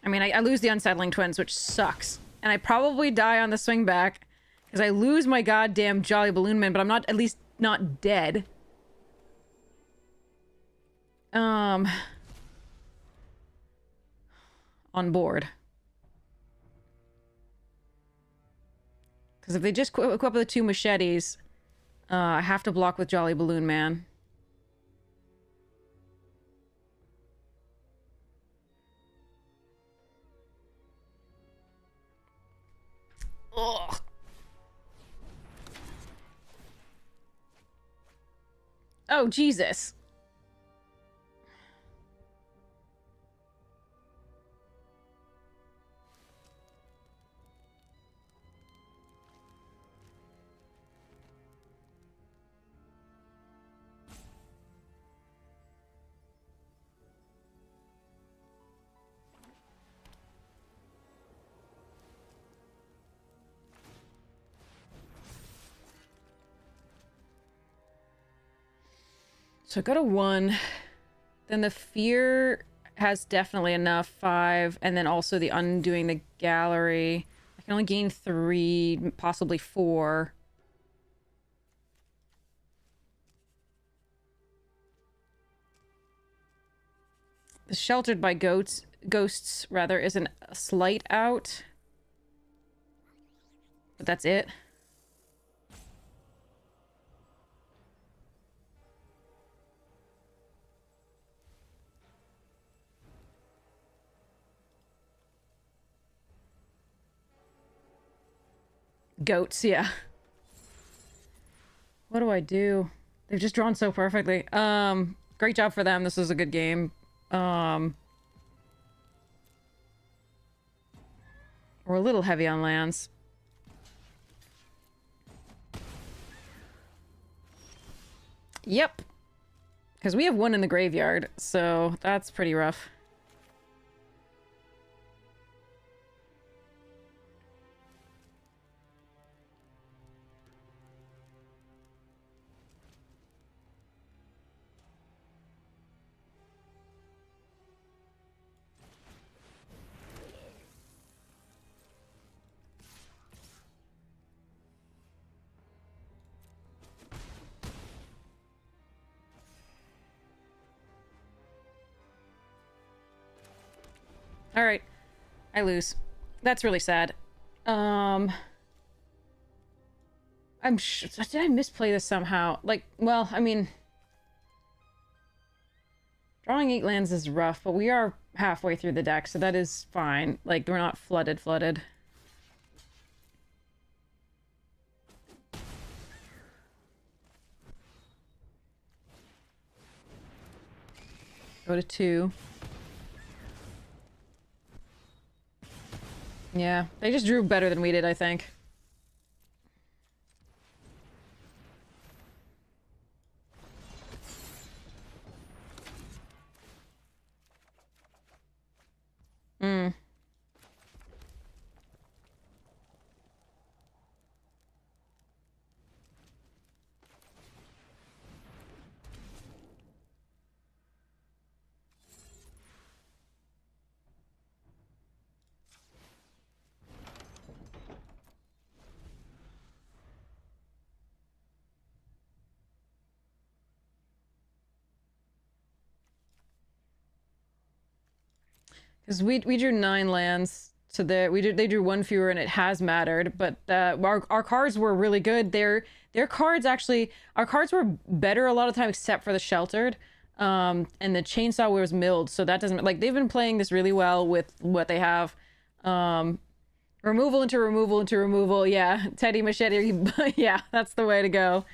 I mean, I lose the Unsettling Twins, which sucks. And I probably die on the swing back because I lose my goddamn Jolly Balloon Man, but I'm not, at least not dead. On board. Because if they just equip the 2 machetes, I have to block with Jolly Balloon Man. Ugh. Oh, Jesus. So I got a 1. Then the Fear has definitely enough, 5. And then also the Undoing the Gallery. I can only gain 3, possibly 4. The Sheltered by Ghosts, rather, is a slight out. But that's it. Goats, yeah. What do I do? They've just drawn so perfectly. Great job for them. This was a good game. We're a little heavy on lands. Yep. Because we have 1 in the graveyard, so that's pretty rough. All right. I lose. That's really sad. I'm did I misplay this somehow? Like, well, I mean, Drawing 8 lands is rough, but we are halfway through the deck, so that is fine. Like, we're not flooded. Go to 2. Yeah, they just drew better than we did, I think. Hmm. Because we drew 9 lands, so they drew 1 fewer, and it has mattered. But our cards were really good. Their cards actually, our cards were better a lot of time, except for the sheltered, and the chainsaw was milled. So that doesn't, like, they've been playing this really well with what they have. Removal into removal into removal. Yeah, Teddy Machete. Yeah, that's the way to go.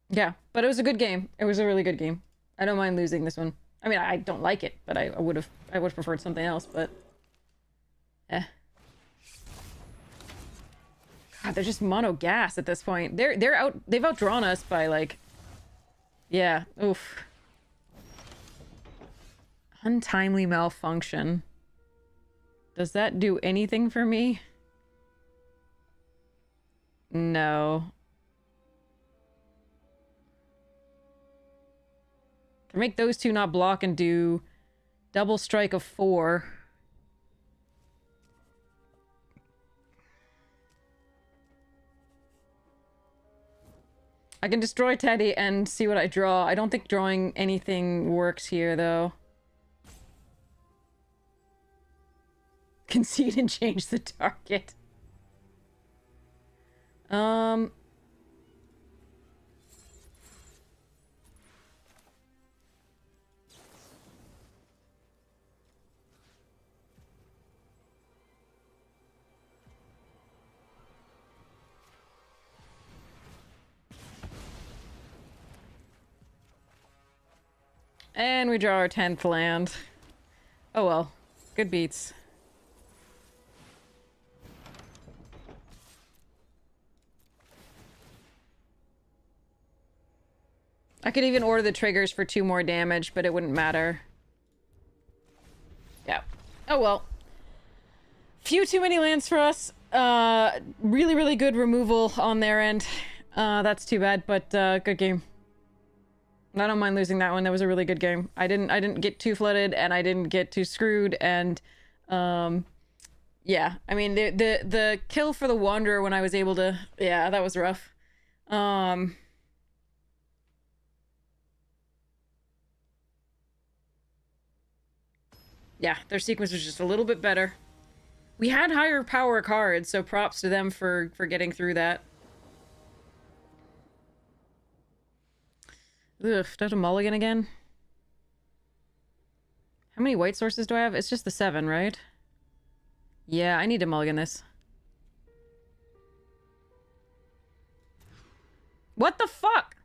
Yeah, but it was a good game. It was a really good game. I don't mind losing this one. I mean, I don't like it, but I would have preferred something else, but eh. God, they're just mono gas at this point. They've outdrawn us by, like, yeah, oof. Untimely malfunction. Does that do anything for me? No. Can make those two not block and do double strike of 4. I can destroy Teddy and see what I draw. I don't think drawing anything works here, though. Concede and change the target. And we draw our 10th land. Oh well. Good beats. I could even order the triggers for 2 more damage, but it wouldn't matter. Yeah. Oh well. Few too many lands for us. Really, really good removal on their end. That's too bad, but good game. I don't mind losing that one. That was a really good game. I didn't get too flooded, and I didn't get too screwed, and yeah. I mean, the kill for the Wanderer when I was able to, yeah, that was rough. Yeah, their sequence was just a little bit better. We had higher power cards, so props to them for getting through that. Ugh, do I have to mulligan again? How many white sources do I have? It's just the 7, right? Yeah, I need to mulligan this. What the fuck?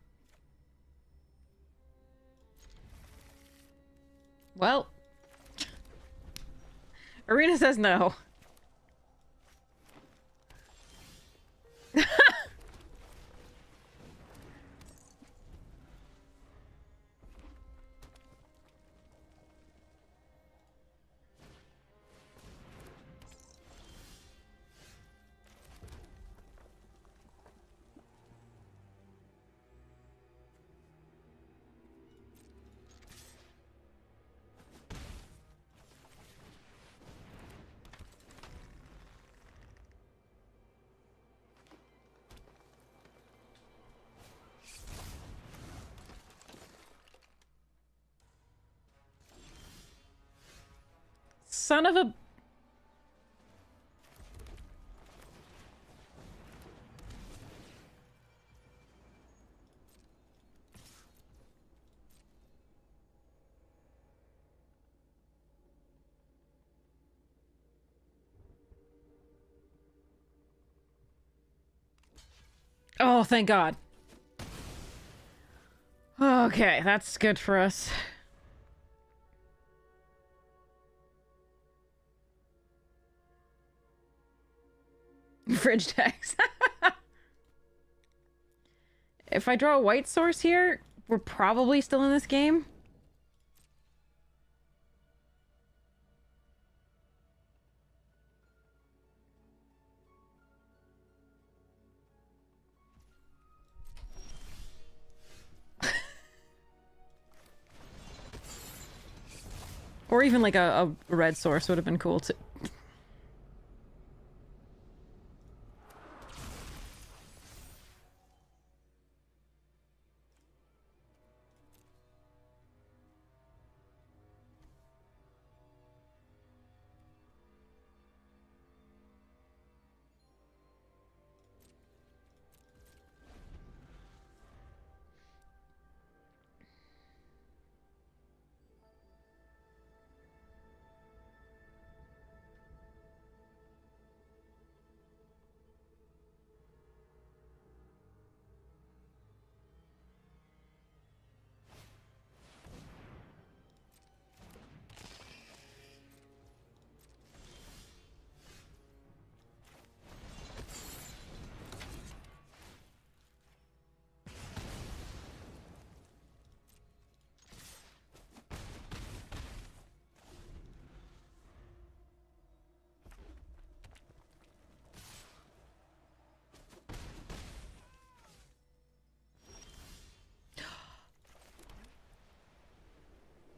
Well. Arena says no. Son of a... Oh, thank God. Okay, that's good for us. Fridge tags. If I draw a white source here, we're probably still in this game. Or even like a red source would have been cool too.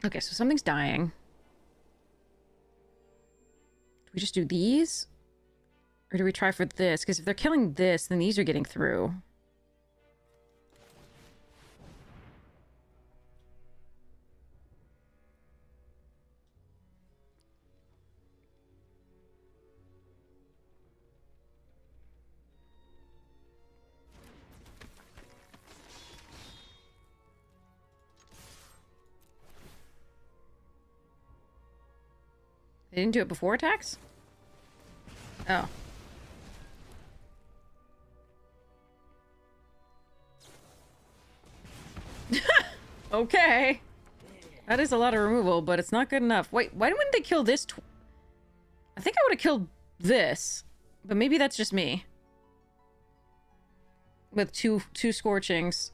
Okay, so something's dying. Do we just do these? Or do we try for this? Because if they're killing this, then these are getting through. They didn't do it before attacks? Oh. Okay. That is a lot of removal, but it's not good enough. Wait, why wouldn't they kill this? I think I would have killed this, but maybe that's just me. With two scorchings.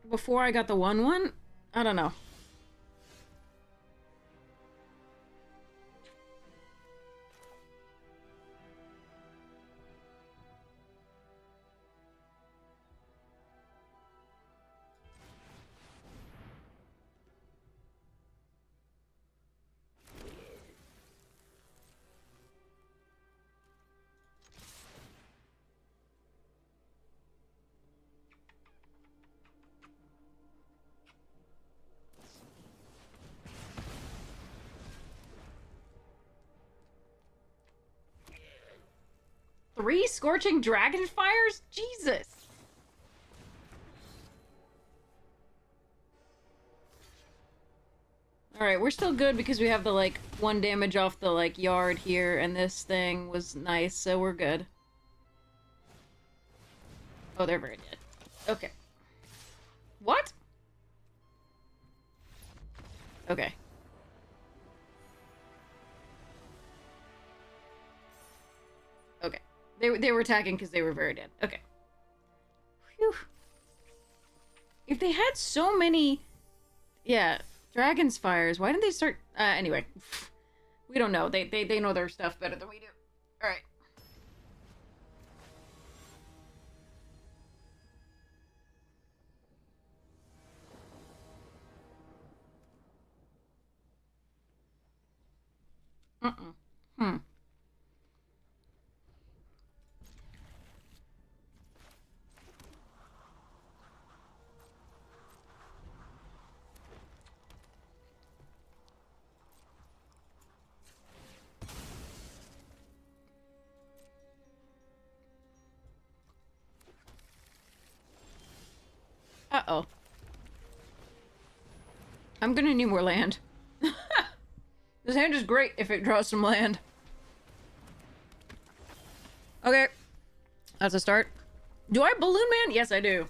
Before I got the 1/1? I don't know. Three scorching dragon fires? Jesus. Alright, we're still good because we have the, like, 1 damage off the, like, yard here, and this thing was nice, so we're good. Oh, they're very dead. Okay. What? Okay. Okay. They were attacking because they were very dead. Okay. Phew. If they had so many... Yeah, Dragon's Fires, why didn't they start... anyway. We don't know. They know their stuff better than we do. Alright. Hmm. Uh-oh. I'm gonna need more land. This hand is great if it draws some land. Okay. That's a start. Do I have Balloon Man? Yes, I do.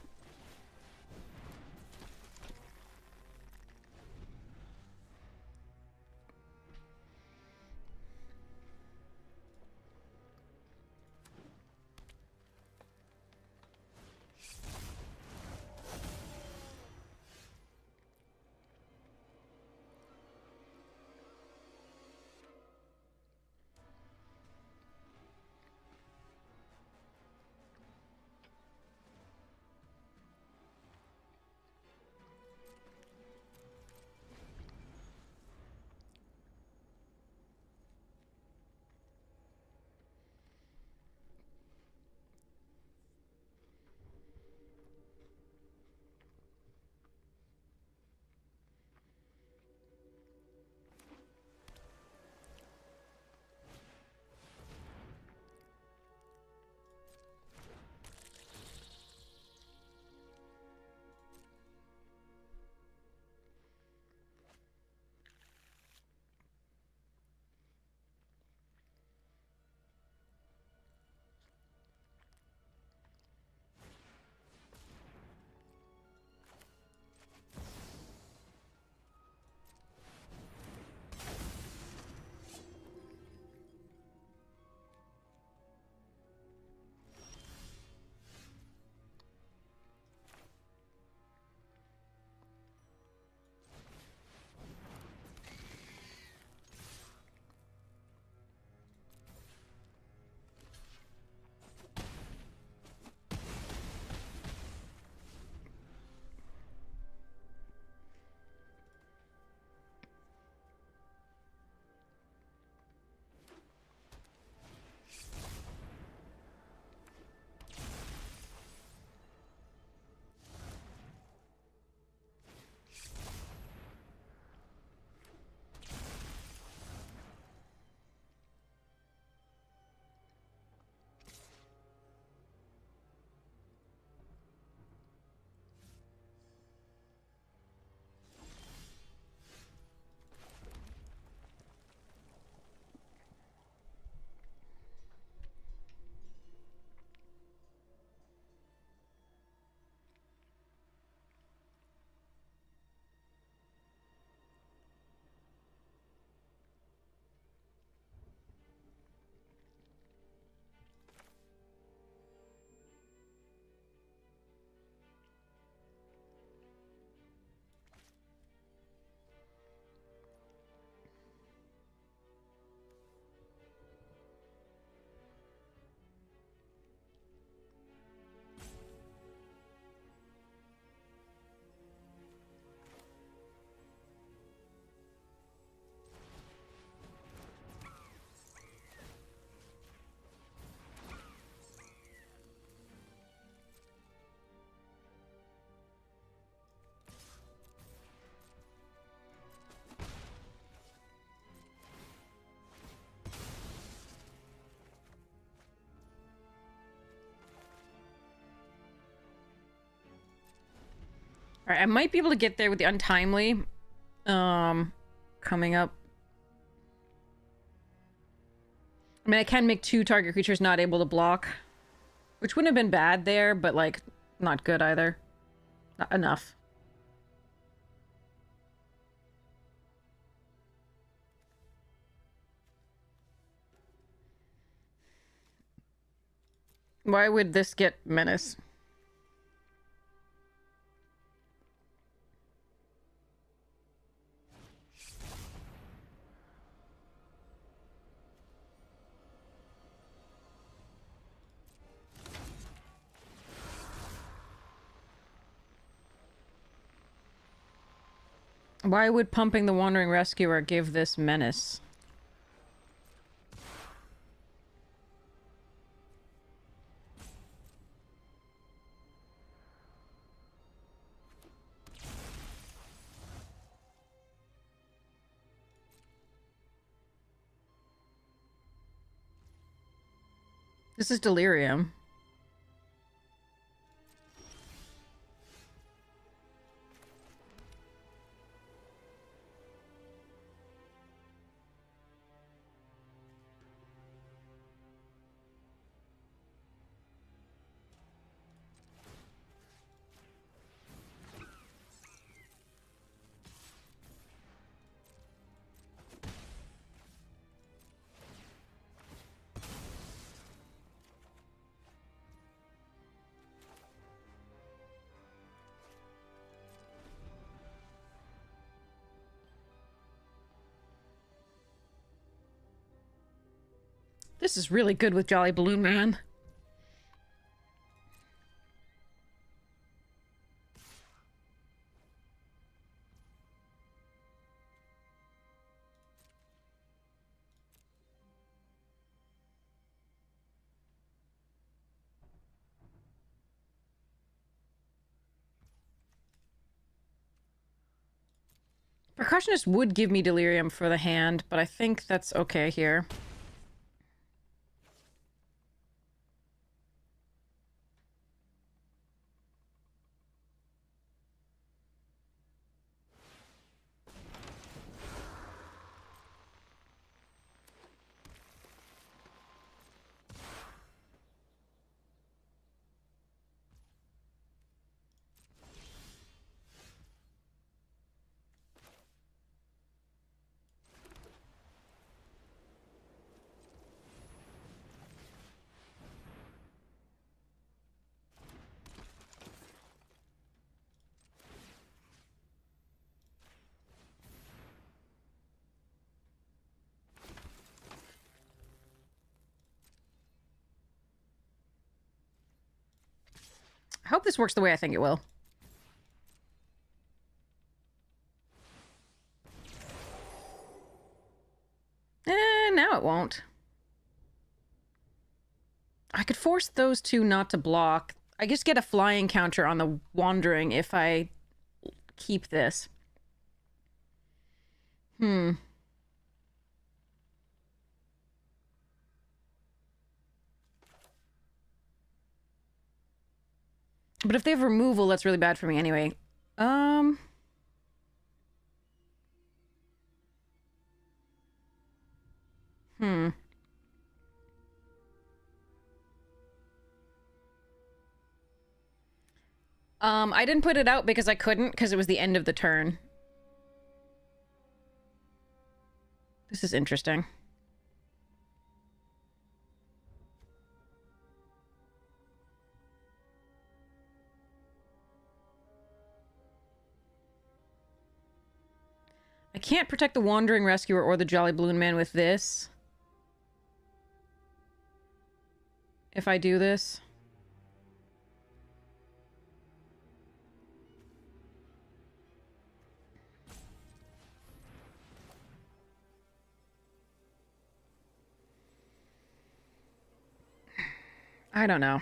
All right, I might be able to get there with the untimely. Coming up. I mean, I can make 2 target creatures not able to block, which wouldn't have been bad there, but like not good either. Not enough. Why would this get menace? Why would pumping the Wandering Rescuer give this menace? This is delirium. This is really good with Jolly Balloon Man. Percussionist would give me Delirium for the hand, but I think that's okay here. I hope this works the way I think it will. Now it won't. I could force those two not to block. I just get a flying counter on the Wandering if I keep this. But if they have removal, that's really bad for me anyway. I didn't put it out because I couldn't, because it was the end of the turn. This is interesting. I can't protect the Wandering Rescuer or the Jolly Balloon Man with this. If I do this. I don't know.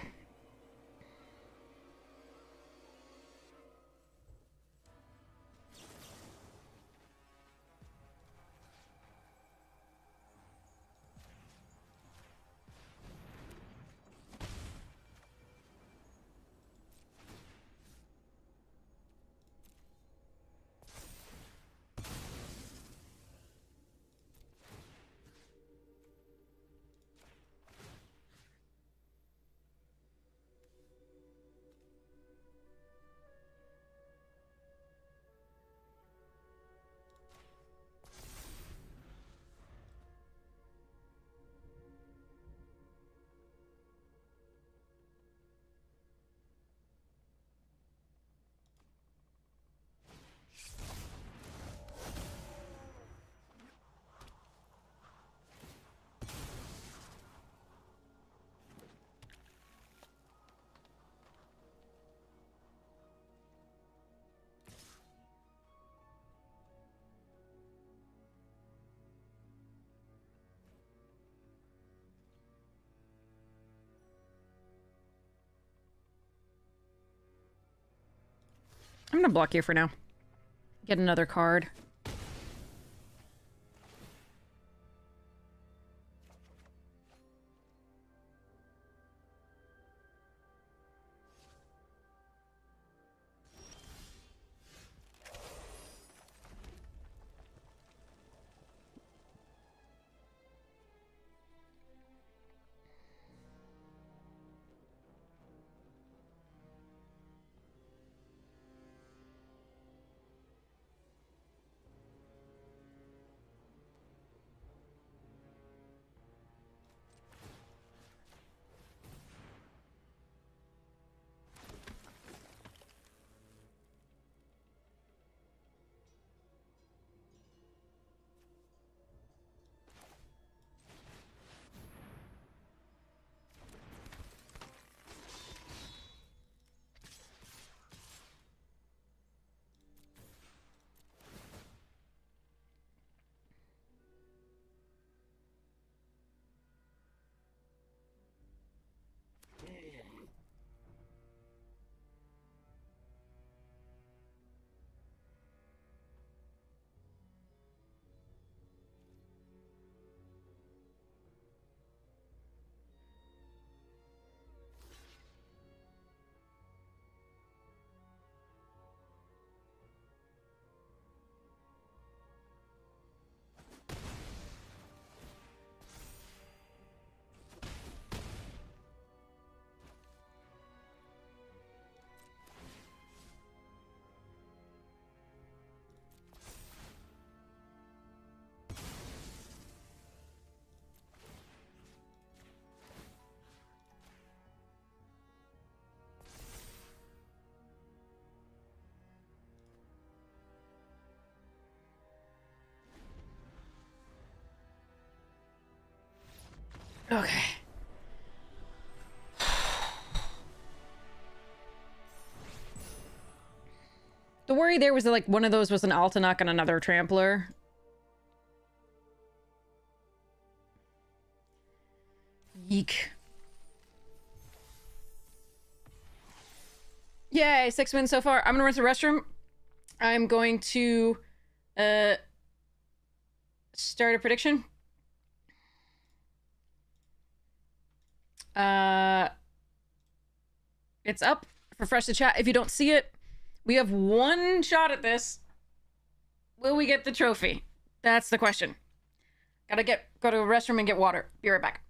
I'm gonna block you for now. Get another card. Okay. The worry there was that, like, one of those was an Altanach and another Trampler. Yeek. Yay, 6 wins so far. I'm gonna run to the restroom. I'm going to start a prediction. It's up. Refresh the chat if you don't see it. We have one shot at this. Will we get the trophy? That's the question. Gotta go to a restroom and get water. Be right back.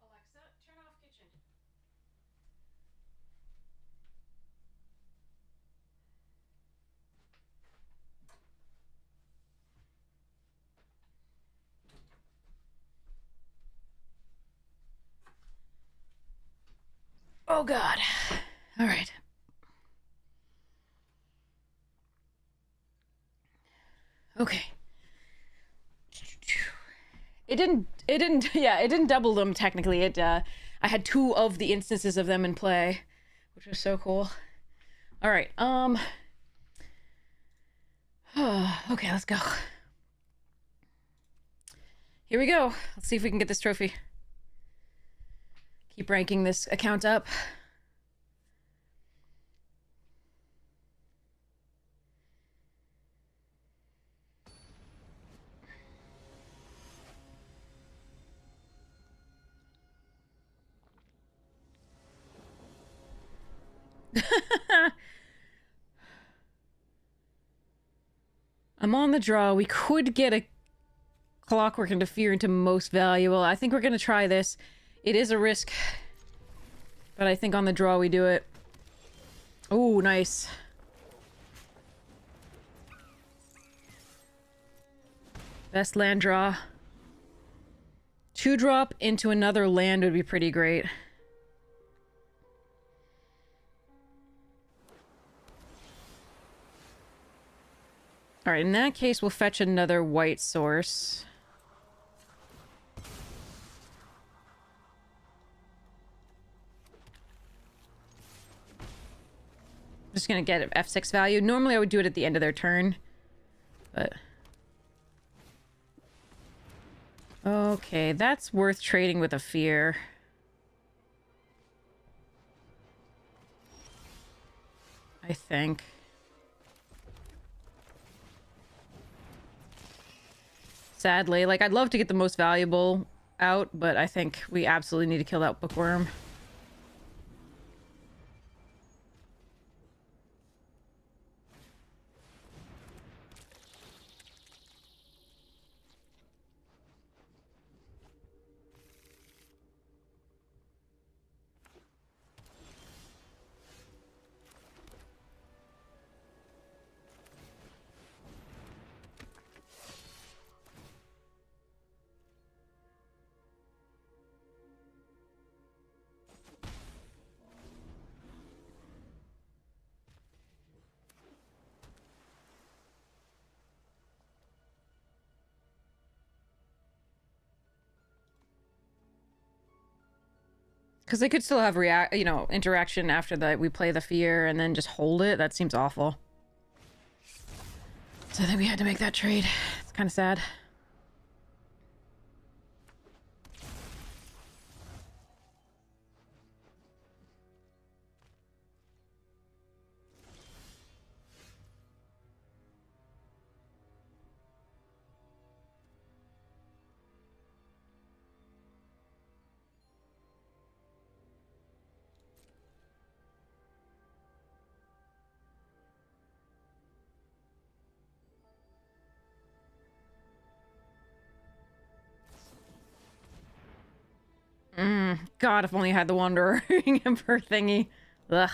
Alexa, turn on kitchen. Alexa, turn off kitchen. Oh God. All right. Okay. Yeah, it didn't double them technically. I had 2 of the instances of them in play, which was so cool. All right. Okay, let's go. Here we go. Let's see if we can get this trophy. Keep ranking this account up. I'm on the draw. We could get a Clockwork Interfere into most valuable. I think we're gonna try this. It is a risk, but I think on the draw we do it. Oh, nice. Best land draw. 2-drop into another land would be pretty great. Alright, in that case, we'll fetch another white source. Just gonna get an F6 value. Normally I would do it at the end of their turn, but... Okay, that's worth trading with a fear. I think. Sadly, like, I'd love to get the most valuable out, but I think we absolutely need to kill that bookworm. Because they could still have interaction after that we play the fear and then just hold it. That seems awful. So I think we had to make that trade. It's kind of sad. God, if only I had the Wanderer Emperor thingy. Ugh.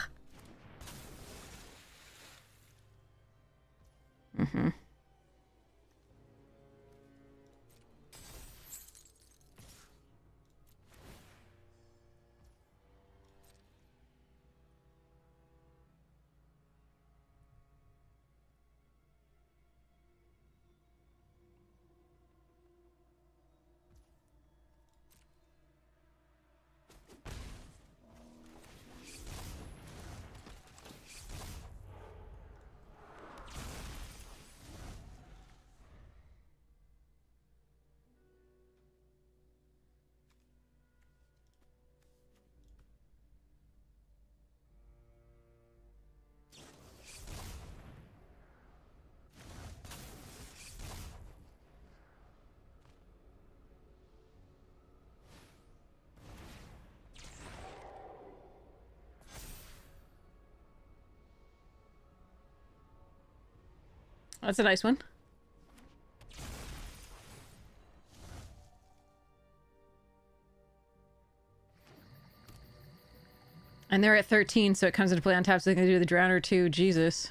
That's a nice one. And they're at 13, so it comes into play on tap, so they can do the Drowner too. Jesus.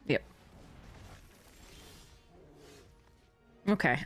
Yep. Okay,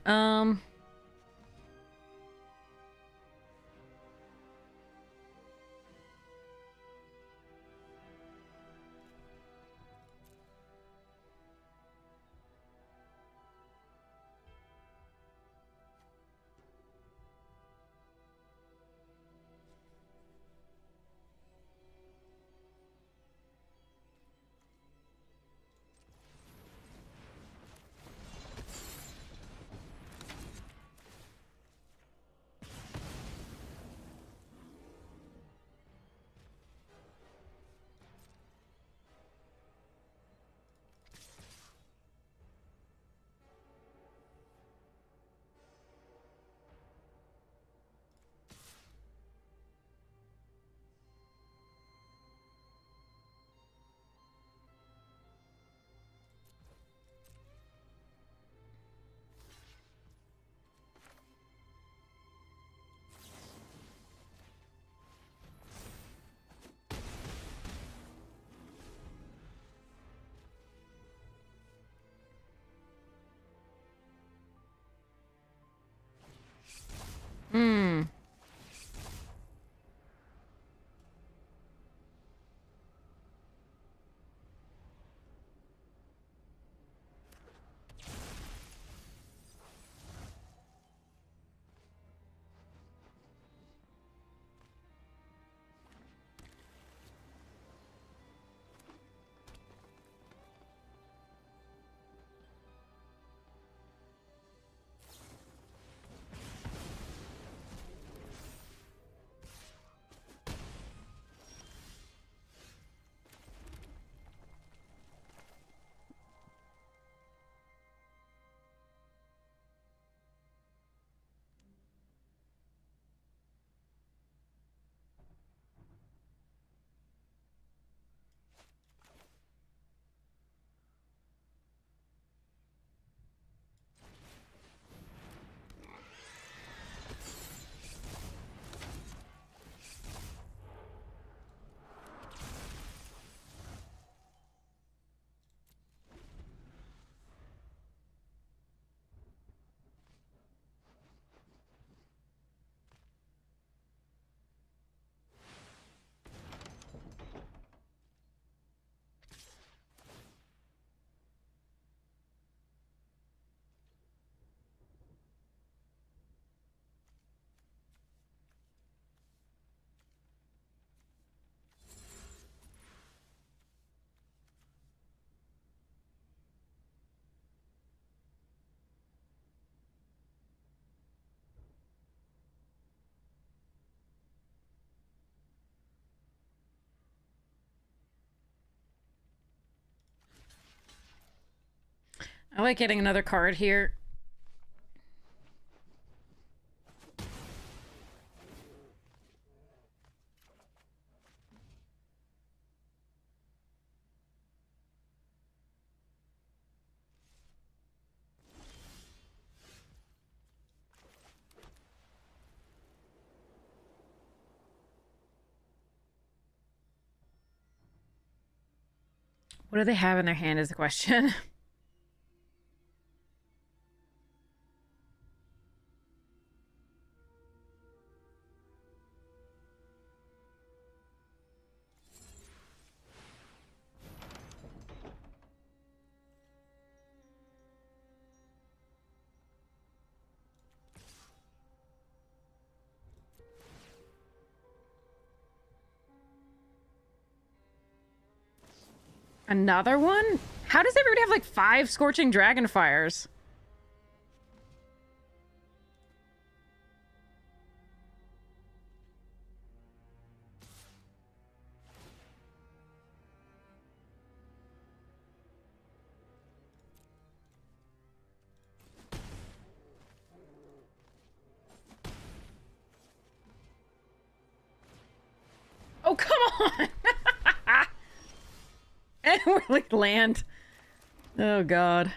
I like getting another card here. What do they have in their hand is the question. Another one? How does everybody have like 5 Scorching Dragonfires? Oh, come on! And we're like land. Oh, God.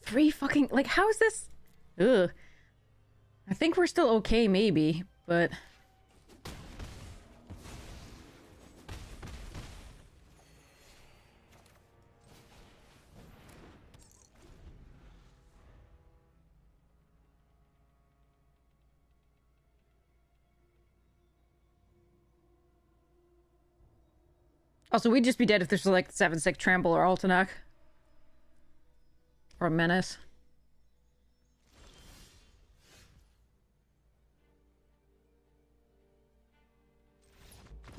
Three fucking... Like, how is this... Ugh. I think we're still okay, maybe, but... Also, we'd just be dead if this was like 7-6 Trample or Altanak. Or Menace.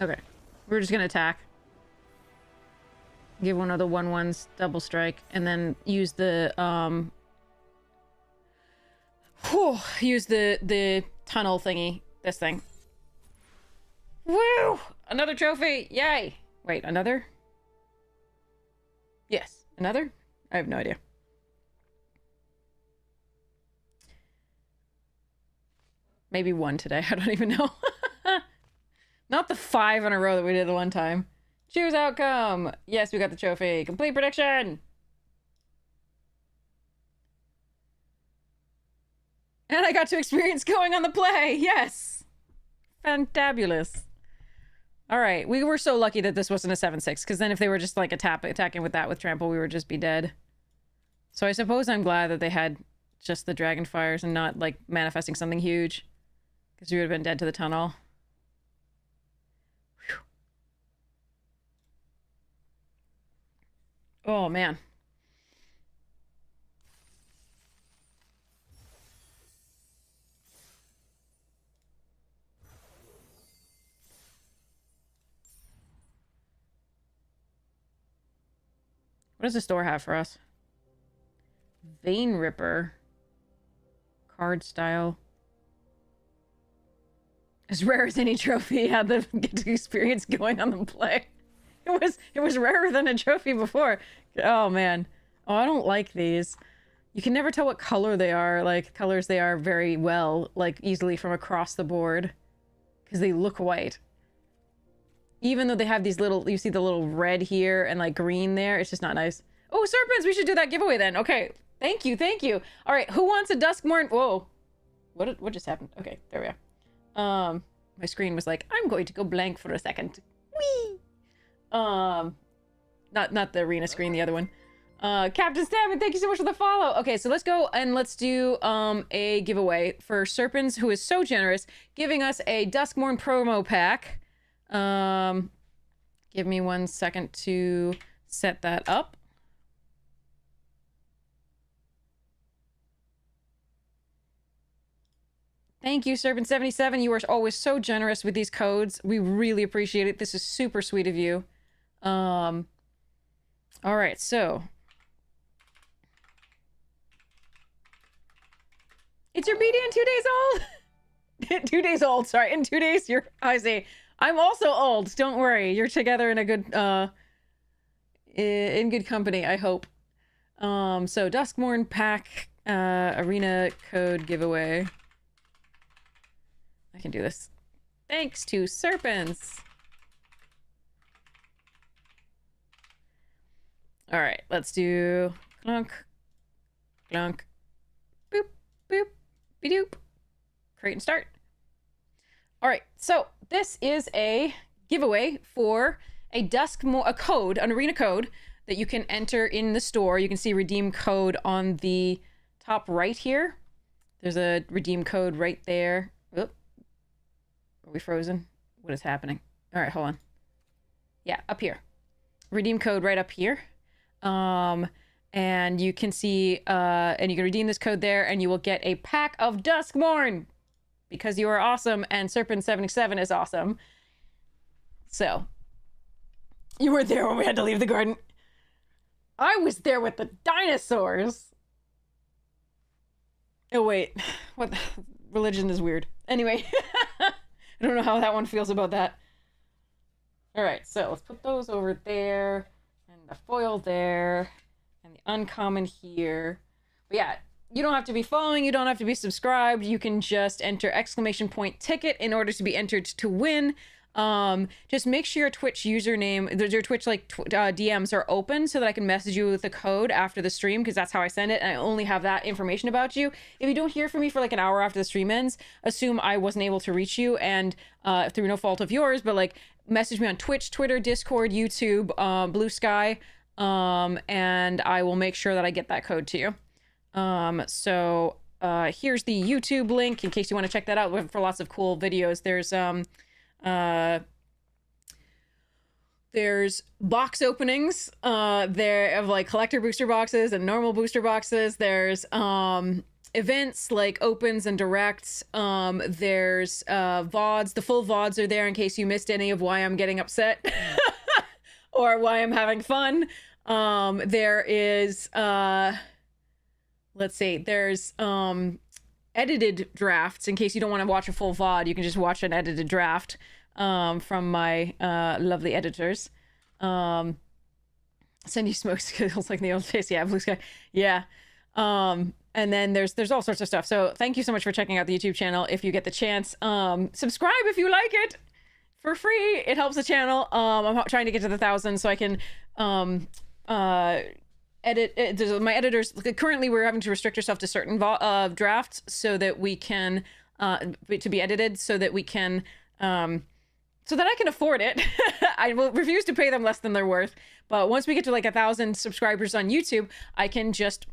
Okay. We're just gonna attack. Give one of the 1/1s double strike, and then use the, use the tunnel thingy. This thing. Woo! Another trophy! Yay! Wait, another? Yes. Another? I have no idea. Maybe one today. I don't even know. Not the 5 in a row that we did the one time. Choose outcome. Yes, we got the trophy. Complete prediction. And I got to experience going on the play. Yes. Fantabulous. All right. We were so lucky that this wasn't a 7-6, because then if they were just like attacking with that with trample, we would just be dead. So I suppose I'm glad that they had just the Dragonfires and not like manifesting something huge, because we would have been dead to the tunnel. Whew. Oh, man. What does the store have for us? Vein Ripper. Card style. As rare as any trophy had the experience going on the play. It was rarer than a trophy before. Oh man. Oh, I don't like these. You can never tell what color they are, like colors they are very well, like easily from across the board. Because they look white. Even though they have these little, you see the little red here and like green there, it's just not nice. Oh, serpents, we should do that giveaway then. Okay, thank you, thank you. All right, who wants a Duskmorn? Whoa, what just happened? Okay, there we are. My screen was like, I'm going to go blank for a second. Whee! Not the arena screen, the other one. Captain Stabman, thank you so much for the follow. Okay, so let's go and let's do a giveaway for Serpens, who is so generous, giving us a Duskmorn promo pack. Give me 1 second to set that up. Thank you, Serpent77. You are always so generous with these codes. We really appreciate it. This is super sweet of you. All right, so it's your BD in 2 days old. 2 days old. Sorry, in 2 days you're. I say I'm also old. Don't worry. You're together in a good in good company. I hope. So Duskmorn pack arena code giveaway. I can do this. Thanks to Serpents. All right, let's do clunk, clunk, boop, boop, be-doop. Create and start. All right, so this is a giveaway for a code, an arena code that you can enter in the store. You can see redeem code on the top right here. There's a redeem code right there. Oop. Are we frozen? What is happening? All right, hold on. Yeah, up here. Redeem code right up here. And you can see, and you can redeem this code there, and you will get a pack of Duskmorn because you are awesome, and Serpent77 is awesome. So, you were there when we had to leave the garden. I was there with the dinosaurs. Oh, wait. What? Religion is weird. Anyway, I don't know how that one feels about that. All right, so let's put those over there. The foil there, and the uncommon here. But yeah, you don't have to be following, you don't have to be subscribed. You can just enter !ticket in order to be entered to win. Just make sure your Twitch username, your Twitch DMs are open so that I can message you with the code after the stream, because that's how I send it, and I only have that information about you. If you don't hear from me for like an hour after the stream ends, assume I wasn't able to reach you, and through no fault of yours, but like message me on Twitch, Twitter, Discord, YouTube, Blue Sky, and I will make sure that I get that code to you. So here's the YouTube link in case you want to check that out for lots of cool videos. There's box openings there of like collector booster boxes and normal booster boxes. There's events like opens and directs. There's VODs. The full VODs are there in case you missed any of why I'm getting upset or why I'm having fun. There is let's see, there's edited drafts in case you don't want to watch a full VOD. You can just watch an edited draft from my lovely editors. Send you smoke skills like in the old days. Yeah, Blue Sky. Yeah. And then there's all sorts of stuff. So thank you so much for checking out the YouTube channel. If you get the chance, subscribe if you like it for free. It helps the channel. I'm trying to get to the 1,000 so I can edit it. My editors currently we're having to restrict ourselves to certain drafts so that we can to be edited so that we can so that I can afford it. I will refuse to pay them less than they're worth. But once we get to like 1,000 subscribers on YouTube, I can just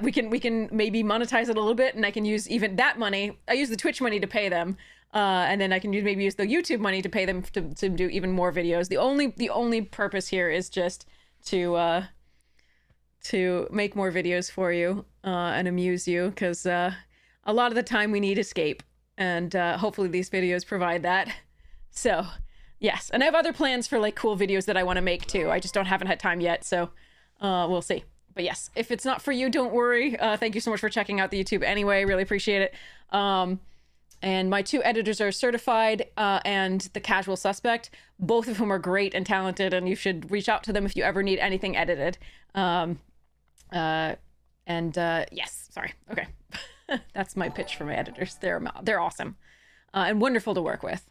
we can maybe monetize it a little bit, and I can use even that money. I use the Twitch money to pay them, and then I can maybe use the YouTube money to pay them to do even more videos. The only purpose here is just to make more videos for you and amuse you, because a lot of the time we need escape, and hopefully these videos provide that. So yes, and I have other plans for like cool videos that I want to make too. I just haven't had time yet. So We'll see. But yes, if it's not for you, don't worry. Thank you so much for checking out the YouTube anyway. Really appreciate it. And my 2 editors are Certified and The Casual Suspect, both of whom are great and talented, and you should reach out to them if you ever need anything edited. Yes, sorry. Okay. That's my pitch for my editors. They're awesome and wonderful to work with.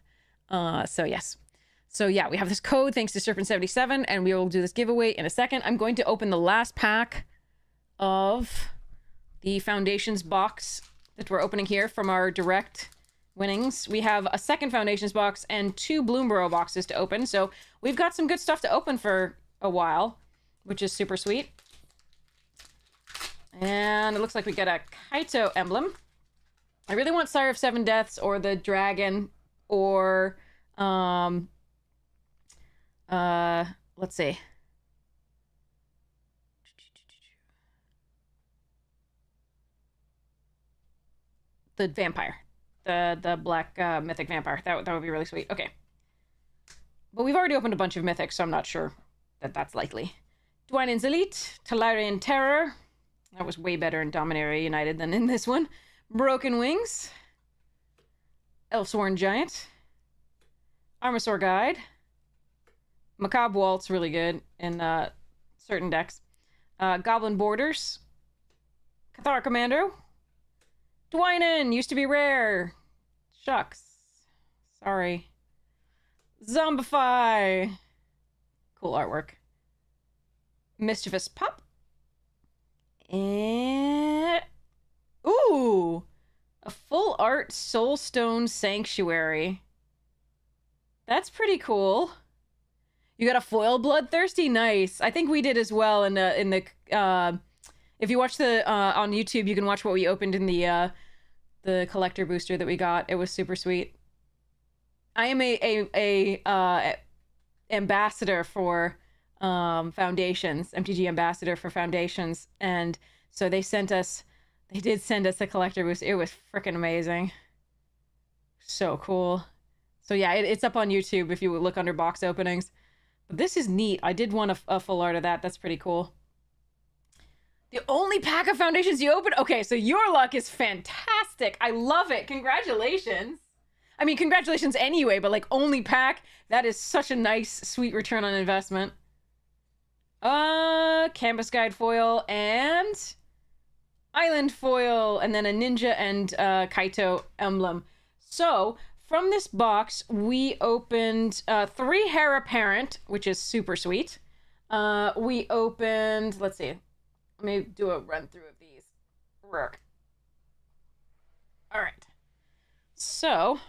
So yes. So yeah, we have this code thanks to Serpent77, and we will do this giveaway in a second. I'm going to open the last pack of the Foundations box that we're opening here from our direct winnings. We have a second Foundations box and 2 Bloomborough boxes to open. So we've got some good stuff to open for a while, which is super sweet. And it looks like we get a Kaito emblem. I really want Sire of Seven Deaths or the dragon or let's see. The vampire. The black mythic vampire. That would be really sweet. Okay. But we've already opened a bunch of mythics, so I'm not sure that that's likely. Dwynen's Elite, Talarian Terror. That was way better in Dominaria United than in this one. Broken Wings. Elfsworn Giant. Armasaur Guide. Macabre Waltz, really good in certain decks. Goblin Borders. Cathar Commando. Dwynen, used to be rare. Shucks. Sorry. Zombify. Cool artwork. Mischievous Pup. And... ooh! A full art Soulstone Sanctuary. That's pretty cool. You got a foil Bloodthirsty? Nice. I think we did as well in the if you watch the on YouTube, you can watch what we opened in the collector booster that we got. It was super sweet. I am a ambassador for Foundations, MTG ambassador for Foundations, and so they did send us a collector booster. It was freaking amazing. So cool. So yeah, it's up on YouTube if you look under box openings. But this is neat. I did want a full art of that. That's pretty cool. The only pack of Foundations you opened? Okay, so your luck is fantastic. I love it. Congratulations. I mean, congratulations anyway, but like only pack, that is such a nice, sweet return on investment. Canvas Guide foil and Island foil, and then a Ninja and Kaito emblem. So from this box, we opened 3 Heir Apparent, which is super sweet. We opened, let's see, let me do a run through of these. Rook. All right. So,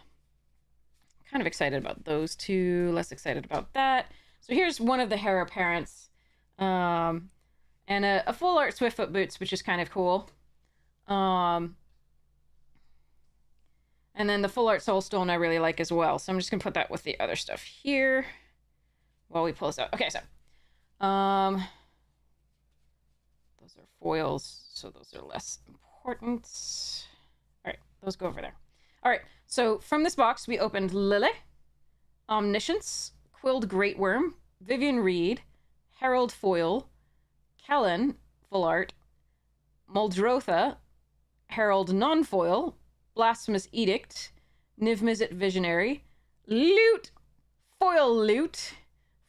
kind of excited about those 2, less excited about that. So here's one of the Heir Apparents. And a full art Swiftfoot Boots, which is kind of cool. And then the full art Soulstone I really like as well. So I'm just gonna put that with the other stuff here while we pull this out. Okay, so those are foils, so those are less important. All right, those go over there. All right, so from this box we opened Lily, Omniscience, Quilled Greatworm, Vivian Reed, Herald foil, Kellen full art, Muldrotha, Herald non-foil, Blasphemous Edict, Niv-Mizzet Visionary, Loot, Foil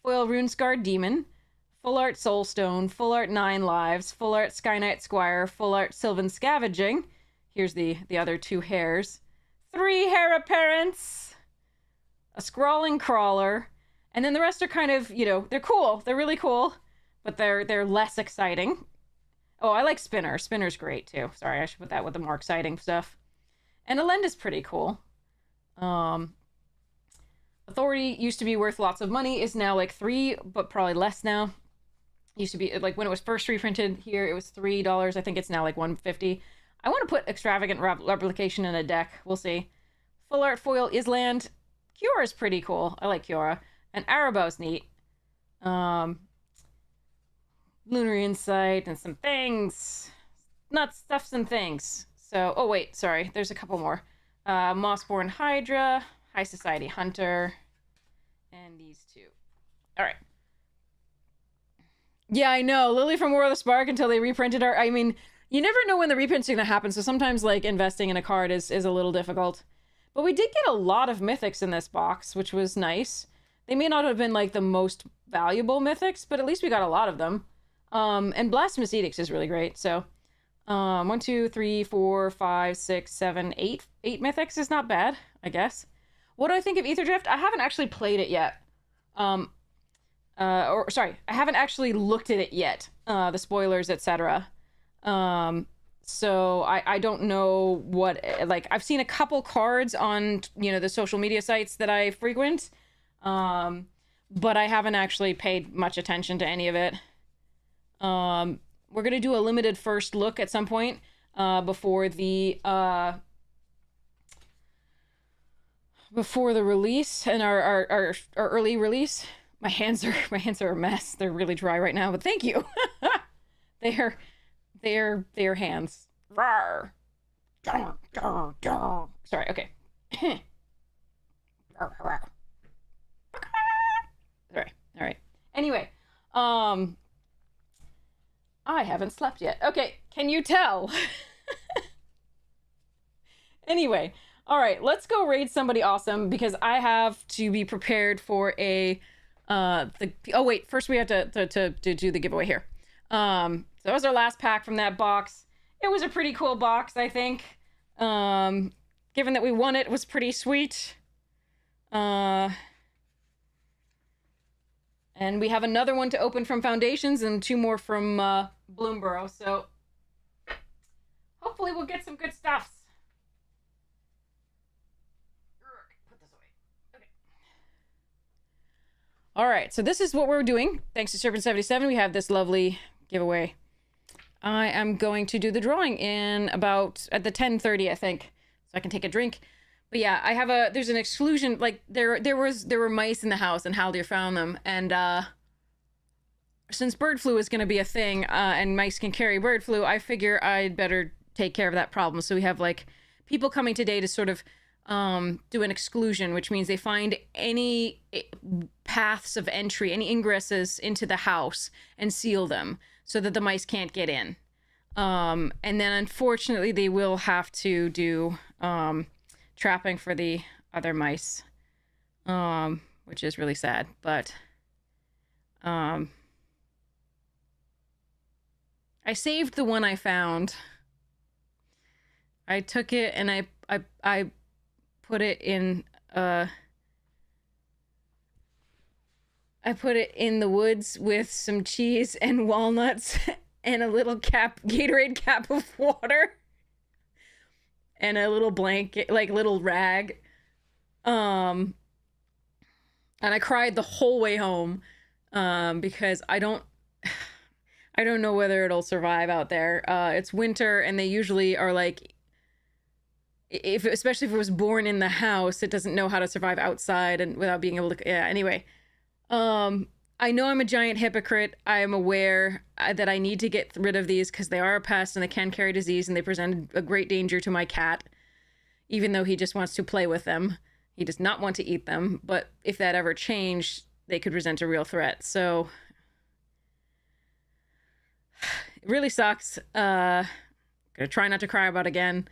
Runescarred Demon, Full Art Soulstone, Full Art 9 Lives, Full Art Sky Knight Squire, Full Art Sylvan Scavenging. Here's the other 2 hairs. 3 Heir Apparents, a Scrawling Crawler, and then the rest are kind of, you know, they're cool. They're really cool, but they're less exciting. Oh, I like Spinner. Spinner's great too. Sorry, I should put that with the more exciting stuff. And Elend is pretty cool. Authority used to be worth lots of money, is now like 3, but probably less now. Used to be, like when it was first reprinted here, it was $3. I think it's now like $1.50. I want to put Extravagant Replication in a deck. We'll see. Full art foil Island. Kiora's pretty cool. I like Kiora. And Arabo's neat. Lunar Insight and some things. Not stuffs and things. So, oh wait, sorry. There's a couple more. Mossborn Hydra, High Society Hunter, and these 2. All right. Yeah, I know. Lily from War of the Spark until they reprinted her. I mean, you never know when the reprints are going to happen, so sometimes, like, investing in a card is a little difficult. But we did get a lot of mythics in this box, which was nice. They may not have been, like, the most valuable mythics, but at least we got a lot of them. And Blasphemous Edicts is really great, so... 1, 2, 3, 4, 5, 6, 7, 8. 8 mythics is not bad, I guess. What do I think of Ether Drift? I haven't actually played it yet. Sorry, I haven't actually looked at it yet. The spoilers, etc. So I don't know what, like, I've seen a couple cards on, you know, the social media sites that I frequent. But I haven't actually paid much attention to any of it. We're going to do a limited first look at some point, before the release and our early release. My hands are a mess. They're really dry right now, but thank you. They're hands. Rawr. Sorry, okay. Sorry. All right. Anyway, I haven't slept yet. Okay, can you tell? Anyway, all right, let's go raid somebody awesome because I have to be prepared for a oh wait, first we have to do the giveaway here. So that was our last pack from that box. It was a pretty cool box, I think. Given that we won it was pretty sweet. And we have another one to open from Foundations and 2 more from Bloomborough, so hopefully we'll get some good stuffs. Put this away. Okay. All right, so this is what we're doing. Thanks to Serpent77, we have this lovely giveaway. I am going to do the drawing in about at the 10:30, I think, so I can take a drink. But yeah, I have there's an exclusion, like there were mice in the house and Haldir found them, and since bird flu is going to be a thing, and mice can carry bird flu, I figure I'd better take care of that problem. So we have like people coming today to sort of do an exclusion, which means they find any paths of entry, any ingresses into the house and seal them so that the mice can't get in. And then unfortunately they will have to do trapping for the other mice, which is really sad, but I saved the one I found. I took it and I put it in I put it in the woods with some cheese and walnuts and a little Gatorade cap of water. And a little blanket, like little rag. And I cried the whole way home because I don't know whether it'll survive out there. It's winter and they usually are like, especially if it was born in the house, it doesn't know how to survive outside and without being able to, yeah, anyway. I know I'm a giant hypocrite. I am aware that I need to get rid of these because they are a pest and they can carry disease and they present a great danger to my cat, even though he just wants to play with them. He does not want to eat them, but if that ever changed, they could present a real threat. So it really sucks. Gonna try not to cry about it again.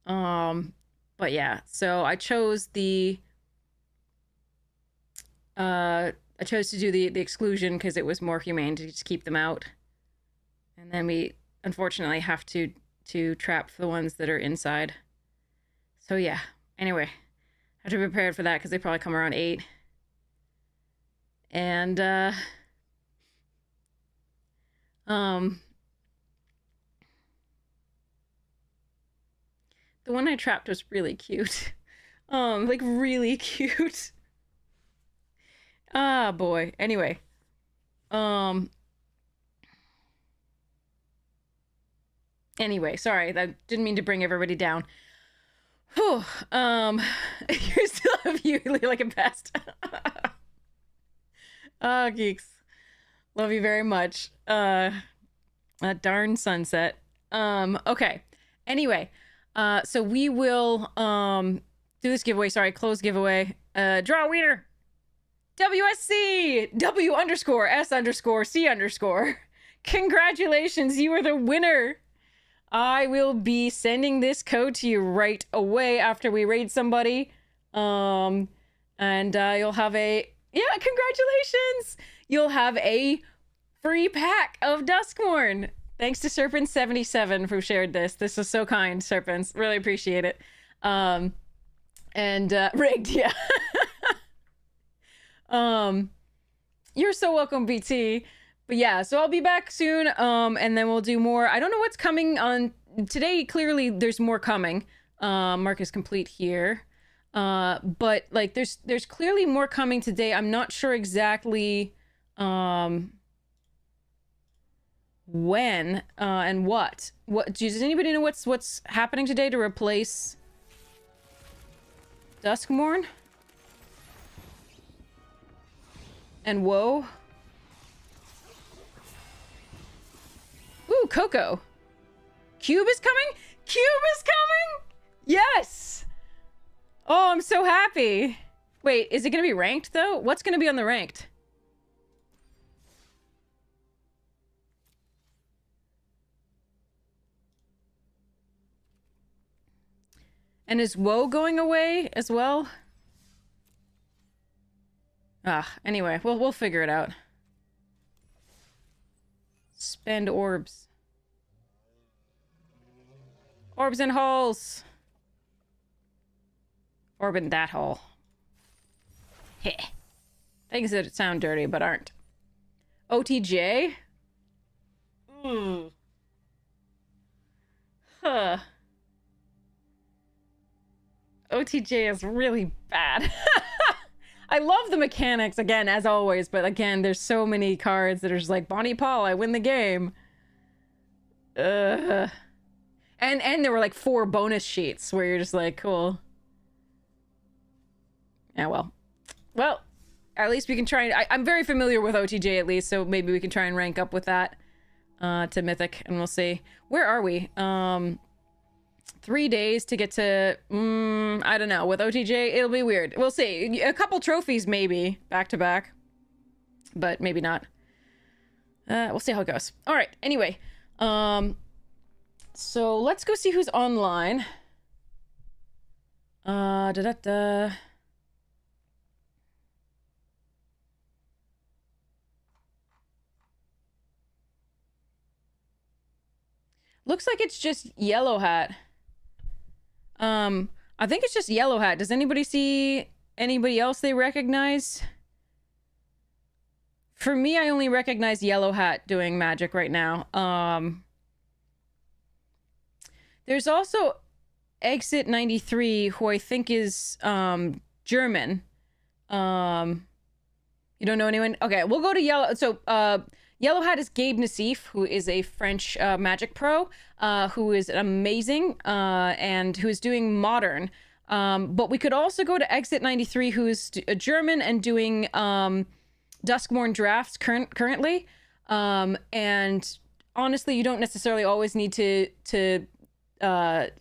But yeah, so I chose to do the exclusion because it was more humane to just keep them out. And then we unfortunately have to trap the ones that are inside. So yeah, anyway, I have to be prepared for that because they probably come around 8. And the one I trapped was really cute. Like really cute. Ah, boy. Anyway. Anyway, sorry. That didn't mean to bring everybody down. Whew. You still have you like a pest. Ah, geeks. Love you very much. That darn sunset. Okay. Anyway, so we will, do this giveaway. Sorry, close giveaway. Draw a wiener. WSC W underscore S underscore C underscore. Congratulations, you are the winner. I will be sending this code to you right away after we raid somebody. And you'll have congratulations. You'll have a free pack of Duskmourn. Thanks to Serpent77 who shared this. This was so kind, Serpents. Really appreciate it. Rigged, yeah. You're so welcome, BT. But yeah, so I'll be back soon, and then we'll do more. I don't know what's coming on today. Clearly, there's more coming. Mark is complete here. But like, there's clearly more coming today. I'm not sure exactly, when, and what. Does anybody know what's happening today to replace Duskmourn? And Woe? Ooh, Coco. Cube is coming? Cube is coming? Yes! Oh, I'm so happy. Wait, is it gonna be ranked, though? What's gonna be on the ranked? And is Woe going away as well? Anyway, we'll figure it out. Spend orbs. Orbs in holes. Orb in that hole. Heh. Things that sound dirty but aren't. OTJ? Huh. OTJ is really bad. I love the mechanics, again, as always, but again, there's so many cards that are just like, Bonnie Paul, I win the game. And there were like 4 bonus sheets where you're just like, cool. Yeah, well, at least we can try and... I'm very familiar with OTJ at least, so maybe we can try and rank up with that to Mythic, and we'll see. Where are we? 3 days to get to... I don't know. With OTJ, it'll be weird. We'll see. A couple trophies, maybe, back to back. But maybe not. We'll see how it goes. All right, anyway. So let's go see who's online. Looks like it's just Yellow Hat. I think it's just Yellow Hat. Does anybody see anybody else they recognize? For me, I only recognize Yellow Hat doing magic right now. There's also Exit 93, who I think is German. You don't know anyone? Okay, we'll go to Yellow. So, Yellow Hat is Gabe Nassif, who is a French magic pro, who is amazing, and who is doing modern. But we could also go to Exit 93, who is a German and doing Duskmourn drafts currently. And honestly, you don't necessarily always need to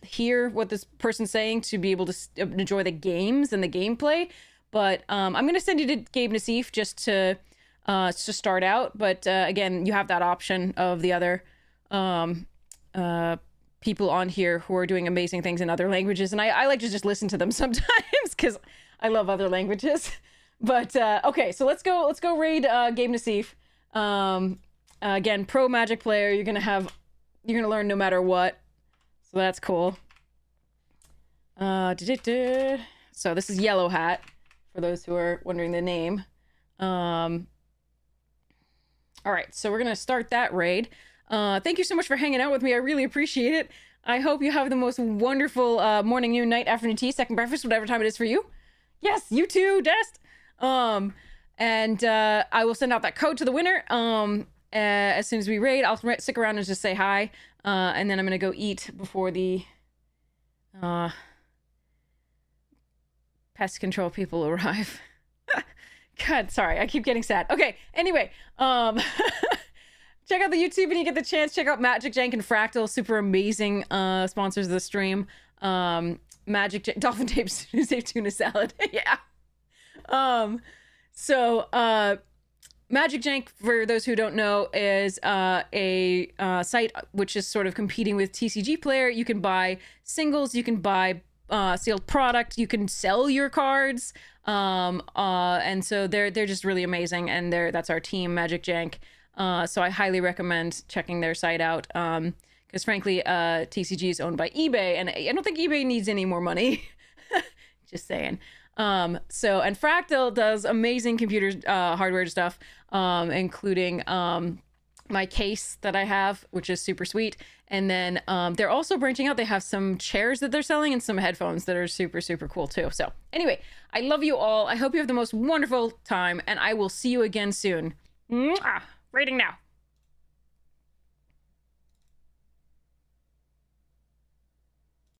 hear what this person's saying to be able to enjoy the games and the gameplay. But I'm going to send you to Gabe Nassif just to start out. But again, you have that option of the other people on here who are doing amazing things in other languages. And I like to just listen to them sometimes because I love other languages. But okay, so let's go raid Gabe Nassif. Again, pro magic player. You're gonna learn no matter what. So that's cool. So this is Yellow Hat, for those who are wondering the name. All right, so we're gonna start that raid. Thank you so much for hanging out with me. I really appreciate it. I hope you have the most wonderful morning, noon, night, afternoon tea, second breakfast, whatever time it is for you. Yes, you too, Dest. And I will send out that code to the winner as soon as we raid. I'll stick around and just say hi, and then I'm gonna go eat before the pest control people arrive. God, sorry, I keep getting sad. Okay, anyway, check out the YouTube when you get the chance. Check out Magic Jank and Fractal, super amazing sponsors of the stream. Magic Jank, Dolphin Tape, Tuna Salad, yeah. So, Magic Jank, for those who don't know, is a site which is sort of competing with TCG Player. You can buy singles, you can buy sealed product, you can sell your cards, and so they're just really amazing. And that's our team, Magic Jank. So I highly recommend checking their site out. Because frankly, TCG is owned by eBay, and I don't think eBay needs any more money. Just saying. And Fractal does amazing computer hardware stuff, including my case that I have, which is super sweet. And then they're also branching out. They have some chairs that they're selling and some headphones that are super, super cool too. So anyway, I love you all. I hope you have the most wonderful time, and I will see you again soon. Mwah! Rating now.